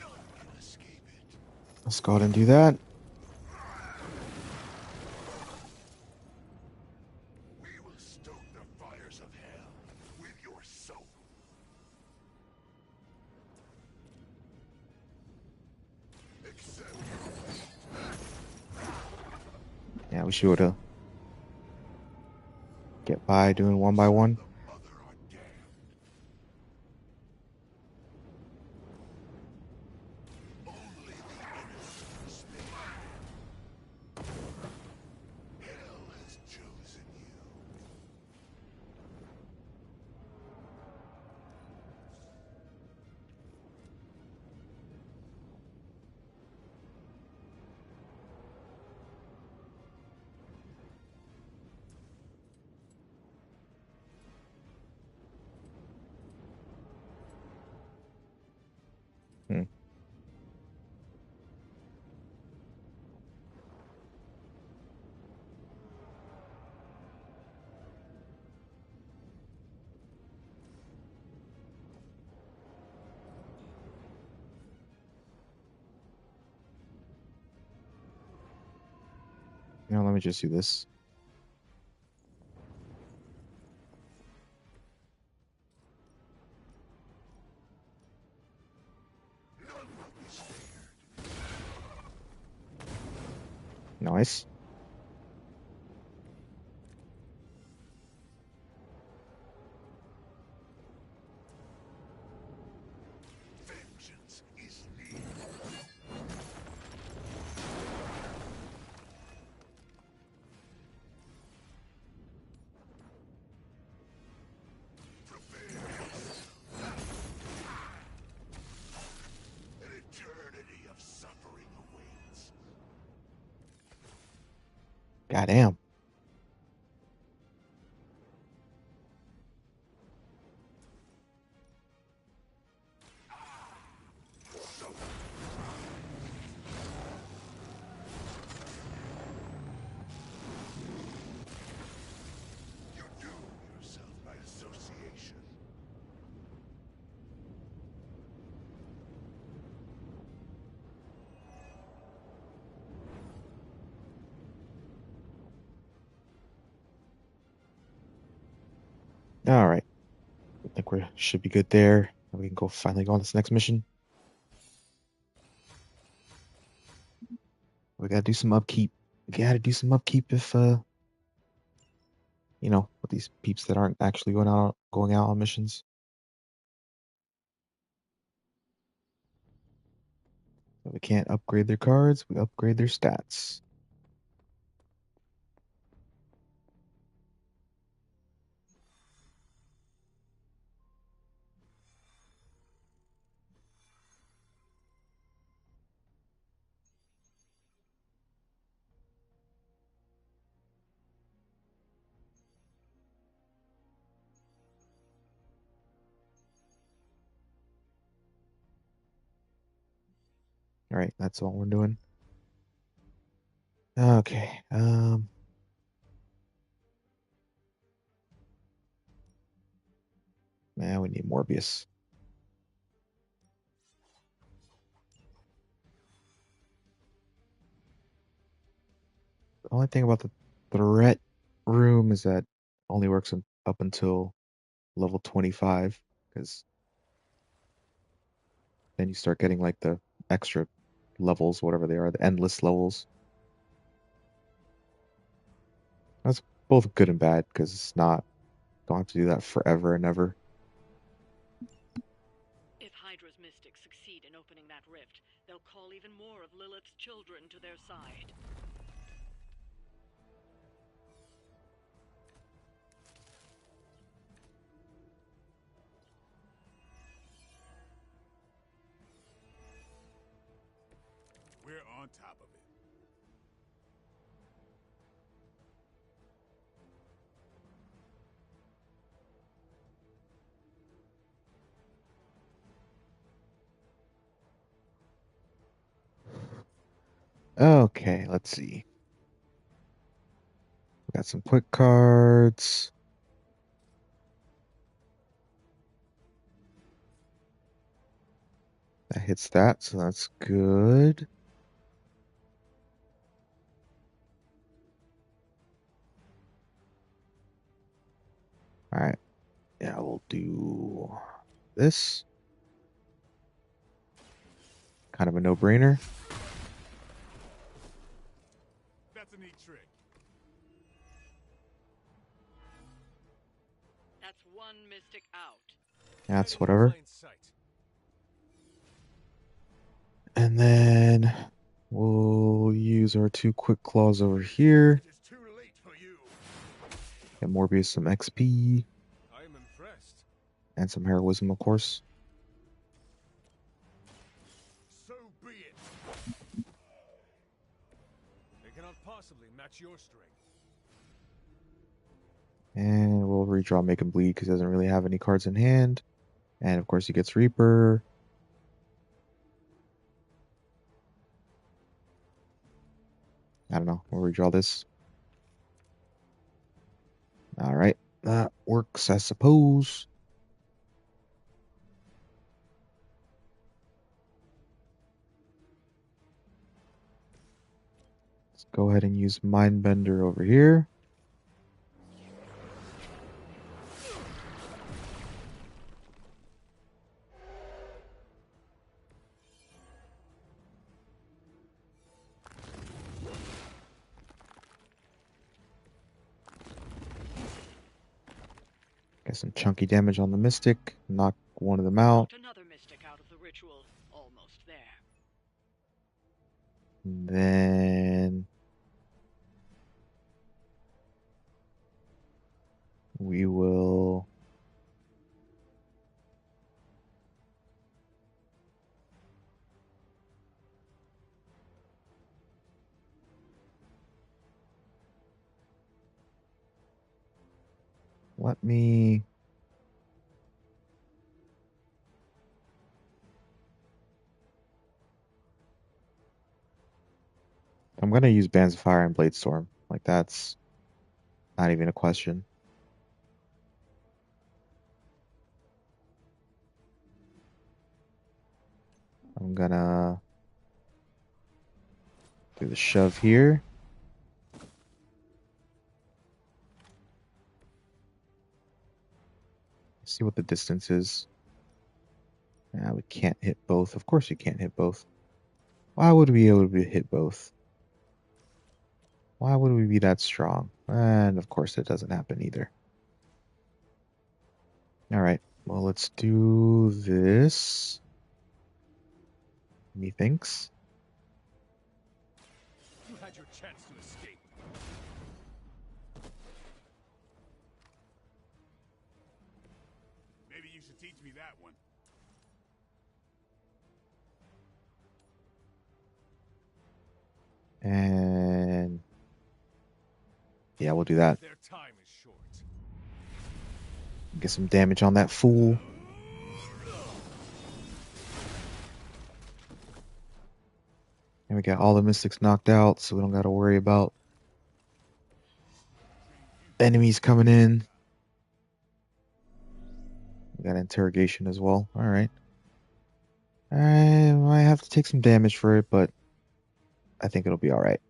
None can escape it. Let's go ahead and do that. We will stoke the fires of hell with your soul. Accept Yeah, we should get by doing one by one. hell has chosen you. Hmm. Let me just do this. Nice. Vengeance is near. An eternity of suffering awaits. Goddamn. You doom yourself by association. All right. I think we should be good there. We can finally go on this next mission. We gotta do some upkeep. We gotta do some upkeep if with these peeps that aren't actually going out on missions. So we can't upgrade their cards, we upgrade their stats. All right, that's all we're doing. Okay. Man, we need Morbius. only thing about the threat room is that it only works up until level 25, because then you start getting like the extra levels, whatever they are, the endless levels. That's both good and bad, because it's not, don't have to do that forever and ever. If Hydra's mystics succeed in opening that rift, they'll call even more of Lilith's children to their side. We're on top of it. Okay, let's see. We got some quick cards. That hits that, so that's good. All right. Yeah, we'll do this. Kind of a no-brainer. That's a neat trick. That's one mystic out. That's whatever. And then we'll use our 2 quick claws over here. Get Morbius some XP. I am impressed. And some heroism, of course. So be it. They cannot possibly match your strength. And we'll redraw Make Him Bleed because he doesn't really have any cards in hand. And of course he gets Reaper. I don't know. We'll redraw this. Alright. That works, I suppose. Let's go ahead and use Mindbender over here. Get some chunky damage on the Mystic. Knock one of them out. Another mystic out of the ritual. Almost there. And then we will let me I'm gonna use Bands of Fire and Blade Storm. Like that's not even a question. I'm gonna do the shove here. See what the distance is. We can't hit both. Of course you can't hit both. Why would we be able to hit both? Why would we be that strong? And of course it doesn't happen either. Alright, well let's do this. Methinks. You had your chance to escape. Maybe you should teach me that one. And yeah, we'll do that. Their time is short. Get some damage on that fool. And we got all the mystics knocked out, so we don't got to worry about enemies coming in. We got interrogation as well. Alright. I might have to take some damage for it, but I think it'll be alright.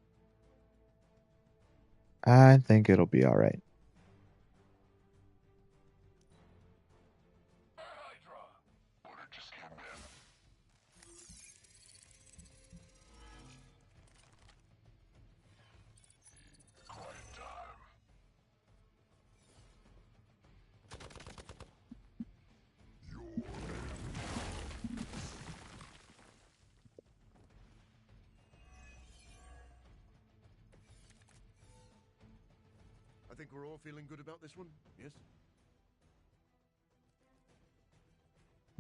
I think it'll be all right. I think we're all feeling good about this one, yes?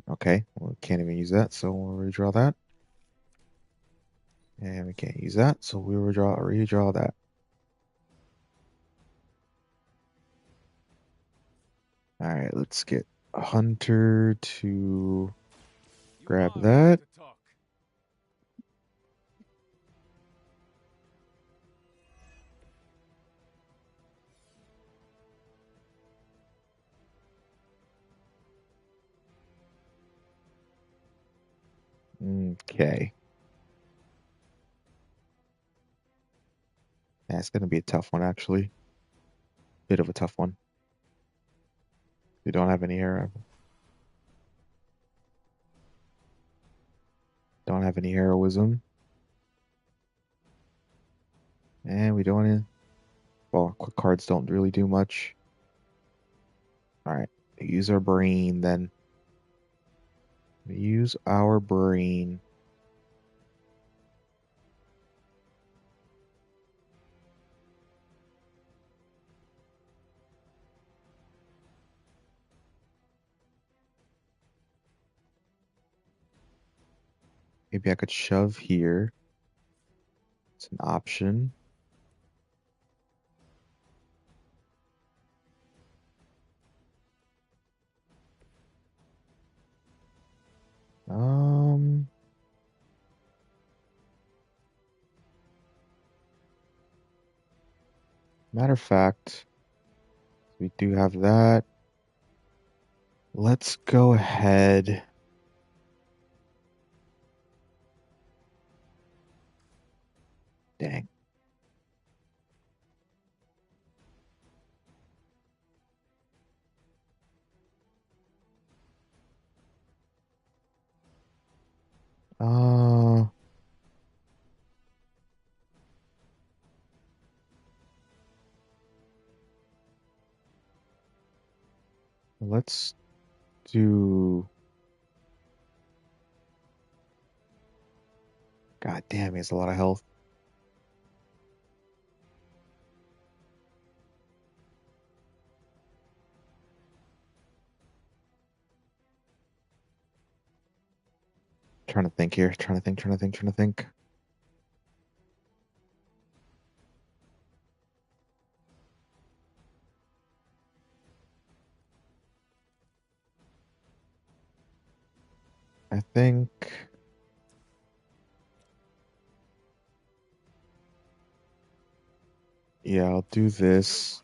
Okay, well, we can't even use that, so we'll redraw that. And we can't use that, so we'll redraw that. Alright, let's get Hunter to grab that. Okay. That's going to be a tough one, actually. Bit of a tough one. We don't have any hero. Don't have any heroism. And we don't have... Well, quick cards don't really do much. Alright, use our brain then. Use our brain. Maybe I could shove here. It's an option. Matter of fact, we do have that. Let's go ahead. Dang. Let's do... God damn, he has a lot of health. Trying to think here. Trying to think. I think... Yeah, I'll do this.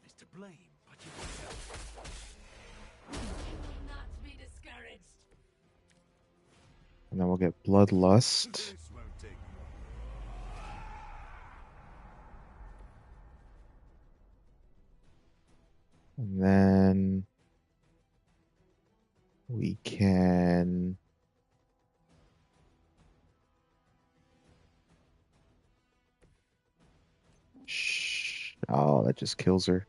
And then we'll get Bloodlust. And then we can... Oh, that just kills her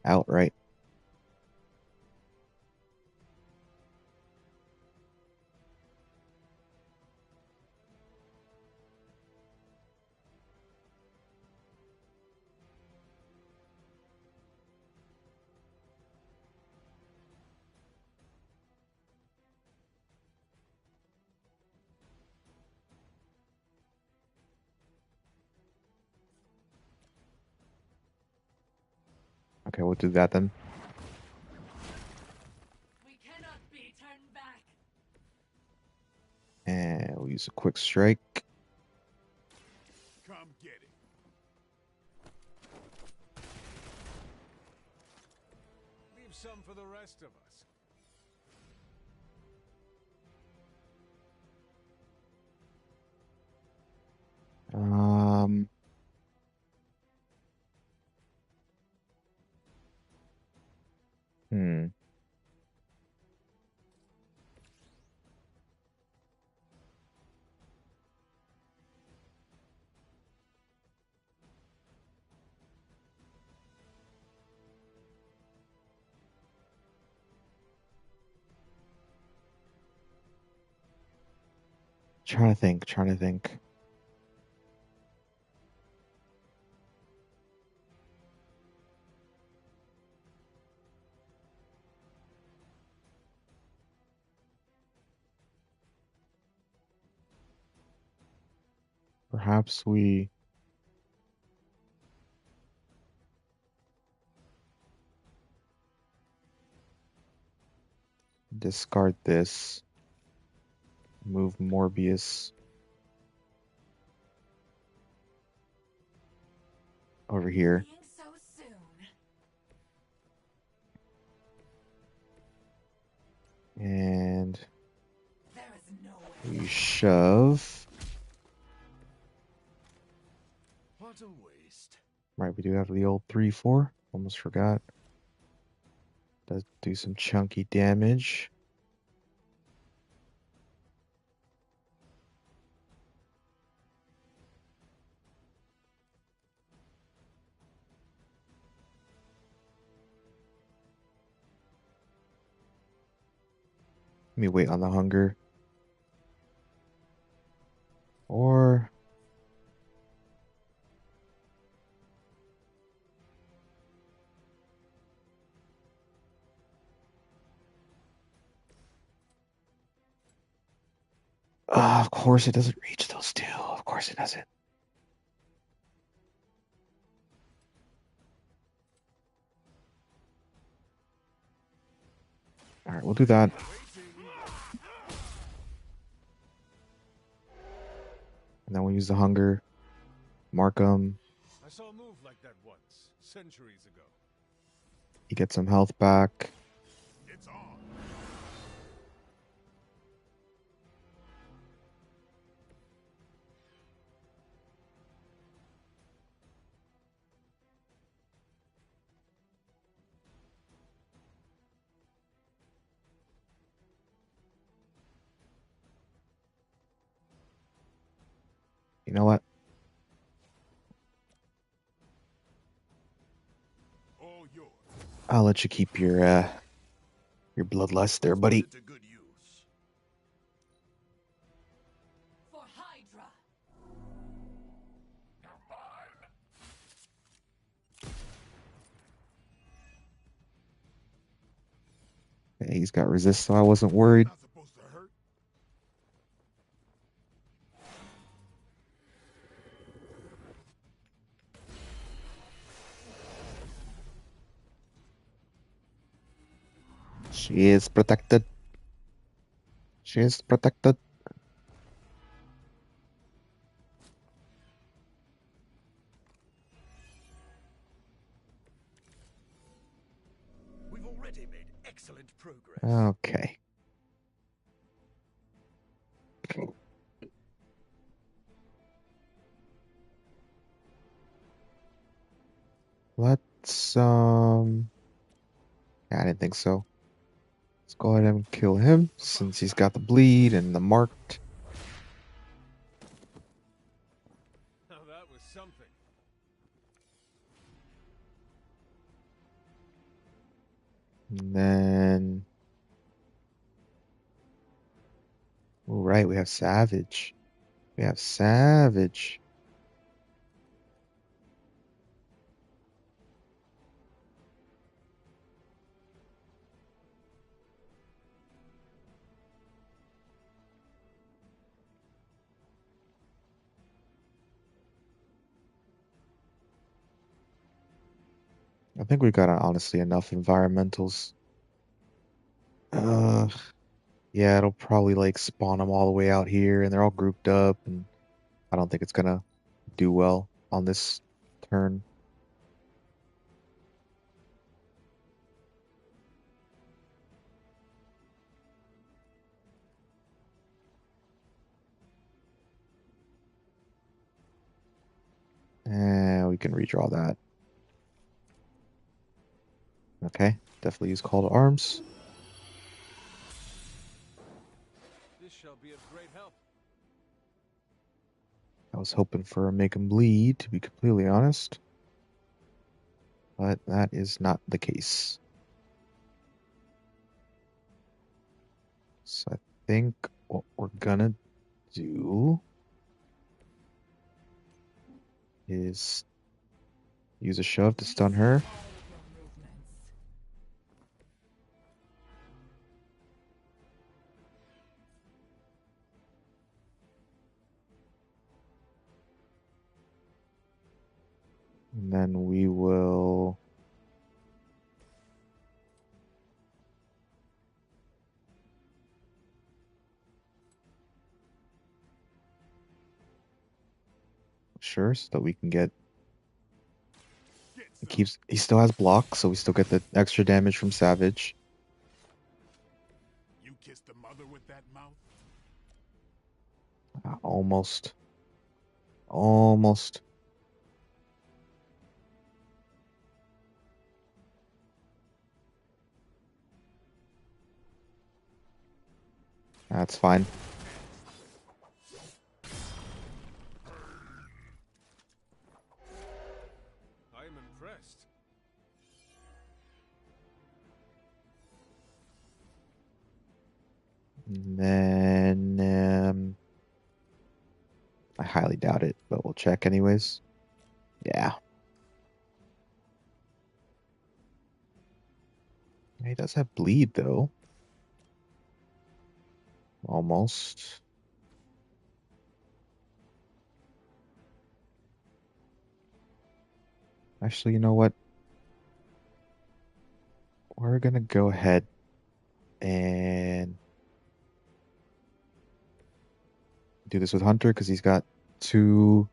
outright. Okay, we'll do that then. We cannot be turned back. And we'll use a quick strike. Come get it. Leave some for the rest of us. Hmm. Trying to think. Perhaps we discard this, move Morbius over here. And we shove. What a waste. Right, we do have the old 3-4. Almost forgot. Does do some chunky damage. Let me wait on the hunger. Or of course it doesn't reach those two. Of course it doesn't. Alright, we'll do that. And then we'll use the hunger. Mark him. I saw a move like that once, centuries ago. You get some health back. It's on. You know what? All yours. I'll let you keep your bloodlust there, buddy. To good use. For Hydra. Yeah, he's got resist, so I wasn't worried. Not supposed to hurt. She is protected. She is protected. We've already made excellent progress. Okay. Let's yeah, I didn't think so. Let's go ahead and kill him since he's got the bleed and the marked. Now that was something. And then oh right, we have Savage. We have Savage. I think we got honestly enough environmentals. Yeah, it'll probably like spawn them all the way out here, and they're all grouped up, and I don't think it's gonna do well on this turn. And we can redraw that. Okay. Definitely use Call to Arms. This shall be of great help. I was hoping for a Make 'em Bleed, to be completely honest. But that is not the case. So I think what we're gonna do is use a shove to stun her. And then we will sure, so that we can get he still has block, so we still get the extra damage from Savage. You kissed the mother with that mouth? Almost. Almost. That's fine. I am impressed. And then I highly doubt it, but we'll check anyways. Yeah. He does have bleed though. Almost. Actually, you know what? We're gonna go ahead and do this with Hunter because he's got 2.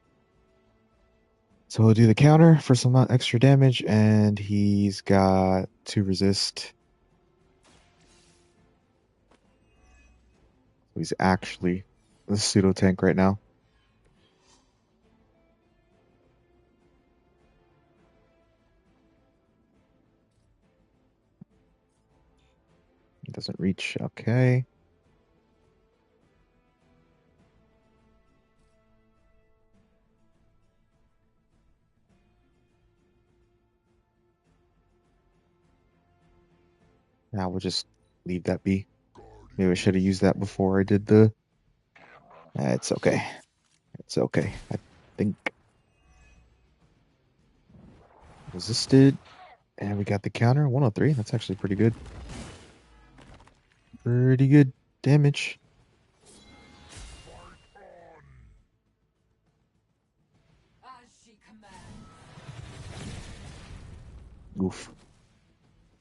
So we'll do the counter for some extra damage, and he's got 2 resist. He's actually the pseudo tank right now. It doesn't reach. Okay. Now we'll just leave that be. Maybe I should have used that before I did the... It's okay. It's okay. I think... Resisted. And we got the counter. 103. That's actually pretty good. Pretty good damage. Oof.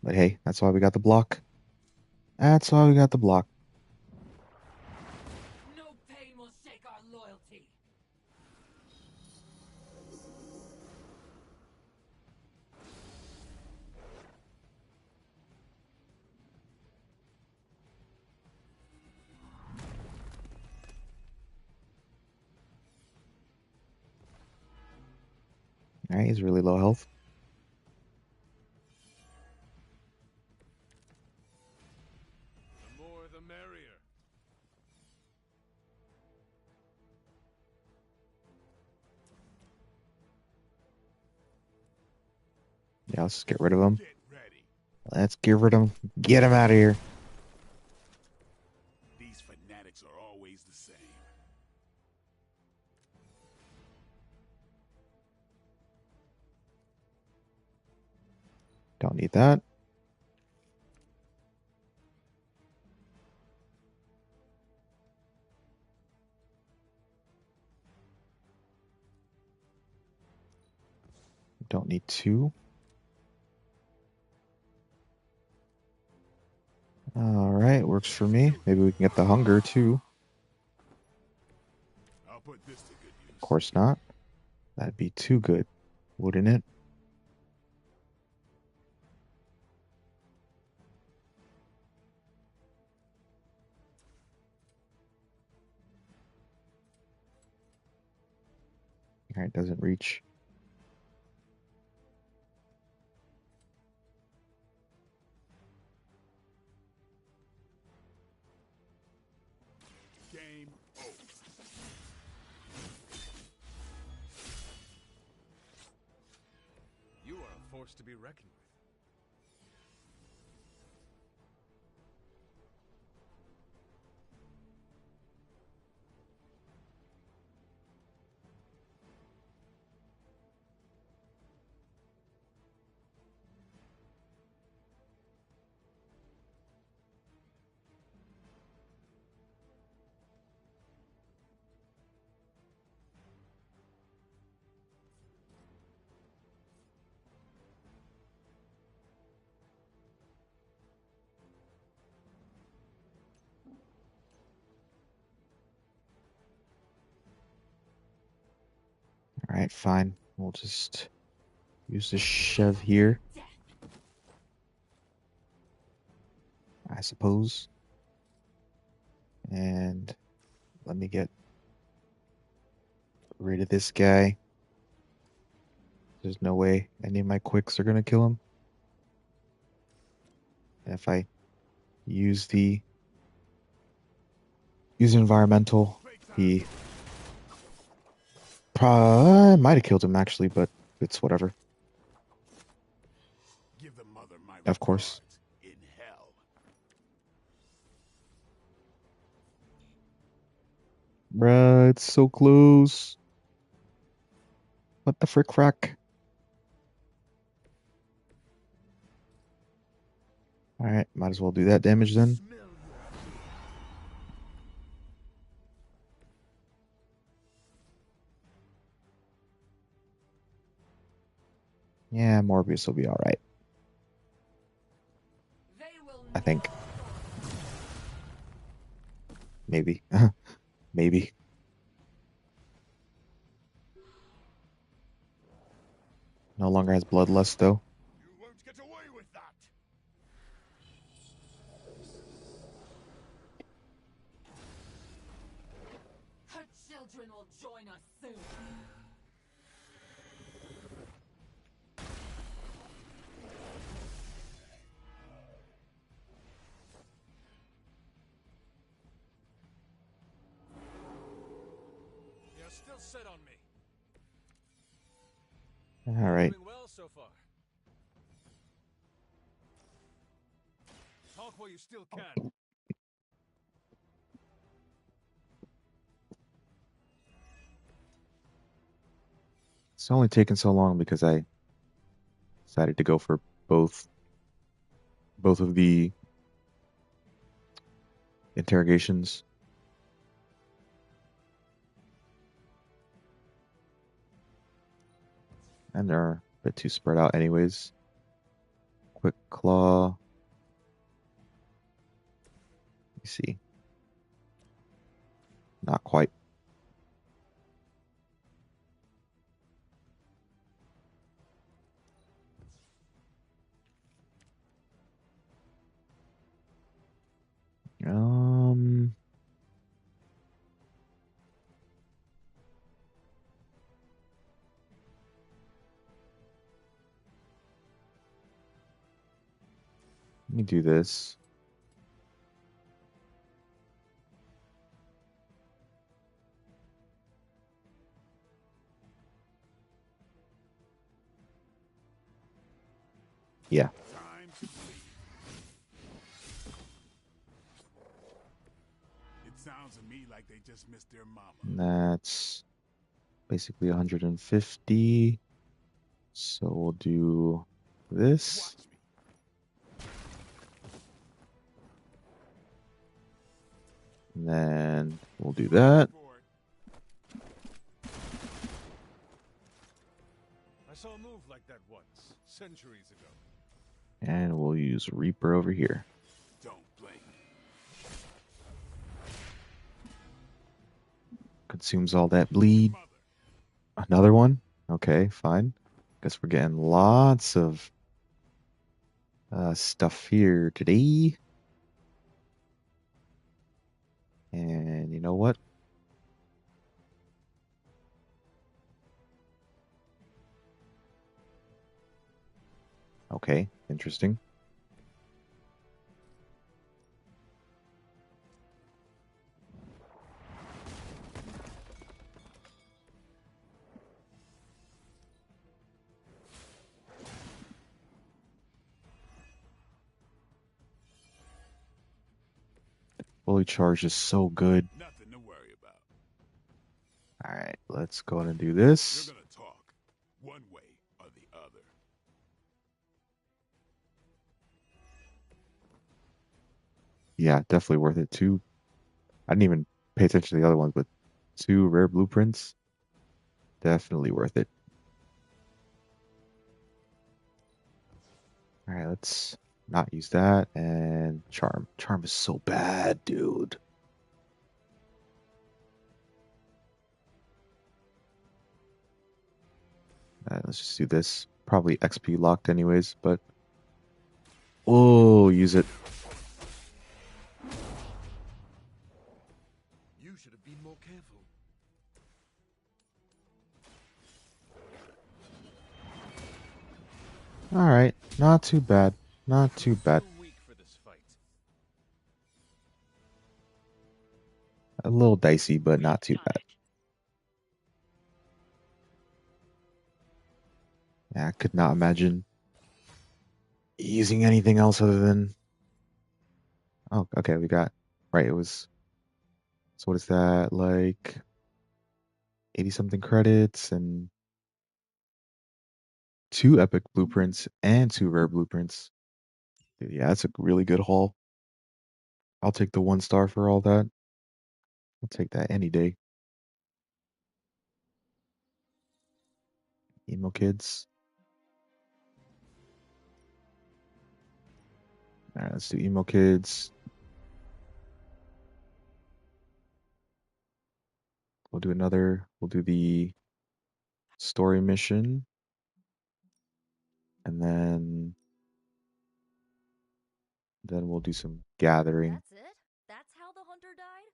But hey, that's why we got the block. That's why we got the block. No pain will shake our loyalty. Alright, he's really low health. The more the merrier. Yeah, let's just get rid of him. Let's get rid of him. Get him out of here. These fanatics are always the same. Don't need that. Don't need 2. Alright, works for me. Maybe we can get the hunger too. I'll put this to good use. Of course not. That'd be too good, wouldn't it? Alright, doesn't reach. force to be reckoned with. All right, fine. We'll just use the Chev here, I suppose. And let me get rid of this guy. There's no way any of my quicks are going to kill him. And if I use environmental, he might have killed him actually, but it's whatever. Give the mother my Of course. regards in hell. Bruh, it's so close. What the frick frack? Alright, might as well do that damage then. Yeah, Morbius will be alright. I think. Maybe. Maybe. No longer has bloodlust though. You won't get away with that. Her children will join us soon. You're still set on me. Alright. Doing well so far. Talk while you still can. It's only taken so long because I decided to go for both of the interrogations. And they're a bit too spread out anyways. Quick claw. Let me see. Not quite. Let me do this. Yeah. Time to bleed. It sounds to me like they just missed their mama. That's basically 150. So we'll do this. And then we'll do that. I saw a move like that once, centuries ago. And we'll use Reaper over here. Don't blink. Consumes all that bleed. Another one? Okay, fine. Guess we're getting lots of stuff here today. And you know what? Okay, interesting. Fully charged is so good. Nothing to worry about. Alright, let's go ahead and do this. You're gonna talk, one way or the other. Yeah, definitely worth it. Two, I didn't even pay attention to the other ones, but 2 rare blueprints, definitely worth it. Alright, let's not use that. And charm. Charm is so bad, dude. Let's just do this. Probably XP locked anyways, but... Oh, use it. You should have been more careful. Alright, not too bad. Not too bad. A little dicey, but not too bad. Yeah, I could not imagine using anything else other than... Oh, okay, we got... Right, it was... So what is that, like... 80-something credits and... 2 epic blueprints and 2 rare blueprints. Dude, yeah, that's a really good haul. I'll take the 1 star for all that. I'll take that any day. Emo kids. Alright, let's do emo kids. We'll do another. We'll do the story mission. And then we'll do some gathering. That's it? That's how the hunter died?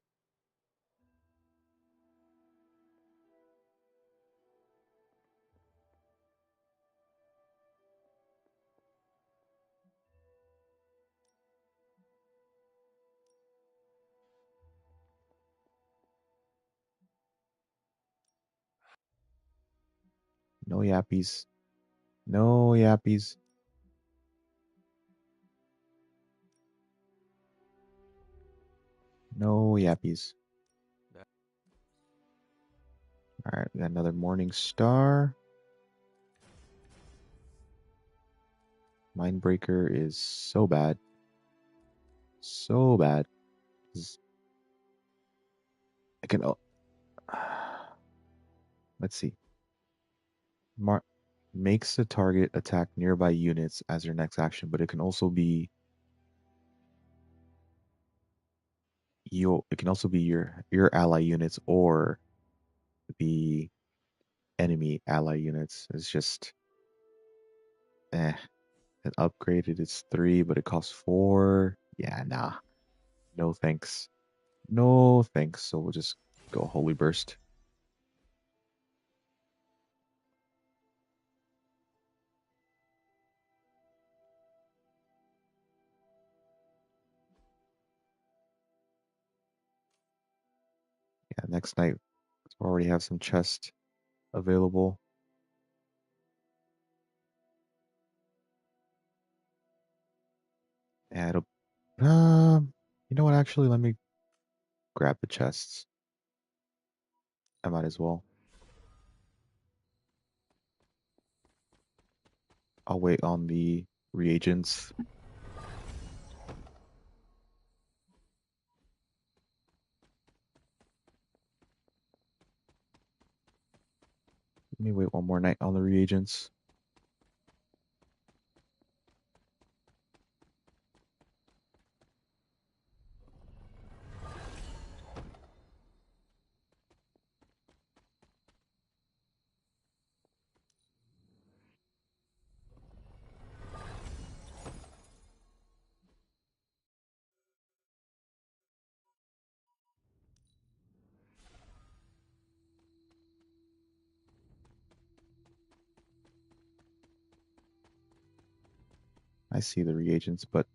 No yappies. No yappies. No yappies. Alright, we got another morning star. Mindbreaker is so bad. So bad. I can... Oh. Let's see. Makes the target attack nearby units as your next action, but it can also be your ally units or the enemy ally units. It's just and upgraded it's 3, but it costs 4. Yeah, nah. No thanks. No thanks. So we'll just go Holy Burst. Yeah, next night we already have some chests available. Yeah, it'll you know what, actually let me grab the chests. I might as well. I'll wait on the reagents. Let me wait one more night on the reagents. I see the reagents, but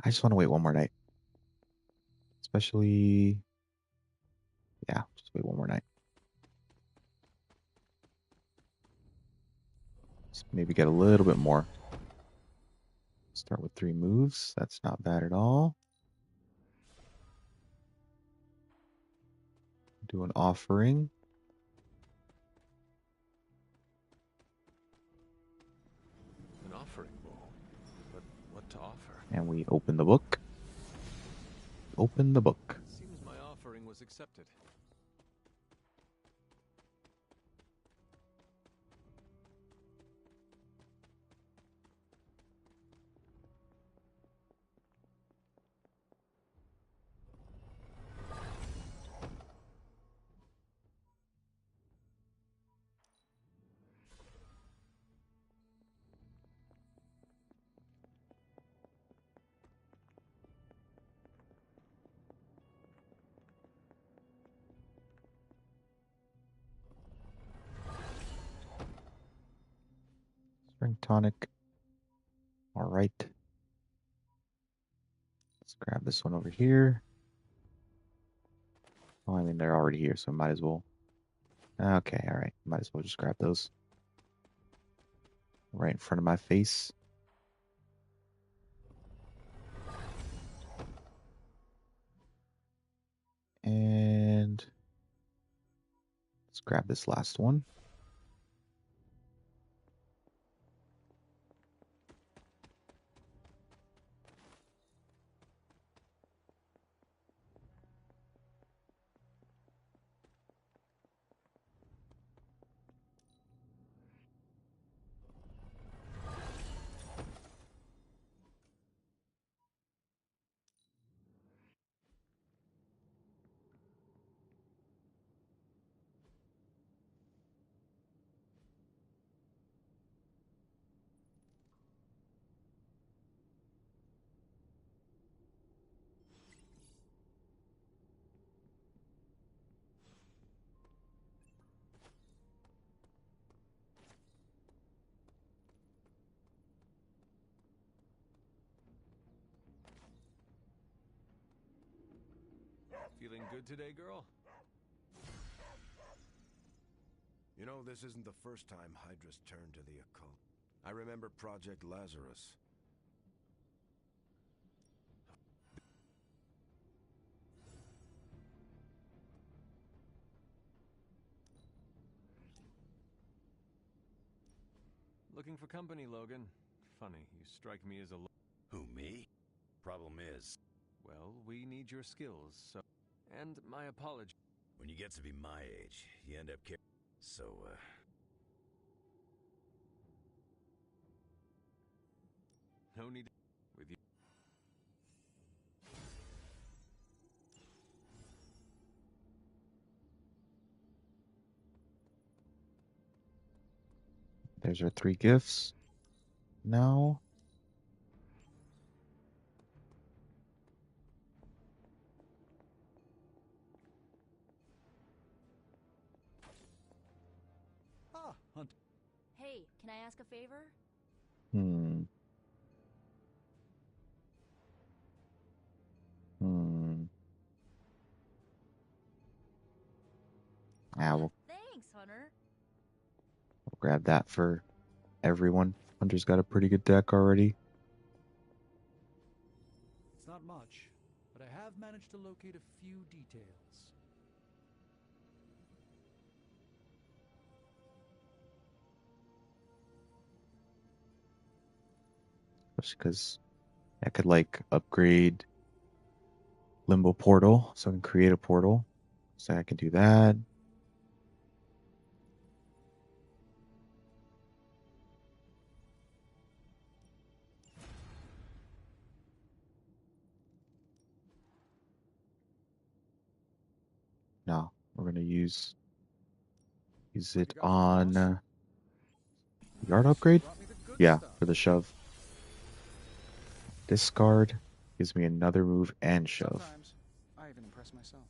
I just want to wait one more night. Especially, yeah, just wait one more night. Just maybe get a little bit more. Start with 3 moves. That's not bad at all. Do an offering. An offering bowl? But what to offer? And we open the book. Open the book. Seems my offering was accepted. Spring tonic. All right. Let's grab this one over here. Oh, I mean, they're already here, so might as well. Okay, all right. Might as well just grab those. Right in front of my face. And let's grab this last one. Feeling good today, girl? You know, this isn't the first time Hydra's turned to the occult. I remember Project Lazarus. Looking for company, Logan. Funny, you strike me as a... Who, me? Problem is... Well, we need your skills, so... And my apology. When you get to be my age, you end up So, no need... With you... There's our 3 gifts. Now... Ah, Hunt. Hey, can I ask a favor? Hmm. Ah, we'll Thanks, Hunter. grab that for everyone. Hunter's got a pretty good deck already. It's not much, but I have managed to locate a few details. Just because I could like upgrade Limbo Portal, so I can create a portal. So I can do that. No, we're gonna use it on yard upgrade. Yeah, for the shove. Discard gives me another move and shove. Sometimes I even impress myself.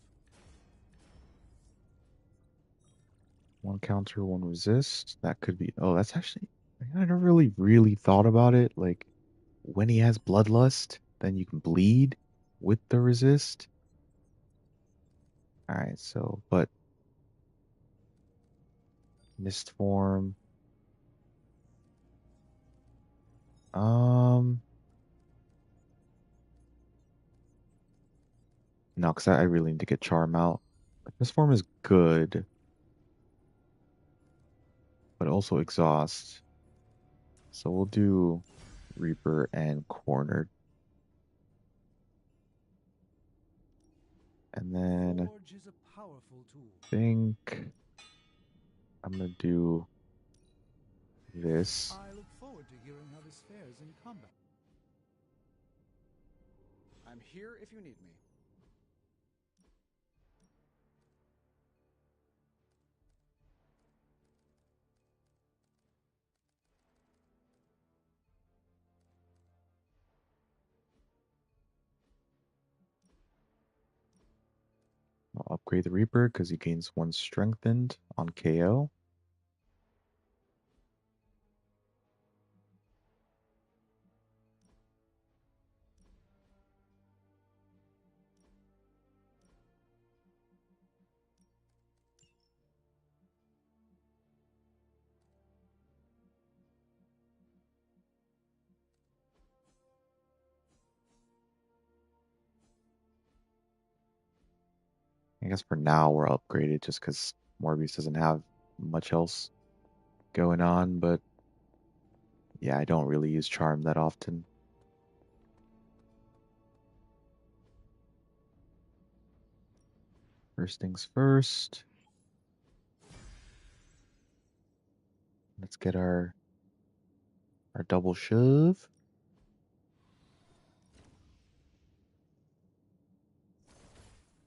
One counter, one resist. That could be. Oh, that's actually. I never really thought about it. Like when he has bloodlust, then you can bleed with the resist. All right, so but mist form. No, because I really need to get charm out. This form is good, but also exhaust. So we'll do Reaper and Cornered. And then Forge is a powerful tool. I think I'm gonna do this. I look forward to hearing how this fares in combat. I'm here if you need me. I'll upgrade the Reaper because he gains 1 strengthened on KO. I guess for now we're upgraded just because Morbius doesn't have much else going on, but yeah, I don't really use Charm that often. First things first. Let's get our double shove.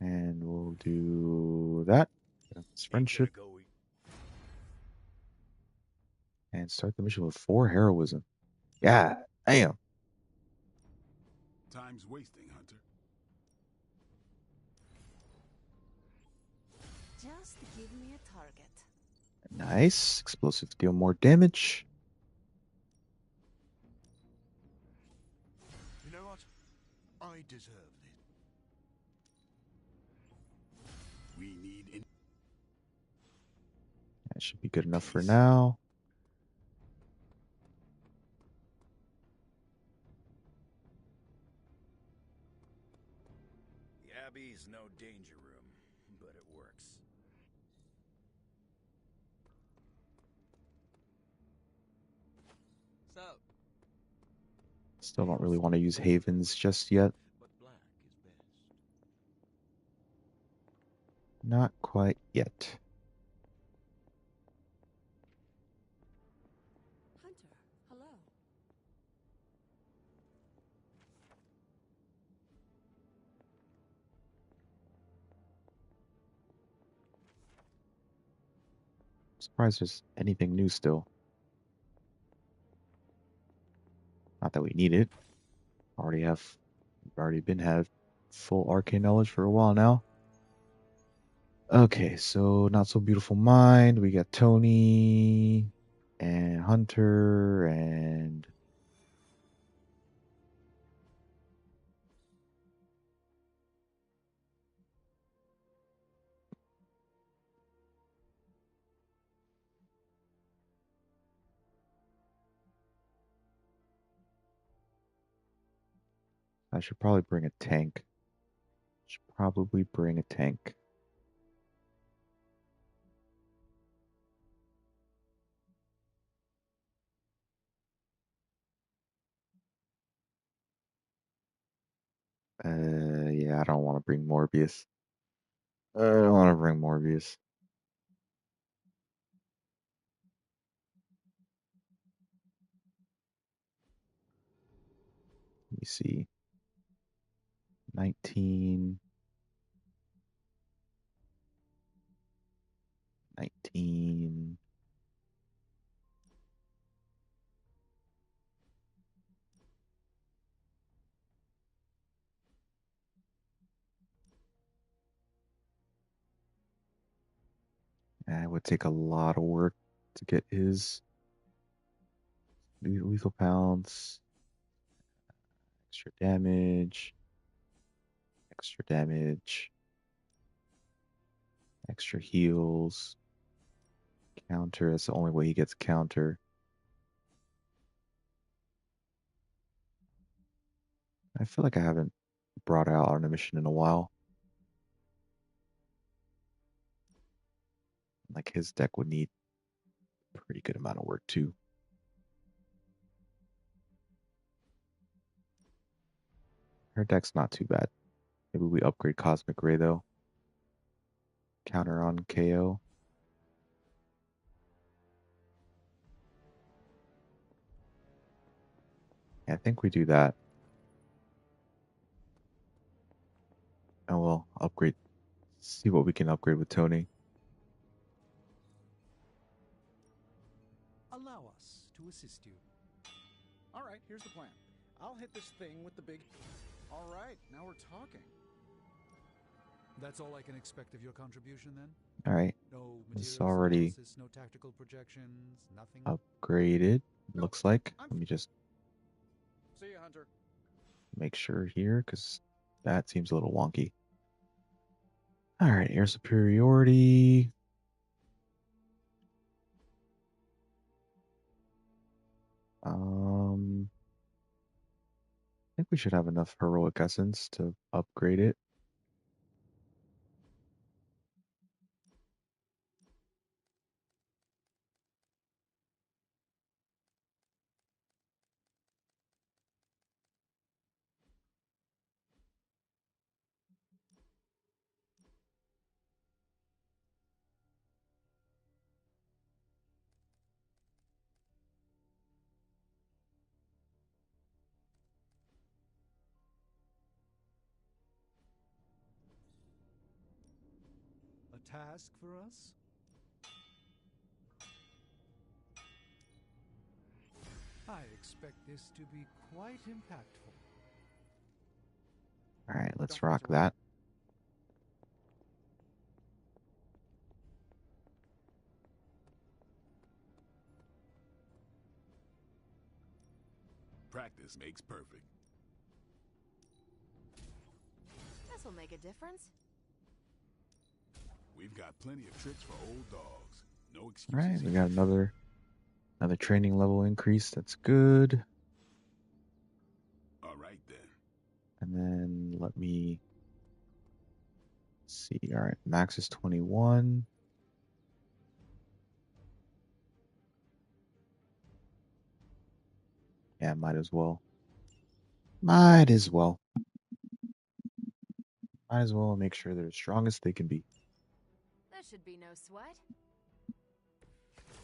And we'll do that. It's friendship. And start the mission with 4 heroism. Yeah, damn. Time's wasting, Hunter. Just give me a target. Nice. Explosive deal more damage. You know what? I deserve it. We need That should be good enough for now. The Abbey's no danger room, but it works. So, Still don't really want to use Havens just yet. Not quite yet. Hunter, hello. Surprised there's anything new still. Not that we need it. Already been had full arcane knowledge for a while now. Okay, so Not So Beautiful Mind. We got Tony and Hunter and I should probably bring a tank. Should probably bring a tank. Yeah, I don't want to bring Morbius. I don't want to bring Morbius. Let me see. 19. 19. It would take a lot of work to get his lethal pounds, extra damage, extra damage, extra heals, counter. That's the only way he gets counter. I feel like I haven't brought out on a mission in a while. like his deck would need a pretty good amount of work too. Her deck's not too bad. Maybe we upgrade Cosmic Ray though. Counter on KO. Yeah, I think we do that. And we'll upgrade. See what we can upgrade with Tony. Allow us to assist you. All right, here's the plan. I'll hit this thing with the big... All right, now we're talking. That's all I can expect of your contribution then? All right. No It's materials already analysis, no tactical projections, nothing? upgraded, looks like. Let me just See you, Hunter. make sure here, because that seems a little wonky. All right, air superiority. I think we should have enough heroic essence to upgrade it. A task for us? I expect this to be quite impactful. All right, let's rock that. Practice makes perfect. This'll make a difference. We've got plenty of tricks for old dogs. No All excuses. right, we got another training level increase. That's good. All right then. And then let me see. All right, max is 21. Yeah, might as well. Might as well. Might as well make sure they're as strong as they can be. There should be no sweat.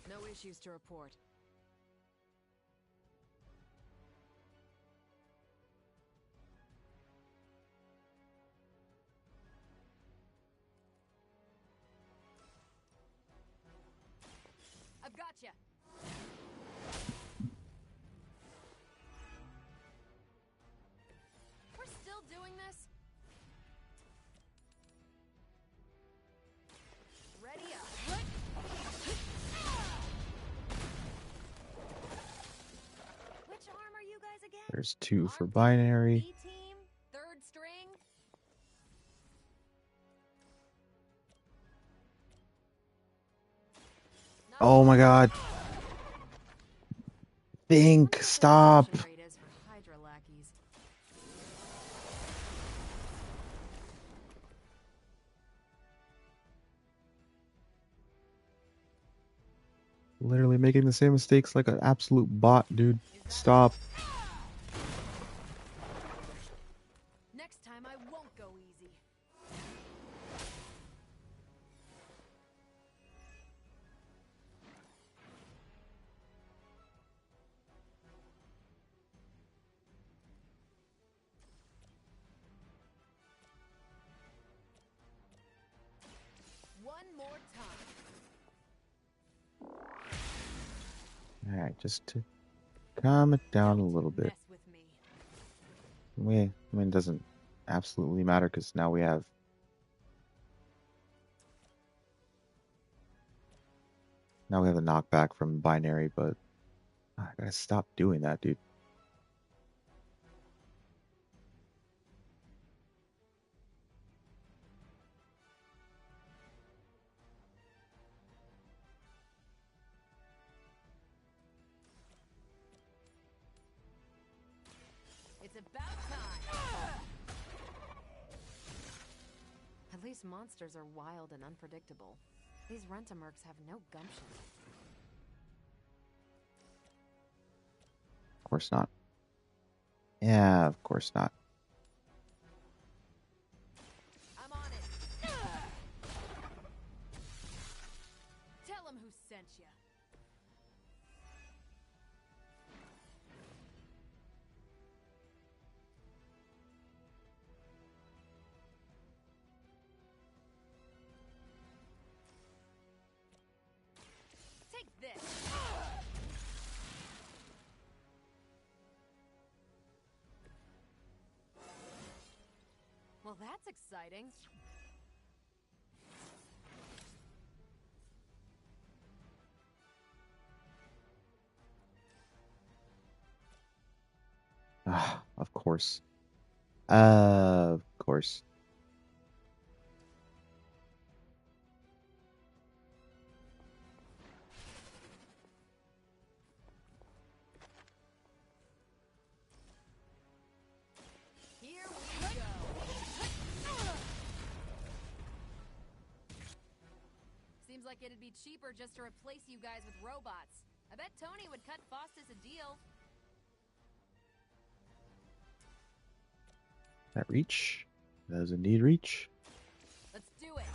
No issues to report. I've got you. We're still doing this? Ready up. Which arm are you guys again? There's 2 for binary. B-team? Third string? Oh my god. Think, stop. Literally making the same mistakes like an absolute bot, dude. Stop. Next time I won't go easy. One more time. Alright, just to calm it down a little bit. I mean, it doesn't absolutely matter because now we have the knockback from binary, but I gotta stop doing that, dude. It's about time. At least monsters are wild and unpredictable. These rent-a-mercs have no gumption. Of course not. Yeah, of course not. I'm on it. Tell him who sent you. Take this. Well, that's exciting. Ah, of course. Of course. Here we go. Seems like it'd be cheaper just to replace you guys with robots. I bet Tony would cut Faustus a deal. That reach? Does indeed reach. Let's do it.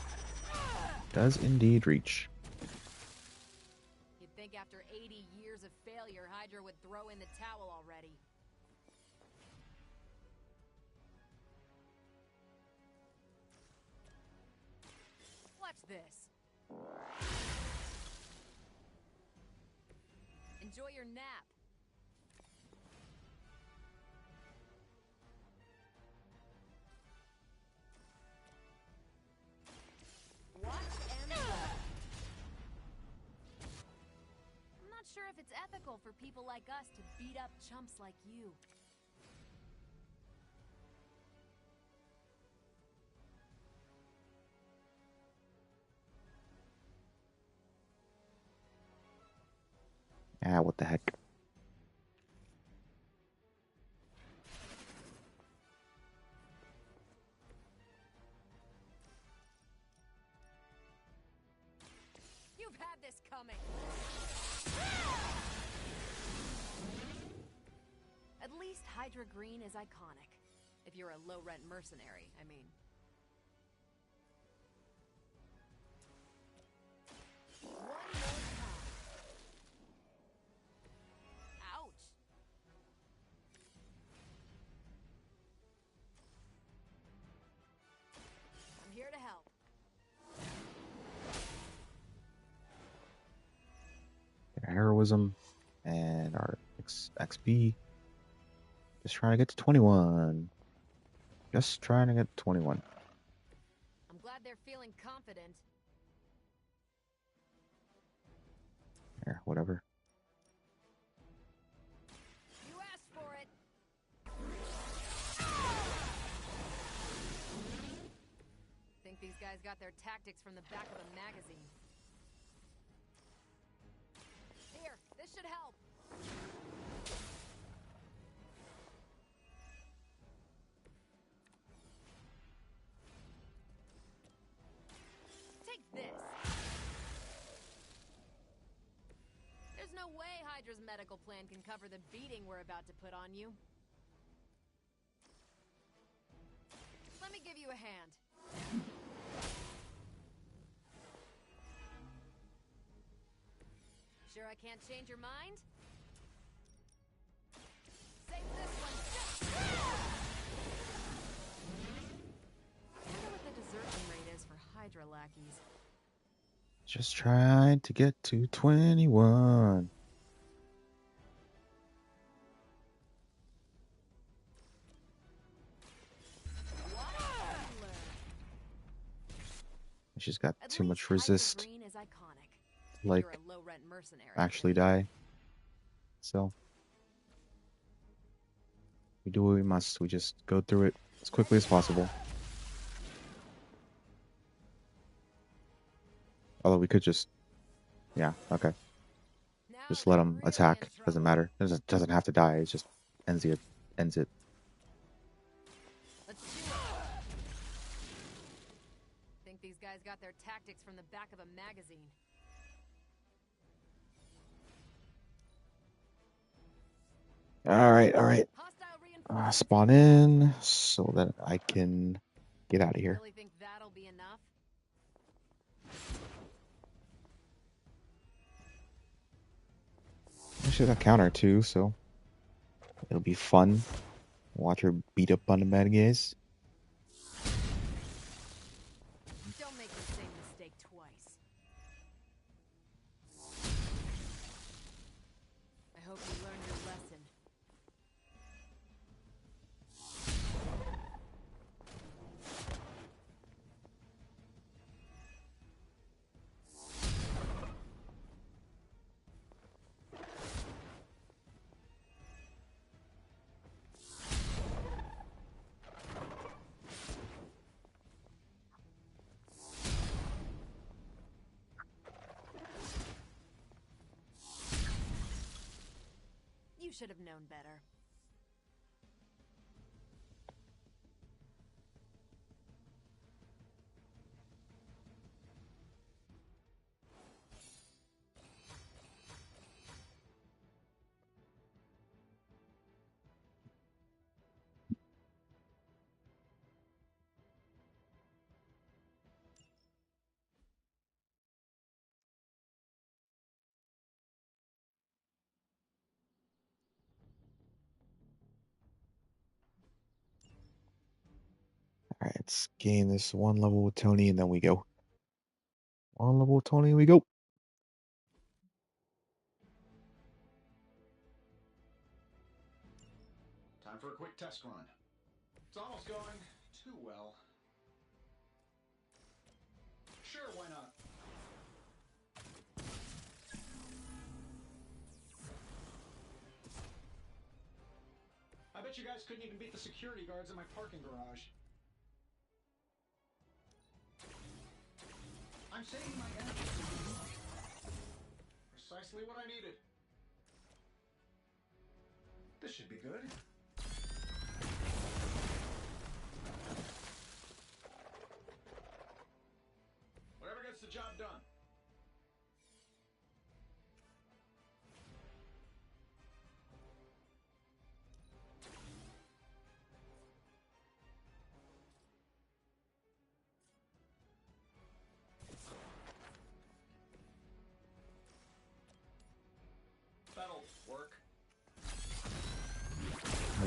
Does indeed reach. You'd think after 80 years of failure, Hydra would throw in the towel already. Watch this. Enjoy your nap. Watch and learn. I'm not sure if it's ethical for people like us to beat up chumps like you. Ah, what the heck. You've had this coming. At least Hydra Green is iconic. If you're a low-rent mercenary, I mean. One more time. Ouch. I'm here to help. Our heroism and our XP. Just trying to get to 21. Just trying to get to 21. I'm glad they're feeling confident. Here, whatever. You asked for it. Think these guys got their tactics from the back of a magazine. Here, this should help. Take this. There's no way Hydra's medical plan can cover the beating we're about to put on you. Let me give you a hand. Sure I can't change your mind? Save this one. I wonder what the desertion rate is for Hydra lackeys. Just trying to get to 21. She's got too much resist. Green is iconic. Like, You're a low-rent mercenary. actually die. So, we do what we must. We just go through it as quickly as possible. Although we could just, yeah, okay. Just let him attack. Doesn't matter. It doesn't have to die. It just ends it. Let's do it. Think these guys got their tactics from the back of a magazine. All right. Spawn in so that I can get out of here. Really think that'll be enough? She's a counter too, so it'll be fun. Watch her beat up on the bad guys. Don't make the same mistake twice. I hope you learned your lesson. You should have known better. All right, let's gain this one level with Tony, and then we go. One level with Tony, and we go. Time for a quick test run. It's almost going too well. Sure, why not? I bet you guys couldn't even beat the security guards in my parking garage. I'm saving my energy. Precisely what I needed. This should be good. Whatever gets the job done. That'll work.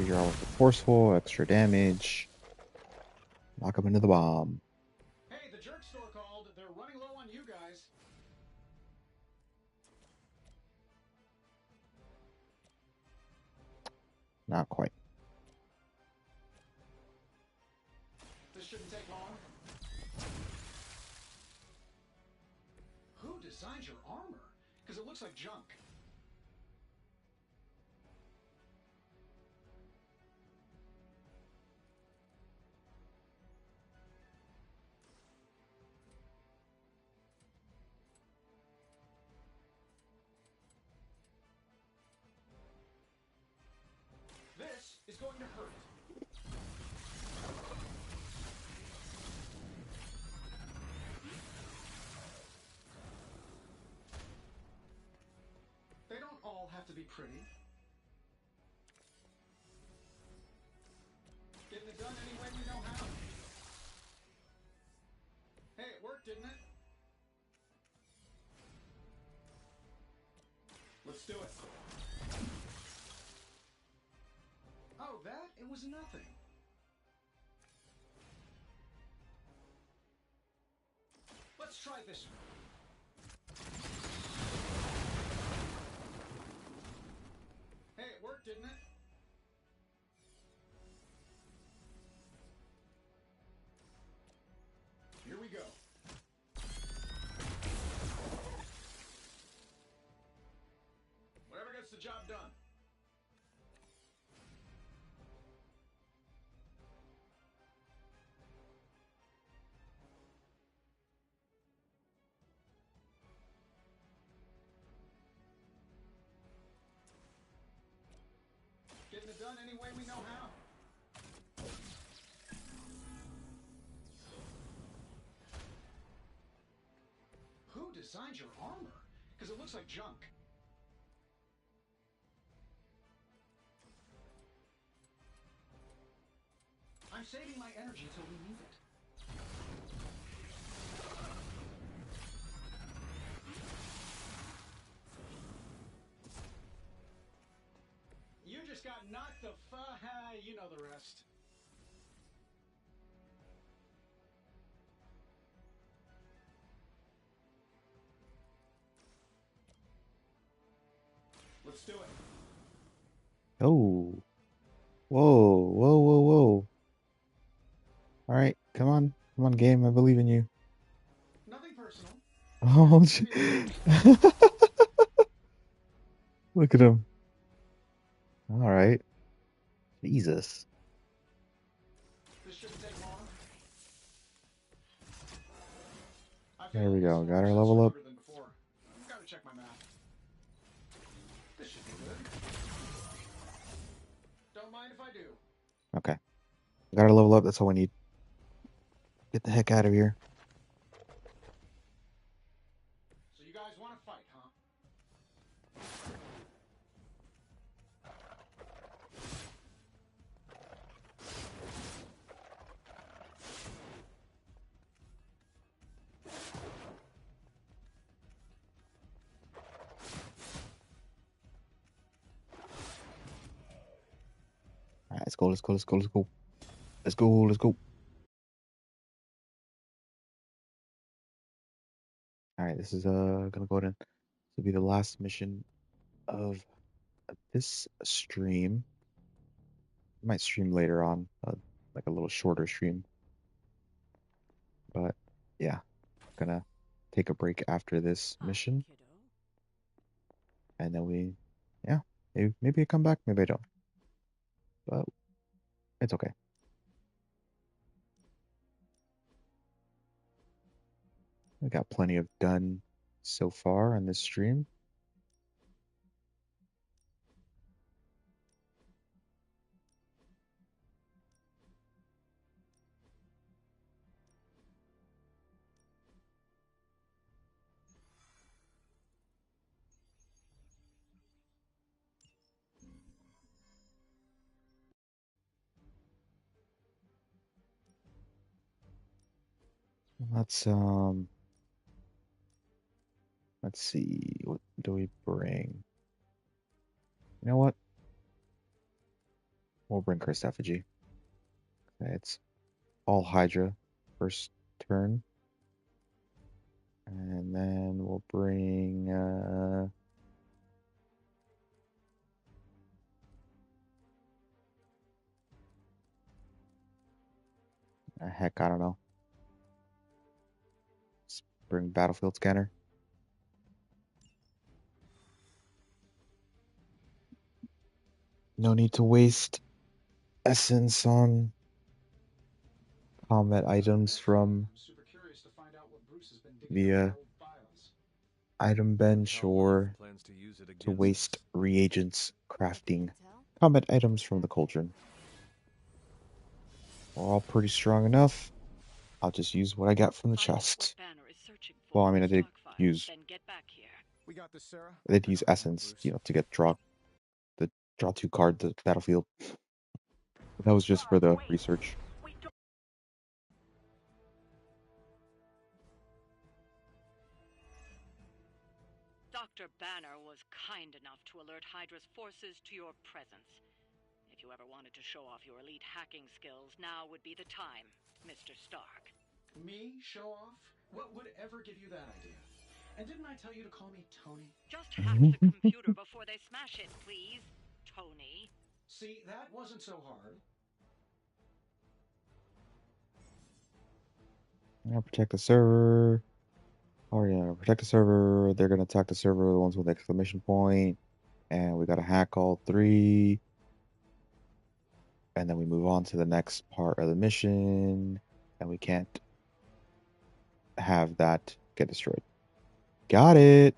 You're all forceful, extra damage. Knock him into the bomb. Hey, the jerk store called. They're running low on you guys. Not quite. This shouldn't take long. Who designed your armor? Because it looks like junk. This is going to hurt. They don't all have to be pretty. Getting it done any way we know how. Hey, it worked, didn't it? Let's do it. Oh, that? It was nothing. Let's try this one. Hey, it worked, didn't it? Here we go. Whatever gets the job done. Getting it done any way we know how. designed your armor? Because it looks like junk. I'm saving my energy till we need it. You just got knocked the you know the rest. Let's do it. Oh. Whoa, whoa, whoa, whoa. All right, come on. Come on, game. I believe in you. Nothing personal. Oh, look at him. All right. Jesus. This shouldn't take long. There we go. Got our level up. Than before. Gotta check my math. This should be good. Don't mind if I do. Okay. Got our level up. That's all we need. Get the heck out of here. So you guys want to fight, huh? All right, let's go. Let's go. Let's go. Let's go. Let's go. Let's go. All right, this is gonna go ahead and be the last mission of this stream. I might stream later on, like a little shorter stream. But yeah, gonna take a break after this mission, and then yeah, maybe I come back, maybe I don't, but it's okay. I got plenty of done so far on this stream. Let's see, what do we bring? You know what? We'll bring Cursed Effigy. Okay, it's all Hydra first turn. And then we'll bring heck, I don't know. Let's bring Battlefield Scanner. No need to waste essence on combat items from the item bench or to waste reagents crafting combat items from the cauldron. We're all pretty strong enough. I'll just use what I got from the chest. Well, I mean, I did use essence, to get draw 2 card the battlefield. But that was just for the research. Dr. Banner was kind enough to alert Hydra's forces to your presence. If you ever wanted to show off your elite hacking skills, now would be the time, Mr. Stark. Me? Show off? What would ever give you that idea? And didn't I tell you to call me Tony? Just hack the computer before they smash it, please, Tony. See, that wasn't so hard. Now protect the server. Oh yeah, protect the server. They're gonna attack the server, the ones with the exclamation point. And we gotta hack all 3. And then we move on to the next part of the mission. And we can't have that get destroyed. Got it!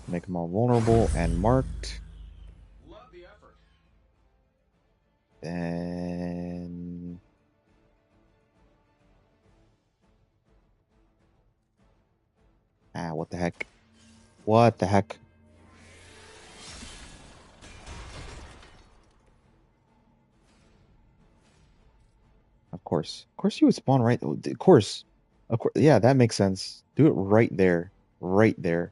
Make them all vulnerable and marked. Love the effort. Then what the heck? What the heck? Of course. Of course you would spawn right. Of course. Of course. Yeah, that makes sense. Do it right there. Right there.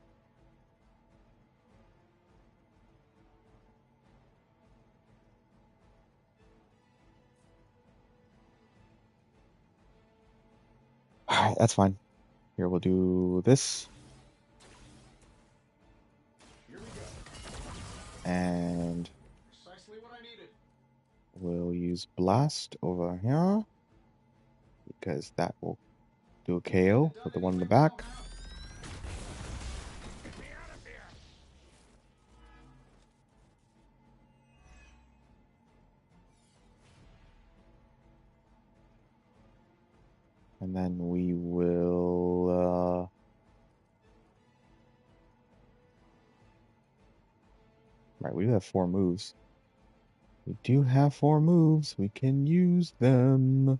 Alright, that's fine. Here, we'll do this. Here we go. And Precisely what I needed. we'll use Blast over here. Because that will do a KO with the one in the back. And then we will right, we do have 4 moves. We do have 4 moves. We can use them.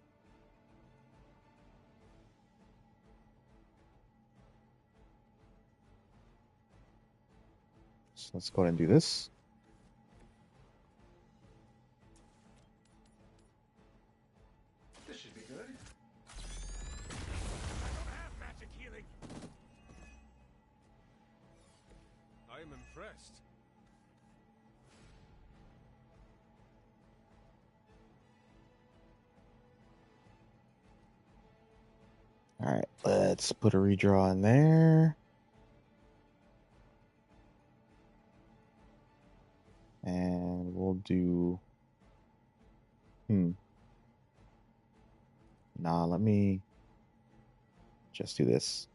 So let's go ahead and do this. This should be good. I don't have magic healing. I am impressed. Alright, let's put a redraw in there. And we'll do... Nah, let me just do this.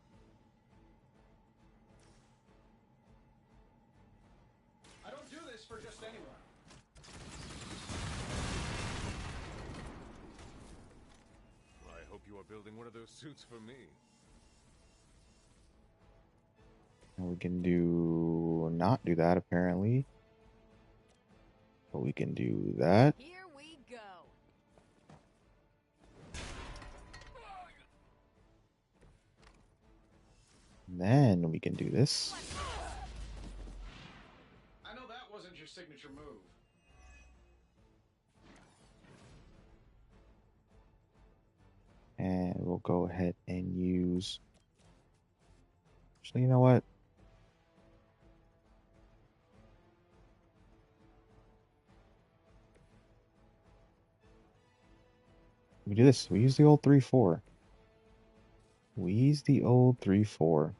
I don't do this for just anyone. I hope you are building one of those suits for me. And we can do... not do that, apparently. But we can do that. Here we go. And then we can do this. I know that wasn't your signature move. And we'll go ahead and use... Actually, you know what? We do this. We use the old 3-4. We use the old 3-4.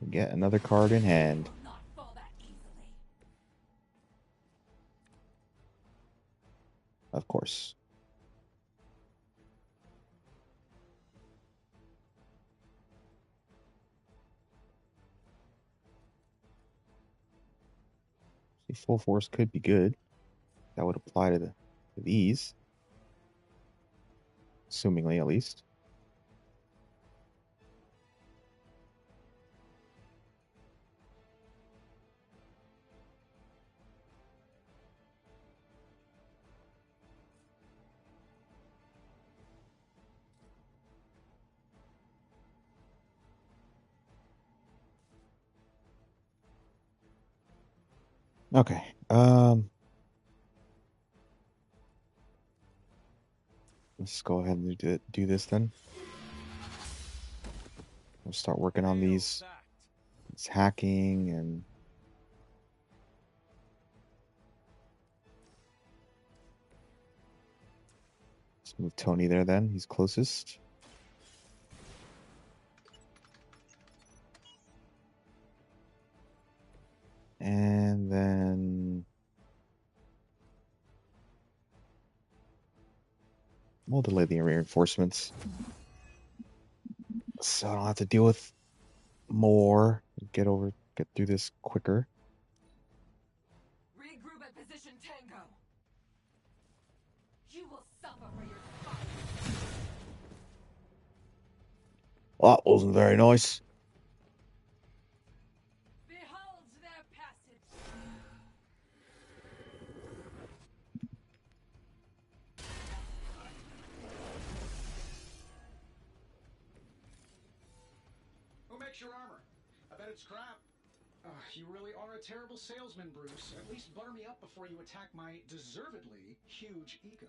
Get another card in hand. Of course. See, full force could be good. That would apply to these. Assumingly, at least. Okay. Let's go ahead and do this then. We'll start working on these. It's hacking and... Let's move Tony there then. He's closest. And then... we'll delay the reinforcements. So I don't have to deal with more. Get through this quicker. Regroup at position Tango. You will suffer for your spite. Well, that wasn't very nice. Behold their passage. Fix your armor. I bet it's crap. You really are a terrible salesman, Bruce. At least butter me up before you attack my deservedly huge ego.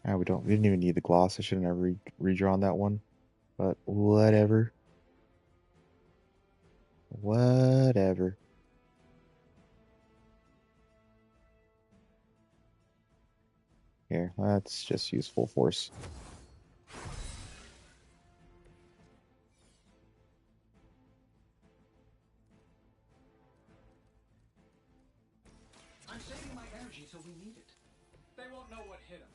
We didn't even need the gloss. I shouldn't have redrawn that one. But whatever. Whatever. Here, let's just use full force. I'm saving my energy till we need it. They won't know what hit him.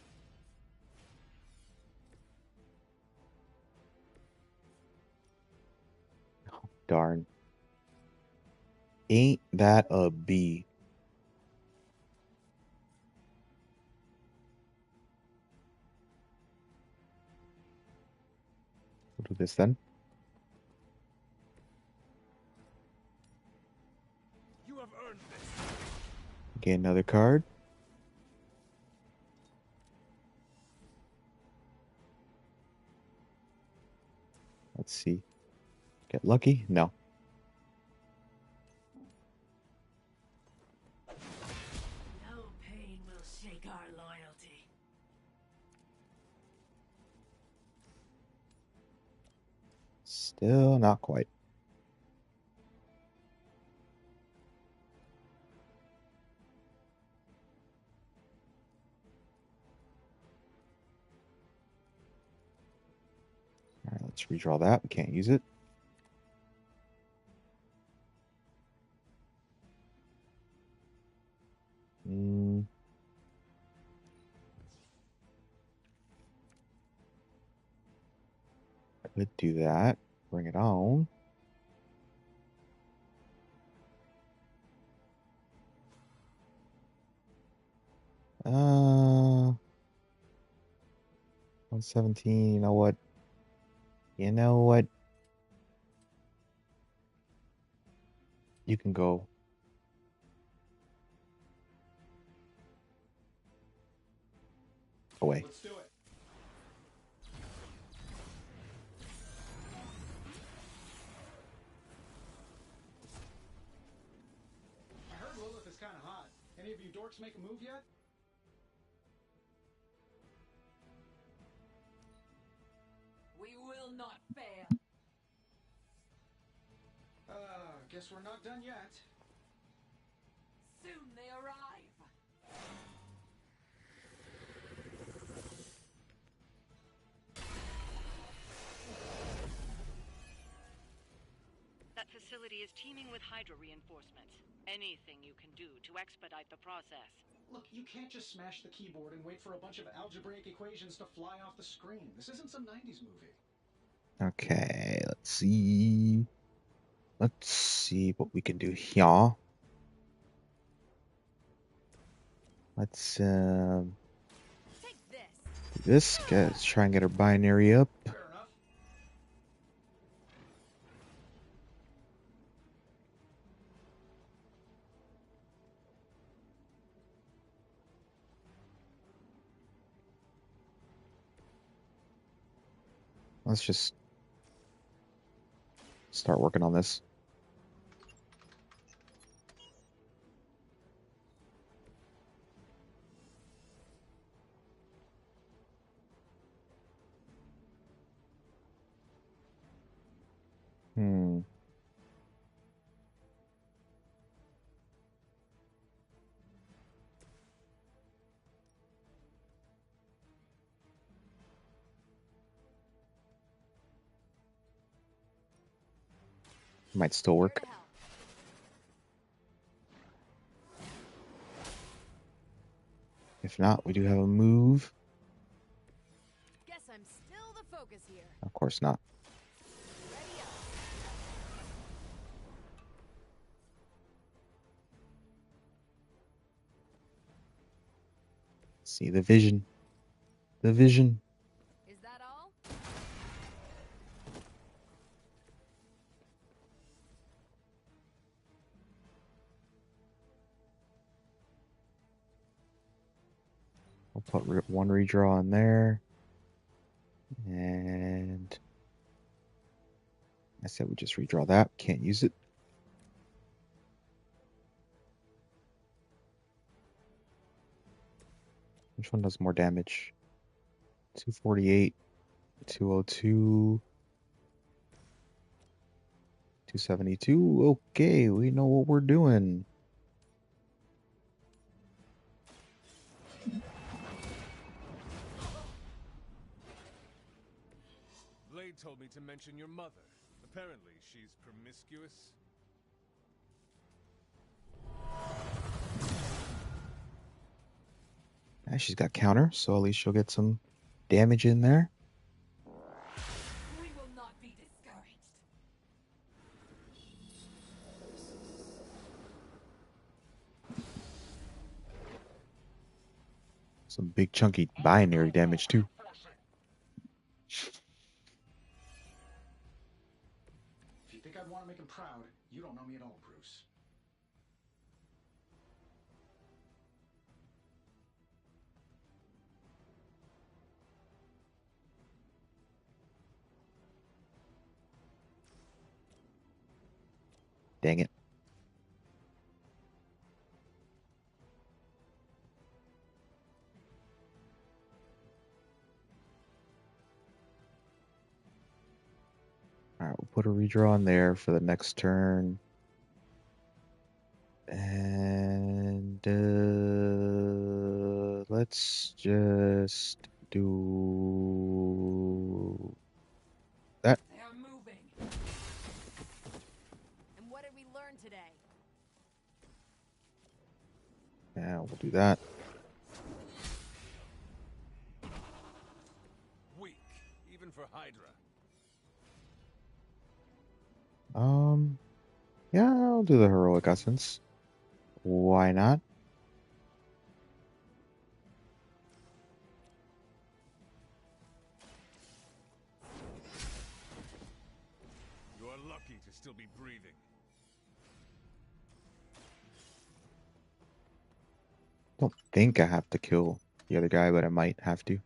Oh, darn. Ain't that a bee? We'll do this then. You have earned this. Gain another card. Let's see. Get lucky? No. No pain will shake our loyalty. Still not quite. All right, let's redraw that. We can't use it. Could do that. Bring it on. Uh, 117. You know what? You know what? You can go. Away. Let's do it. I heard Lilith is kind of hot. Any of you dorks make a move yet? We will not fail. Guess we're not done yet. Soon they arrive. That facility is teeming with Hydra reinforcements. Anything you can do to expedite the process. Look, you can't just smash the keyboard and wait for a bunch of algebraic equations to fly off the screen. This isn't some 90s movie. Okay, let's see. Let's see what we can do here. Let's do this. Let's try and get our binary up. Fair enough. Let's just start working on this. Might still work. If not, we do have a move. Guess I'm still the focus here. Of course not. See the vision. The vision. Is that all? I'll put one redraw in there. And I said we just redraw that. Can't use it. Which one does more damage? 248, 202, 272. Okay, we know what we're doing. Blade told me to mention your mother. Apparently, she's promiscuous. Yeah, she's got counter, so at least she'll get some damage in there. We will not be discouraged. Some big chunky binary damage too. If you think I'd want to make him proud, you don't know me at all, Bruce. Dang it. Alright, we'll put a redraw in there for the next turn. And let's just do that. They are moving. And what did we learn today? Yeah, we'll do that. Weak, even for Hydra. Yeah, I'll do the heroic essence. Why not? You are lucky to still be breathing. Don't think I have to kill the other guy, but I might have to.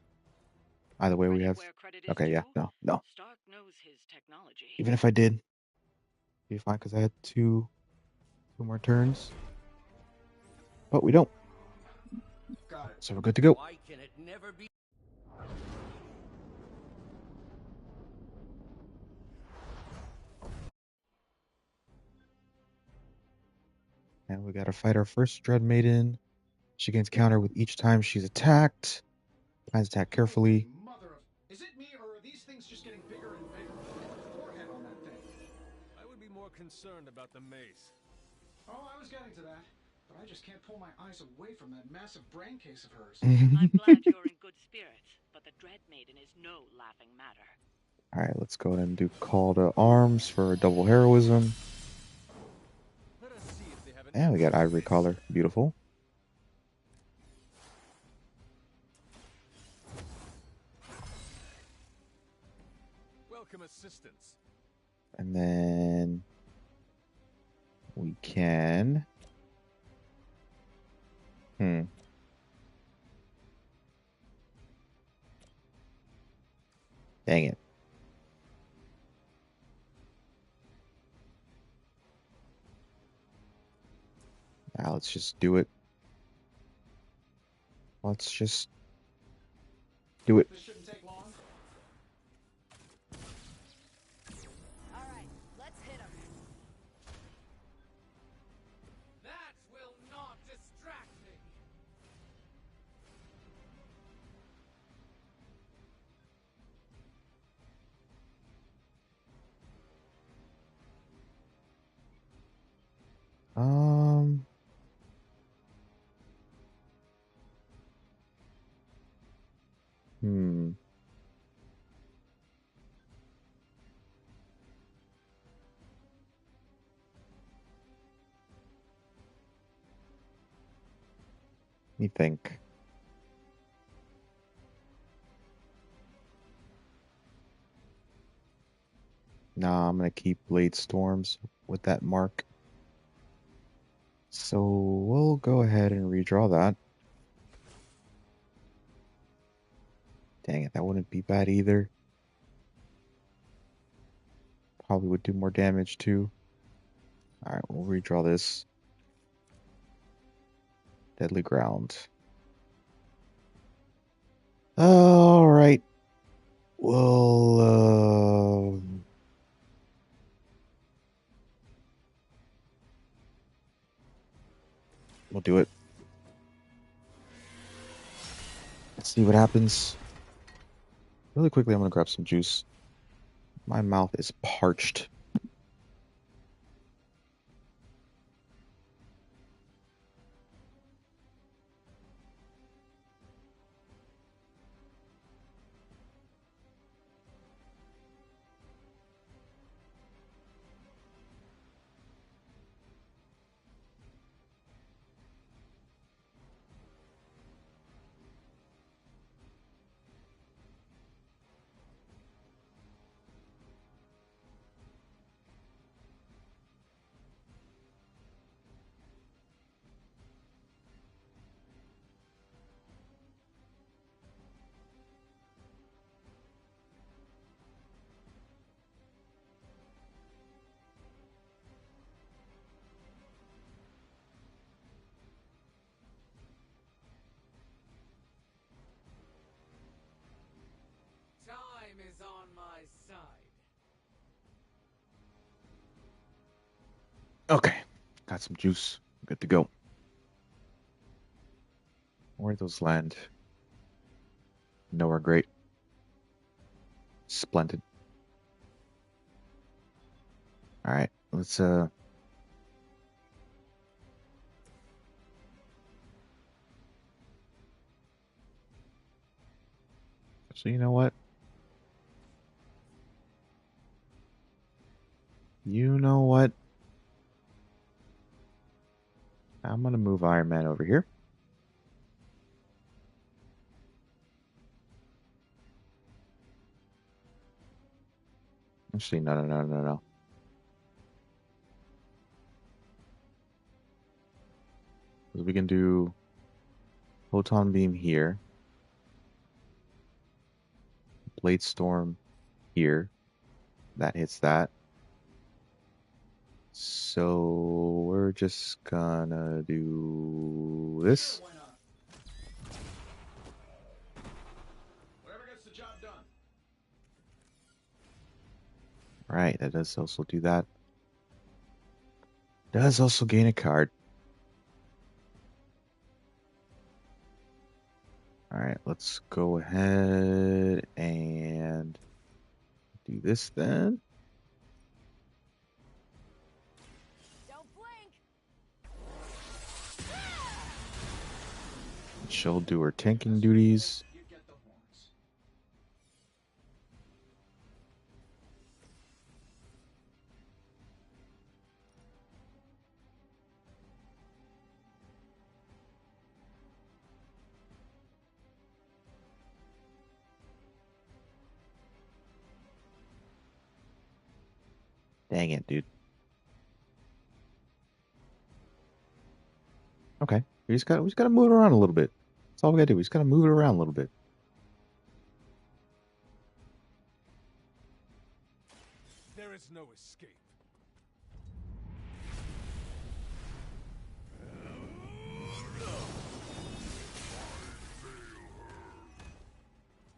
Either way, we have. Okay, yeah, no. Stark knows his technology. Even if I did, be fine because I had two more turns. But we don't. Got it. So we're good to go. Why can it never be? And we gotta fight our first Dread Maiden. She gains counter with each time she's attacked. Plans attack carefully. Mother of... Is it me, or are these things just getting bigger and bigger? Look at the forehead on that thing. I would be more concerned about the mace. Oh, I was getting to that. But I just can't pull my eyes away from that massive brain case of hers. I'm glad you're in good spirits, but the Dread Maiden is no laughing matter. Alright, let's go ahead and do Call to Arms for a double heroism. And we got Ivory Collar. Beautiful. Welcome assistance. And then we can... Dang it. Now let's just do it. Let's just do it. This shouldn't take long. Alright, let's hit him. That will not distract me. Hmm. Let me think. Nah, I'm gonna keep Blade Storms with that mark. So we'll go ahead and redraw that. Dang it, that wouldn't be bad either. probably would do more damage too. Alright, we'll redraw this. Deadly Ground. Alright. We'll do it. Let's see what happens. Really quickly, I'm gonna grab some juice. My mouth is parched. Time is on my side. Okay, got some juice. Good to go. Where'd those land? Nowhere great. Splendid. Alright, let's So you know what? You know what? I'm gonna move Iron Man over here. Actually, no. We can do Photon Beam here. Blade Storm here. That hits that. So we're just gonna do this. Why not? Whatever gets the job done. Right, that does also do that. Does also gain a card. Alright, let's go ahead and do this then. Don't blink. She'll do her tanking duties. You get the horns. Dang it, dude. Okay, we just gotta move it around a little bit. That's all we gotta do. We just gotta move it around a little bit. There is no escape.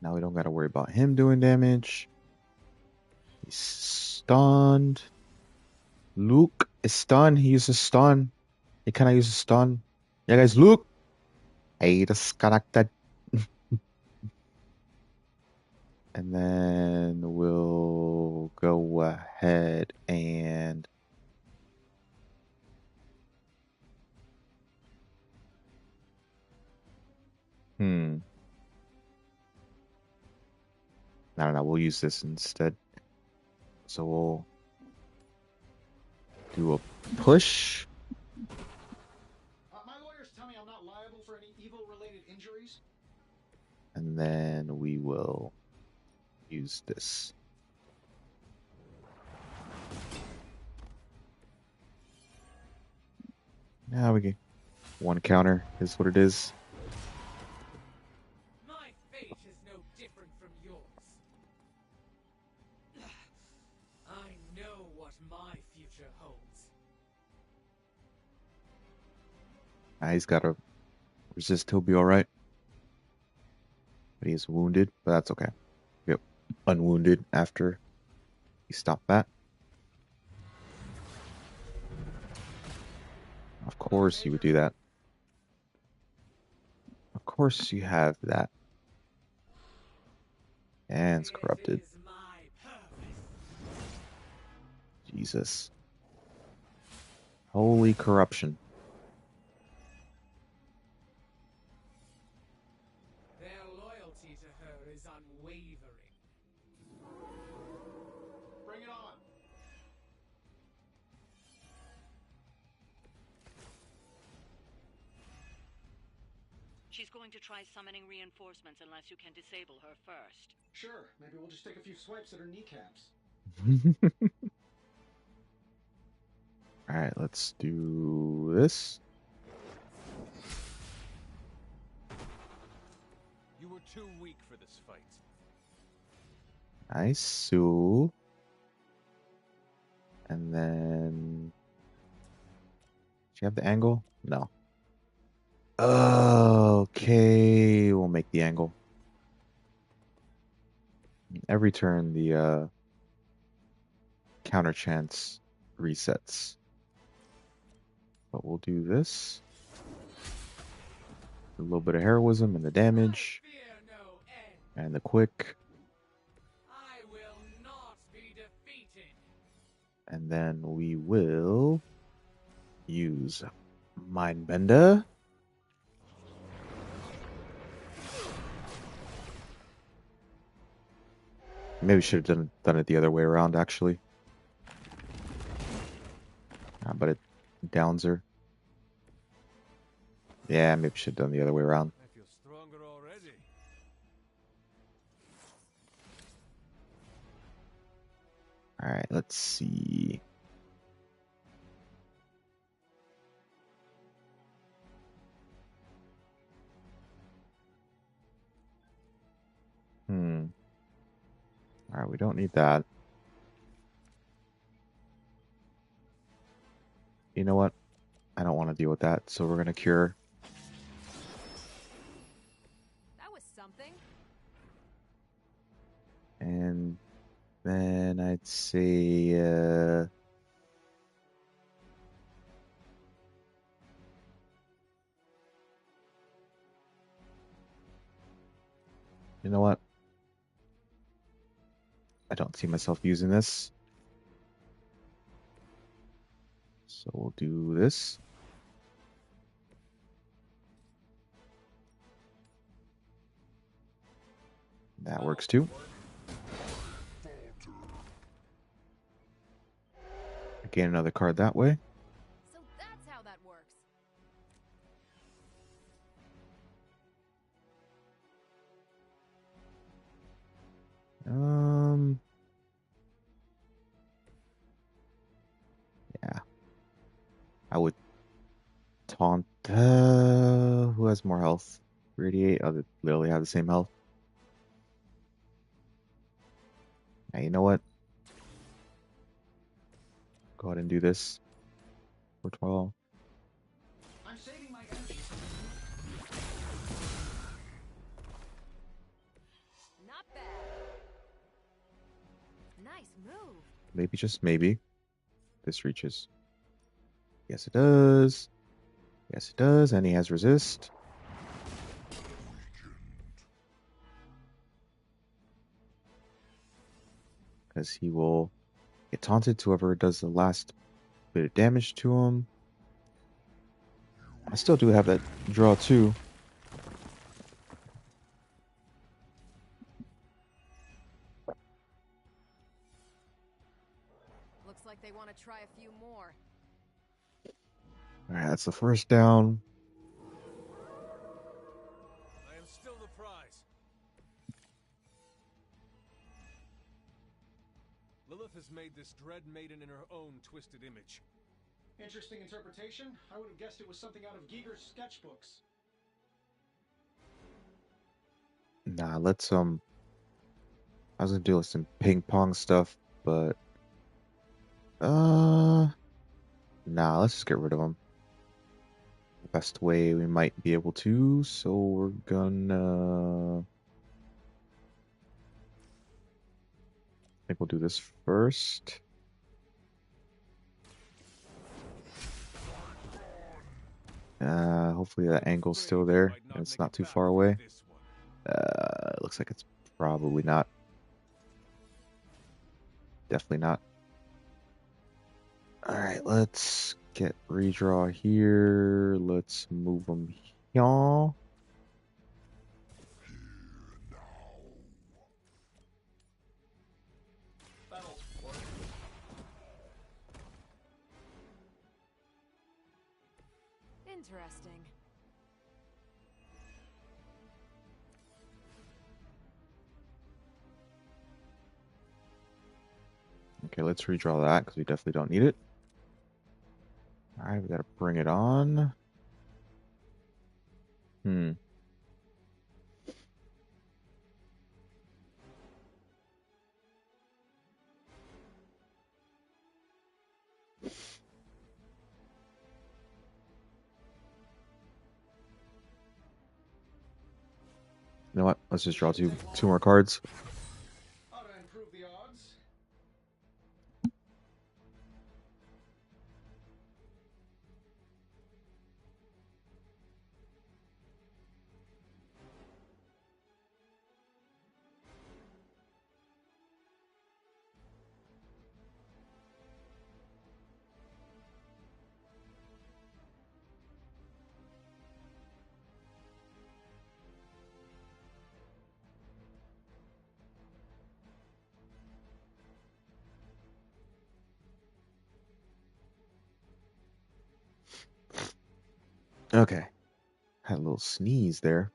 Now we don't gotta worry about him doing damage. He's stunned. Luke is stunned. He uses stun. He kinda uses stun. Yeah, guys, Luke! Hey, disconnected. And then we'll go ahead and I don't know, we'll use this instead. So we'll do a push. My lawyers tell me I'm not liable for any evil-related injuries. And then we will use this. Now we get one counter is what it is. My fate is no different from yours. I know He's got to resist. He'll be all right. But he is wounded, but that's okay. Yep, unwounded after he stopped that. Of course you would do that. Of course you have that. And it's corrupted. Jesus. Holy corruption. Their loyalty to her is unwavering. Bring it on. She's going to try summoning reinforcements unless you can disable her first. Sure, maybe we'll just take a few swipes at her kneecaps. Alright, let's do this. You were too weak for this fight. Nice, Sue. And then... Do you have the angle? No. Okay, we'll make the angle. Every turn, the counter chance resets. But we'll do this. A little bit of heroism and the damage. And the quick. I will not be defeated. And then we will use Mindbender. Maybe we should have done it the other way around, actually. But it downs her. Yeah, maybe we should have done the other way around. I feel stronger already. Alright, let's see. Alright, we don't need that. You know what? I don't want to deal with that, so we're going to cure. That was something. And then I'd say, you know what? I don't see myself using this. So we'll do this. That works too. Gain another card that way. So that's how that works. Yeah. I would taunt. Who has more health? Radiate. Oh, they literally have the same health. Now, you know what? Go ahead and do this. For 12. I'm saving my energy. Not bad. Nice move. Maybe, just maybe, this reaches. Yes, it does. Yes, it does. And he has resist. Because he will get taunted to whoever does the last bit of damage to him. I still do have that draw too. Looks like they want to try a few more. Alright, that's the first down. I am still the prize. Lilith has made this dread maiden in her own twisted image. Interesting interpretation. I would have guessed it was something out of Giger's sketchbooks. Nah, let's I was gonna do some ping pong stuff, but nah, let's just get rid of him. best way we might be able to, so we're gonna... I think we'll do this first. Hopefully that angle's still there and it's not too far away. Looks like it's probably not. Definitely not. Alright, let's get redraw here. Let's move them here. Interesting. Okay, let's redraw that because we definitely don't need it. Alright, we gotta bring it on. You know what? Let's just draw two more cards. How to improve the odds? Okay. Had a little sneeze there.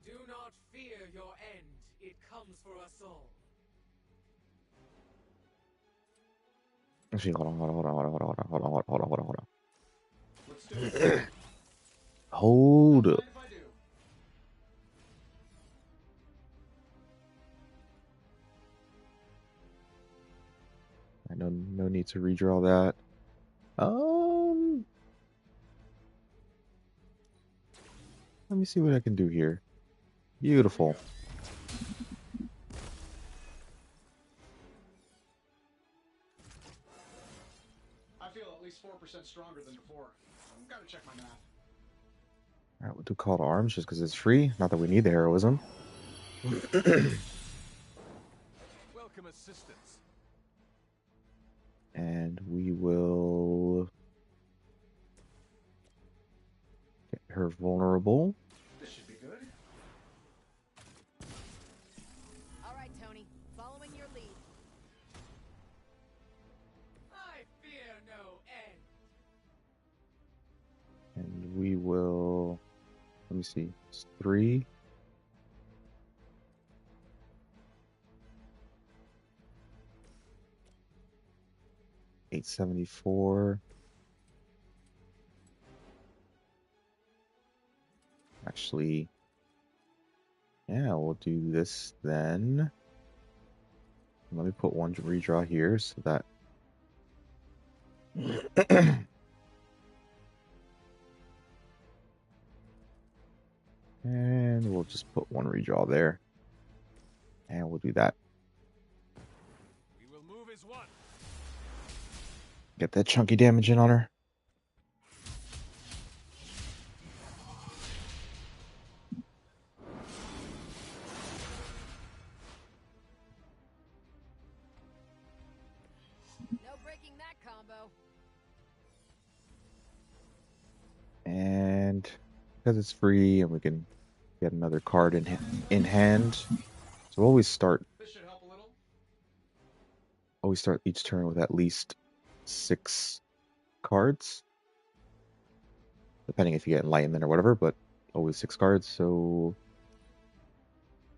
Do not fear your end. It comes for us all. Actually, hold on. Let's do it. Hold up. If I do. I know no need to redraw that. Let me see what I can do here. Beautiful. I feel at least 4% stronger than before. I've got to check my math. Alright, we'll do Call to Arms just because it's free. Not that we need the heroism. Welcome assistance. And we will get her vulnerable. This should be good. All right, Tony. Following your lead. I fear no end. And we will... Let me see. It's 3. $874. Actually, yeah, we'll do this then. Let me put one redraw here so that and we'll just put one redraw there. And we'll do that. We will move as one. Get that chunky damage in on her. No breaking that combo. And because it's free and we can get another card in hand. So we'll always start This should help a little. always start each turn with at least 6 cards. Depending if you get Enlightenment or whatever, but always 6 cards, so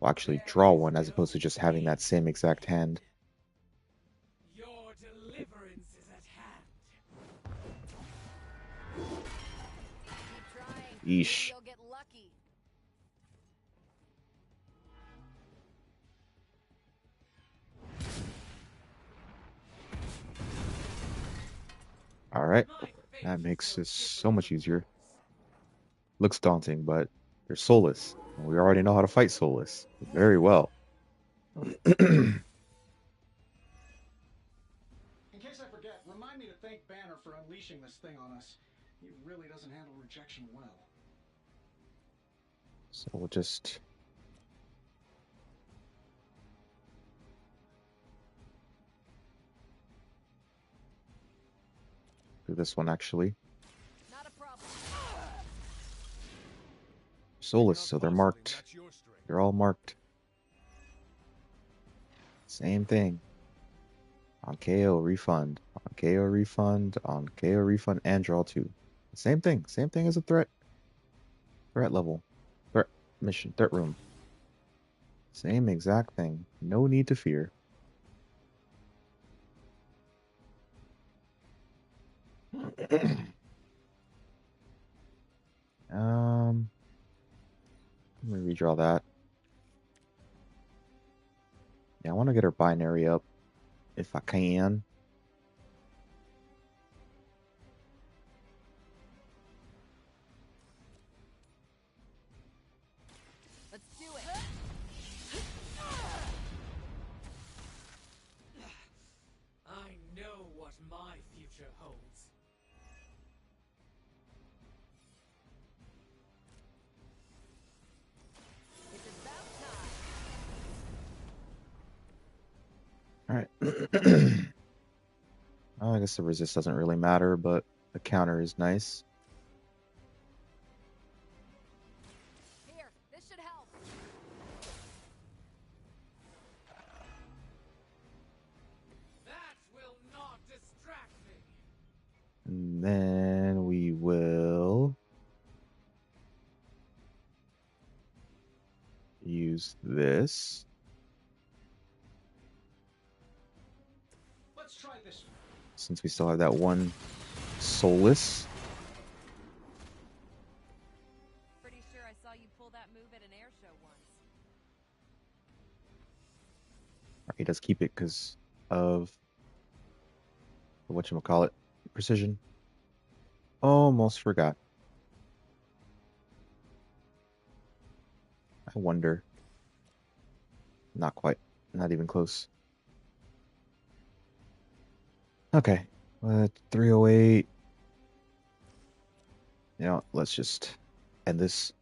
we'll actually draw one as opposed to just having that same exact hand. Your deliverance is at hand. Yeesh. You'll get lucky. Alright. That makes this so much easier. Looks daunting, but they're soulless. And we already know how to fight soulless very well. In case I forget, remind me to thank Banner for unleashing this thing on us. He really doesn't handle rejection well. So we'll just do this one actually. Not a problem. Soulless, so they're marked. They're all marked. Same thing. On KO, refund. On KO, refund. On KO, refund, and draw 2. Same thing. Same thing as a threat. Threat level. Threat mission. Threat room. Same exact thing. No need to fear. Let me redraw that. Yeah, I want to get her binary up if I can. Let's do it. I know what my future holds. It's about time. Alright. I guess the resist doesn't really matter, but the counter is nice. Here, this should help. That will not distract me. And then we will use this. Let's try this one. Since we still have that one soulless. Pretty sure I saw you pull that move at an air show once. He does keep it because of whatchamacallit, precision. Almost forgot. I wonder. Not quite. Not even close. Okay. 308. You know, let's just end this.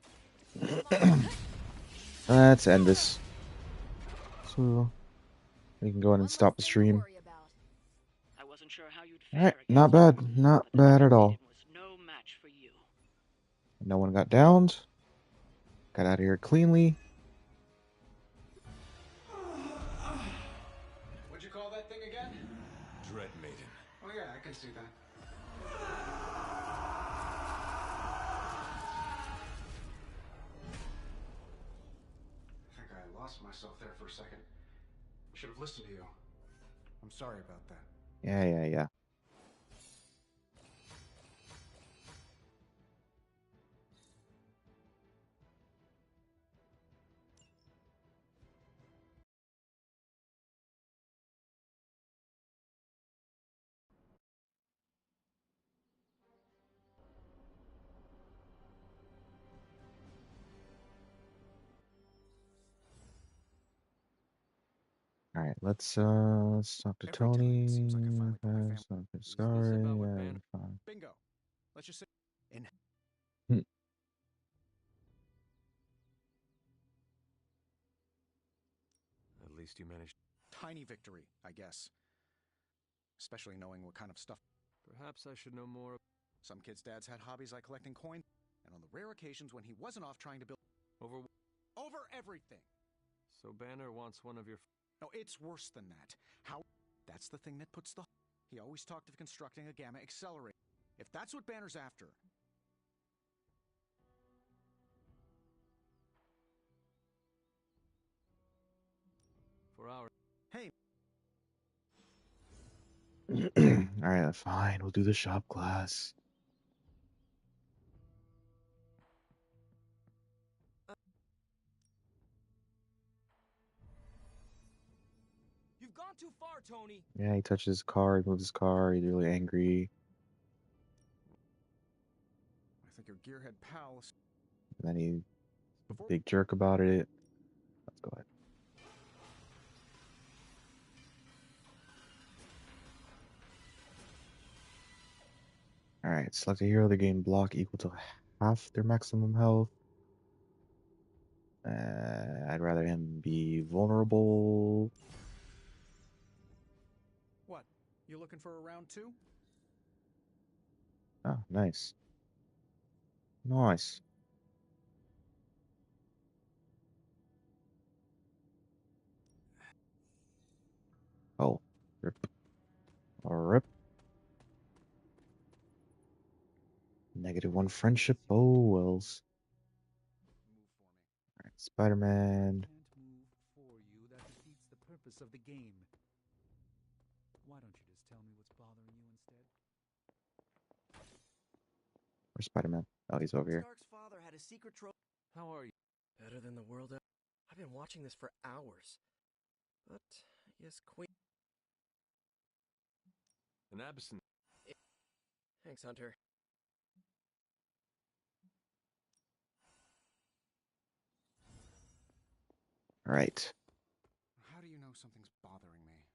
Let's end this. So we can go ahead and stop the stream. I wasn't sure how you'd Alright, not bad. Not bad at all. was no match for you. No one got downed. Got out of here cleanly. What'd you call that thing again? Dread Maiden. Oh yeah, I can see that. I think I lost myself there for a second. Should have listened to you. I'm sorry about that. Yeah. All right, let's talk to Tony. Talk to Scarry. Yeah, fine. Bingo. Let's just say in At least you managed. tiny victory, I guess. Especially knowing what kind of stuff. Perhaps I should know more. Some kids' dads had hobbies like collecting coins, and on the rare occasions when he wasn't off trying to build over everything. So Banner wants one of your. No, it's worse than that. How? That's the thing that puts the. He always talked of constructing a gamma accelerator. If that's what Banner's after. For our. Hey. All right, fine. We'll do the shop class. Tony. Yeah, he touches his car, he moves his car, he's really angry. I think your gearhead pals. And then he's a big jerk about it. Let's go ahead. Alright, select a hero. They gain block equal to half their maximum health. I'd rather him be vulnerable. What? You looking for a round 2? Oh, nice. Nice. Oh, rip. Rip. -1 friendship. Oh, wells. Alright, Spider-Man. Can't move for you. That defeats the purpose of the game. Why don't you just tell me what's bothering you instead? Where's Spider-Man? Oh, he's over here. Stark's father had a secret How are you? Better than the world. I've been watching this for hours. But yes, Queen. An absent. Thanks, Hunter. Alright. How do you know something's bothering me?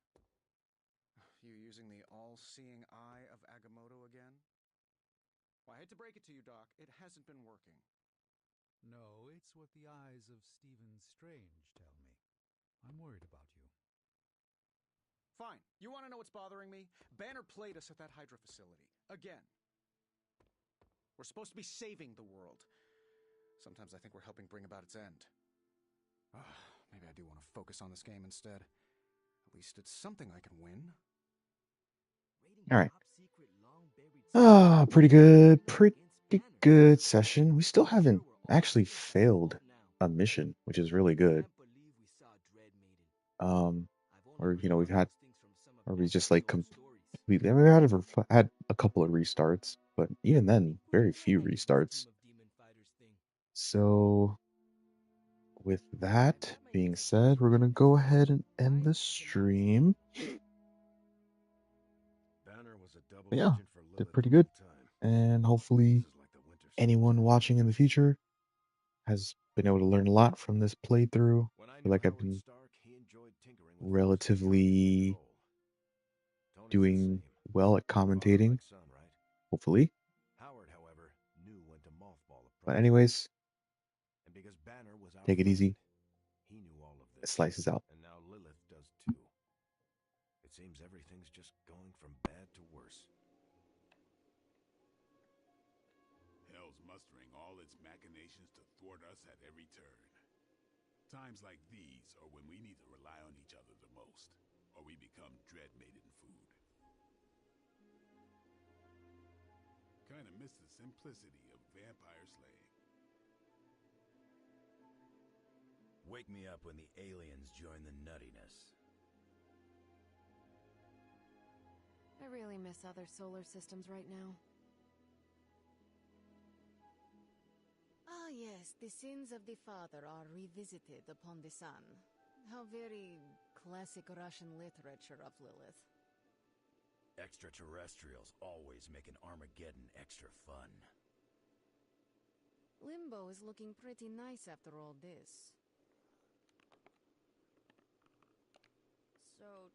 You using the all-seeing eye of Agamotto again? Well, I hate to break it to you, Doc. It hasn't been working. No, it's what the eyes of Stephen Strange tell me. I'm worried about you. Fine. You want to know what's bothering me? Banner played us at that Hydra facility. Again. We're supposed to be saving the world. Sometimes I think we're helping bring about its end. Maybe I do want to focus on this game instead. At least it's something I can win. Alright. Pretty good. Pretty good session. We still haven't actually failed a mission, which is really good. Or, you know, we've had, or we just like we've had a couple of restarts, but even then, very few restarts. So, with that being said, we're gonna go ahead and end the stream. But yeah, did pretty good, and hopefully, anyone watching in the future has been able to learn a lot from this playthrough. I feel like I've been relatively doing well at commentating, hopefully. But anyways, take it easy. It slices out. And now Lilith does too. It seems everything's just going from bad to worse. Hell's mustering all its machinations to thwart us at every turn. Times like these are when we need to rely on each other the most, or we become dread-maiden food. Kinda miss the simplicity of vampire slaying. Wake me up when the aliens join the nuttiness. I really miss other solar systems right now. Ah, yes, the sins of the father are revisited upon the son. How very classic Russian literature of Lilith. Extraterrestrials always make an Armageddon extra fun. Limbo is looking pretty nice after all this. So